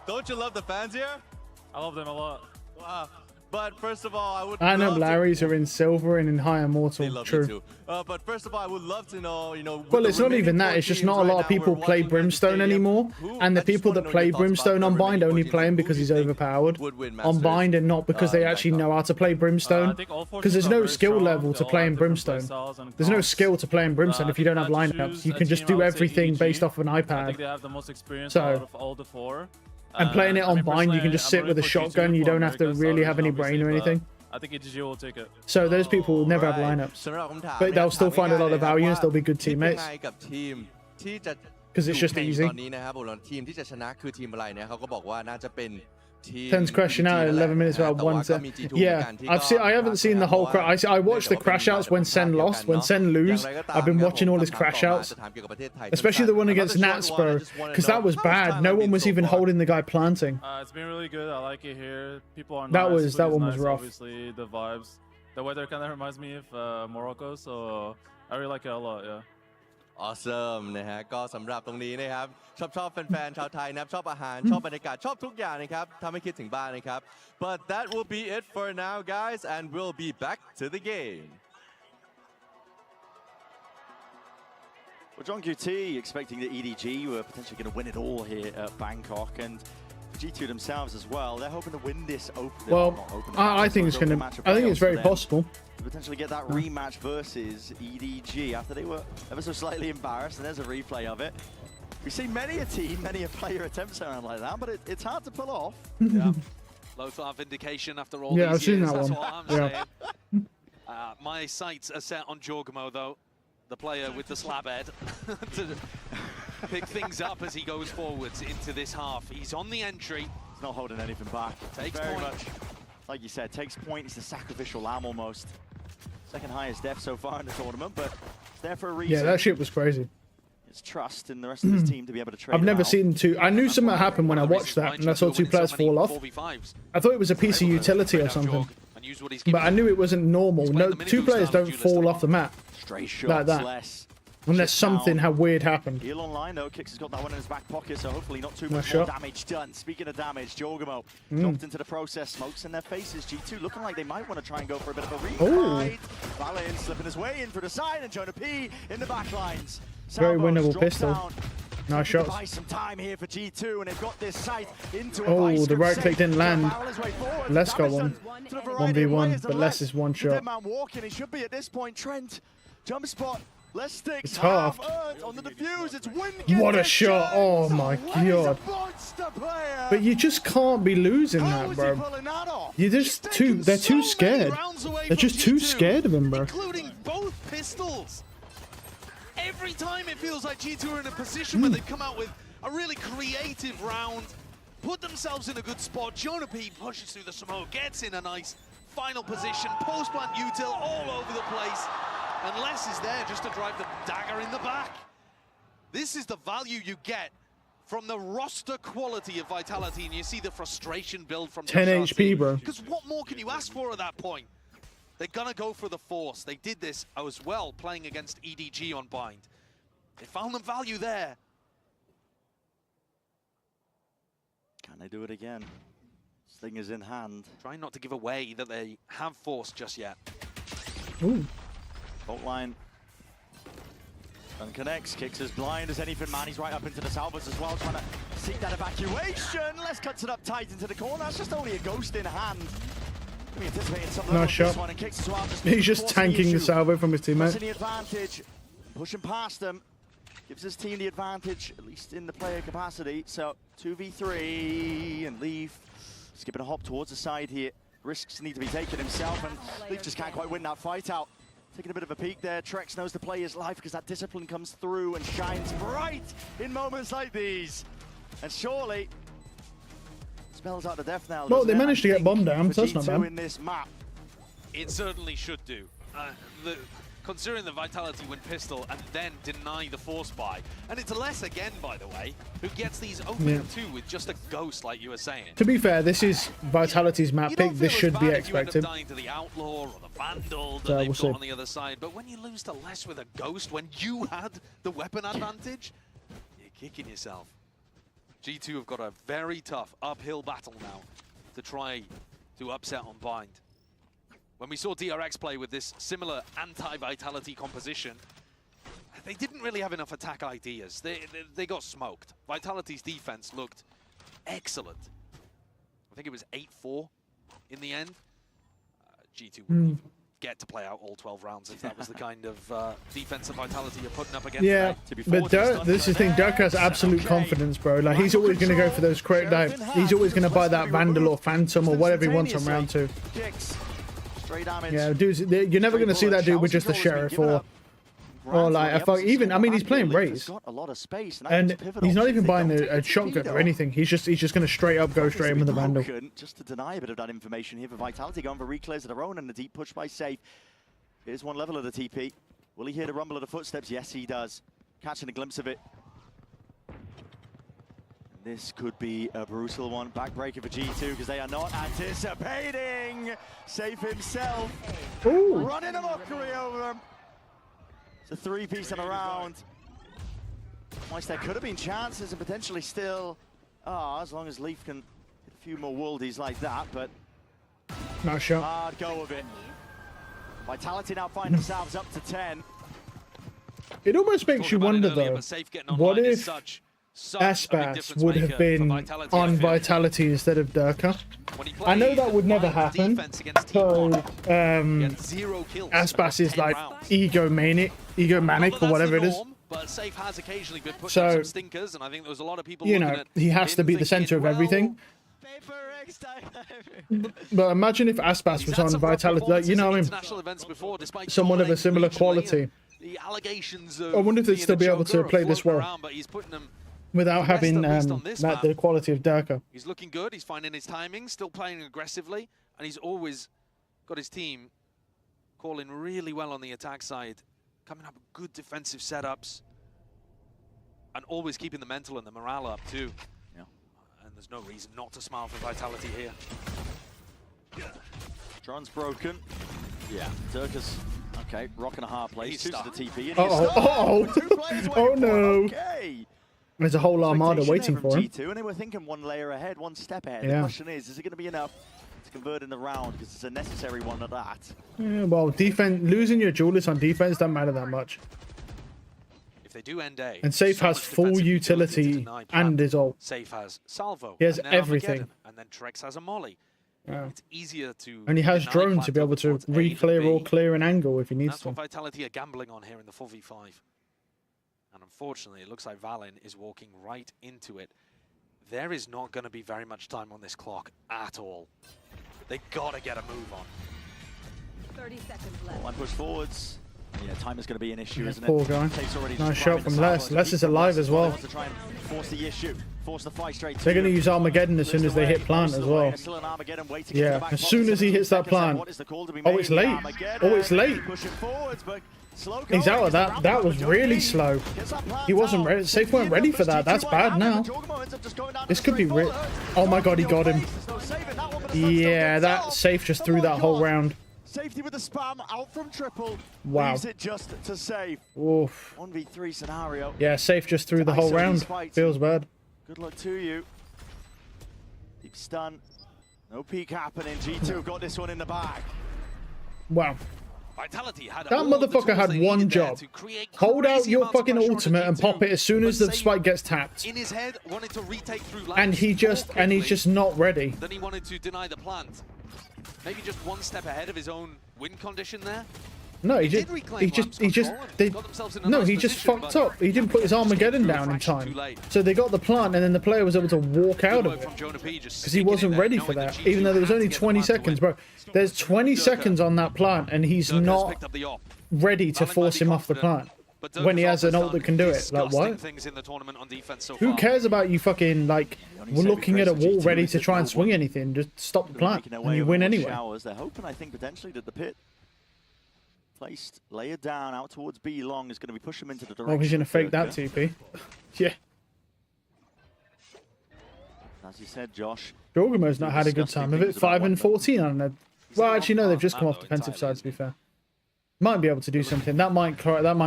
Don't you love the fans here? I love them a lot. Wow. But first of all, I would. I know Larry's are in silver and in high immortal. True. But first of all, I would love to know, Well, it's not even that. It's just not a lot of people play Brimstone anymore, and the people that play Brimstone on Bind only play him because he's overpowered on Bind and not because they actually know how to play Brimstone. Because there's no skill level to play in Brimstone. There's no skill to play in Brimstone if you don't have lineups. You can just do everything based off of an iPad. I think they have the most experience out of all the four. And playing it on Bind, you can just sit with a shotgun. You don't have to really have any brain or anything. I think EDG will take it. So those people will never have lineups, but they'll still find a lot of value and still be good teammates. Because it's just easy. Tens crashing out at 11 minutes about 1 second. Yeah, I haven't seen the whole crash. I watched the crash outs when Sen lost. When Sen lose, I've been watching all his crash outs, especially the one against Nats, bro, because that was bad. No one was even holding the guy planting. It's been really good. I like it here. People are nice. That one was rough. Obviously, the vibes, the weather kind of reminds me of Morocco, so I really like it a lot. Yeah. Awesome นะฮะก็สำหรับตรงนี้นะครับชอบแฟนๆชาวไทยนะครับชอบอาหารชอบบรรยากาศชอบทุกอย่างนะครับทำให้คิดถึงบ้านนะครับ But that will be it for now, guys, and we'll be back to the game. Well, John QT expecting that EDG were potentially going to win it all here at Bangkok, and G2 themselves as well. They're hoping to win this open. Well, I think it's going to. I think it's very possible. To potentially get that rematch versus EDG after they were ever so slightly embarrassed, and there's a replay of it. We see many a team, many a player attempt something like that, but it's hard to pull off. Yeah. Lothar vindication after all these I've seen years. that That's one. what I'm saying. My sights are set on Jorgamo, though, the player with the slab head, to pick things up as he goes forwards into this half. He's on the entry. He's not holding anything back. Takes very point. Much, like you said, takes point. He's the sacrificial lamb almost. Second highest death so far in the tournament, but it's there for a reason. Yeah, that shit was crazy. It's trust in the rest of his team to be able to trade. I've never seen two. I knew something happened when I watched that, and I saw two players fall off. I thought it was a piece of utility or something, but I knew it wasn't normal. No, two players don't fall off the map like that. Unless something weird happened. Heal online though, Kix has got that one in his back pocket, so hopefully not too much more damage done. Speaking of damage, Jorgamo dropped into the process, smokes in their faces. G2 looking like they might want to try and go for a bit of a refight. Valorant slipping his way in for the side, and Jonah P in the back lines. Very winnable pistol. Nice shots. Buy some time here for G2, and they've got this sight into oh, the right click didn't land. Les got one. 1v1, but Les is one shot. Dead man walking, he should be at this point. Trent, jump spot. It's half. On the defuse, it's What a shot. Oh my god. But you just can't be losing that, bro. You're just they're too scared. They're just too scared of him, bro. Including both pistols. Every time it feels like G2 are in a position where they've come out with a really creative round, put themselves in a good spot. Jonah P pushes through the smoke, gets in a nice final position, post-plant util all over the place, and Les is there just to drive the dagger in the back. This is the value you get from the roster quality of Vitality, and you see the frustration build from 10 HP, bro. Because what more can you ask for at that point? They're gonna go for the Force. They did this as well, playing against EDG on Bind. They found them value there. Can they do it again? Sting is in hand. Trying not to give away that they have Force just yet. Ooh. Bolt line. And connects, kicks as blind as anything, man. He's right up into the salvos as well, trying to seek that evacuation. Les cuts it up tight into the corner. That's just only a ghost in hand. We anticipated some Nice shot. one and kicks as well, He's just tanking the salvo from his teammate. The advantage, pushing past them. Gives his team the advantage, at least in the player capacity. So 2v3 and Leaf skipping a hop towards the side here. Risks need to be taken himself, and Leaf just can't quite win that fight out. Taking a bit of a peek there. Trex knows the player's life because that discipline comes through and shines bright in moments like these. And surely spells out the death now. Well, they managed to get bombed down, so that's not bad. In this map. It certainly should do. Considering the Vitality win pistol and then deny the Force buy. And it's Les again, by the way, who gets these open too with just a ghost, like you were saying. To be fair, this is Vitality's map pick. This should be expected. You end up dying to the Outlaw or the Vandal that they've got on the other side. But when you lose to Les with a ghost, when you had the weapon advantage, you're kicking yourself. G2 have got a very tough uphill battle now to try to upset on Bind. When we saw DRX play with this similar anti-Vitality composition, they didn't really have enough attack ideas. They got smoked. Vitality's defense looked excellent. I think it was 8-4 in the end. G2 wouldn't even get to play out all 12 rounds if that was the kind of defense of Vitality you're putting up against. Yeah, but this is the thing. Dirk has absolute confidence, bro. Like, he's always going to go for those he's always going to buy that Vandal or Phantom or whatever he wants on round 2. Yeah, dudes, you're never going to see that dude with just a Sheriff or like even. I mean, he's playing Raze, and he's not even buying a shotgun or anything. He's just going to straight up go straight in with the Vandal. Just to deny a bit of that information here for Vitality, going for reclears of their own and the deep push by Safe. Here's one level of the TP. Will he hear the rumble of the footsteps? Yes, he does. Catching a glimpse of it. This could be a brutal one. Backbreaker for G2 because they are not anticipating. Safe himself. Ooh. Running a mockery over them. It's a three-piece in a round. Whilst there could have been chances and potentially still as long as Leaf can hit a few more worldies like that, but nice shot. Hard go of it. Vitality now find themselves up to 10. It almost makes you wonder though, what if Aspas would have been on Vitality instead of Durka? I know that would never happen, because Aspas is like egomanic or whatever it is. But Safe has occasionally been pushing some stinkers, and I think there was a lot of people looking at he has to be the center of everything. But imagine if Aspas was on Vitality, like, you know what I mean? Someone of a similar quality. The allegations I wonder if they'd still be able to play this well without having the quality of Durka. He's looking good, he's finding his timing, still playing aggressively, and he's always got his team calling really well on the attack side, coming up with good defensive setups, and always keeping the mental and the morale up too. Yeah. And there's no reason not to smile for Vitality here. Drone's broken. Yeah, Durka's okay, rocking a hard place. Two to the TP. Oh no. Okay. There's a whole armada waiting for him. G2, and they were thinking one layer ahead, one step ahead. The question is it going to be enough to convert in the round? Because it's a necessary one at that. Yeah, well, defense, losing your duelist on defense doesn't matter that much. If they do end A, and Safe has full utility and is all. Safe has Salvo. He has everything. And then Trex has a Molly. Yeah. It's easier to. And he has deny drone plant to be able to towards A than re-clear or B. clear an angle if he needs That's to. what Vitality are gambling on here in the 4v5. And unfortunately, it looks like Valen is walking right into it. There is not going to be very much time on this clock at all. They got to get a move on. 30 seconds left. One push forwards. Yeah, time is going to be an issue, isn't Poor it? guy. Take's already Nice just shot driving from the Les. Salvo. Les is alive as well. To try and force the issue, force the fight straight They're going to use Armageddon as soon as they hit plant as well. Yeah, as soon as he hits that plant. Oh, it's late. Oh, it's late. He's out of that. That was really slow. He wasn't ready. Safe weren't ready for that. That's bad now. This could be real. Oh my god, he got him. Yeah, that Safe just threw that whole round. Safety with the spam out from triple. Wow. Leaves it just to save. Oof. 1v3 scenario. Yeah, Safe just threw the whole round. Feels bad. Good luck to you. Deep stun. No peek happening. G2 got this one in the bag. Wow. Vitality had That motherfucker had one job. Hold out your fucking ultimate and pop it as soon as the spike gets tapped. In his head, wanted to retake through And he's just not ready. Then he wanted to deny the plant. Maybe just one step ahead of his own win condition there. No, he just fucked up. He didn't put his Armageddon down in time. So they got the plant and then the player was able to walk out of it. Because he wasn't ready for that. Even though there was only 20 seconds, bro. There's 20 seconds on that plant and he's not ready to force him off the plant. When he has an ult that can do it. Like, what? Who cares about you fucking, like, looking at a wall ready to try and swing anything? Just stop the plant and you win anyway. They're hoping, I think, potentially that the pit placed layer down out towards B long is going to be pushing him into the direction. Oh, he's going to fake that TP. Yeah. As you said, Josh. Jorgamo's not had a good time of it. 5 and 14 on it. Well, actually, no, they've just come off defensive side, to be fair. Might be able to do something. That might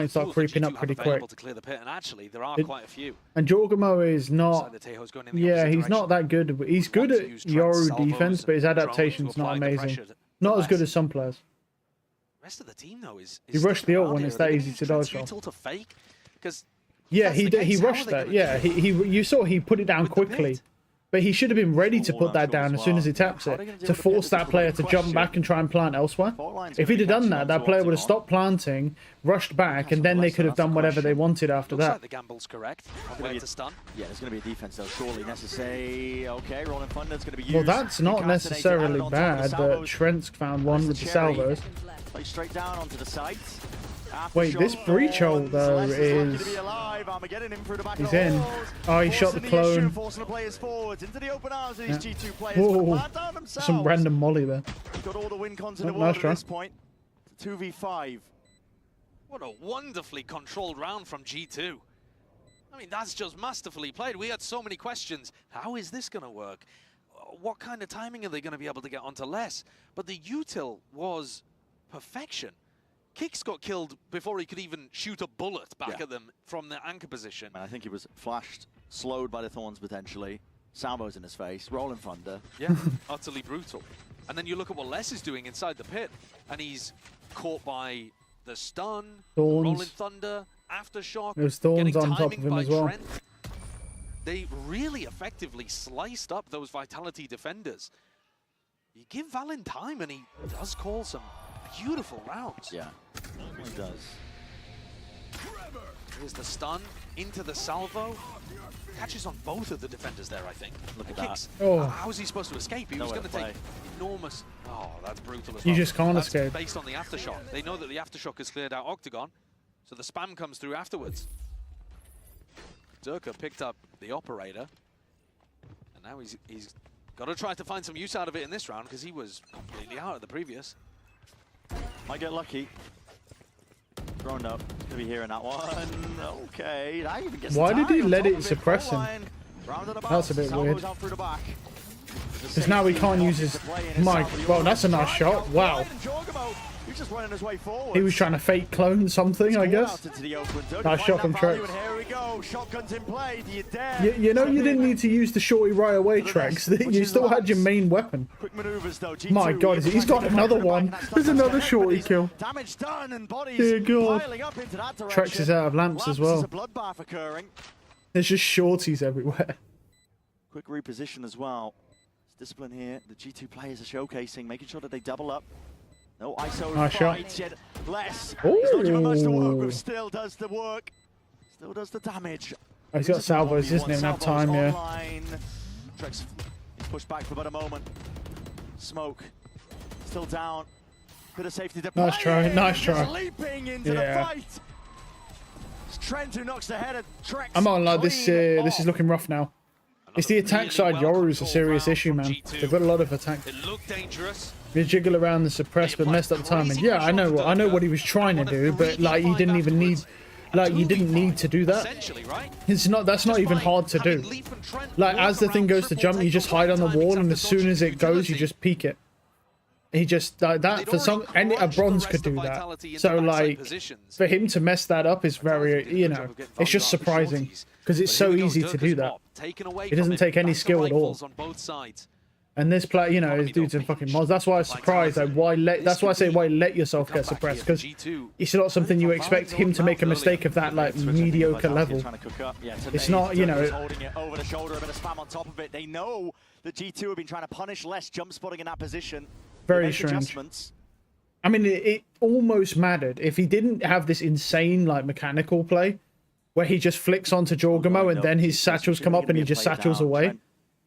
start creeping up pretty quick. To clear the pit, and actually, there are quite a few. And Jorgamo is not... Yeah, he's not that good. He's good at Yoru defense, but his adaptation's not amazing. Not as good as some players. Rest of the team though is he rushed the ult when it's that easy to dodge off. Yeah, he rushed that. Yeah, you saw he put it down quickly, but he should have been ready to put that down as soon as he taps it to force that player to jump back and try and plant elsewhere. If he'd have done that, that player would have stopped planting, rushed back, and then they could have done whatever they wanted after that. The gamble's correct. Where to stun? Yeah, there's going to be a defense though. Surely necessary. Okay, Rolling Thunder's going to be used. Well, that's not necessarily bad, but Trent's found one with the salvos. Play straight down onto the site. Wait, this breach ult though is... He's in. Oh, he shot the clone. Yeah. Whoa, some random molly there. Got all the win cons in Oh, the nice world try. at this point. 2v5. What a wonderfully controlled round from G2. I mean, that's just masterfully played. We had so many questions. How is this going to work? What kind of timing are they going to be able to get onto Les? But the util was perfection. Kicks got killed before he could even shoot a bullet back at them from the anchor position. I think he was flashed, slowed by the thorns potentially. Salvos in his face, Rolling Thunder. Yeah, utterly brutal. And then you look at what Les is doing inside the pit, and he's caught by the stun, Rolling Thunder, Aftershock, There's thorns getting on top of timing him by as well. Trent. They really effectively sliced up those Vitality defenders. You give Valen time, and he does call some beautiful rounds. Yeah, he does. Here's the stun into the salvo. Catches on both of the defenders there, I think. Look at Kicks. that. Oh. How was he supposed to escape? He was going to take enormous... Oh, that's brutal as You well. just can't That's escape. based on the Aftershock. They know that the Aftershock has cleared out Octagon, so the spam comes through afterwards. Durka picked up the operator, and now he's got to try to find some use out of it in this round, because he was completely out of the previous. Might get lucky. Thrown up. Gonna be hearing that one. Okay. That even gets Why did he on let top it of suppress him? Round and about. That's a bit Salvo's weird. out through the back. Because now he can't use his... Well, that's a nice shot. Wow. He's just running his way forward. He was trying to fake clone something, I guess. Nice shot from Trex. Here we go. Shotguns in play. Do you dare? You know you didn't need to use the shorty right away, Trex. You still had your main weapon. Quick maneuvers though. My God, he's got another one. There's another shorty kill. Damage done and bodies Dear God. piling up into that direction. Trex is out of lamps as well. There's a bloodbath occurring. There's just shorties everywhere. Quick reposition as well. Discipline here, the G2 players are showcasing, making sure that they double up. No ISO Nice shot. fights yet less. Ooh. He's not given much to work with, still does the work. Still does the damage. Oh, he's got salvos, doesn't even have time, yeah. Trex pushed back for about a moment. Smoke. Still down. Bit of safety to Nice try, nice try. Just leaping into the fight. It's Trent who knocks the head of Trex. I'm not like this. This is looking rough now. It's the attack side. Yoru's a serious issue, man. They've got a lot of attack. It looked dangerous. They jiggle around the suppress, but messed up the timing. Yeah, I know what he was trying to do, but like he didn't even need. Like you didn't need to do that. It's not. That's not even hard to do. Like as the thing goes to jump, you just hide on the wall, and as soon as it goes, you just peek it. He just that for some a bronze could do that. So like for him to mess that up is very, you know, it's just surprising because it's so easy to do that. It doesn't take any skill at all. And this play, you know, this dude's in fucking mods. That's why I'm surprised. Like, that's why I say why let yourself get suppressed, because it's not something you expect him to make a mistake of that like mediocre level. It's not, you know. Holding it over the shoulder, a bit of spam on top of it. They know the G2 have been trying to punish less jump spotting in that position. Very strange. I mean, it almost mattered if he didn't have this insane like mechanical play where he just flicks onto Jorgamo and then his satchels come up and he just satchels away.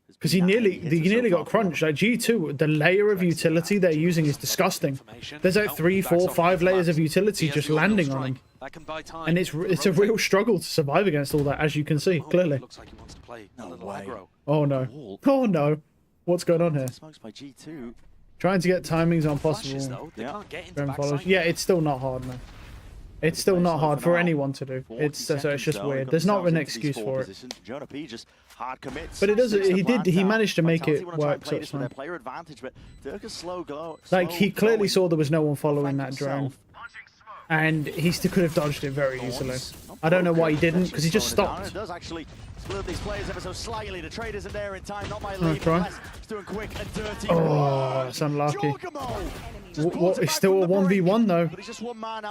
Because he nearly got crunched. Like G2, the layer of utility they're using is disgusting. There's like 3, 4, 5 layers of utility just landing on him, and it's a real struggle to survive against all that, as you can see clearly. Oh no! Oh no! What's going on here? Trying to get timings on possible. Yeah, it's still not hard, man. It's still not hard for anyone to do. It's just weird. There's not an excuse for it. But it does. He managed to make it work. So it's fine. Like he clearly saw there was no one following that drone, and he still could have dodged it very easily. I don't know why he didn't, because he just stopped. Does actually split these players ever so slightly. The trade isn't there in time. Not my lead. He's doing quick and dirty. Oh, it's unlucky. What? It's still a 1v1 though.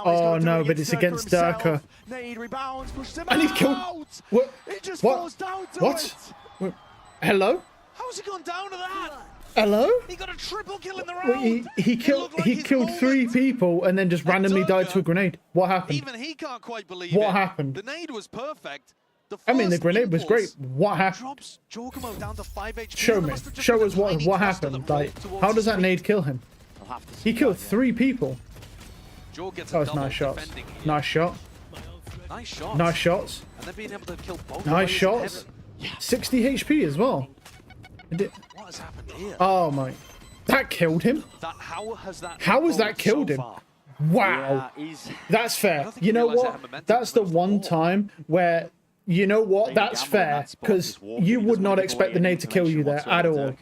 Oh no, but it's against Durka. And he's killed. What? What? Hello? How's he gone down to that? Hello? He got a triple kill in the round. He killed 3 people and then just randomly died to a grenade. What happened? Even he can't quite believe what happened? The nade was perfect. I mean, the grenade was great. What happened? Down to 5 HP. Show me. Show us what happened. Like, how does that nade kill him? He killed 3 people. That was nice shots. Nice shot. Nice shots. Nice shots. And then being able to kill both. Nice shots. 60 HP as well. What has happened here? Oh my. That killed him. How has that killed him? Wow. That's fair. You know what? That's the one time where, you know what? That's fair. Because you would not expect the nade to kill you there at all.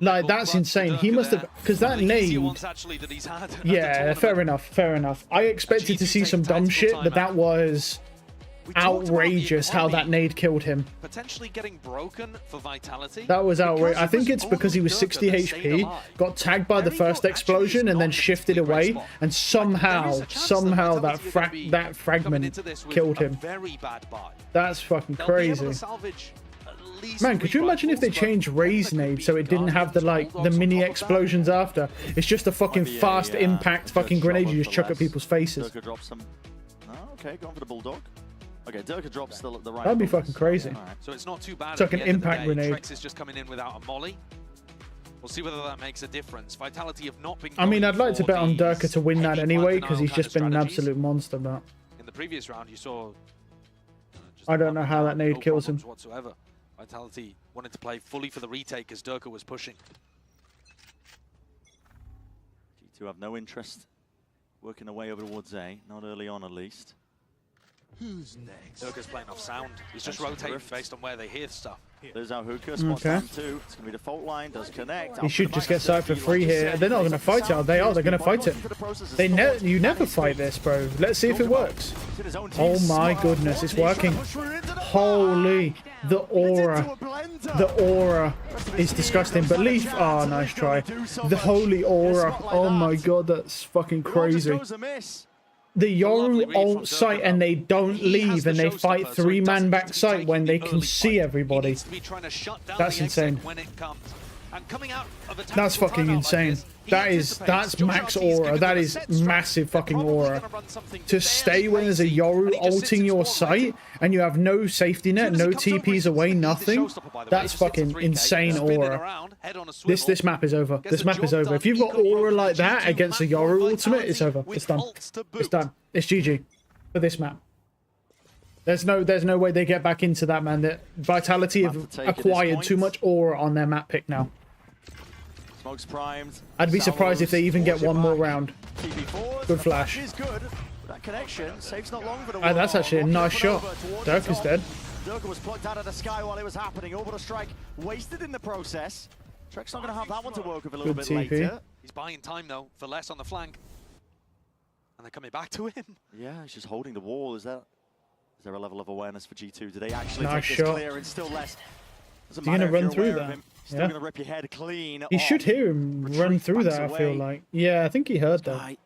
Like, that's insane. He must have, because that nade. Yeah, fair enough. Fair enough. I expected to see some dumb shit, but that was outrageous how that nade killed him. Potentially getting broken for Vitality. That was outrageous. I think it's because he was 60 HP, got tagged by the first explosion, and then shifted away, and somehow that fragment killed him. That's fucking crazy. Man, could you imagine if they changed Ray's nade so it didn't have the mini explosions after? It's just a fucking fast impact fucking grenade you just chuck at people's faces. Okay, going for the bulldog. Okay, Durka drops still at the right. That'd be fucking crazy. So it's not too bad. It's like an impact grenade. Trex is just coming in without a molly. We'll see whether that makes a difference. Vitality have not been. I mean, I'd like to bet on Durka to win that anyway, because he's just been an absolute monster. But in the previous round, you saw. I don't know how that nade kills him. Whatsoever. Vitality wanted to play fully for the retake as Durka was pushing. G2 have no interest working their way over towards A, not early on at least. Who's next? Durka's playing off sound. He's just rotating based on where they hear stuff. There's our hookah, spot down 2. It's going to be the fault line, does connect. He should just get side for free here. They're not going to fight it. They are. They're going to fight it. You never fight this, bro. Let's see if it works. Oh my goodness, it's working. Holy, the aura. The aura is disgusting. But Leaf, oh, nice try. The holy aura. Oh my god, that's fucking crazy. the Yoru ult site and they don't leave and they fight 3-man back site when they can see everybody. That's insane. That's fucking insane. That's max aura. That is massive fucking aura. To stay when there's a Yoru ulting your site and you have no safety net, no TPs away, nothing. That's fucking insane aura. This map is over. This map is over. If you've got aura like that against a Yoru ultimate, it's over. It's done. It's done. It's GG for this map. There's no way they get back into that, man. That Vitality have acquired too much aura on their map pick now. Smoke's primed. I'd be surprised if they even get one more round. Good flash. That connection saves not long for the that's actually a nice shot. Dirk is dead. Durka was plucked out of the sky while it was happening. Orbital strike wasted in the process. Trek's not going to have that one to work with a little bit later. He's buying time though for less on the flank. And they're coming back to him. Yeah, he's just holding the wall. Is there a level of awareness for G2? Do they actually nice take shot. this clear and still less? He's gonna run through that. Still gonna rip your head clean. He should hear him run through that, I feel like. Yeah, I think he heard that.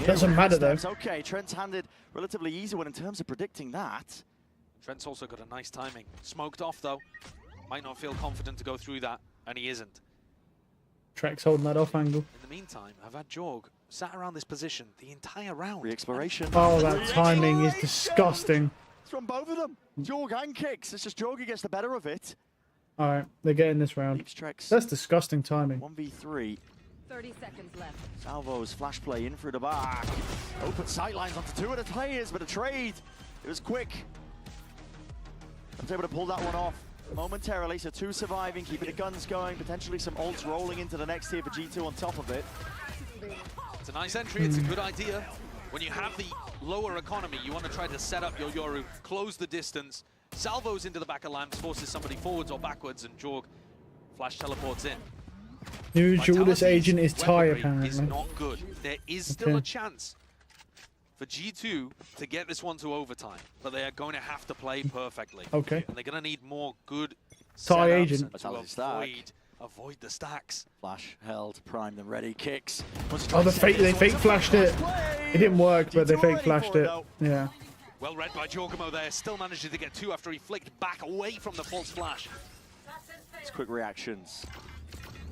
Doesn't matter though. Okay, Trent's handed relatively easy one in terms of predicting that. Trent's also got a nice timing. Smoked off though. Might not feel confident to go through that, and he isn't. Trek's holding that off angle. In the meantime, I've had Jorg sat around this position the entire round. Re-exploration. Oh, that timing is disgusting. It's from both of them. Jorg and Kicks. It's just Jorg who gets the better of it. Alright, they're getting this round. That's disgusting timing. 1v3. 30 seconds left. Salvo's flash play in through the back. Open sightlines onto two of the players, but a trade. It was quick. I was able to pull that one off momentarily. So two surviving, keeping the guns going. Potentially some ults rolling into the next tier for G2 on top of it. It's a nice entry. It's a good idea. When you have the lower economy, you want to try to set up your Yoru, close the distance. Salvos into the back of lamps, forces somebody forwards or backwards, and Jorg flash teleports in. New Judas agent is Ty, apparently. Is not good. There is still a chance for G2 to get this one to overtime, but they are going to have to play perfectly. Okay. And they're going to need more good Ty agent. To avoid the stacks. Flash held, primed and ready. Kicks. Oh, they fake flashed it. It didn't work, but they fake flashed it. Yeah. Well read by Jorgamo there, still manages to get two after he flicked back away from the false flash. It's quick reactions.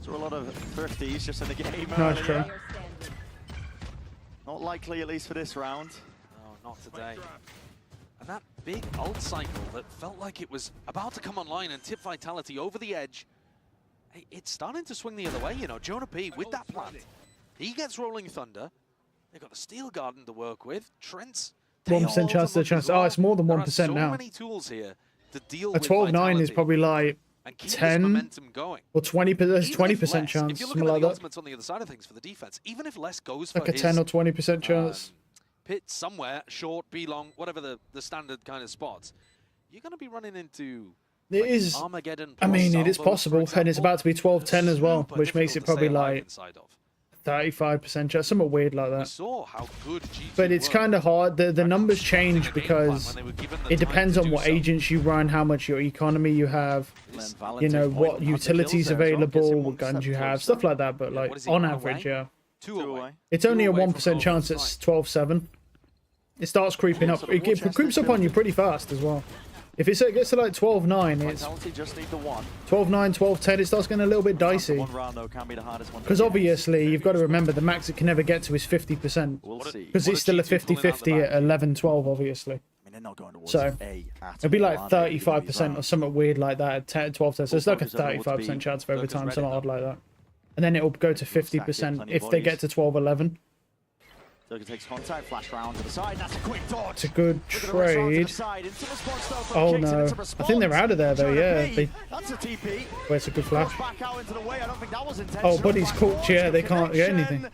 Saw a lot of thrifties just in the game Nice earlier. try. Not likely, at least for this round. No, not today. And that big ult cycle that felt like it was about to come online and tip Vitality over the edge, it's starting to swing the other way, you know. Jonah P with that plant. He gets Rolling Thunder. They've got the Steel Garden to work with. Trent's 1% chance to chance. Oh, it's more than 1% now. So many tools here to deal A 12-9 is probably like 10 going. or 20% chance, If you look something at like the that. ultimates on the other side of things for the defense, even if Les goes for Like a 10 or 20% chance. Pit somewhere, short, be long, whatever the standard kind of spots, you're going to be running into It is. Armageddon. I mean, it is possible, and it's about to be 12-10 as well, which makes it probably like 35% chance, something weird like that. Saw how good G2 But it's kind of hard. The numbers change because it depends on what agents you run, how much your economy you have, you know, what utilities available, what guns you have, stuff like that. But like on average, yeah, it's only a 1% chance. It's 12-7. It starts creeping up. It creeps up on you pretty fast as well. If it gets to like 12-9, it's 12-9, 12-10, it starts getting a little bit dicey. Because obviously, you've got to remember the max it can never get to is 50%. Because it's still a 50-50 at 11-12, obviously. So, it'll be like 35% or something weird like that at 12-10. So it's like a 35% chance of overtime, something odd like that. And then it'll go to 50% if they get to 12-11. Durka takes contact, flash round to the side, that's a quick dodge. It's a good trade. Oh no, I think they're out of there though, yeah. That's a TP. Where's a good flash? Oh, Buddy's caught, yeah, they can't get anything.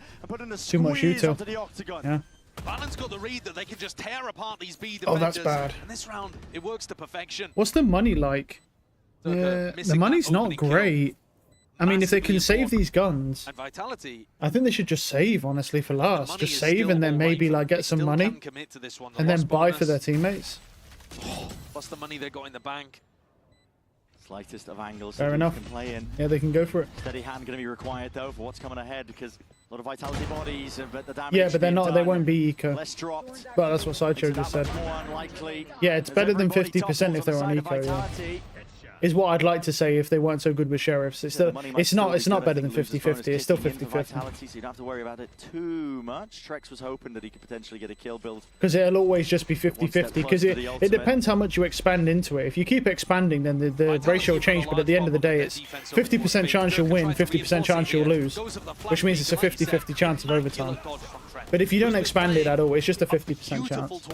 Too much util. Yeah. Balance got the read that they can just tear apart these B defenders. Oh, that's bad. And this round, it works to perfection. What's the money like? Yeah, the money's not great. I mean, if they can save these guns, I think they should just save, honestly, for last. Just save and then maybe like get some money and then buy for their teammates. Plus the money they got in the bank. Slightest of angles. Fair enough. Can play in. Yeah, they can go for it. Steady hand going to be required though for what's coming ahead because A lot of Vitality bodies, but the damage Yeah, but they're not. They done. won't be eco. Less dropped. But that's what Sideshow just said. More unlikely. Yeah, it's better than 50% if they're on eco. Yeah. Is what I'd like to say if they weren't so good with sheriffs. It's still, it's not better than 50-50. It's still 50-50. So you don't have to worry about it too much. Trex was hoping that he could potentially get a kill build. Because it'll always just be 50-50. Because it depends how much you expand into it. If you keep expanding, then the ratio will change. But at the end of the day, it's 50% chance you'll win, 50% chance you'll lose, which means it's a 50-50 chance of overtime. But if you don't expand it at all, it's just a 50% chance.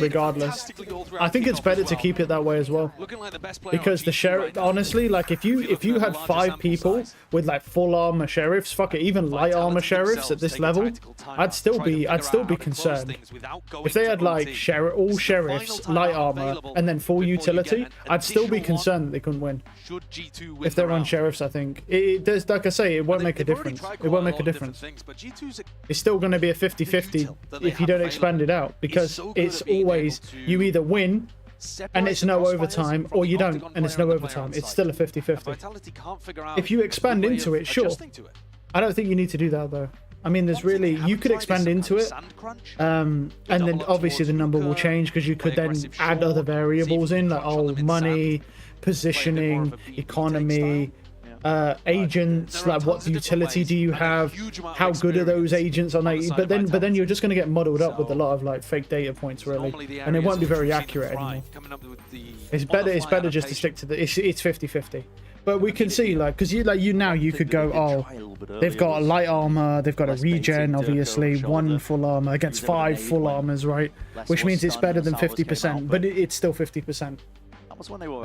Regardless, I think it's better to keep it that way as well, because the sheriff, honestly, like if you had 5 people with like full armor sheriffs, fuck it, even light armor sheriffs at this level, I'd still be concerned. If they had like all sheriffs, light armor, and then full utility, I'd still be concerned that they couldn't win. If they're on sheriffs, I think there's, like I say, it won't make a difference. It won't make a difference. It's still going to be a 50-50 if you don't expand it out, because it's always you either win and it's no overtime, or you don't and it's no overtime. It's still a 50-50. If you expand into it, sure. I don't think you need to do that though. I mean, there's really, you could expand into it, and then obviously the number will change, because you could then add other variables in, like money, positioning, economy, agents, like what utility do you have, how good are those agents on that, but then you're just going to get muddled up with a lot of like fake data points, really, and it won't be very accurate anymore. It's better just to stick to the, it's 50-50. But we can see, like, because you could go, oh, they've got a light armor, they've got a regen, obviously, 1 full armor against 5 full armors, right? Which means it's better than 50%, but it's still 50%. I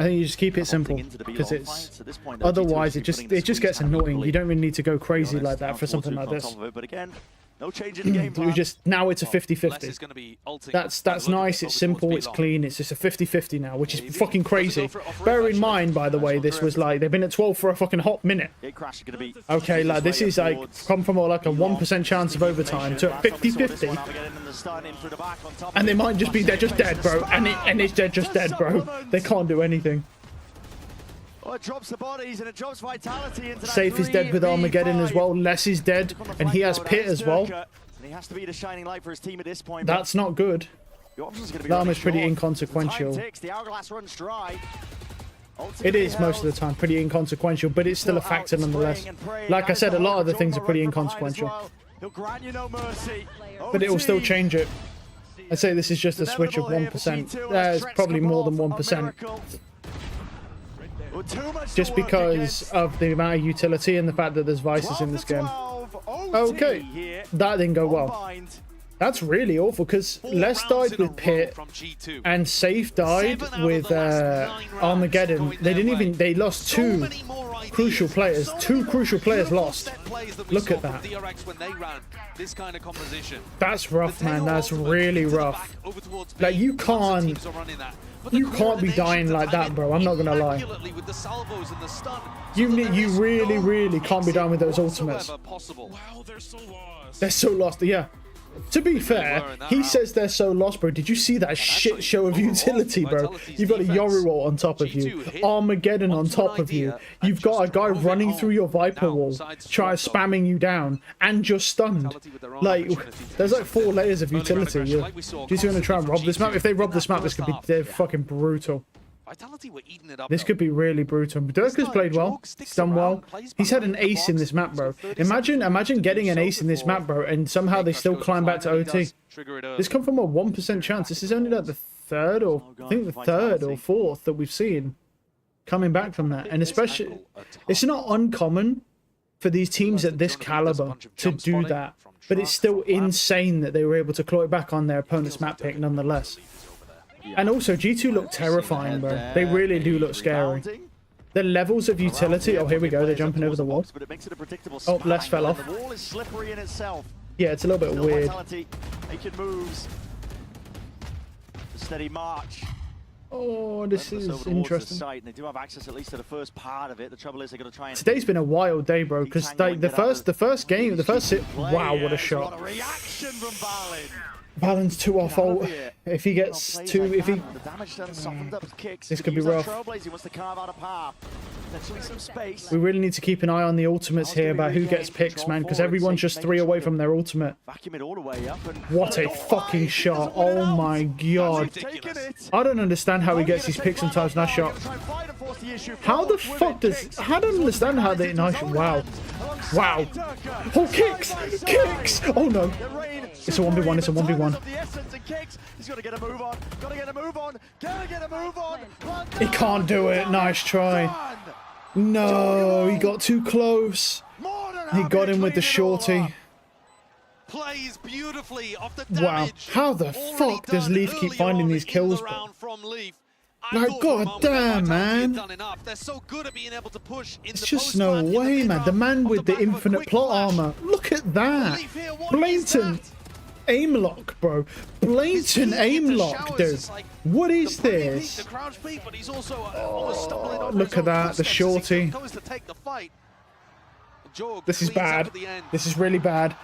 think you just keep it simple, because it's otherwise it just gets annoying. You don't really need to go crazy like that for something like this. No change in the game. Now it's a 50-50. That's nice, it's simple, it's clean, it's just a 50-50 now, which is fucking crazy. Bear in mind, by the way, this was like, they've been at 12 for a fucking hot minute. Okay, like this is like, come from like a 1% chance of overtime to a 50-50. And they might just be, they're just dead, bro. And it's they're just dead, bro. They can't do anything. Well, it drops the bodies and it drops Vitality into Safe is dead with Armageddon as well. Les is dead, and he has Pit as well. And he has to be the shining light for his team at this point. That's not good. The armor's pretty inconsequential. It is most of the time pretty inconsequential, but it's still a factor nonetheless. Like I said, a lot of the things are pretty inconsequential. But it will still change it. I'd say this is just a switch of 1%. It's probably more than 1%. Just because of the amount of utility and the fact that there's vices in this game. Okay, that didn't go well. That's really awful, because Les died with Pit and Safe died with Armageddon. They lost 2 crucial players. 2 crucial players lost. Look at that. That's rough, man. That's really rough. Like, you can't be dying like that, bro. I'm not gonna lie. You really can't be dying with those ultimates. They're so lost. Yeah. To be fair, he says they're so lost, bro. Did you see that shit show of utility, bro? You've got a Yoru ult on top of you, Armageddon on top of you. You've got a guy running through your Viper wall, spamming you down, and you're stunned. Like, there's like 4 layers of utility. GT gonna try and rob this map. If they rob this map, this could be fucking brutal. This could be really brutal. Durka's played well. He's done well. He's had an ace in this map, bro. Imagine getting an ace in this map, bro, and somehow they still climb back to OT. This come from a 1% chance. This is only like the 3rd or I think the 3rd or 4th that we've seen coming back from that. And especially, it's not uncommon for these teams at this caliber to do that, but it's still insane that they were able to claw it back on their opponent's map pick nonetheless. And also, G2 look terrifying, bro. They really do look scary. The levels of utility... Oh, here we go. They're jumping over the wall. Oh, Les fell off. Yeah, it's a little bit weird. Steady march. Oh, this is interesting. They do have access at least to the first part of it. The trouble is they're going to try and... Today's been a wild day, bro, because the first game, wow, what a shot. Balance 2 off ult. If he gets 2, this could be rough. Potentially some space. We really need to keep an eye on the ultimates here about who gets picks, man, because everyone's just 3 away from their ultimate. Vacuum it all the way up and What a fucking shot. Oh my god. I don't understand how he gets his picks sometimes. Nice shot. How the fuck does... I don't understand how they... Nice. Wow. Wow. Oh, kicks! Kicks! Oh no. It's a 1v1. It's a 1v1. He's got to get a move on. Got to get a move on. Gotta get a move on. He can't do it. Nice try. No, he got too close. He got him with the shorty. Plays beautifully off the Wow. How the fuck does Leaf keep finding these kills, bro? Like, god damn, man. It's just no way, man. The man with the infinite plot armor. Look at that. Blatant aim lock, bro. Blatant aim lock, dude. What is this? Oh, look at that. The shorty. This is bad. This is really bad.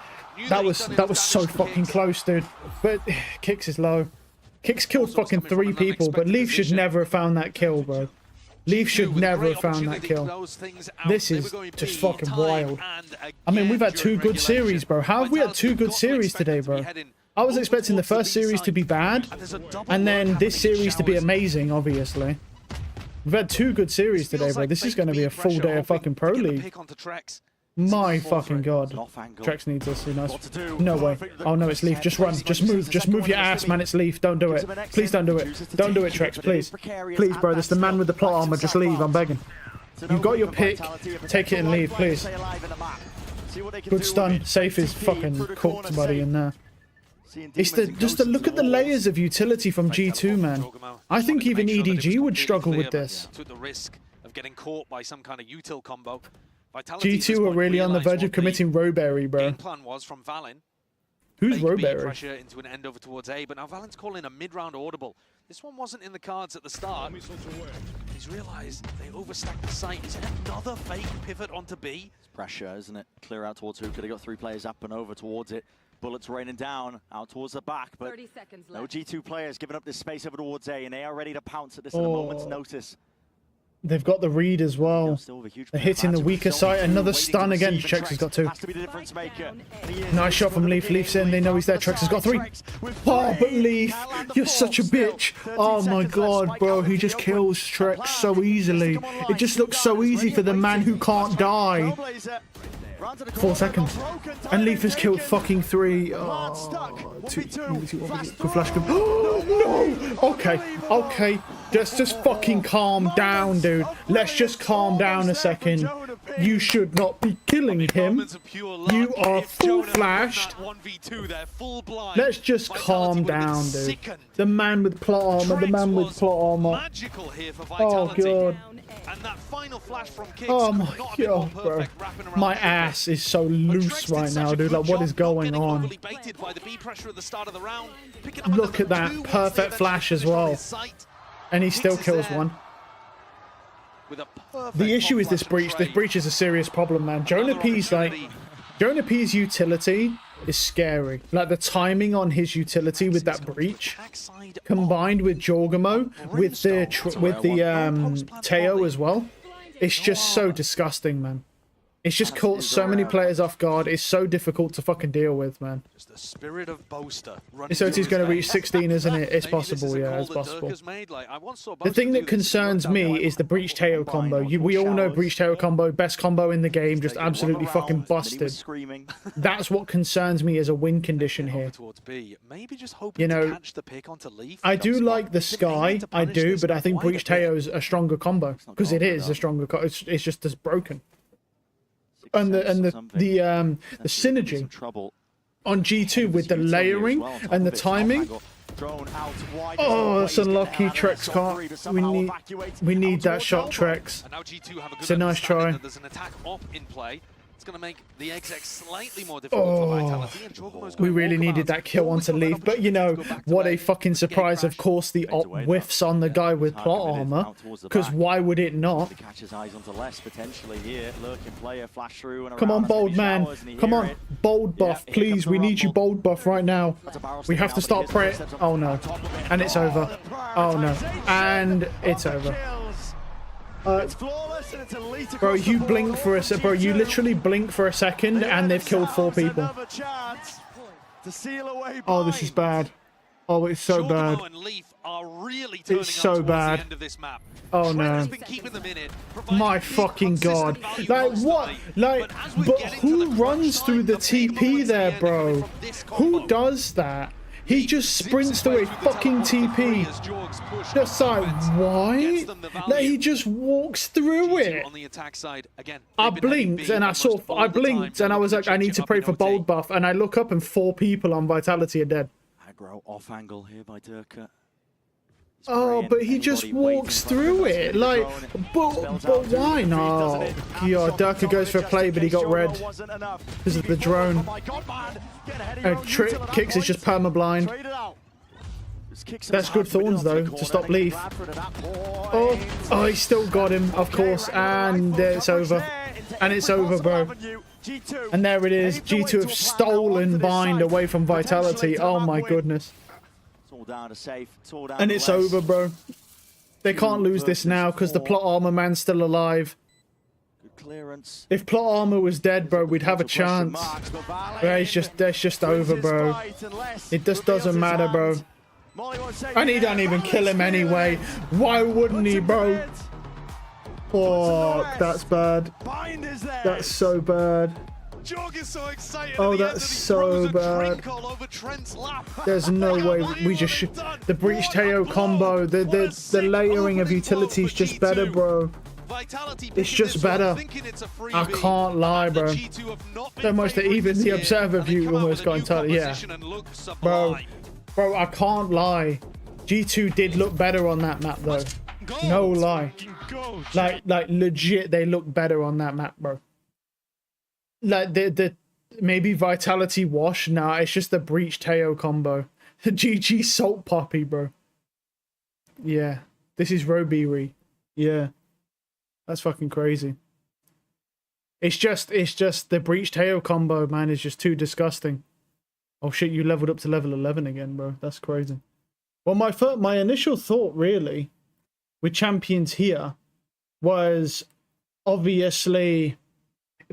That was so fucking close, dude. But Kicks is low. Kicks killed fucking 3 people, but Leaf should never have found that kill, bro. Leaf should never have found that kill. This is just fucking wild. I mean, we've had 2 good series, bro. How have we had 2 good series today, bro? I was expecting the first series to be bad, and then this series to be amazing, obviously. We've had 2 good series today, bro. This is going to be a full day of fucking Pro League. My fucking god. Trex needs us. Who knows? No way. Oh no, it's Leaf. Just run. Just move. Just move your ass, man. It's Leaf. Don't do it. Please don't do it. Don't do it, Trex. Please. Please, bro. This is the man with the plot armor. Just leave. I'm begging. You've got your pick. Take it and leave, please. Good stun. Safe is fucking cooked, buddy, in there. It's just the look at the layers of utility from G2, man. I think even EDG would struggle with this. Took the risk of getting caught by some kind of util combo. G2 were really on the verge of committing Rowberry, bro. Game plan was from Valen. Who's Rowberry? Pressure into an end over towards A, but now Valen's calling a mid-round audible. This one wasn't in the cards at the start. He's realized they overstacked the site. Is it another fake pivot onto B? It's pressure, isn't it? Clear out towards Hookah. They got 3 players up and over towards it. Bullets raining down out towards the back, but no G2 players giving up this space over towards A, and they are ready to pounce at this at a moment's notice. They've got the read as well. They're hitting the weaker side. Another stun again. Trex has got 2. Nice shot from Leaf. Leaf's in. They know he's there. Trex has got 3. Oh, but Leaf, you're such a bitch. Oh my god, bro. He just kills Trex so easily. It just looks so easy for the man who can't die. 4 seconds. And Leaf has killed fucking 3. Oh, 2. Good flash. Oh, no. Okay. Okay. Just fucking calm down, dude. Let's just calm down a second. You should not be killing him. You are full flashed. Let's just calm down, dude. The man with plot armor. The man with plot armor. Oh, God. Oh, my God, bro. My ass is so loose right now, dude. Like, what is going on? Look at that. Perfect flash as well. And he still kills 1. The issue is this breach. This breach is a serious problem, man. Jonah P's utility is scary. Like the timing on his utility with that breach, combined with Jorgamo, with the Teo as well, it's just so disgusting, man. It's just caught so many players off guard. It's so difficult to fucking deal with, man. The spirit of boaster. SOT's going to reach 16, isn't it? It's possible, yeah, it's possible. The thing that concerns me is the Breach Teo combo. We all know Breach Teo combo, best combo in the game, just absolutely fucking busted. That's what concerns me as a win condition here. You know, I do like the Sky, I do, but I think Breach Teo is a stronger combo because it is a stronger combo. It's just as broken. And the synergy on G2 with the layering and the timing. Oh, that's unlucky. Trex can't. We need that shot, Trex. It's a nice try. There's an attack op in play. It's going to make the exec slightly more difficult for Vitality. And we really needed that kill onto Leaf, but you know, what a fucking surprise. Of course, the op whiffs on the guy with plot armor, because why would it not? Come on, bold man. Come on, bold buff, please. We need you bold buff right now. We have to start praying. Oh no. And it's over. Oh no. And it's over. It's flawless and it's elite across Bro, you the blink board. for a second. Bro, you literally blink for a second and they've killed 4 people. Another chance to seal away Oh, this is bad. Oh, it's so bad. and Leaf are really turning It's so up towards bad. the end of this map. Oh Trent no. has been keeping them in it, My fucking god. Like what? Like, but who runs through the TP there, bro? Who does that? He just sprints through a fucking TP. Just like, why? Like, he just walks through it. On the attack side again. I blinked and I blinked and I was like, I need to pray for bold buff. And I look up and 4 people on Vitality are dead. Aggro off angle here by Durka. Oh, but he just walks through it. Like, but why not? Yeah, Durka goes for a play, but he got red because of the drone. Kicks is just perma-blind. That's good thorns, though, to stop Leaf. Oh, he still got him, of course. And it's over. And it's over, bro. And there it is. G2 have stolen Bind away from Vitality. Oh, my goodness. And it's over, bro. They can't lose this now because the plot armor man's still alive. If plot armor was dead, bro, we'd have a chance. But it's just over, bro. It just doesn't matter, bro. And he don't even kill him anyway. Why wouldn't he, bro? Oh, that's bad. That's so bad. Jorg is so excited. Oh, that's so bad. There's no way we just should. The Breach Teo combo, the layering of utility is just better, bro. It's just better. I can't lie, bro. So much that even the Observer view almost got entirely. Yeah, bro, I can't lie. G2 did look better on that map, though. No lie. Like legit, they look better on that map, bro. Like the maybe Vitality wash. Nah, it's just the Breach Teo combo. GG Salt Poppy, bro. Yeah, this is Robiri. Yeah, that's fucking crazy. It's just the Breach Teo combo, man, is just too disgusting. Oh shit, you leveled up to level 11 again, bro. That's crazy. Well, my initial thought really with champions here was obviously.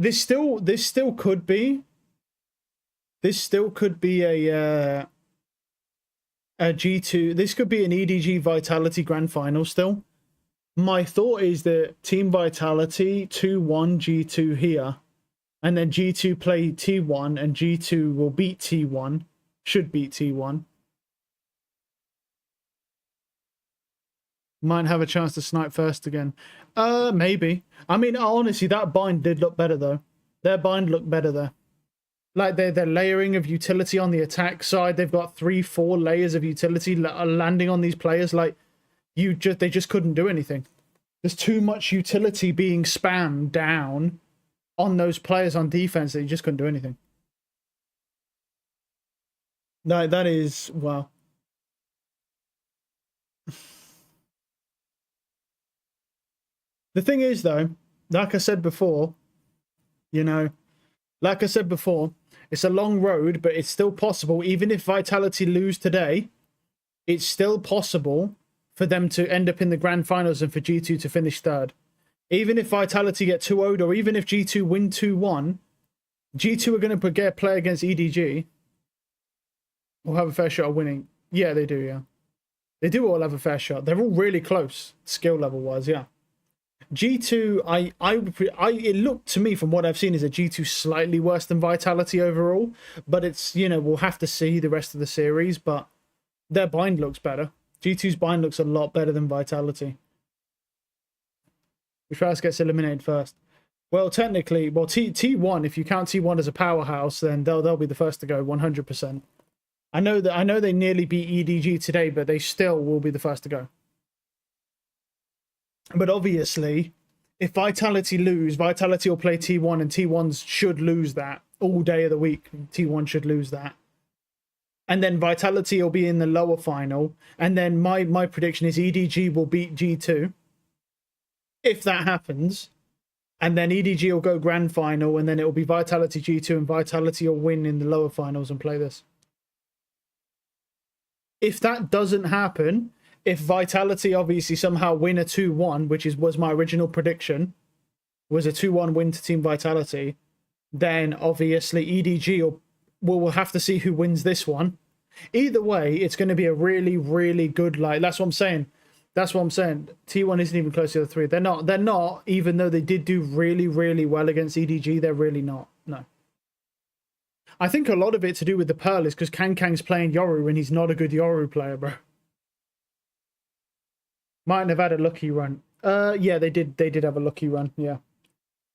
This still could be a G2. This could be an EDG Vitality Grand Final still. My thought is that Team Vitality 2-1 G2 here, and then G2 play T1, and G2 will beat T1. Should beat T1. Might have a chance to snipe first again. Maybe. I mean, honestly, that bind did look better, though. Their bind looked better there. Like, their layering of utility on the attack side. They've got 3-4 layers of utility landing on these players. Like, they just couldn't do anything. There's too much utility being spammed down on those players on defense that you just couldn't do anything. No, that is... Wow. The thing is, though, like I said before, it's a long road, but it's still possible. Even if Vitality lose today, it's still possible for them to end up in the grand finals and for G2 to finish third. Even if Vitality get 2-0'd or even if G2 win 2-1, G2 are going to play against EDG. Will have a fair shot of winning. Yeah, they do, yeah. They do all have a fair shot. They're all really close, skill level-wise, yeah. G2, it looked to me from what I've seen is a G2 slightly worse than Vitality overall, but it's, we'll have to see the rest of the series, but their bind looks better. G2's bind looks a lot better than Vitality. Which first gets eliminated first. Well, technically, T1, if you count T1 as a powerhouse, then they'll be the first to go 100%. I know they nearly beat EDG today, but they still will be the first to go. But obviously, if Vitality lose, Vitality will play T1, and T1 should lose that all day of the week. T1 should lose that. And then Vitality will be in the lower final. And then my prediction is EDG will beat G2. If that happens. And then EDG will go grand final, and then it will be Vitality G2, and Vitality will win in the lower finals and play this. If that doesn't happen, if Vitality obviously somehow win a 2-1, which was my original prediction, was a 2-1 win to Team Vitality, then obviously EDG we'll have to see who wins this one. Either way, it's going to be a really, really good, like, that's what I'm saying. That's what I'm saying. T1 isn't even close to the 3. They're not, even though they did do really, really well against EDG, they're really not. No. I think a lot of it to do with the Pearl is because Kang's playing Yoru and he's not a good Yoru player, bro. Might have had a lucky run. Yeah, they did have a lucky run, yeah.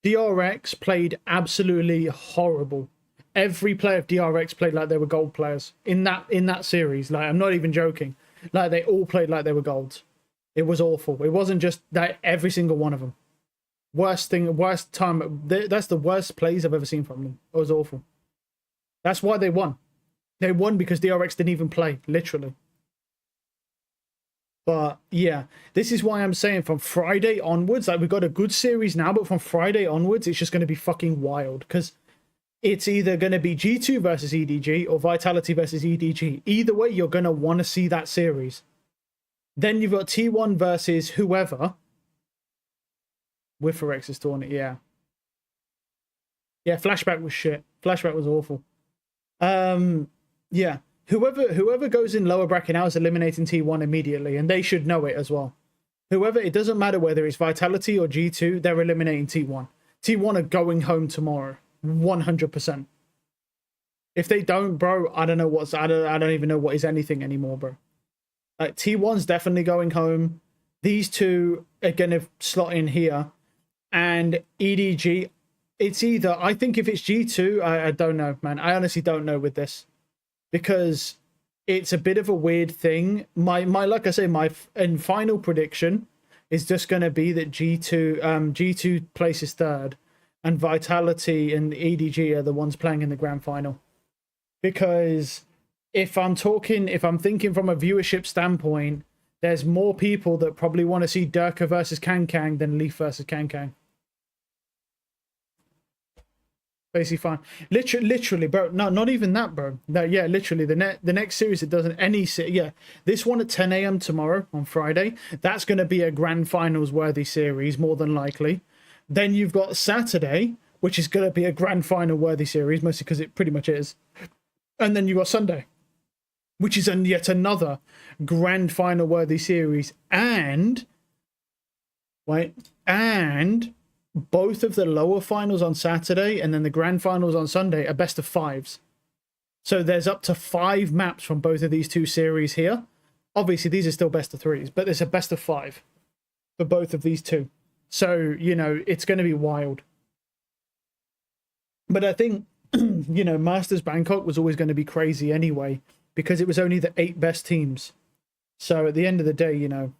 DRX played absolutely horrible. Every player of DRX played like they were gold players in that series. Like, I'm not even joking. Like, they all played like they were golds. It was awful. It wasn't just that every single one of them. Worst time. That's the worst plays I've ever seen from them. It was awful. That's why they won. They won because DRX didn't even play, literally. But yeah, this is why I'm saying from Friday onwards, like, we've got a good series now, but from Friday onwards, it's just going to be fucking wild because it's either going to be G2 versus EDG or Vitality versus EDG. Either way, you're going to want to see that series. Then you've got T1 versus whoever. Wifferex's tournament, yeah. Yeah, Flashback was shit. Flashback was awful. Yeah. Whoever goes in lower bracket now is eliminating T1 immediately, and they should know it as well. Whoever, it doesn't matter whether it's Vitality or G2, they're eliminating T1. T1 are going home tomorrow. 100%. If they don't, bro, I don't know I don't even know what is anything anymore, bro. T1's definitely going home. These two are gonna slot in here, and EDG. It's either, I think if it's G2, I don't know, man. I honestly don't know with this because it's a bit of a weird thing. My like I say, my final prediction is just gonna be that G2 places third. And Vitality and EDG are the ones playing in the grand final. Because if I'm thinking from a viewership standpoint, there's more people that probably want to see Durka versus Kang than Leaf versus Kang. Basically fine. Literally, bro. No, not even that, bro. No, yeah, literally. The next series, it doesn't yeah. This one at 10 AM tomorrow on Friday. That's going to be a grand finals worthy series, more than likely. Then you've got Saturday, which is going to be a grand final worthy series, mostly because it pretty much is. And then you've got Sunday, which is yet another grand final worthy series. And both of the lower finals on Saturday and then the grand finals on Sunday are best of 5s. So there's up to 5 maps from both of these two series here. Obviously, these are still best of 3s, but there's a best of 5 for both of these two. So, you know, it's going to be wild. But I think, you know, Masters Bangkok was always going to be crazy anyway, because it was only the 8 best teams. So at the end of the day, you know,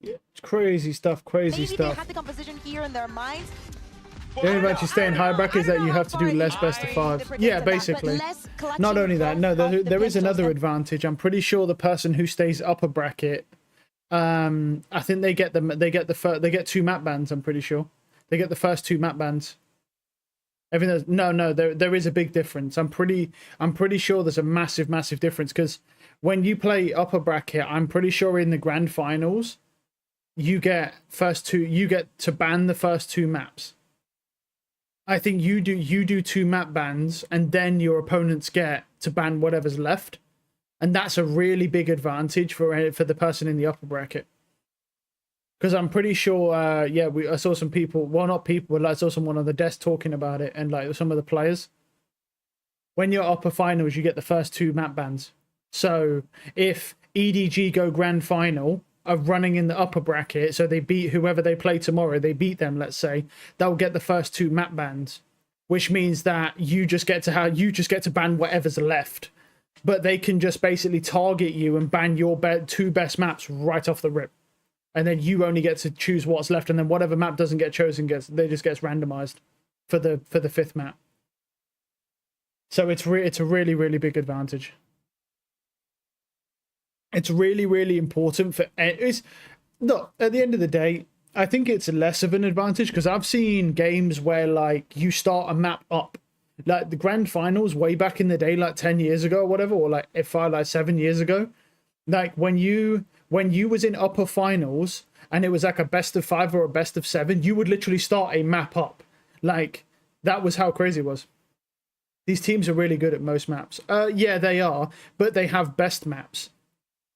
it's crazy stuff, Maybe they had the composition here in their minds. The only advantage to stay in high bracket is that you have to do less best of 5. Yeah, basically. Not only that, no, there is another advantage. I'm pretty sure the person who stays upper bracket, I think they get 2 map bans. I'm pretty sure they get the first 2 map bans. There is a big difference. I'm pretty sure there's a massive difference because when you play upper bracket, I'm pretty sure in the grand finals, you get to ban the first 2 maps. I think you do 2 map bans, and then your opponents get to ban whatever's left, and that's a really big advantage for the person in the upper bracket. Because I'm pretty sure, I saw some people. Well, not people, but I saw someone on the desk talking about it, and like some of the players. When you're upper finals, you get the first 2 map bans. So if EDG go grand final are running in the upper bracket, so they beat whoever they play tomorrow, they beat them, let's say, they'll get the first 2 map bans, which means that you just get to ban whatever's left, but they can just basically target you and ban your 2 best maps right off the rip, and then you only get to choose what's left, and then whatever map doesn't get chosen gets randomized for the 5th map. So it's a really, really big advantage. It's really, really important for look, at the end of the day, I think it's less of an advantage because I've seen games where like you start a map up, like the grand finals way back in the day, like 10 years ago or whatever, or like 7 years ago. Like when you was in upper finals and it was like a best of 5 or a best of 7, you would literally start a map up. Like that was how crazy it was. These teams are really good at most maps. Yeah, they are, but they have best maps.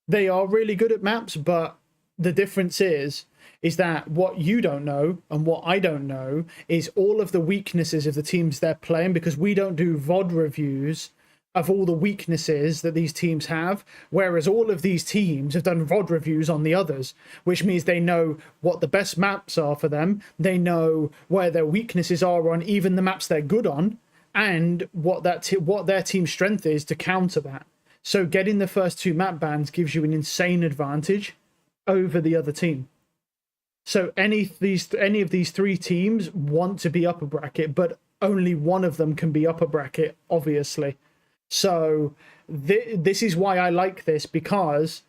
They are really good at maps, but the difference is that what you don't know and what I don't know is all of the weaknesses of the teams they're playing, because we don't do VOD reviews of all the weaknesses that these teams have, whereas all of these teams have done VOD reviews on the others, which means they know what the best maps are for them, they know where their weaknesses are on even the maps they're good on, and what their team's strength is to counter that. So getting the first 2 map bans gives you an insane advantage over the other team. So any of these 3 teams want to be upper bracket, but only one of them can be upper bracket, obviously. So this is why I like this, because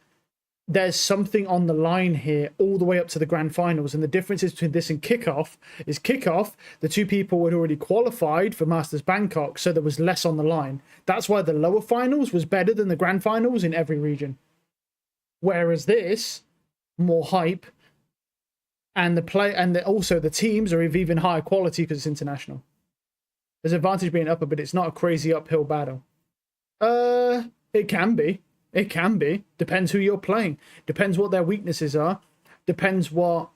there's something on the line here all the way up to the grand finals. And the differences between this and kickoff is kickoff, the 2 people had already qualified for Masters Bangkok, so there was less on the line. That's why the lower finals was better than the grand finals in every region. Whereas this, more hype, and also the teams are of even higher quality because it's international. There's an advantage being upper, but it's not a crazy uphill battle. It can be. It can be. Depends who you're playing. Depends what their weaknesses are. Depends what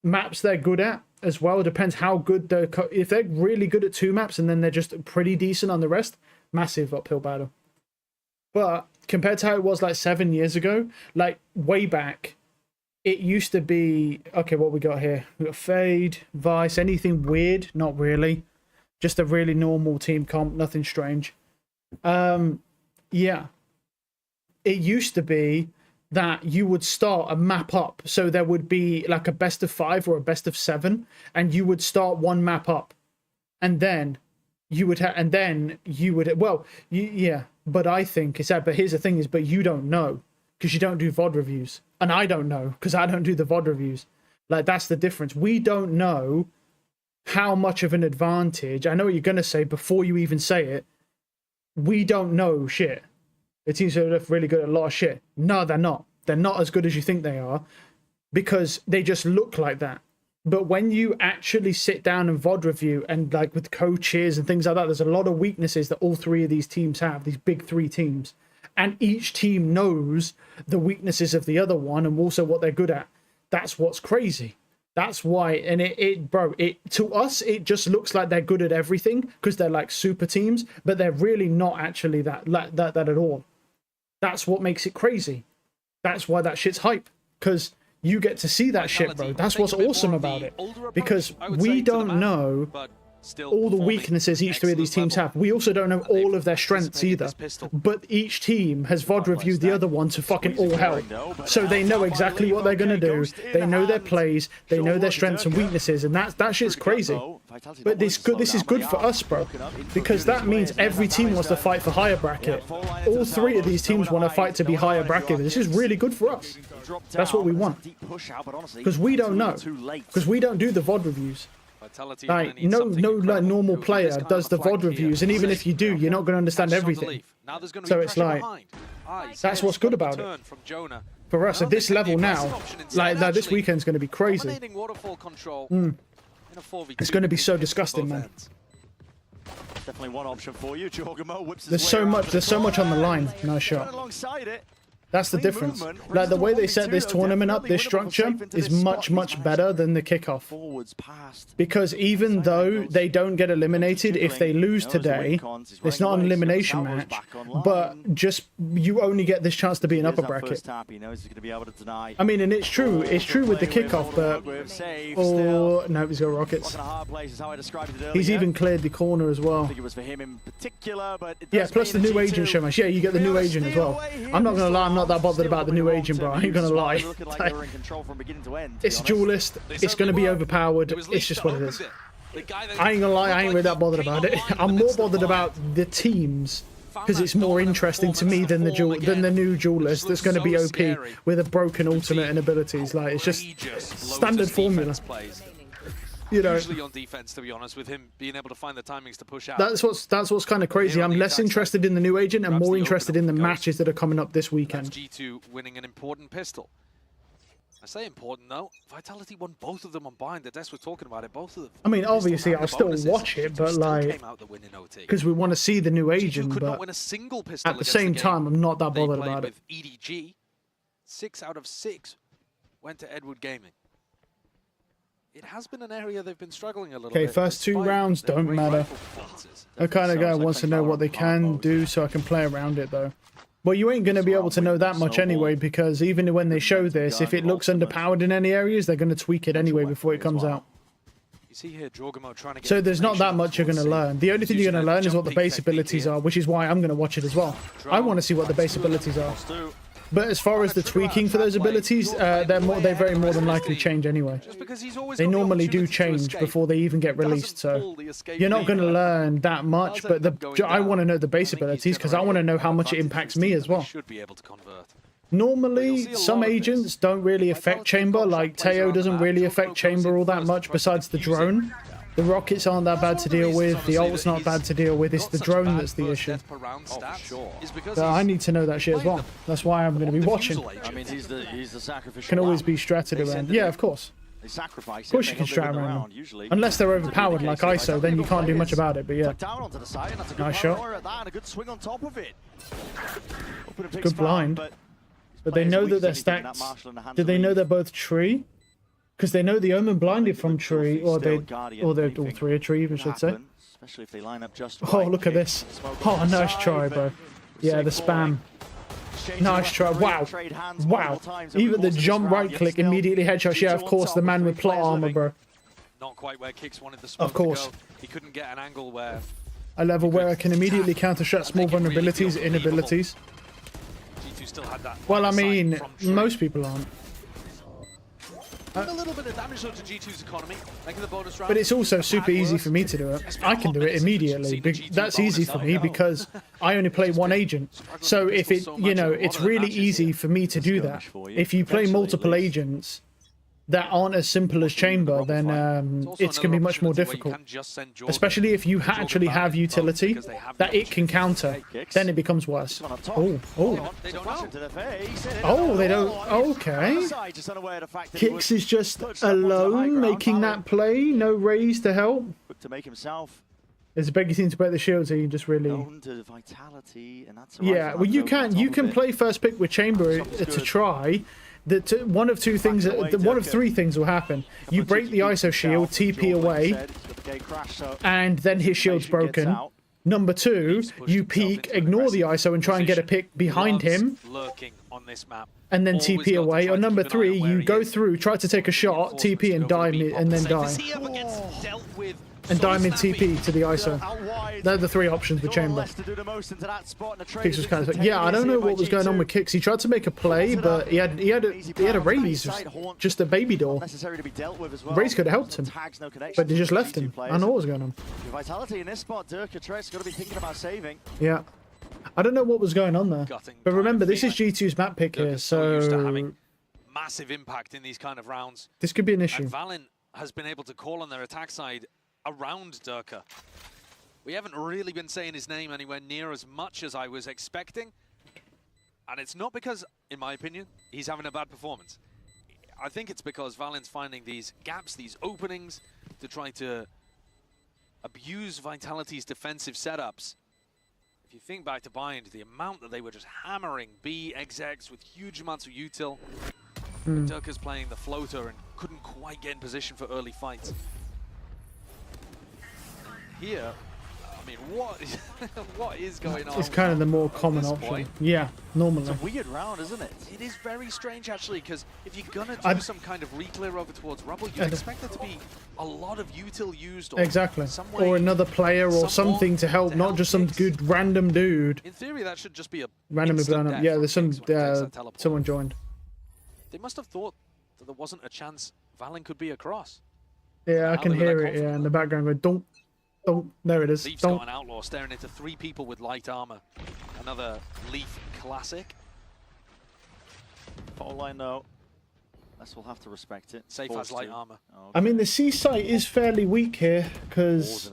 maps they're good at as well. Depends how good if they're really good at 2 maps and then they're just pretty decent on the rest, massive uphill battle. But compared to how it was like 7 years ago, like way back, it used to be, okay, what we got here? We got Fade, Vice, anything weird? Not really. Just a really normal team comp, nothing strange. Yeah. It used to be that you would start a map up. So there would be like a best of 5 or a best of 7, and you would start one map up. And then you would yeah, but I think it's that, but here's the thing is, but you don't know because you don't do VOD reviews. And I don't know because I don't do the VOD reviews. Like, that's the difference. We don't know how much of an advantage. I know what you're going to say before you even say it. We don't know shit. The teams are really good at a lot of shit. No, they're not. They're not as good as you think they are because they just look like that. But when you actually sit down and VOD review and like with coaches and things like that, there's a lot of weaknesses that all 3 of these teams have, these big 3 teams. And each team knows the weaknesses of the other one and also what they're good at. That's what's crazy. That's why, and to us, it just looks like they're good at everything because they're like super teams, but they're really not actually that at all. That's what makes it crazy. That's why that shit's hype, because you get to see that shit, bro. That's what's awesome about it, because we don't know all the weaknesses each 3 of these teams have. We also don't know all of their strengths either. But each team has VOD reviewed the other one to fucking all hell. So they know exactly what they're going to do. They know their plays. They know their strengths and weaknesses. And that shit's crazy. But this is good for us, bro. Because that means every team wants to fight for higher bracket. All 3 of these teams want to fight to be higher bracket. This is really good for us. That's what we want. Because we don't know. Because we don't do the VOD reviews. Like, no like normal player does the VOD reviews, and even if you do, you're not going to understand everything. So it's like, that's what's good about it. For us at this level now, like this weekend's going to be crazy. It's going to be so disgusting, man. Definitely one option for you. There's so much on the line. Nice shot. That's the difference. Like, the way they set this tournament up, this structure, is much, much better than the kickoff. Because even though they don't get eliminated if they lose today, it's not an elimination match, but just, you only get this chance to be an upper bracket. I mean, and it's true with the kickoff, but... Oh, no, he's got rockets. He's even cleared the corner as well. Yeah, plus the new agent show match. Yeah, you get the new agent as well. I'm not going to lie, I'm not that bothered about the new agent, bro. I ain't gonna lie. Looking like they were in control from beginning to end. It's a duelist. It's gonna be overpowered. It's just what it is. I ain't gonna lie. I ain't really that bothered about it. I'm more bothered about the teams because it's more interesting to me than the new duelist that's gonna be OP with a broken ultimate and abilities. Like it's just standard formula. You know, usually on defense, to be honest, with him being able to find the timings to push out. That's what's kind of crazy. I'm less interested in the new agent and more interested in the matches that are coming up this weekend. G2 winning an important pistol. I say important though. Vitality won both of them on Bind. The Des was talking about it. Both of them. I mean, obviously, I'll still watch it, but like, because we want to see the new agent. Could but not win a single pistol at the same time, I'm not that bothered about it. With EDG, 6 out of 6 went to Edward Gaming. It has been an area they've been struggling a little bit. Okay, first 2 rounds don't matter. I kind of guy wants to know what they can do so I can play around it though. Well, you ain't going to be able to know that much anyway, because even when they show this, if it looks underpowered in any areas, they're going to tweak it anyway before it comes out. You see here, trying to get so there's not that much you're going to learn. The only thing you're going to learn is what the base abilities are, which is why I'm going to watch it as well. I want to see what the base abilities are. But as far as the tweaking for those abilities, they very more than likely change anyway. They normally do change before they even get released, so you're not going to learn that much, but I want to know the base abilities because I want to know how much it impacts me as well. Normally, some agents don't really affect chamber, like Teo doesn't really affect chamber all that much besides the drone. The rockets aren't that bad to deal with, the ult's not bad to deal with, it's the drone that's the issue. So I need to know that shit as well. That's why I'm going to be watching. I mean, he's the sacrificial. Can always be stratted around. Yeah, of course. Of course you can strat around them. Unless they're overpowered like ISO, then you can't do much about it, but yeah. Nice shot. Good blind. But they know that they're stacked. Do they know they're both tree? Because they know the Omen blinded from tree, or they're all 3 a tree, I should say. Oh, look at this. Oh, nice try, bro. Yeah, the spam. Nice try. Wow. Wow. Even the jump right click immediately headshots. Yeah, of course, the man with plot armor, bro. Not quite where Kix wanted the smoke of course. To go. He couldn't get an angle where... A level where I can immediately counter-shot small vulnerabilities, inabilities. G2 still had that. Well, I mean, most people aren't. A little bit of damage to G2's economy, making the bonus round. But it's also super easy for me to do it. I can do it immediately. That's easy for me because I only play one agent. So if it, you know, it's really easy for me to do that. If you play multiple agents that aren't as simple as chamber, then it's going to be much more difficult. Especially if you actually have utility that it can counter, then it becomes worse. Oh, oh. Oh, they don't. Okay. Kix is just alone making that play. No raise to help. There's a bigger team to break the shield, so you can just really. Yeah, well, you can play first pick with chamber to try. One of 3 things will happen. You break the ISO shield, TP away, and then his shield's broken. Number 2, you peek, ignore the ISO and try and get a pick behind him, and then TP away. Or number 3, you go through, try to take a shot, TP and die, and then die. And diamond TP to the ISO. They're the 3 options with chamber. Kix was kind of like, yeah, I don't know what was going on with Kix. He tried to make a play, but he had a raise, just a baby doll. Raise could have helped him, but they just left him. I don't know what was going on. Vitality in this spot, Dirk got to be thinking about saving. Yeah, I don't know what was going on there. But remember, this is G2's map pick here, so massive impact in these kind of rounds. This could be an issue. And Valin has been able to call on their attack side around Durka. We haven't really been saying his name anywhere near as much as I was expecting. And it's not because, in my opinion, he's having a bad performance. I think it's because Valin's finding these gaps, these openings, to try to abuse Vitality's defensive setups. If you think back to Bind, the amount that they were just hammering B execs with huge amounts of util. Durka's playing the floater and couldn't quite get in position for early fights. Here, mean, what is going on? It's kind of the more common option. Point? Yeah, normally. It's a weird round, isn't it? It is very strange, actually, because if you're going to do some kind of re-clear over towards Rubble, you'd expect there to be a lot of util used. Or Exactly. some way, Or another player or something to help, not just some good random dude. In theory, that should just be a Randomly blown up. Yeah, there's some someone joined. They must have thought that there wasn't a chance Valen could be across. Yeah, I can hear it. Yeah, in the background going, don't. There it is. Leaf's Don't. got an outlaw staring into 3 people with light armor. Another Leaf classic. Bottom line though, us will have to respect it. Safe has light armor. Oh, I mean, the C site is fairly weak here because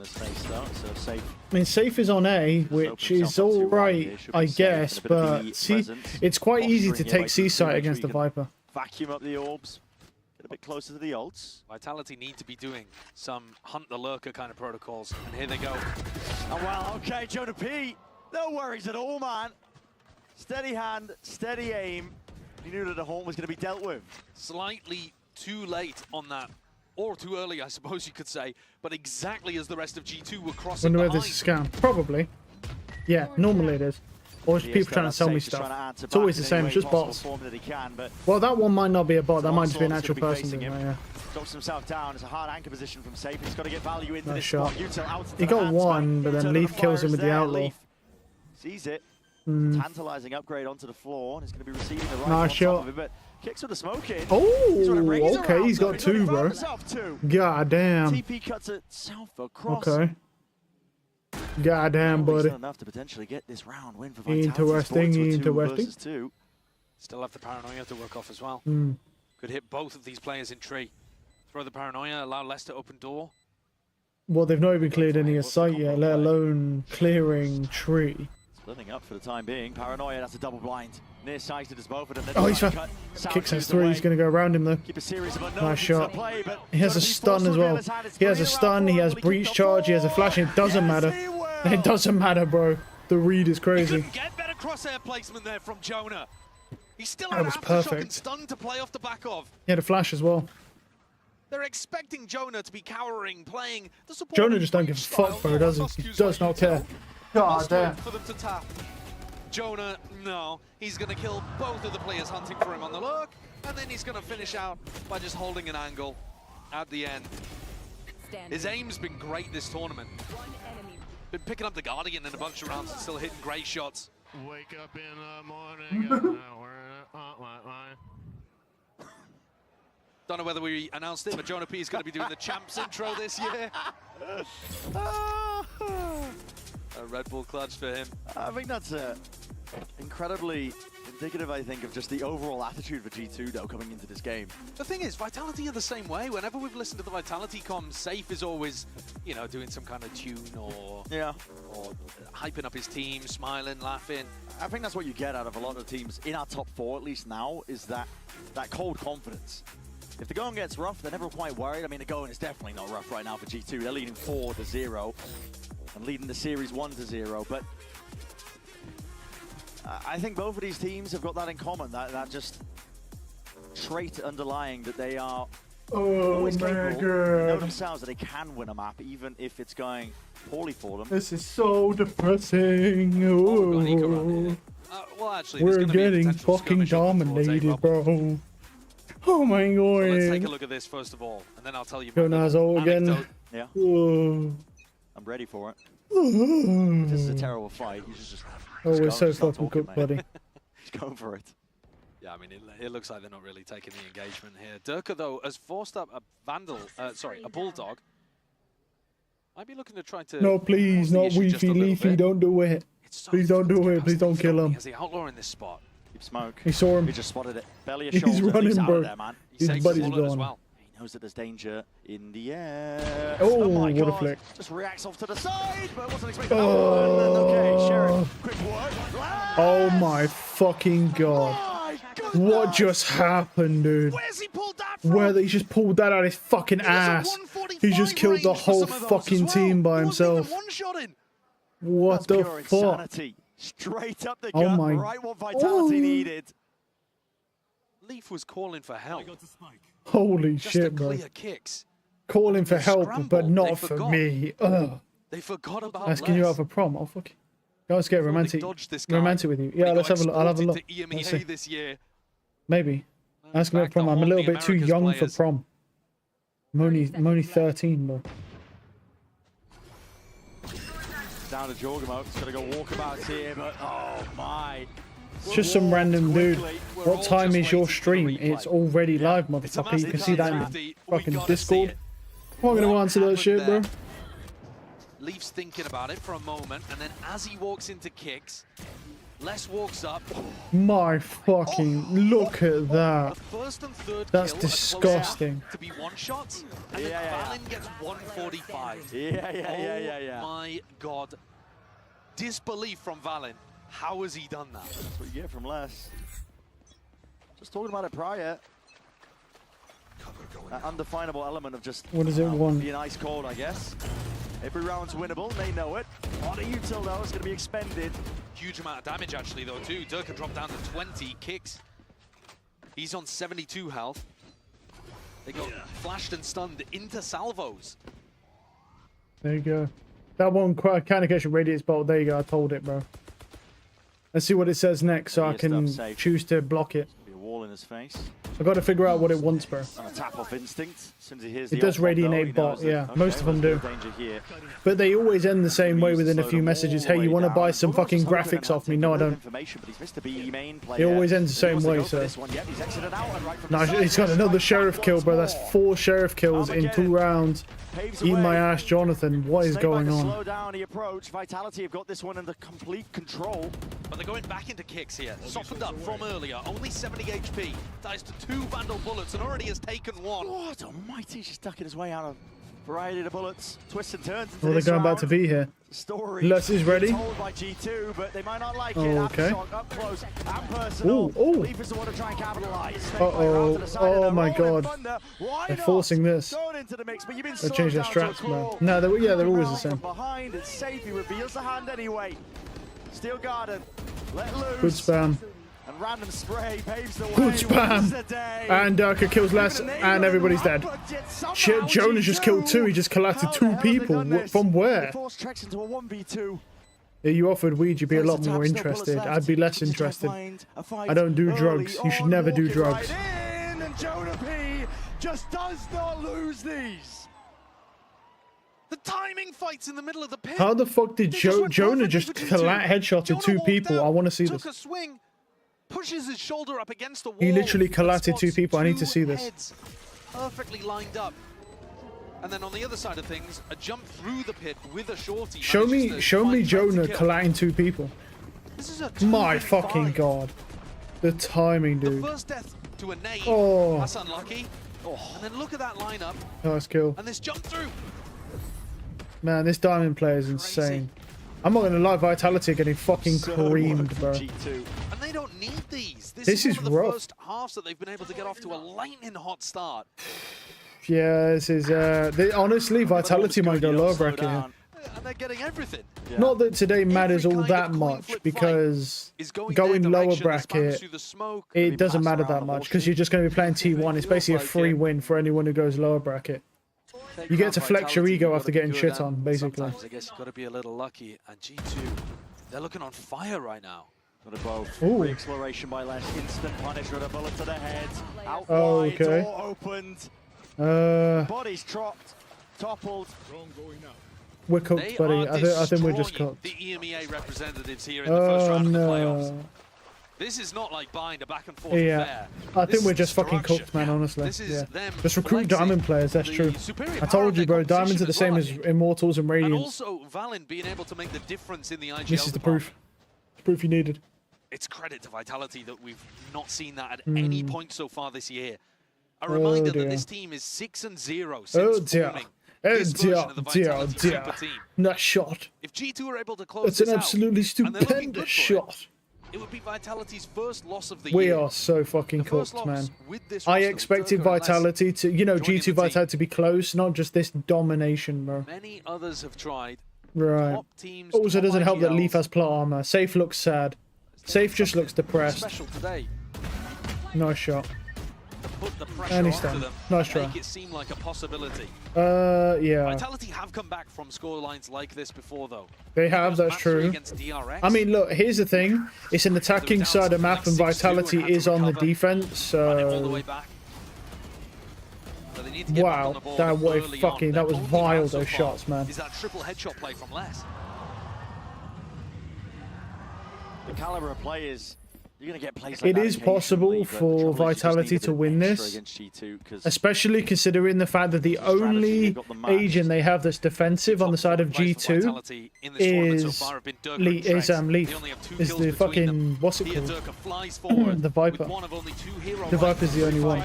I mean, Safe is on A, which is all right, I guess, but C, it's quite easy to take C site against the Viper. Vacuum up the orbs. Get a bit closer to the ults. Vitality need to be doing some hunt the lurker kind of protocols, and here they go. Oh well, okay, Jonah P. No worries at all, man. Steady hand, steady aim. He knew that the horn was going to be dealt with. Slightly too late on that, or too early, I suppose you could say, but exactly as the rest of G2 were crossing Wonder where behind. this is scam. Probably. Yeah, normally it is. Or just people trying to sell me stuff. It's always the same, it's just bots. Well, that one might not be a bot, that might just be an actual person doing that, yeah. Drops himself down. It's a hard anchor position from Safe. He's got to get value into Nice this shot. spot. He got one, but then Leaf kills him with the outlaw. Sees it. Tantalizing upgrade onto the floor. And he's going to be receiving the right Nice shot. but kicks with the smoke in. Oh, okay, he's got 2, bro. God damn. TP cuts it south across. Okay. God damn, buddy. Enough to potentially get this round win for Vitality. Interesting. Still have the paranoia to work off as well. Mm. Could hit both of these players in tree. Throw the paranoia, allow Les to open door. Well, they've not even cleared any site yet, let alone clearing tree. Splitting up for the time being. Paranoia, that's a double blind. Near sighted as both of them. Oh, he's kicks us through. He's going to go around him though. Nice shot. He has a stun as well. He has a stun. He has breach charge. He has a flash. It doesn't matter. It doesn't matter, bro. The read is crazy. He couldn't get better crosshair placement there from Jonah. He still That had was aftershock and perfect. stun to play off the back of. He had a flash as well. They're expecting Jonah to be cowering, playing the support. Jonah just don't give a fuck, bro, does he? He does not care. God damn. For them to tap. Jonah, no. He's going to kill both of the players hunting for him on the lurk, and then he's going to finish out by just holding an angle at the end. His aim's been great this tournament. Been picking up the Guardian in a bunch of rounds and still hitting great shots. Wake up in the morning. Don't know whether we announced it, but Jonah P is going to be doing the champs intro this year. A Red Bull clutch for him. I think that's incredibly indicative, I think, of just the overall attitude for G2, though, coming into this game. The thing is, Vitality are the same way. Whenever we've listened to the Vitality comms, Safe is always, you know, doing some kind of tune or hyping up his team, smiling, laughing. I think that's what you get out of a lot of teams in our top 4, at least now, is that cold confidence. If the going gets rough, they're never quite worried. I mean, the going is definitely not rough right now for G2. They're leading 4-0 and leading the series 1-0, but I think both of these teams have got that in common, that just trait underlying that they are always capable. They know themselves that they can win a map, even if it's going poorly for them. This is so depressing. Well, actually, we're getting fucking dominated, bro. Oh my god. So let's take a look at this first of all, and then I'll tell you my Nazo again. Yeah. Whoa. I'm ready for it. This is a terrible fight. You just we're so fucking good, buddy. Just go for it. Yeah, I mean, it looks like they're not really taking the engagement here. Durka, though, has forced up a Vandal, a Bulldog. Might be looking to try to... No, please, not Weefy, Leafy, don't do it. Please don't do it, please don't kill him. Has the outlaw in this spot? Keep smoke. He saw him. He just spotted it. Belly a shoulder. He's running, bro. There, man. His buddy's gone. As well. He knows that there's danger in the air. Oh, my what God. a flick. Just reacts off to the side, but wasn't expecting that one. Okay, Sheriff, quick work. Oh my fucking god. What just happened, dude? Where's he pulled that from? Where he just pulled that out his fucking ass. He just killed the whole fucking team by himself. What the fuck? Insanity. Straight up the Oh gut, my- right what Vitality needed. Leaf was calling for help. Holy Just shit, to bro. clear kicks. Calling for help, Scramble, but they not for forgot. me. Ugh. They forgot about Asking you out for prom. Oh, fuck. Guys, get romantic. Romantic with you. Yeah, let's have a look. I'll have a look. Let's see. This year. Maybe. Ask me out prom. I'm a little bit too young for prom. I'm only 13, bro. Down to Jorgamo. It's going to go walkabouts here, but oh my. It's just some random dude. What time is your stream? It's already live, motherfucker. You can see that in the fucking Discord. I'm not going to answer that shit, bro. Leaf's thinking about it for a moment, and then as he walks into kicks, Les walks up. My fucking look at that. The first and third That's kill disgusting. To be one shots, and then Valin gets 145. Yeah. Oh my god. Disbelief from Valin. How has he done that? That's what you get from Les. Just talking about it prior. That undefinable element of just what is it one? being ice cold, I guess. Every round's winnable, they know it. On a util though, it's going to be expended. Huge amount of damage actually though too. Durka dropped down to 20 kicks. He's on 72 health. They got flashed and stunned into salvos. There you go. That one kind of gets your radius bolt. There you go. I told it, bro. Let's see what it says next so I can choose to block it. Be a wall in his face. I got to figure out what it wants, bro. On a tap off instinct. As soon as he hears it does radiate bot, yeah. Okay, most of them do. Here. But they always end the same way within a few messages. Hey, you want to buy some fucking graphics off me? No, I don't. It always ends the same way, so. Nice. He's got another sheriff kill, bro. That's 4 sheriff kills in 2 rounds. Eat my ass, Jonathan. What is going on? Slow down the approach. Vitality have got this one under complete control. But they're going back into kicks here. Softened up from earlier. Only 70 HP. Ties to 2 Vandal bullets and already has taken 1. What almighty, just ducking his way out of variety of bullets. Twists and turns. Well, they're going back to be here. Les is ready. Told by G2, but they might not like it. Okay. Up close and personal. Ooh. Leaf is the one to try and capitalize. Oh my god. They're forcing this. They changed their straps, man. No, they're always the same. Behind, it's safe. He reveals the hand anyway. Steel Garden. Let loose. Good spam. And random spray paves the way. Good spam. And Durka kills Les, and everybody's dead. Shit, Jonah just killed 2. He just collected 2 people. From where? If you offered weed, you'd be a lot more interested. I'd be less interested. I don't do drugs. You should never do drugs. And Jonah P just does not lose these. The timing fights in the middle of the pit. How the fuck did Jonah just headshotted 2 people? I want to see this. Took a swing. Pushes his shoulder up against the wall. He literally collated 2 people. I need to see this. Perfectly lined up. And then on the other side of things, a jump through the pit with a shorty. Show me Jonah collating 2 people. This is a my fucking god. The timing, dude. The first death to a nade. Oh. That's unlucky. And then look at that lineup. Nice kill. And this jump through. Man, this diamond player is insane. I'm not gonna lie, Vitality are getting fucking creamed, bro. And they don't need these. This is one of the rough. first halves that they've been able to get off to a lightning hot start. Yeah, this is honestly, Vitality might go lower bracket here. And they're getting everything. Yeah. Not that today matters all that much, because going lower bracket, it doesn't matter that much, because you're just going to be playing T1. It's basically a free win for anyone who goes lower bracket. You get to flex your ego after getting shit on, basically. Sometimes I guess you've got to be a little lucky. And G2, they're looking on fire right now. Got a both. Ooh. Re-exploration by Les. Instant punish with a bullet to the head. Out oh, wide, okay. door opened. Bodies dropped. Toppled. We're cooked, buddy. I think we're just cooked. The EMEA representatives here in the first round of the playoffs. This is not like buying a back and forth affair. I think we're just fucking cooked, man, honestly. Just recruit diamond players, that's true. I told you, bro, diamonds are the same as Immortals and Radiants. And also, Valin being able to make the difference in the IGL. This is the proof. The proof you needed. It's credit to Vitality that we've not seen that at any point so far this year. A reminder that this team is 6-0 since forming. This version of the Vitality Super Team. Nice shot. If G2 are able to close it's an absolutely stupendous shot. It would be Vitality's first loss of the year. We are so fucking cooked, man. I expected Vitality to, you know, G2 Vitality to be close, not just this domination, bro. Many others have tried. Right. Also, doesn't help that Leaf has plot armor. Safe looks sad. Safe just looks depressed. Special today. Nice shot. put the pressure And he's onto done. them, Nice try. make it seem like a possibility. Yeah. Vitality have come back from scorelines like this before, though. They have, that's true. I mean, look, here's the thing. It's an attacking side of map, and Vitality is on the defense, so... Wow, that was vile, those shots, man. Is that triple headshot play from Les? The caliber of players, you're going to get plays like It that is possible for Vitality to win this, especially considering the fact that the only agent they have that's defensive on the side of G2 is Leaf. Is the fucking, what's it called? The Viper. The Viper's the only one.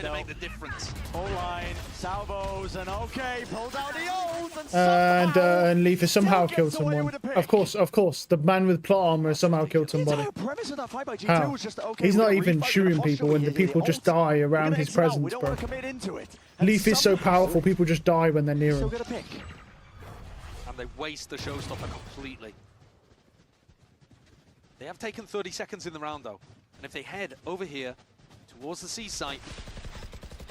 And Leaf has somehow killed someone. Of course, the man with plot armor has somehow killed somebody. How? He's not even shooting people, and the people just die around his presence, bro. Leaf is so powerful, people just die when they're near him. And they waste the showstopper completely. They have taken 30 seconds in the round, though. And if they head over here towards the C site,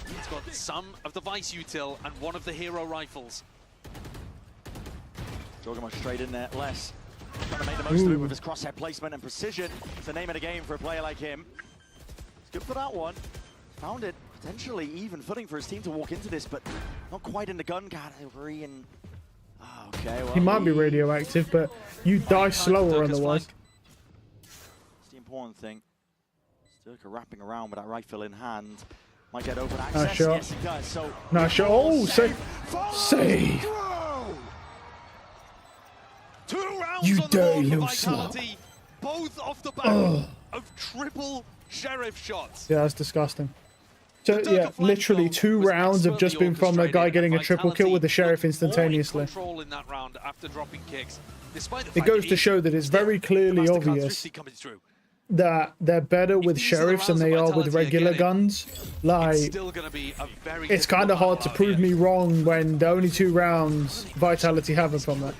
it's got some of the Vice util and one of the hero rifles. Jorgamo straight in there, Les. Trying to make the most of it with his crosshair placement and precision. It's the name of the game for a player like him. It's good for that one. Found it potentially even footing for his team to walk into this, but not quite in the gun category. And okay, well, He might be radioactive, but you die slower otherwise. It's the important thing. Sturka wrapping around with that rifle in hand. Might get open access. Nice shot. Yes, he does. So Nice shot. Oh, save. Save. 2 rounds You on the dirty board little for Vitality, both off the back of triple sheriff shots. Yeah, that's disgusting. So, yeah, literally 2 rounds have just been from a guy getting a triple kill with the sheriff instantaneously. Control in that round after dropping kicks. Despite the It fact goes that to show that it's very clearly obvious that they're better with sheriffs than they are with regular guns. Like, it's kind of hard to prove me wrong when the only 2 rounds Vitality have it from that.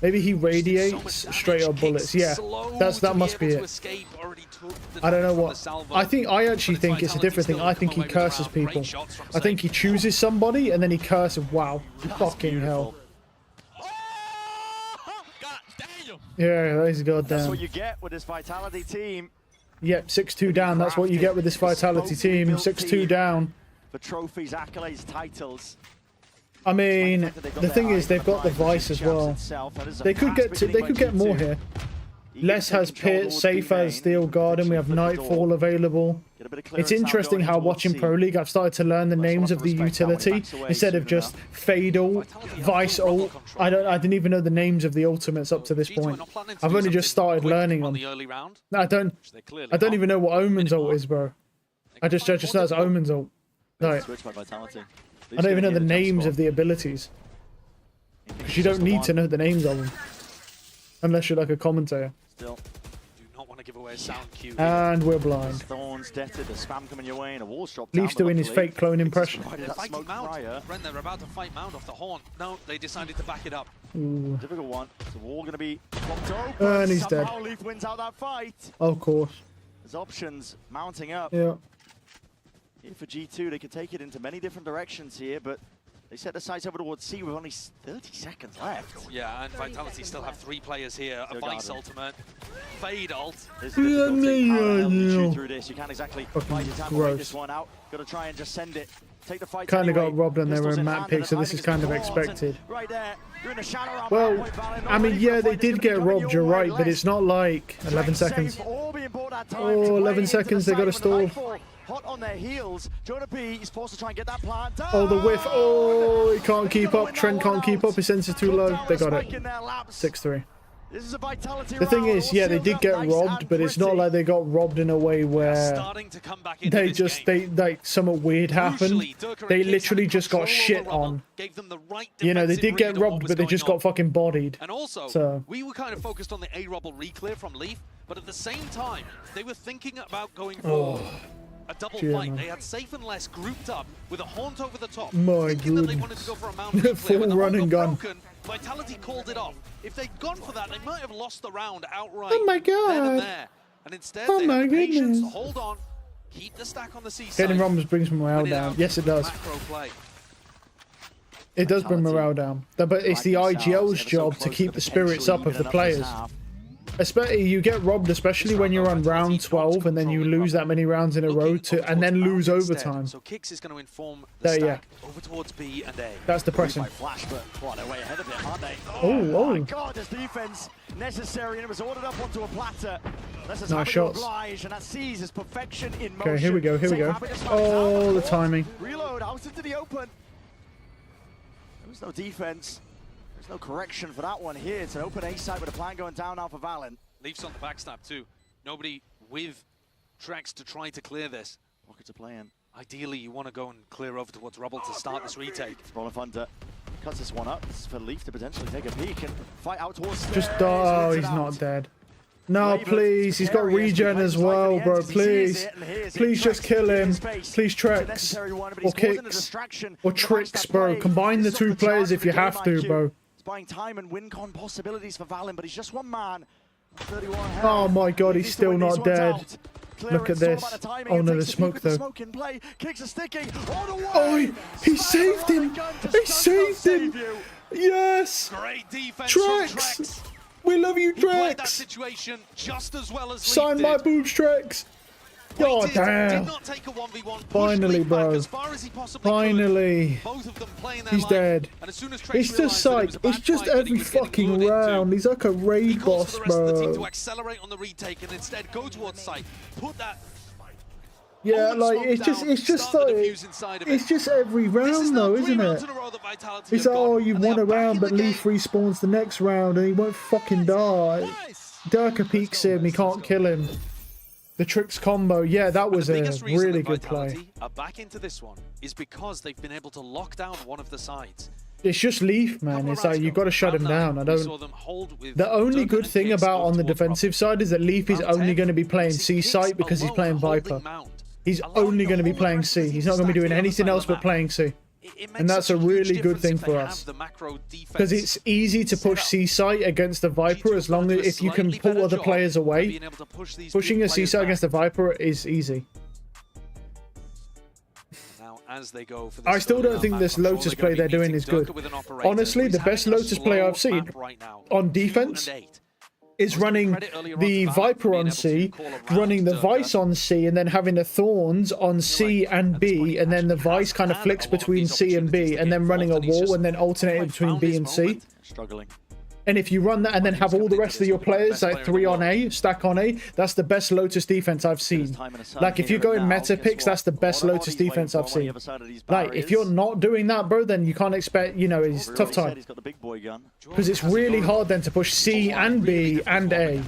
Maybe he radiates straight up bullets. Yeah, that must be it. I don't know what. I actually think it's a different thing. I think he curses people. I think he chooses somebody and then he curses. Wow, fucking hell. Yeah, that is goddamn. That's what you get with this Vitality team. Yep, 6-2 down. That's what you get with this Vitality team. 6-2 down. For trophies, accolades, titles. I mean, the thing is, they've got the Vice as well. They could get more here. Les has Pit, Safe has Steel Garden. We have Nightfall available. It's interesting how watching Pro League, I've started to learn the names of the utility instead of just Fade ult, Vice ult. I didn't even know the names of the ultimates up to this point. I've only just started learning them. I don't even know what Omen's ult is, bro. I just know it's Omen's ult. No. I don't even know the names of the abilities. Because you don't need to know the names of them. Unless you're like a commentator. Still, do not want to give away a sound cue. And we're blind. Thorns, Detted, the spam coming your way, and a wall drop. Leaf's doing his fake clone impression. Fighting Mount. Ren, they're about to fight Mount off the horn. No, they decided to back it up. Ooh. Difficult one. The wall going to be blocked open. And he's dead. Leaf wins out that fight. Of course. There's options mounting up. Yeah. Here for G2, they could take it into many different directions here, but they set the sights over towards C with only 30 seconds left. Yeah, and Vitality still have 3 players here. A Vice ultimate, Fade ult. There's the difficulty. How the hell do you shoot through this? You can't exactly fight your time to wait this one out. Got to try and just send it. Take the fight kind of anyway. got robbed on their own map pick, so this is kind of expected. Right there. You're in the shadow round. Well, I mean, yeah, they did get robbed, you're right, but it's not like 11 seconds. Oh, 11 seconds, they got to stall. Hot on their heels. Jonah P is forced to try and get that plant down. Oh, the whiff. Oh, he can't keep up. Trent can't keep up. His sensor's too low. They got it. 6-3. This is a Vitality the thing is, yeah, they did get robbed, but it's not like they got robbed in a way where they like something weird happened. They literally just got shit on. You know, they did get robbed, but they just got fucking bodied. And also, we were kind of focused on the A-Rubble reclear from Leaf, but at the same time, they were thinking about going for a double fight. They had Safe and Les grouped up with a haunt over the top. My thinking that they wanted to go for a mount reclear. Full run and gun. Vitality called it off. If they'd gone for that, they might have lost the round outright. Oh my god. Then and there. And instead, they had the patience to hold on, Keep the stack on the C side. Getting Roms brings morale down. Yes, it does. Macro play. It does bring morale down. But it's the IGL's job to keep the spirits up of the players. Especially, you get robbed, especially when you're on round 12 and then you lose that many rounds in a row and then lose overtime. So Kicks is going to inform the stack over towards B and A. That's depressing. Flash, but what, they're way ahead of it, aren't they? Oh, my God, there's defense necessary, and it was ordered up onto a platter. Nice shots. Oblige, and that sees his perfection in motion. Okay, here we go, here we go. Oh, the timing. Reload out into the open. There was no defense. There's no correction for that one here. It's an open A side with a plan going down now for Valent. Leafs on the backstab too. Nobody with Trex to try to clear this. Pocket to play in. Ideally, you want to go and clear over towards Rubble to start this retake. Roller Thunder cuts this one up. It's for Leaf to potentially take a peek and fight out towards stairs. Just, oh, he's not dead. No, please. He's got regen as well, bro. Please. Please just kill him. Please Trex. Or Kicks. Or Tricks, bro. Combine the two players if you have to, bro. He's buying time and win con possibilities for Valent, but he's just one man. Oh my God, he's still not dead. Look at this. Oh no, the smoke though. Oh, he saved him. He saved him. Yes. Great defense. Trex. We love you, Played that Trex. situation just as well as Sign my boobs, Trex. Oh, damn. Did not take a 1v1, Finally, bro. as far as he possibly Finally. could. Both of them playing their He's line. dead. And as soon as Trex It's just realized that it like, was a bad it's just fight that he every was getting fucking lured into, round. He's like a raid boss, for the rest of the team to bro. accelerate on the retake and instead go towards site. Put that Yeah, like it's just like it's just every round though, isn't it? It's like, oh, you won a round, but Leaf respawns the next round and he won't fucking die. Durka peeks him, he can't kill him. The Tricks combo, yeah, that was a really good play. are back into this one is because they've been able to lock down one of the sides. It's just Leaf, man. It's like you've got to shut him down. I don't. The only good thing about on the defensive side is that Leaf is only going to be playing C site because he's playing Viper. He's only going to be playing C. He's not going to be doing anything else but playing C. And that's a really good thing for us. Because it's easy to push C site against the Viper as long as if you can pull other players away. Pushing a C site against the Viper is easy. As they go for I still don't think this Lotus play they're doing is good. Honestly, the best Lotus play I've seen on defense is running the Viper on C, running the Vice on C, and then having the Thorns on C and B, and then the Vice kind of flicks between C and B, and then running a wall, and then alternating between B and C. Struggling. And if you run that and then have all the rest of your players like 3 on A, stack on A, that's the best Lotus defense I've seen. Like if you go in meta picks, that's the best Lotus defense I've seen. Like if you're not doing that, bro, then you can't expect, you know, it's tough time. Because it's really hard then to push C and B and A.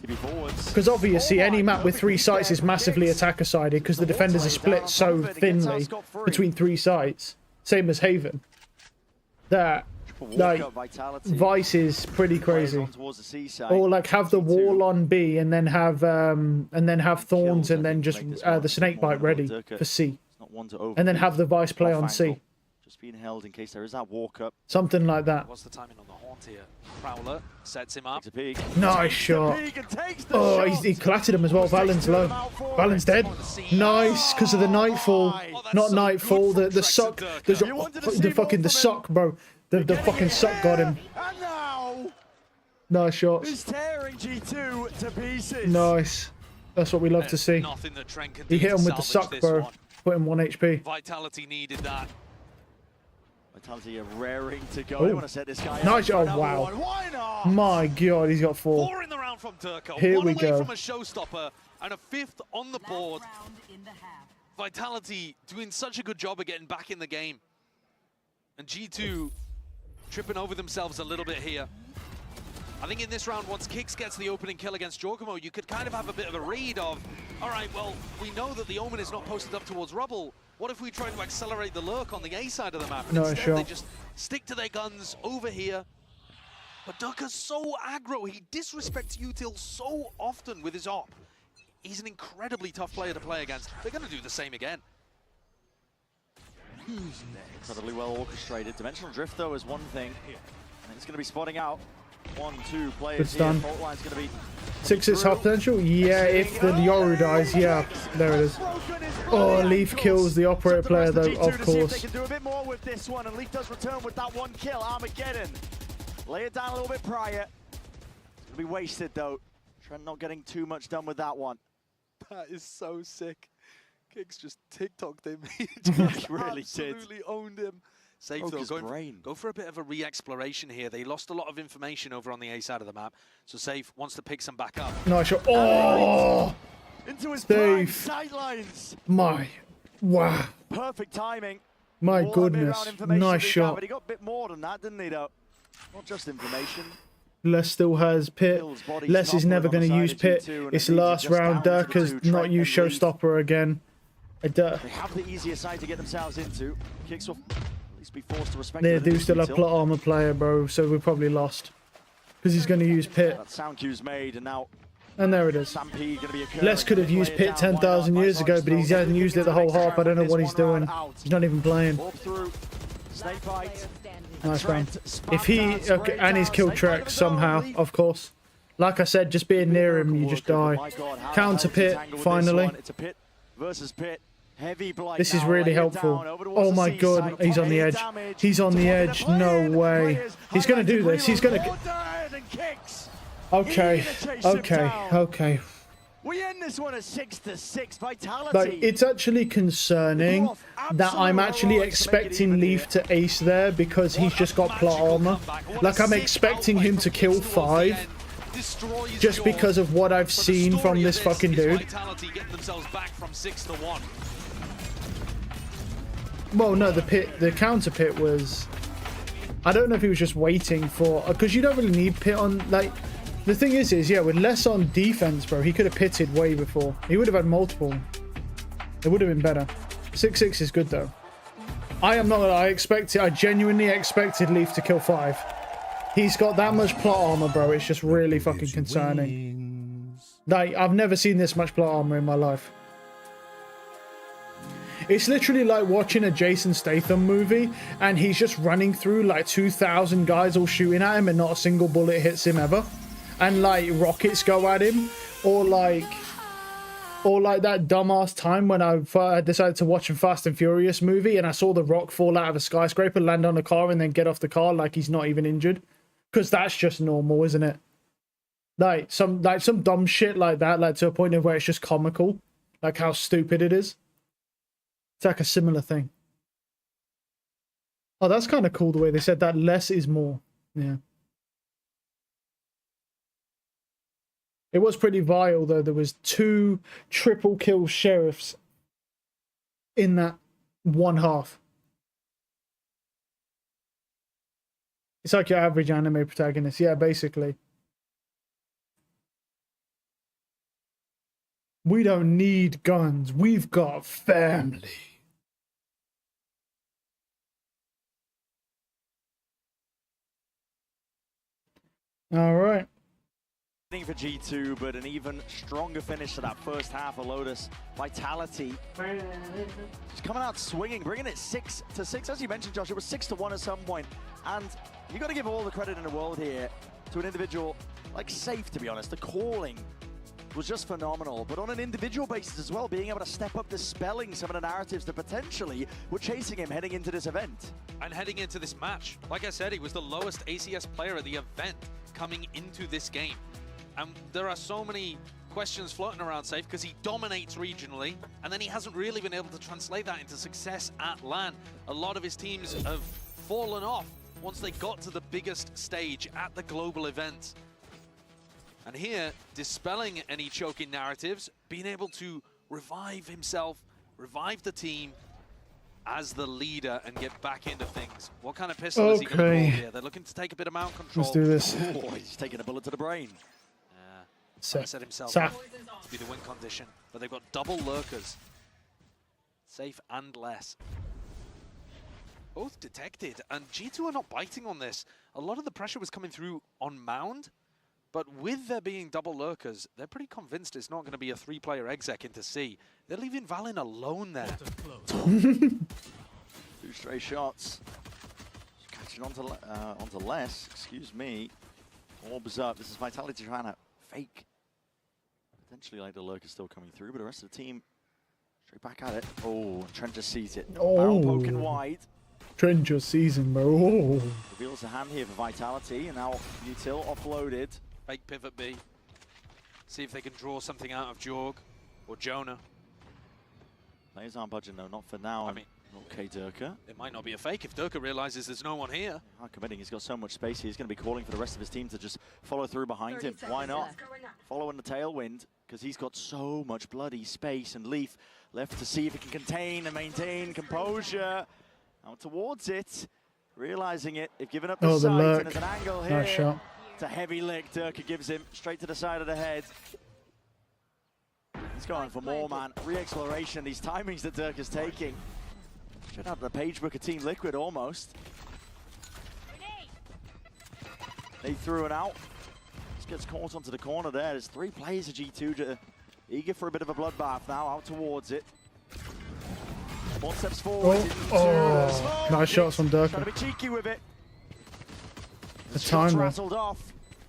Because obviously any map with 3 sites is massively attacker sided because the defenders are split so thinly between 3 sites. Same as Haven. That like Vice is pretty crazy. Or like have the wall on B and then have Thorns and then just the Snakebite ready for C. And then have the Vice play on C. Just being held in case there is that walk up. Something like that. What's the timing on the haunt here? Prowler sets him up. Nice shot. Oh, he clattered him as well. Valent's low. Valent's dead. Nice, because of the Nightfall. Not Nightfall, the suck. The fucking the suck, bro. The fucking suck got him. Nice shots. He's tearing G2 to pieces. Nice. That's what we love to see. He hit him with the suck, bro. Put him 1 HP. Vitality needed that. Vitality are raring to go. They want to set this guy nice. up. Oh, wow. Why not? My God, he's got 4. 4 in the round from Durka. Here 1 we away go. from a showstopper and a 5th on the board. Vitality doing such a good job of getting back in the game. And G2 tripping over themselves a little bit here. I think in this round, once Kicks gets the opening kill against Giacomo, you could kind of have a bit of a read of, all right, well, we know that the Omen is not posted up towards Rubble. What if we try to accelerate the lurk on the A side of the map? And instead, they just stick to their guns over here. But Durka's so aggro. He disrespects Util so often with his op. He's an incredibly tough player to play against. They're going to do the same again. Incredibly well orchestrated. Dimensional Drift, though, is one thing. And it's going to be spotting out. 1-2 players Good here. stun. Fault line's going to be 6-6 half potential? Yeah, if the Yoru dies, yeah. There it is. Oh, Leaf kills the operator player though, of course. They can do a bit more with this one, and Leaf does return with that one kill. Armageddon. Lay it down a little bit prior. It's going to be wasted though. Trent not getting too much done with that one. That is so sick. Kicks just TikToked him. He really absolutely owned him. Safe though, go for a bit of a re-exploration here. They lost a lot of information over on the A side of the map, so Safe wants to pick some back up. Nice shot. Oh! Into his Safe. sidelines. My, wow. Perfect timing. My All that goodness. mid-round information Nice he got, shot. But he got a bit more than that, didn't he, though? Not just information. Les still has Pit. Les is never going to use Pit. It's last round. Durka's not use Showstopper again. They have the easier side to get themselves into. Kicks will at least be forced to respect They it. do still have plot armor player, bro, so we probably lost. Because he's going to use Pit. That sound cue's made, and now And there it is. Stampede gonna be occurring. Les could have used Pit 10,000 years ago, but he hasn't used it the whole half. I don't know what he's doing. He's not even playing. Nice man. If he and he's killed Trek somehow, of course. Like I said, just being near him, you just die. Counter Pit, finally. It's a Pit versus Pit. Heavy blight. This is really helpful. Oh my god, he's on the edge. He's on the edge. No way. He's gonna do this. He's gonna. Okay. Okay. We end this one at 6-6. Vitality. Like, it's actually concerning that I'm actually expecting Leaf to ace there because he's just got plot armor. Like, I'm expecting him to kill 5 just because of what I've seen from this fucking dude. Well, no, the counter Pit was... I don't know if he was just waiting for... Because you don't really need Pit on... Like, the thing is, yeah, with less on defense, bro, he could have pitted way before. He would have had multiple. It would have been better. 6-6 is good, though. I am not... I genuinely expected Leaf to kill 5. He's got that much plot armor, bro. It's just really fucking concerning. Like, I've never seen this much plot armor in my life. It's literally like watching a Jason Statham movie and he's just running through like 2,000 guys all shooting at him and not a single bullet hits him ever. And like rockets go at him. Or like that dumbass time when I decided to watch a Fast and Furious movie and I saw The Rock fall out of a skyscraper, land on a car and then get off the car like he's not even injured. Because that's just normal, isn't it? Like some dumb shit like that, like to a point of where it's just comical. Like how stupid it is. It's like a similar thing. Oh, that's kind of cool the way they said that less is more. Yeah. It was pretty vile though. There was 2 triple kill sheriffs in that one half. It's like your average anime protagonist. Yeah, basically. We don't need guns. We've got family. All right. For G2, but an even stronger finish to that first half of Lotus. Vitality just coming out swinging, bringing it 6-6. As you mentioned, Josh, it was 6-1 at some point. And you got to give all the credit in the world here to an individual like Safe, to be honest. The calling was just phenomenal, but on an individual basis as well, being able to step up, dispelling some of the narratives that potentially were chasing him heading into this event. And heading into this match, like I said, he was the lowest ACS player at the event coming into this game. And there are so many questions floating around Safe because he dominates regionally, and then he hasn't really been able to translate that into success at LAN. A lot of his teams have fallen off once they got to the biggest stage at the global events. And here, dispelling any choking narratives, being able to revive himself, revive the team as the leader and get back into things. What kind of pistol is he going to pull here? They're looking to take a bit of mount control. Let's do this. Oh, he's taking a bullet to the brain. Set himself up to be the win condition, but they've got double lurkers. Safe and less. Both detected, and G2 are not biting on this. A lot of the pressure was coming through on Mound, but with there being double lurkers, they're pretty convinced it's not going to be a 3-player exec into C. They're leaving Valin alone there. 2 stray shots. Just catching onto Les, excuse me. Orbs up. This is Vitality trying to fake. Potentially like the lurk is still coming through, but the rest of the team straight back at it. Oh, Trent just sees it. Barrel poking wide. Trent just sees him, bro. Oh. Reveals a hand here for Vitality, and now Util offloaded. Fake pivot B. See if they can draw something out of Jorg or Jonah. Players aren't budging though, not for now. I mean, okay, Durka. It might not be a fake if Durka realizes there's no one here. Not committing, he's got so much space here. He's going to be calling for the rest of his team to just follow through behind him. Why not? Following the tailwind, because he's got so much bloody space, and Leaf left to see if he can contain and maintain composure. Out towards it, realizing it. They've given up the sight, lurk. and there's an angle here. Nice shot. It's a heavy lick Durka gives him, straight to the side of the head. He's going for more, man. Re-exploration, these timings that Durka's taking. Straight out of the page book of Team Liquid, almost. They threw it out. Just gets caught onto the corner there. There's 3 players of G2 eager for a bit of a bloodbath now, out towards it. 1 steps forward. Nice shots from Durka. Trying to be cheeky with it. The timer. Rattled off.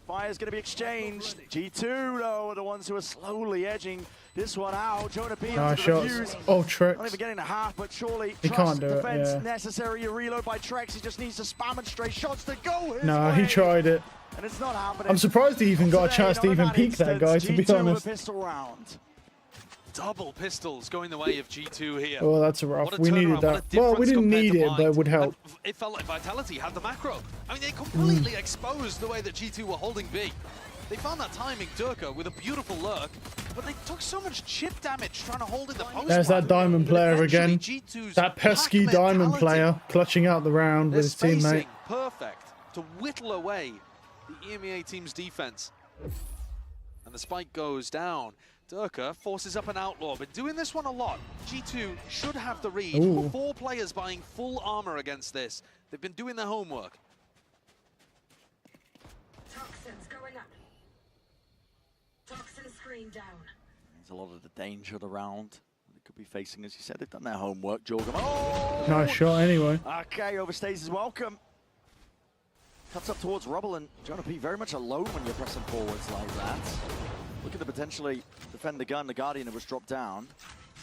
Fire's going to be exchanged. G2, though, are the ones who are slowly edging this one out. Jonah P Nice onto the shots. defuse. Oh, Trex. Not even getting a half, but surely He trust can't do it, defense yeah. necessary. A reload by Trex. He just needs to spam and straight shots to go his Nah, way. he tried it. And it's not happening. I'm surprised he even got a chance to even peek that guy, to be G2 honest. with a pistol round. Double pistols going the way of G2 here. Oh, that's rough. What a We needed turnaround, what a that. Well, we difference didn't compared need to it, but it Mind. would help. And it felt like Vitality had the macro. I mean, they completely exposed the way that G2 were holding B. They found that timing, Durka, with a beautiful lurk, but they took so much chip damage trying to hold in the post. There's that diamond player again. G2's That pesky pack diamond mentality. player clutching out the round with his teammate. Spacing perfect to whittle away the EMEA team's defense. And the spike goes down. Durka forces up an outlaw, but doing this one a lot. G2 should have the read. Ooh. 4 players buying full armor against this. They've been doing their homework. Toxins going up. Toxin screen down. There's a lot of the danger of the round. They could be facing, as you said, they've done their homework. Jorgum. Oh! Nice shot anyway. Okay, overstays his welcome. Cuts up towards Rubble, and Jonah P very much alone when you're pressing forwards like that. Looking to potentially defend the gun, the Guardian that was dropped down.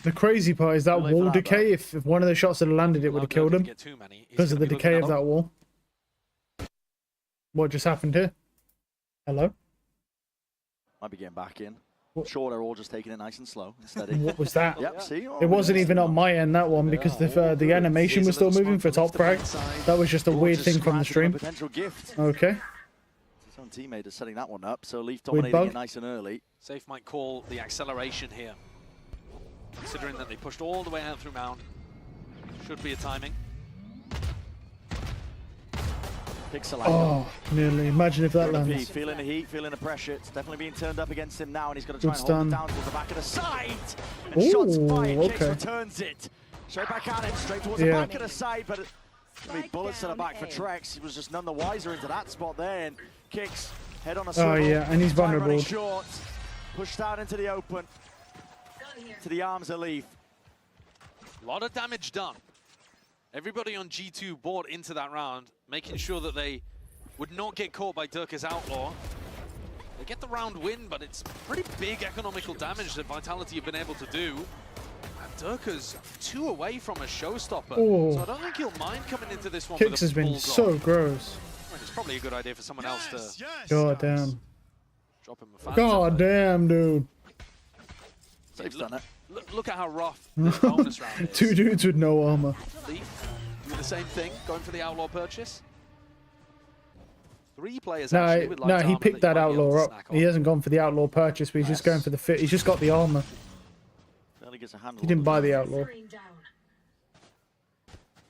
The crazy part is that Too late for wall that, decay, if one of the shots had landed, it would have killed him. Because of the decay of that wall. What just happened here? Hello? Might be getting back in. I'm sure they're all just taking it nice and slow and steady. What was that? Yep, see? It wasn't even on my end, that one, because the animation was still moving for top frag. That was just a weird thing from the stream. Potential gift. Okay. His own teammate is setting that one up, so Leaf Weird dominating bug. it nice and early. Safe might call the acceleration here. Considering that they pushed all the way out through Mound. Should be a timing. Oh, nearly. Imagine if that Jonah P lands. feeling the heat, feeling the pressure. It's definitely being turned up against him now, and he's going to try Good and hold it stun. down towards the back of the side. And Ooh, shots fired. Kicks okay. returns it. Straight back at him, straight towards Yeah. the back of the side, but I mean, bullets to the back for Trex. He was just none the wiser into that spot there, and Kicks head on a swivel. Oh, yeah, and he's Time running vulnerable. short, pushed out into the open, to the arms of Leaf. A lot of damage done. Everybody on G2 bought into that round, making sure that they would not get caught by Durka's outlaw. They get the round win, but it's pretty big economical damage that Vitality have been able to do. And Durka's 2 away from a showstopper, Oh. so I don't think he'll mind coming into this one Kicks with a has been full so drop. gross. I mean, it's probably a good idea for someone else to God damn. drop him a Phantom. God damn, dude. Safe's done it. Look at how rough this bonus round is. 2 dudes with no armor. Leaf doing the same thing, going for the outlaw purchase. 3 players No, actually with light no, he armor picked that that you might be able outlaw to up. snack He on. hasn't gone for the outlaw purchase, but he's just going for the fit. He's just got the armor. Barely gets a handle He didn't buy the outlaw.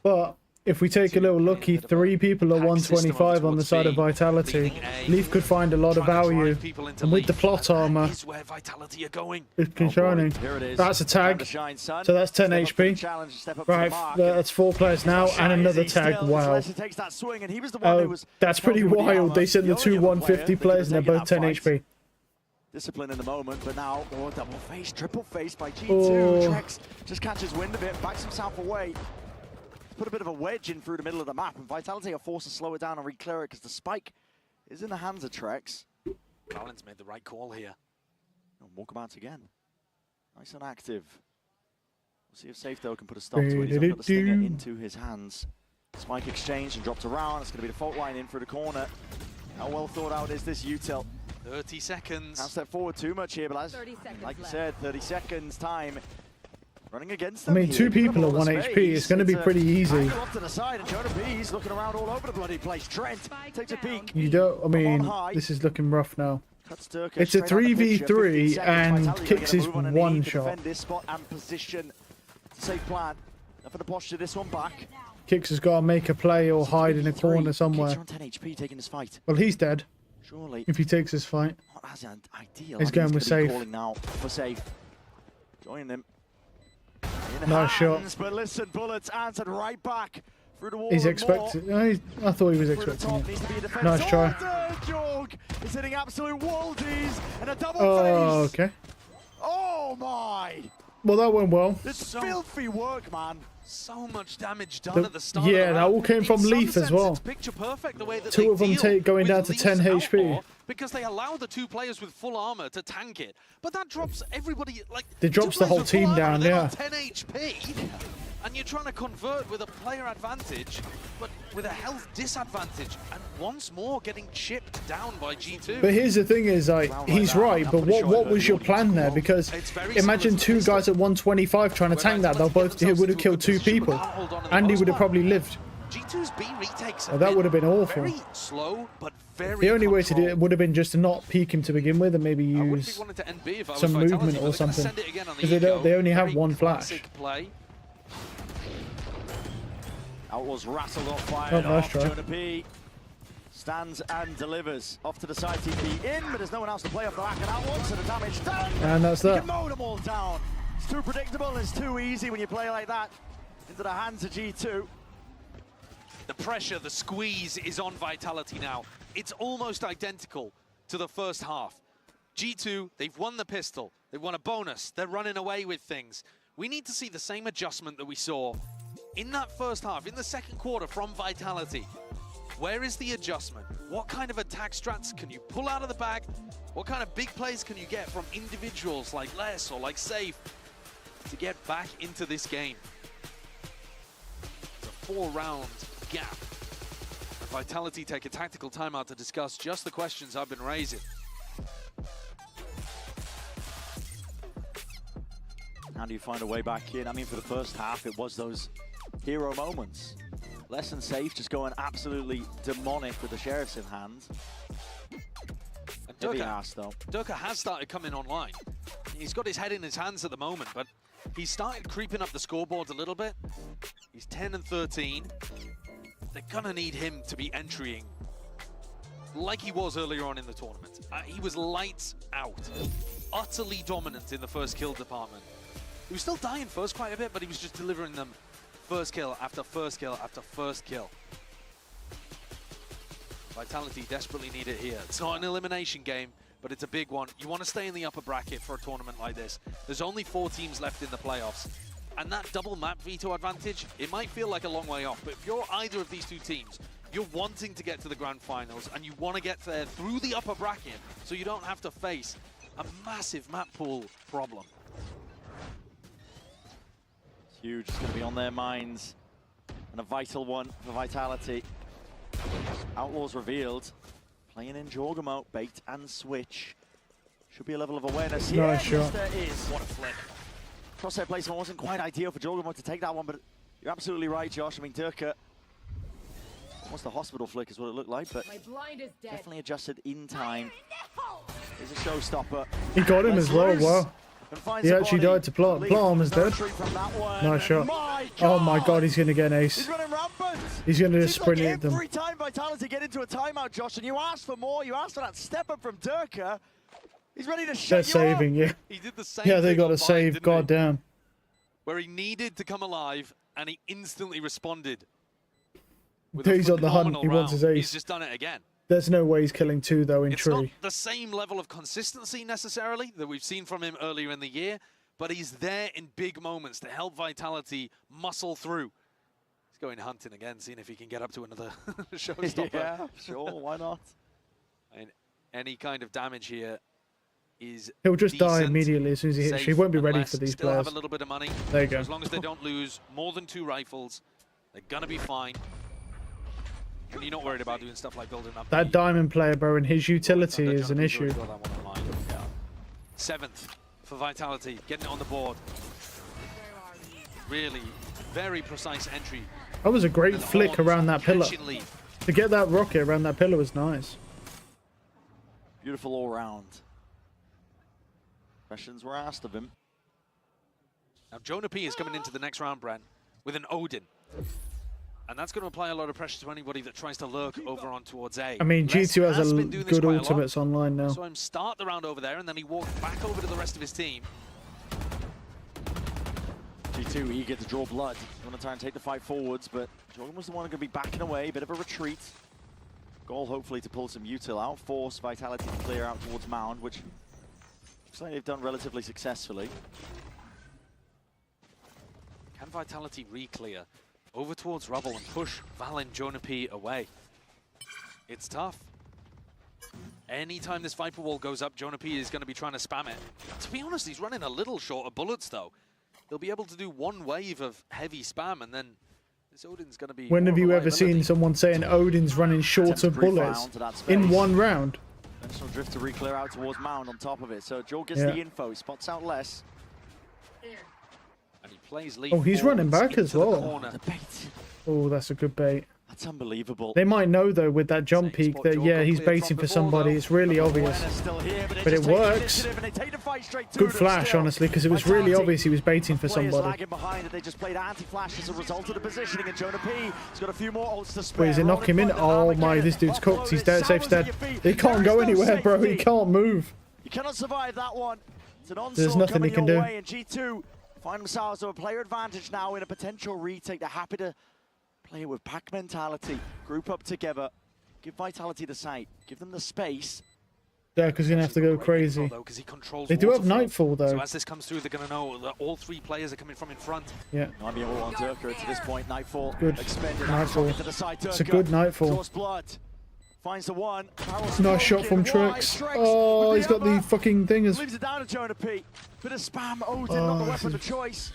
But if we take a little look, 3 people are 125 on the side of Vitality. Leaf could find a lot of value. And with the plot armor, Is where Vitality are going. it's concerning. Here it is. That's a Time tag. to shine, son. So that's 10 Step up to the HP. challenge, step up to Right, the mark. that's 4 players now, and another tag. Wow. Leslie takes that swing, and he was the one who Oh, was that's pretty helping with the wild. armor. They sent the only 2 other player 150 that players, and could they're have both taken 10 that fight. HP. Discipline in the moment, but now double face, triple face by G2. Oh. Trex just catches wind of it, backs himself away. Put a bit of a wedge in through the middle of the map, and Vitality are forced to slow it down and re-clear it because the spike is in the hands of Trex. Valorant's made the right call here. And walk him out again. Nice and active. We'll see if Safe though can put a stop to it. He's got the stinger into his hands. Spike exchange and dropped around. It's going to be the fault line in through the corner. How well thought out is this util? 30 seconds. Can't step forward too much here, but as, like you said, 30 seconds time. Running against I them mean, here. two people at 1 HP. It's going to be pretty easy. Angle off to the side, and Jonah B's looking around all over the bloody place. Trent takes a peek. You don't. I mean, this is looking rough now. It's a 3v3, and Kix is one shot. Defend this spot and position. Safe plan. For the posture, this one back. Kix has got to make a play or hide in a corner somewhere. Kix on 10 HP taking this fight. Well, he's dead. Surely. If he takes this fight. Not as ideal. He's going with Safe. Calling now for Safe. Join them. Nice shot. But listen, bullets answered right back through the wall. He's expecting. I thought he was expecting it. Nice try. Jorg is hitting absolute waldies and a double Oh, face. okay. Oh my! Well, that went well. It's filthy work, man. So much damage done at the start. Yeah, that all came from Leaf as well. It's picture perfect the way that Two of them going down to 10 HP. Because they allow the two players with full armor to tank it, but that drops everybody like. It drops the whole team down, yeah. 10 HP, and you're trying to convert with a player advantage, but with a health disadvantage, and once more getting chipped down by G2. But here's the thing: is like he's right. But what was your plan there? Because imagine two guys at 125 trying to tank that. They'll both would have killed two people. Andy would have probably lived. G2's B retakes. Oh, that would have been awful. Very slow, but very. The only way to do it would have been just to not peek him to begin with, and maybe use some movement or something. Because they only have one flash. Outlaws rattled off, fired Oh, nice off. try. Jonah P stands and delivers. Off to the side, TP in, but there's no one else to play off the back of that one, so the damage done. And that's You that. can mow them all down. It's too predictable and it's too easy when you play like that. Into the hands of G2. The pressure, the squeeze is on Vitality now. It's almost identical to the first half. G2, they've won the pistol. They've won a bonus. They're running away with things. We need to see the same adjustment that we saw in that first half, in the second quarter from Vitality. Where is the adjustment? What kind of attack strats can you pull out of the bag? What kind of big plays can you get from individuals like Les or like Safe to get back into this game? It's a 4-round gap. And Vitality take a tactical timeout to discuss just the questions I've been raising. How do you find a way back in? I mean, for the first half, it was those hero moments. Less than Safe, just going absolutely demonic with the Sheriffs in hand. And Heavy ass, though. Durka has started coming online. He's got his head in his hands at the moment, but he started creeping up the scoreboard a little bit. He's 10 and 13. They're gonna need him to be entering like he was earlier on in the tournament. He was lights out, utterly dominant in the first kill department. He was still dying first quite a bit, but he was just delivering them first kill after first kill after first kill. Vitality desperately need it here. It's not an elimination game, but it's a big one. You want to stay in the upper bracket for a tournament like this. There's only 4 teams left in the playoffs. And that double map veto advantage, it might feel like a long way off, but if you're either of these two teams, you're wanting to get to the grand finals and you want to get there through the upper bracket so you don't have to face a massive map pool problem. It's huge. It's going to be on their minds. And a vital one for Vitality. Outlaws revealed. Playing in Jorgamo, bait and switch. Should be a level of awareness here. Nice shot. Yes, there is. What a flick. Crosshair placement wasn't quite ideal for Jorgamo to take that one, but you're absolutely right, Josh. I mean, Durka, almost the hospital flick is what it looked like, but definitely adjusted in time. Is a showstopper. He got him as well, wow. He actually died to Plot. Plot is dead. Nice shot. Oh my god, he's going to get an ace. He's running rampant. He's going to just sprint at them. Every time Vitality get into a timeout, Josh, and you ask for more, you ask for that step up from Durka, he's ready to shut They're you saving, up. yeah. He did the same Yeah, they thing got on to save, didn't god he? damn. Where he needed to come alive and he instantly responded. He's on the hunt, he wants his ace. He's just done it again. There's no way he's killing 2 though in It's Tree. not the same level of consistency necessarily that we've seen from him earlier in the year, but he's there in big moments to help Vitality muscle through. He's going hunting again, seeing if he can get up to another showstopper. Yeah, sure, why not? And any kind of damage here is He'll just die decent, immediately as soon as he hits. safe, He won't be ready unless for these still players. have a little bit of money. There you So go. as long as they don't lose more than 2 rifles, they're gonna be fine. And you're not worried about doing stuff like building up. That diamond player, bro, and his utility is an issue. 7th for Vitality, getting it on the board. Really very precise entry. That was a great flick around that pillar. To get that rocket around that pillar was nice. Beautiful all round. Questions were asked of him. Now Jonah P is coming into the next round, Brent, with an Odin. And that's going to apply a lot of pressure to anybody that tries to lurk over on towards A. I mean, G2 has been doing this good quite a lot. ultimates online now. Saw him start the round over there, and then he walked back over to the rest of his team. G2 eager to draw blood. Want to try and take the fight forwards, but Jordan was the one going to be backing away. Bit of a retreat. Goal hopefully to pull some util out. Force Vitality to clear out towards Mound, which looks like they've done relatively successfully. Can Vitality re-clear over towards Rubble and push Val and Jonah P away? It's tough. Anytime this Viper wall goes up, Jonah P is going to be trying to spam it. To be honest, he's running a little short of bullets, though. He'll be able to do one wave of heavy spam, and then this Odin's going to be... When have you ever seen someone saying Odin's running short of bullets in one round? Conventional drift to re-clear out towards Mound on top of it. So Joel gets Yeah. the info, spots out less. And he plays lead Oh, he's running back as into the well. corner. Oh, that's a good bait. That's unbelievable. They might know, though, with that jump peek that, yeah, he's baiting for somebody. It's really obvious. But it works. Good flash, honestly, because it was really obvious he was baiting for Players somebody. lagging behind it. They just played anti-flash as a result of the positioning, and Jonah P has got a few more ults to spare. Wait, does it knock him in? Oh my, this dude's cooked. He's dead. Safe's dead. He can't go anywhere, bro. He can't move. You cannot survive that one. It's an onslaught There's nothing he coming can your do. way, and G2 find themselves with a player advantage now in a potential retake. They're happy to play it with pack mentality, group up together, give Vitality the site, give them the space. Yeah, because he's going to have to go crazy. They do have Nightfall, though. So as this comes through, they're going to know that all 3 players are coming from in front. Yeah. Might be all on Durka to this point. Nightfall. Good. Expended Nightfall. into the side. It's a Durka good Nightfall. draws blood. Finds the one. Nice shot from Trix. Oh, he's got the fucking thing as... Leaves it down to Jonah P. Bit of spam. Odin, not the weapon of choice.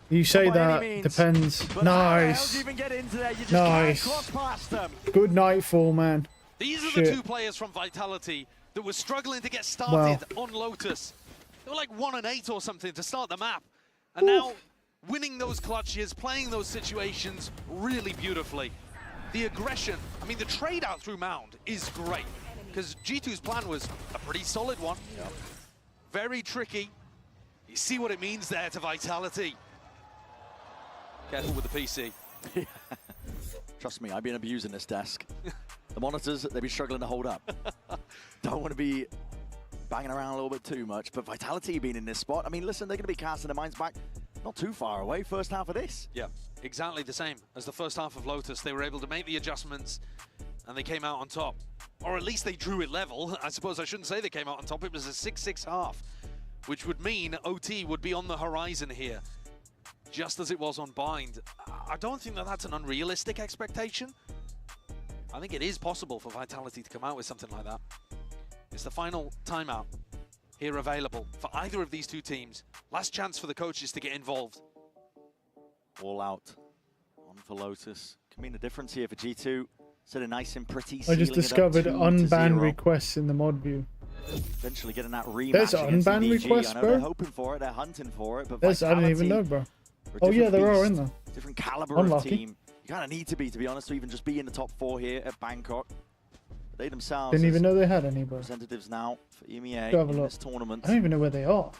You say Not by that, any means. depends. But how else Nice. do you even get into there? You just Nice. can't cross past them. Good Nightfall, man. These are Shit. the 2 players from Vitality that were struggling to get started on Lotus. They were like 1 and 8 or something to start the map. And now winning those clutches, playing those situations really beautifully. The aggression, I mean, the trade out through Mound is great, because G2's plan was a pretty solid one. Very tricky. You see what it means there to Vitality. Careful with the PC. Trust me, I've been abusing this desk. The monitors, they've been struggling to hold up. Don't want to be banging around a little bit too much, but Vitality being in this spot, I mean, listen, they're going to be casting their minds back not too far away, first half of this. Yeah, exactly the same as the first half of Lotus. They were able to make the adjustments and they came out on top. Or at least they drew it level. I suppose I shouldn't say they came out on top. It was a 6-6 half, which would mean OT would be on the horizon here, just as it was on Bind. I don't think that that's an unrealistic expectation. I think it is possible for Vitality to come out with something like that. It's the final timeout here available for either of these 2 teams. Last chance for the coaches to get involved. All out. On for Lotus. Can mean a difference here for G2. Set a nice and pretty. I just discovered unbanned requests in the mod view. Eventually getting that rematch. There's against unbanned EDG. requests, I know bro. they're hoping for it. They're hunting for it. But There's, I didn't even know, bro. Oh yeah, there are in there. Different caliber Unlucky. of team. You kind of need to be honest, to even just be in the top 4 here at Bangkok. They themselves Didn't even know they had any, bro. representatives now for EMEA Go have a in look. this tournament. I don't even know where they are.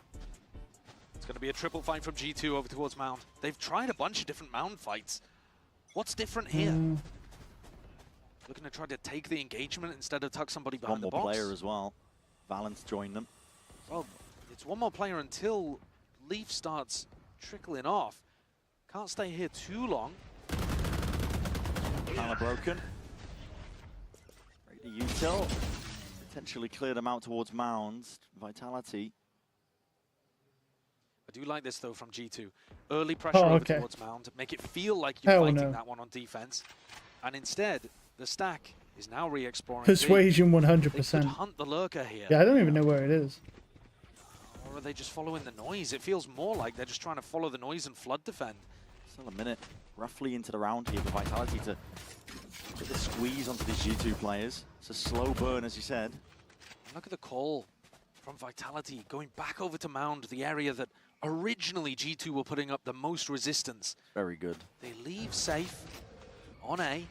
It's going to be a triple fight from G2 over towards Mound. They've tried a bunch of different Mound fights. What's different here? Looking to try to take the engagement instead of tuck somebody behind the One box. more player as well. Valance joined them. Well, it's one more player until Leaf starts trickling off. Can't stay here too long. Panel broken. Ready to util. Potentially clear them out towards Mounds. Vitality. I do like this though from G2. Early pressure over towards Mound. Make it feel like you're fighting that one on defense. And instead, the stack is now re-exploring. Persuasion They could 100%. hunt the lurker here. Yeah, I don't even know where it is. Or are they just following the noise? It feels more like they're just trying to follow the noise and flood defend. Still a minute roughly into the round here for Vitality to get the squeeze onto these G2 players. It's a slow burn, as you said. Look at the call from Vitality going back over to Mound, the area that originally G2 were putting up the most resistance. Very good. They leave safe on A.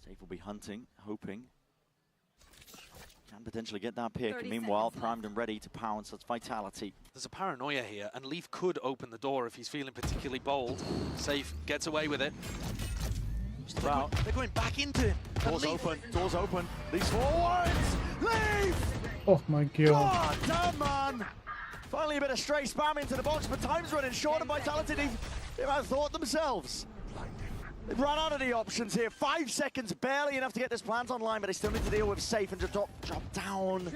Safe will be hunting, hoping. Can potentially get that pick. And meanwhile, primed and ready to pounce. That's Vitality. There's a paranoia here, and Leaf could open the door if he's feeling particularly bold. Safe gets away with it. They're going back into him. Doors open. Doors open. These forwards. Leaf! Oh my god. God damn, man! Finally a bit of stray spam into the box, but time's running short, and Vitality, they've outthought themselves. They've run out of the options here. 5 seconds, barely enough to get this plant online, but they still need to deal with Safe and just drop down.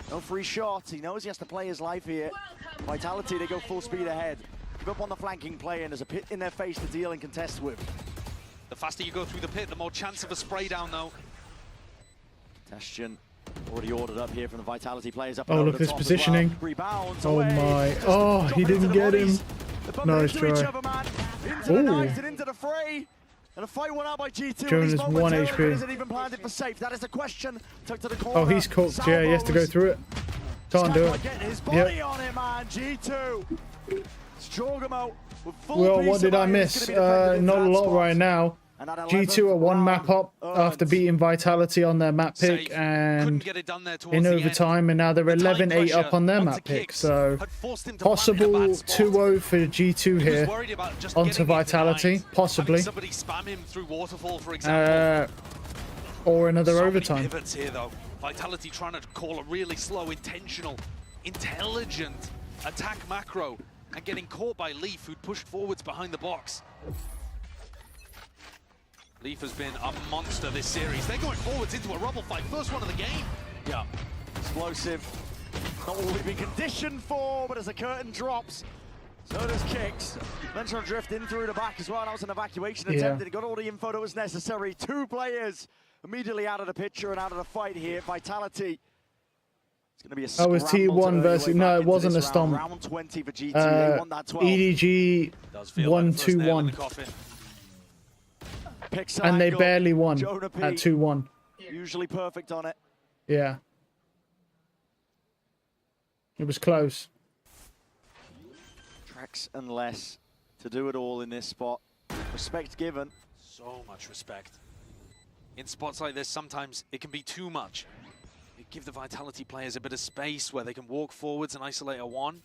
No free shot. He knows he has to play his life here. Vitality, they go full speed ahead. Give up on the flanking play, and there's a pit in their face to deal and contest with. The faster you go through the pit, the more chance of a spray down, though. Congestion already ordered up here from the Vitality players. Up Oh, look at this positioning. Rebounds Oh away. my. Oh, he didn't get him. Nice try. Into the knives and into the fray. And a fight won out by G2. Jonas 1 HP. Isn't even planted for Safe. That is the question. Tucked to the corner. Oh, he's cooked. Yeah, he has to go through it. Can't do it. Getting his body on it, man. G2. It's Jorgamo with full Well, peace what did of I mind. miss? It's gonna be defended Not a into that lot spot. right now. And at G2 are 1 map up after beating Vitality on their map pick Couldn't and get it done there towards in the end. overtime, and now they're 11-8 up on their map pick. So possible 2-0 for G2 here onto Vitality, possibly. Somebody spam him through waterfall, for example. Or another So many overtime. pivots here, though. Vitality trying to call a really slow, intentional, intelligent attack macro and getting caught by Leaf, who'd pushed forwards behind the box. Leaf has been a monster this series. They're going forwards into a rubble fight. First one of the game. Yeah. Explosive. Not what we've been conditioned for, but as the curtain drops, so does Kicks. Ventral drift in through the back as well. That was an evacuation attempt. He got all the info that was necessary. 2 players immediately out of the picture and out of the fight here. Vitality. It's going to be a That was T1 versus... No, it wasn't a stomp. Round 20 for G2. They won that 12. EDG 1-2-1. And they barely won at 2-1. Usually perfect on it. Yeah. It was close. Tracks and less to do it all in this spot. Respect given. So much respect. In spots like this, sometimes it can be too much. You give the Vitality players a bit of space where they can walk forwards and isolate a 1.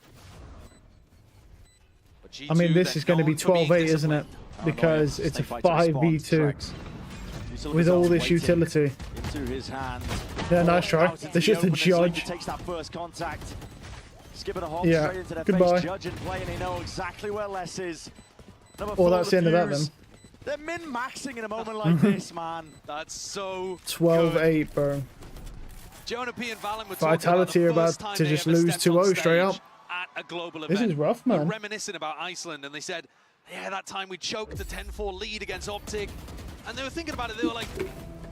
But G2, I mean, this is going to be 12-8, isn't it? Because it's a 5v2 with all this utility. Into his hands. Yeah, nice try. There's just a judge. Takes that first contact. Skipping a hop Yeah, straight into their goodbye. face. Judge and play, and they know exactly where Les is. Well, that's the end of that then. They're min-maxing in a moment like this, man. That's so 12-8, bro. Jonah P and Valen were Vitality are about to just lose 2-0 straight up. At a global This event. is rough, They're man. reminiscing about Iceland, and they said, yeah, that time we choked the 10-4 lead against Optic. And they were thinking about it, they were like,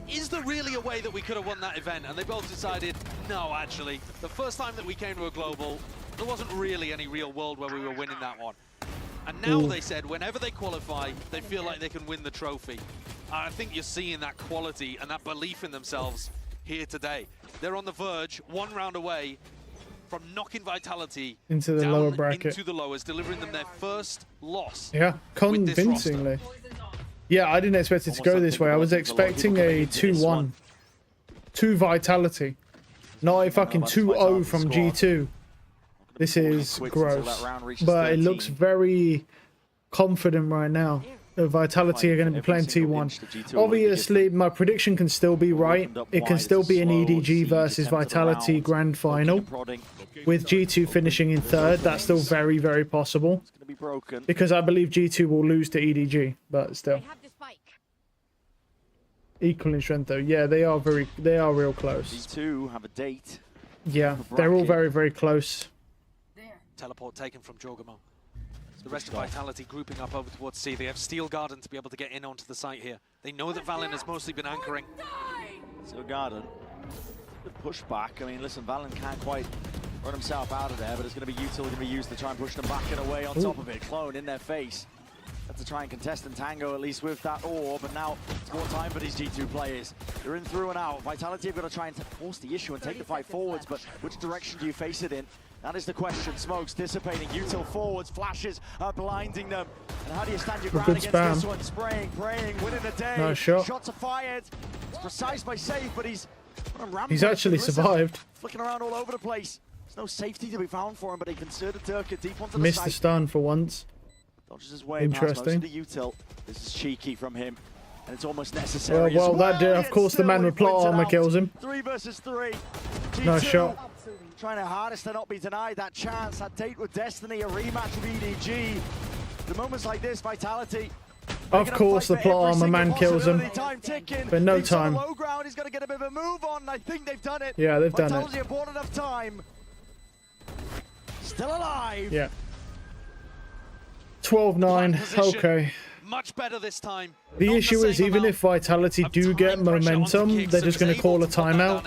is there really a way that we could have won that event? And they both decided, no, actually. The first time that we came to a global, there wasn't really any real world where we were winning that one. And now they said, whenever they qualify, they feel like they can win the trophy. And I think you're seeing that quality and that belief in themselves here today. They're on the verge, 1 round away from knocking Vitality Into the down lower bracket. into the lowers, delivering them their first loss. Yeah, convincingly. Yeah, I didn't expect it to go this way. I was expecting a 2-1. 2 Vitality. Not a fucking 2-0 from G2. This is gross. But it looks very confident right now. The Vitality are going to be playing T1. Obviously, my prediction can still be right. It can still be an EDG versus Vitality grand final. With G2 finishing in 3rd, that's still very, very possible. Because I believe G2 will lose to EDG, but still. Equal in strength though. Yeah, they are real close. G2 have a date. Yeah, they're all very, very close. Teleport taken from Jorgamo. The rest of Vitality grouping up over towards C. They have Steel Garden to be able to get in onto the site here. They know that Valen has mostly been anchoring. Steel Garden, good push back. I mean, listen, Valen can't quite run himself out of there, but it's going to be util going to be used to try and push them back and away on top of it. Clone in their face. Have to try and contest and tango at least with that orb, and now it's more time for these G2 players. They're in through and out. Vitality have got to try and force the issue and take the fight forwards, but which direction do you face it in? That is the question. Smokes dissipating, util forwards, flashes are blinding them. And how do you stand your ground against this one? Spraying, praying, winning the day. Nice shot. Shots are fired. It's precise by safe, but he's actually survived. Flicking around all over the place. There's no safety to be found for him, but he considered Turka deep onto Missed the the site. stun for once. Dodges his way past most of the util. This is cheeky from him, and it's almost necessary. Well, that did. Of course, the man with plot armor kills him. 3 versus 3. Nice shot. Trying their hardest to not be denied that chance, that date with Destiny, a rematch with EDG. The moments like this, Vitality. Of course, the plot armor man kills him. But no time. Low ground, he's got to get a bit of a move on, and I think they've done it. Yeah, they've done it. Vitality have bought enough time. Still alive. Yeah. 12-9. Okay. Much better this time. The issue is, even if Vitality do get momentum, they're just going to call a timeout.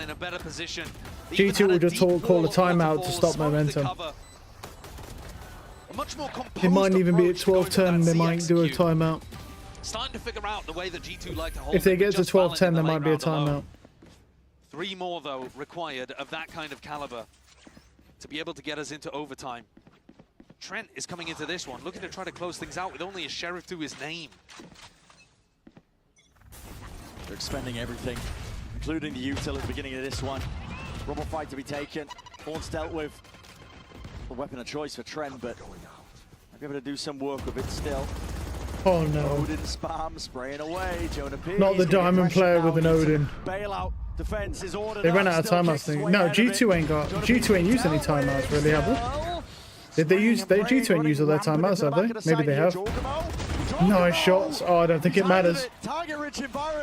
G2 will just call a timeout to stop momentum. It might even be at 12-10, they might do a timeout. Starting to figure out the way that G2 like to hold. If they get to 12-10, there might be a timeout. 3 more, though, required of that kind of caliber to be able to get us into overtime. Trent is coming into this one, looking to try to close things out with only a sheriff to his name. They're expending everything, including the util at the beginning of this one. Rubble fight to be taken. Horns dealt with. A weapon of choice for Trent, but might be able to do some work with it still. Oh no. Odin spam, spraying away. Jonah P. Not the diamond player with an Odin. Bailout. Defense is ordered. They ran out of timeouts, I think. No, G2 ain't used any timeouts, really, have they? Did they use... G2 ain't used all their timeouts, have they? Maybe they have. Nice shots. Oh, I don't think it matters.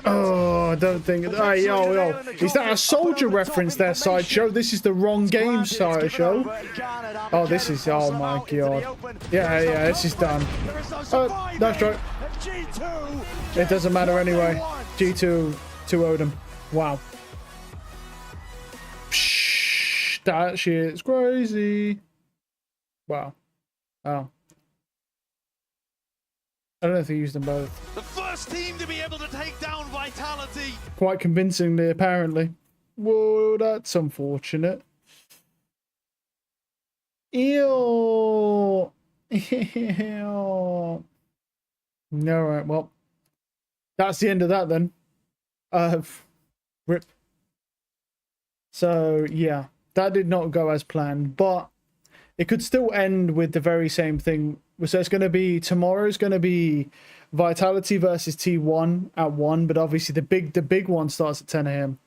Oh, I don't think... Hey, yo. Is that a soldier reference there, Sideshow? This is the wrong game, Sideshow. Oh, this is... Oh, my God. Yeah, this is done. That's right. It doesn't matter anyway. G2 2-0'd him. Wow. Psh, that shit's crazy. Wow. Oh. I don't know if they used them both. The first team to be able to take down Vitality. Quite convincingly, apparently. Whoa, that's unfortunate. Ew. Ew. All right, well. That's the end of that then. Rip. So, yeah. That did not go as planned, but it could still end with the very same thing. So it's going to be, tomorrow's going to be Vitality versus T1 at 1, but obviously the big one starts at 10 AM.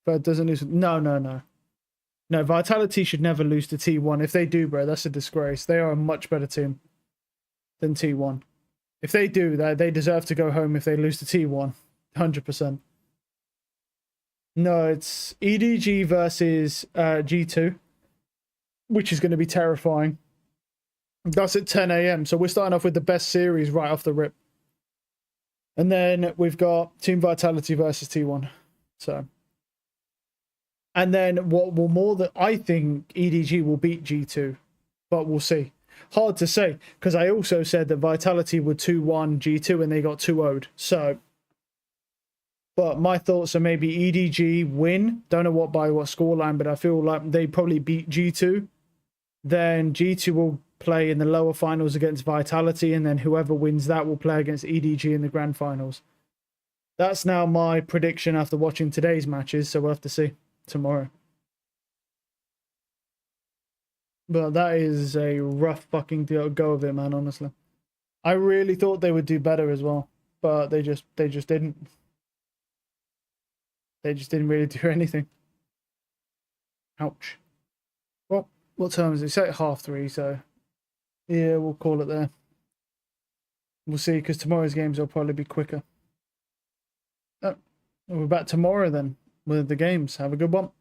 But it doesn't lose. No. No, Vitality should never lose to T1. If they do, bro, that's a disgrace. They are a much better team than T1. If they do, they deserve to go home if they lose to T1. 100%. No, it's EDG versus G2. Which is going to be terrifying. That's at 10 AM. So we're starting off with the best series right off the rip. And then we've got Team Vitality versus T1. So. And then what will more than... I think EDG will beat G2. But we'll see. Hard to say. Because I also said that Vitality would 2-1 G2 and they got 2-0'd. So... But my thoughts are maybe EDG win. Don't know by what scoreline, but I feel like they probably beat G2. Then G2 will play in the lower finals against Vitality, and then whoever wins that will play against EDG in the grand finals. That's now my prediction after watching today's matches, so we'll have to see tomorrow. But that is a rough fucking go of it, man, honestly. I really thought they would do better as well, but they just didn't. They just didn't really do anything. Ouch. Well, what time is it? It's at 3:30, so yeah, we'll call it there. We'll see, because tomorrow's games will probably be quicker. Oh, we're back tomorrow then with the games. Have a good one.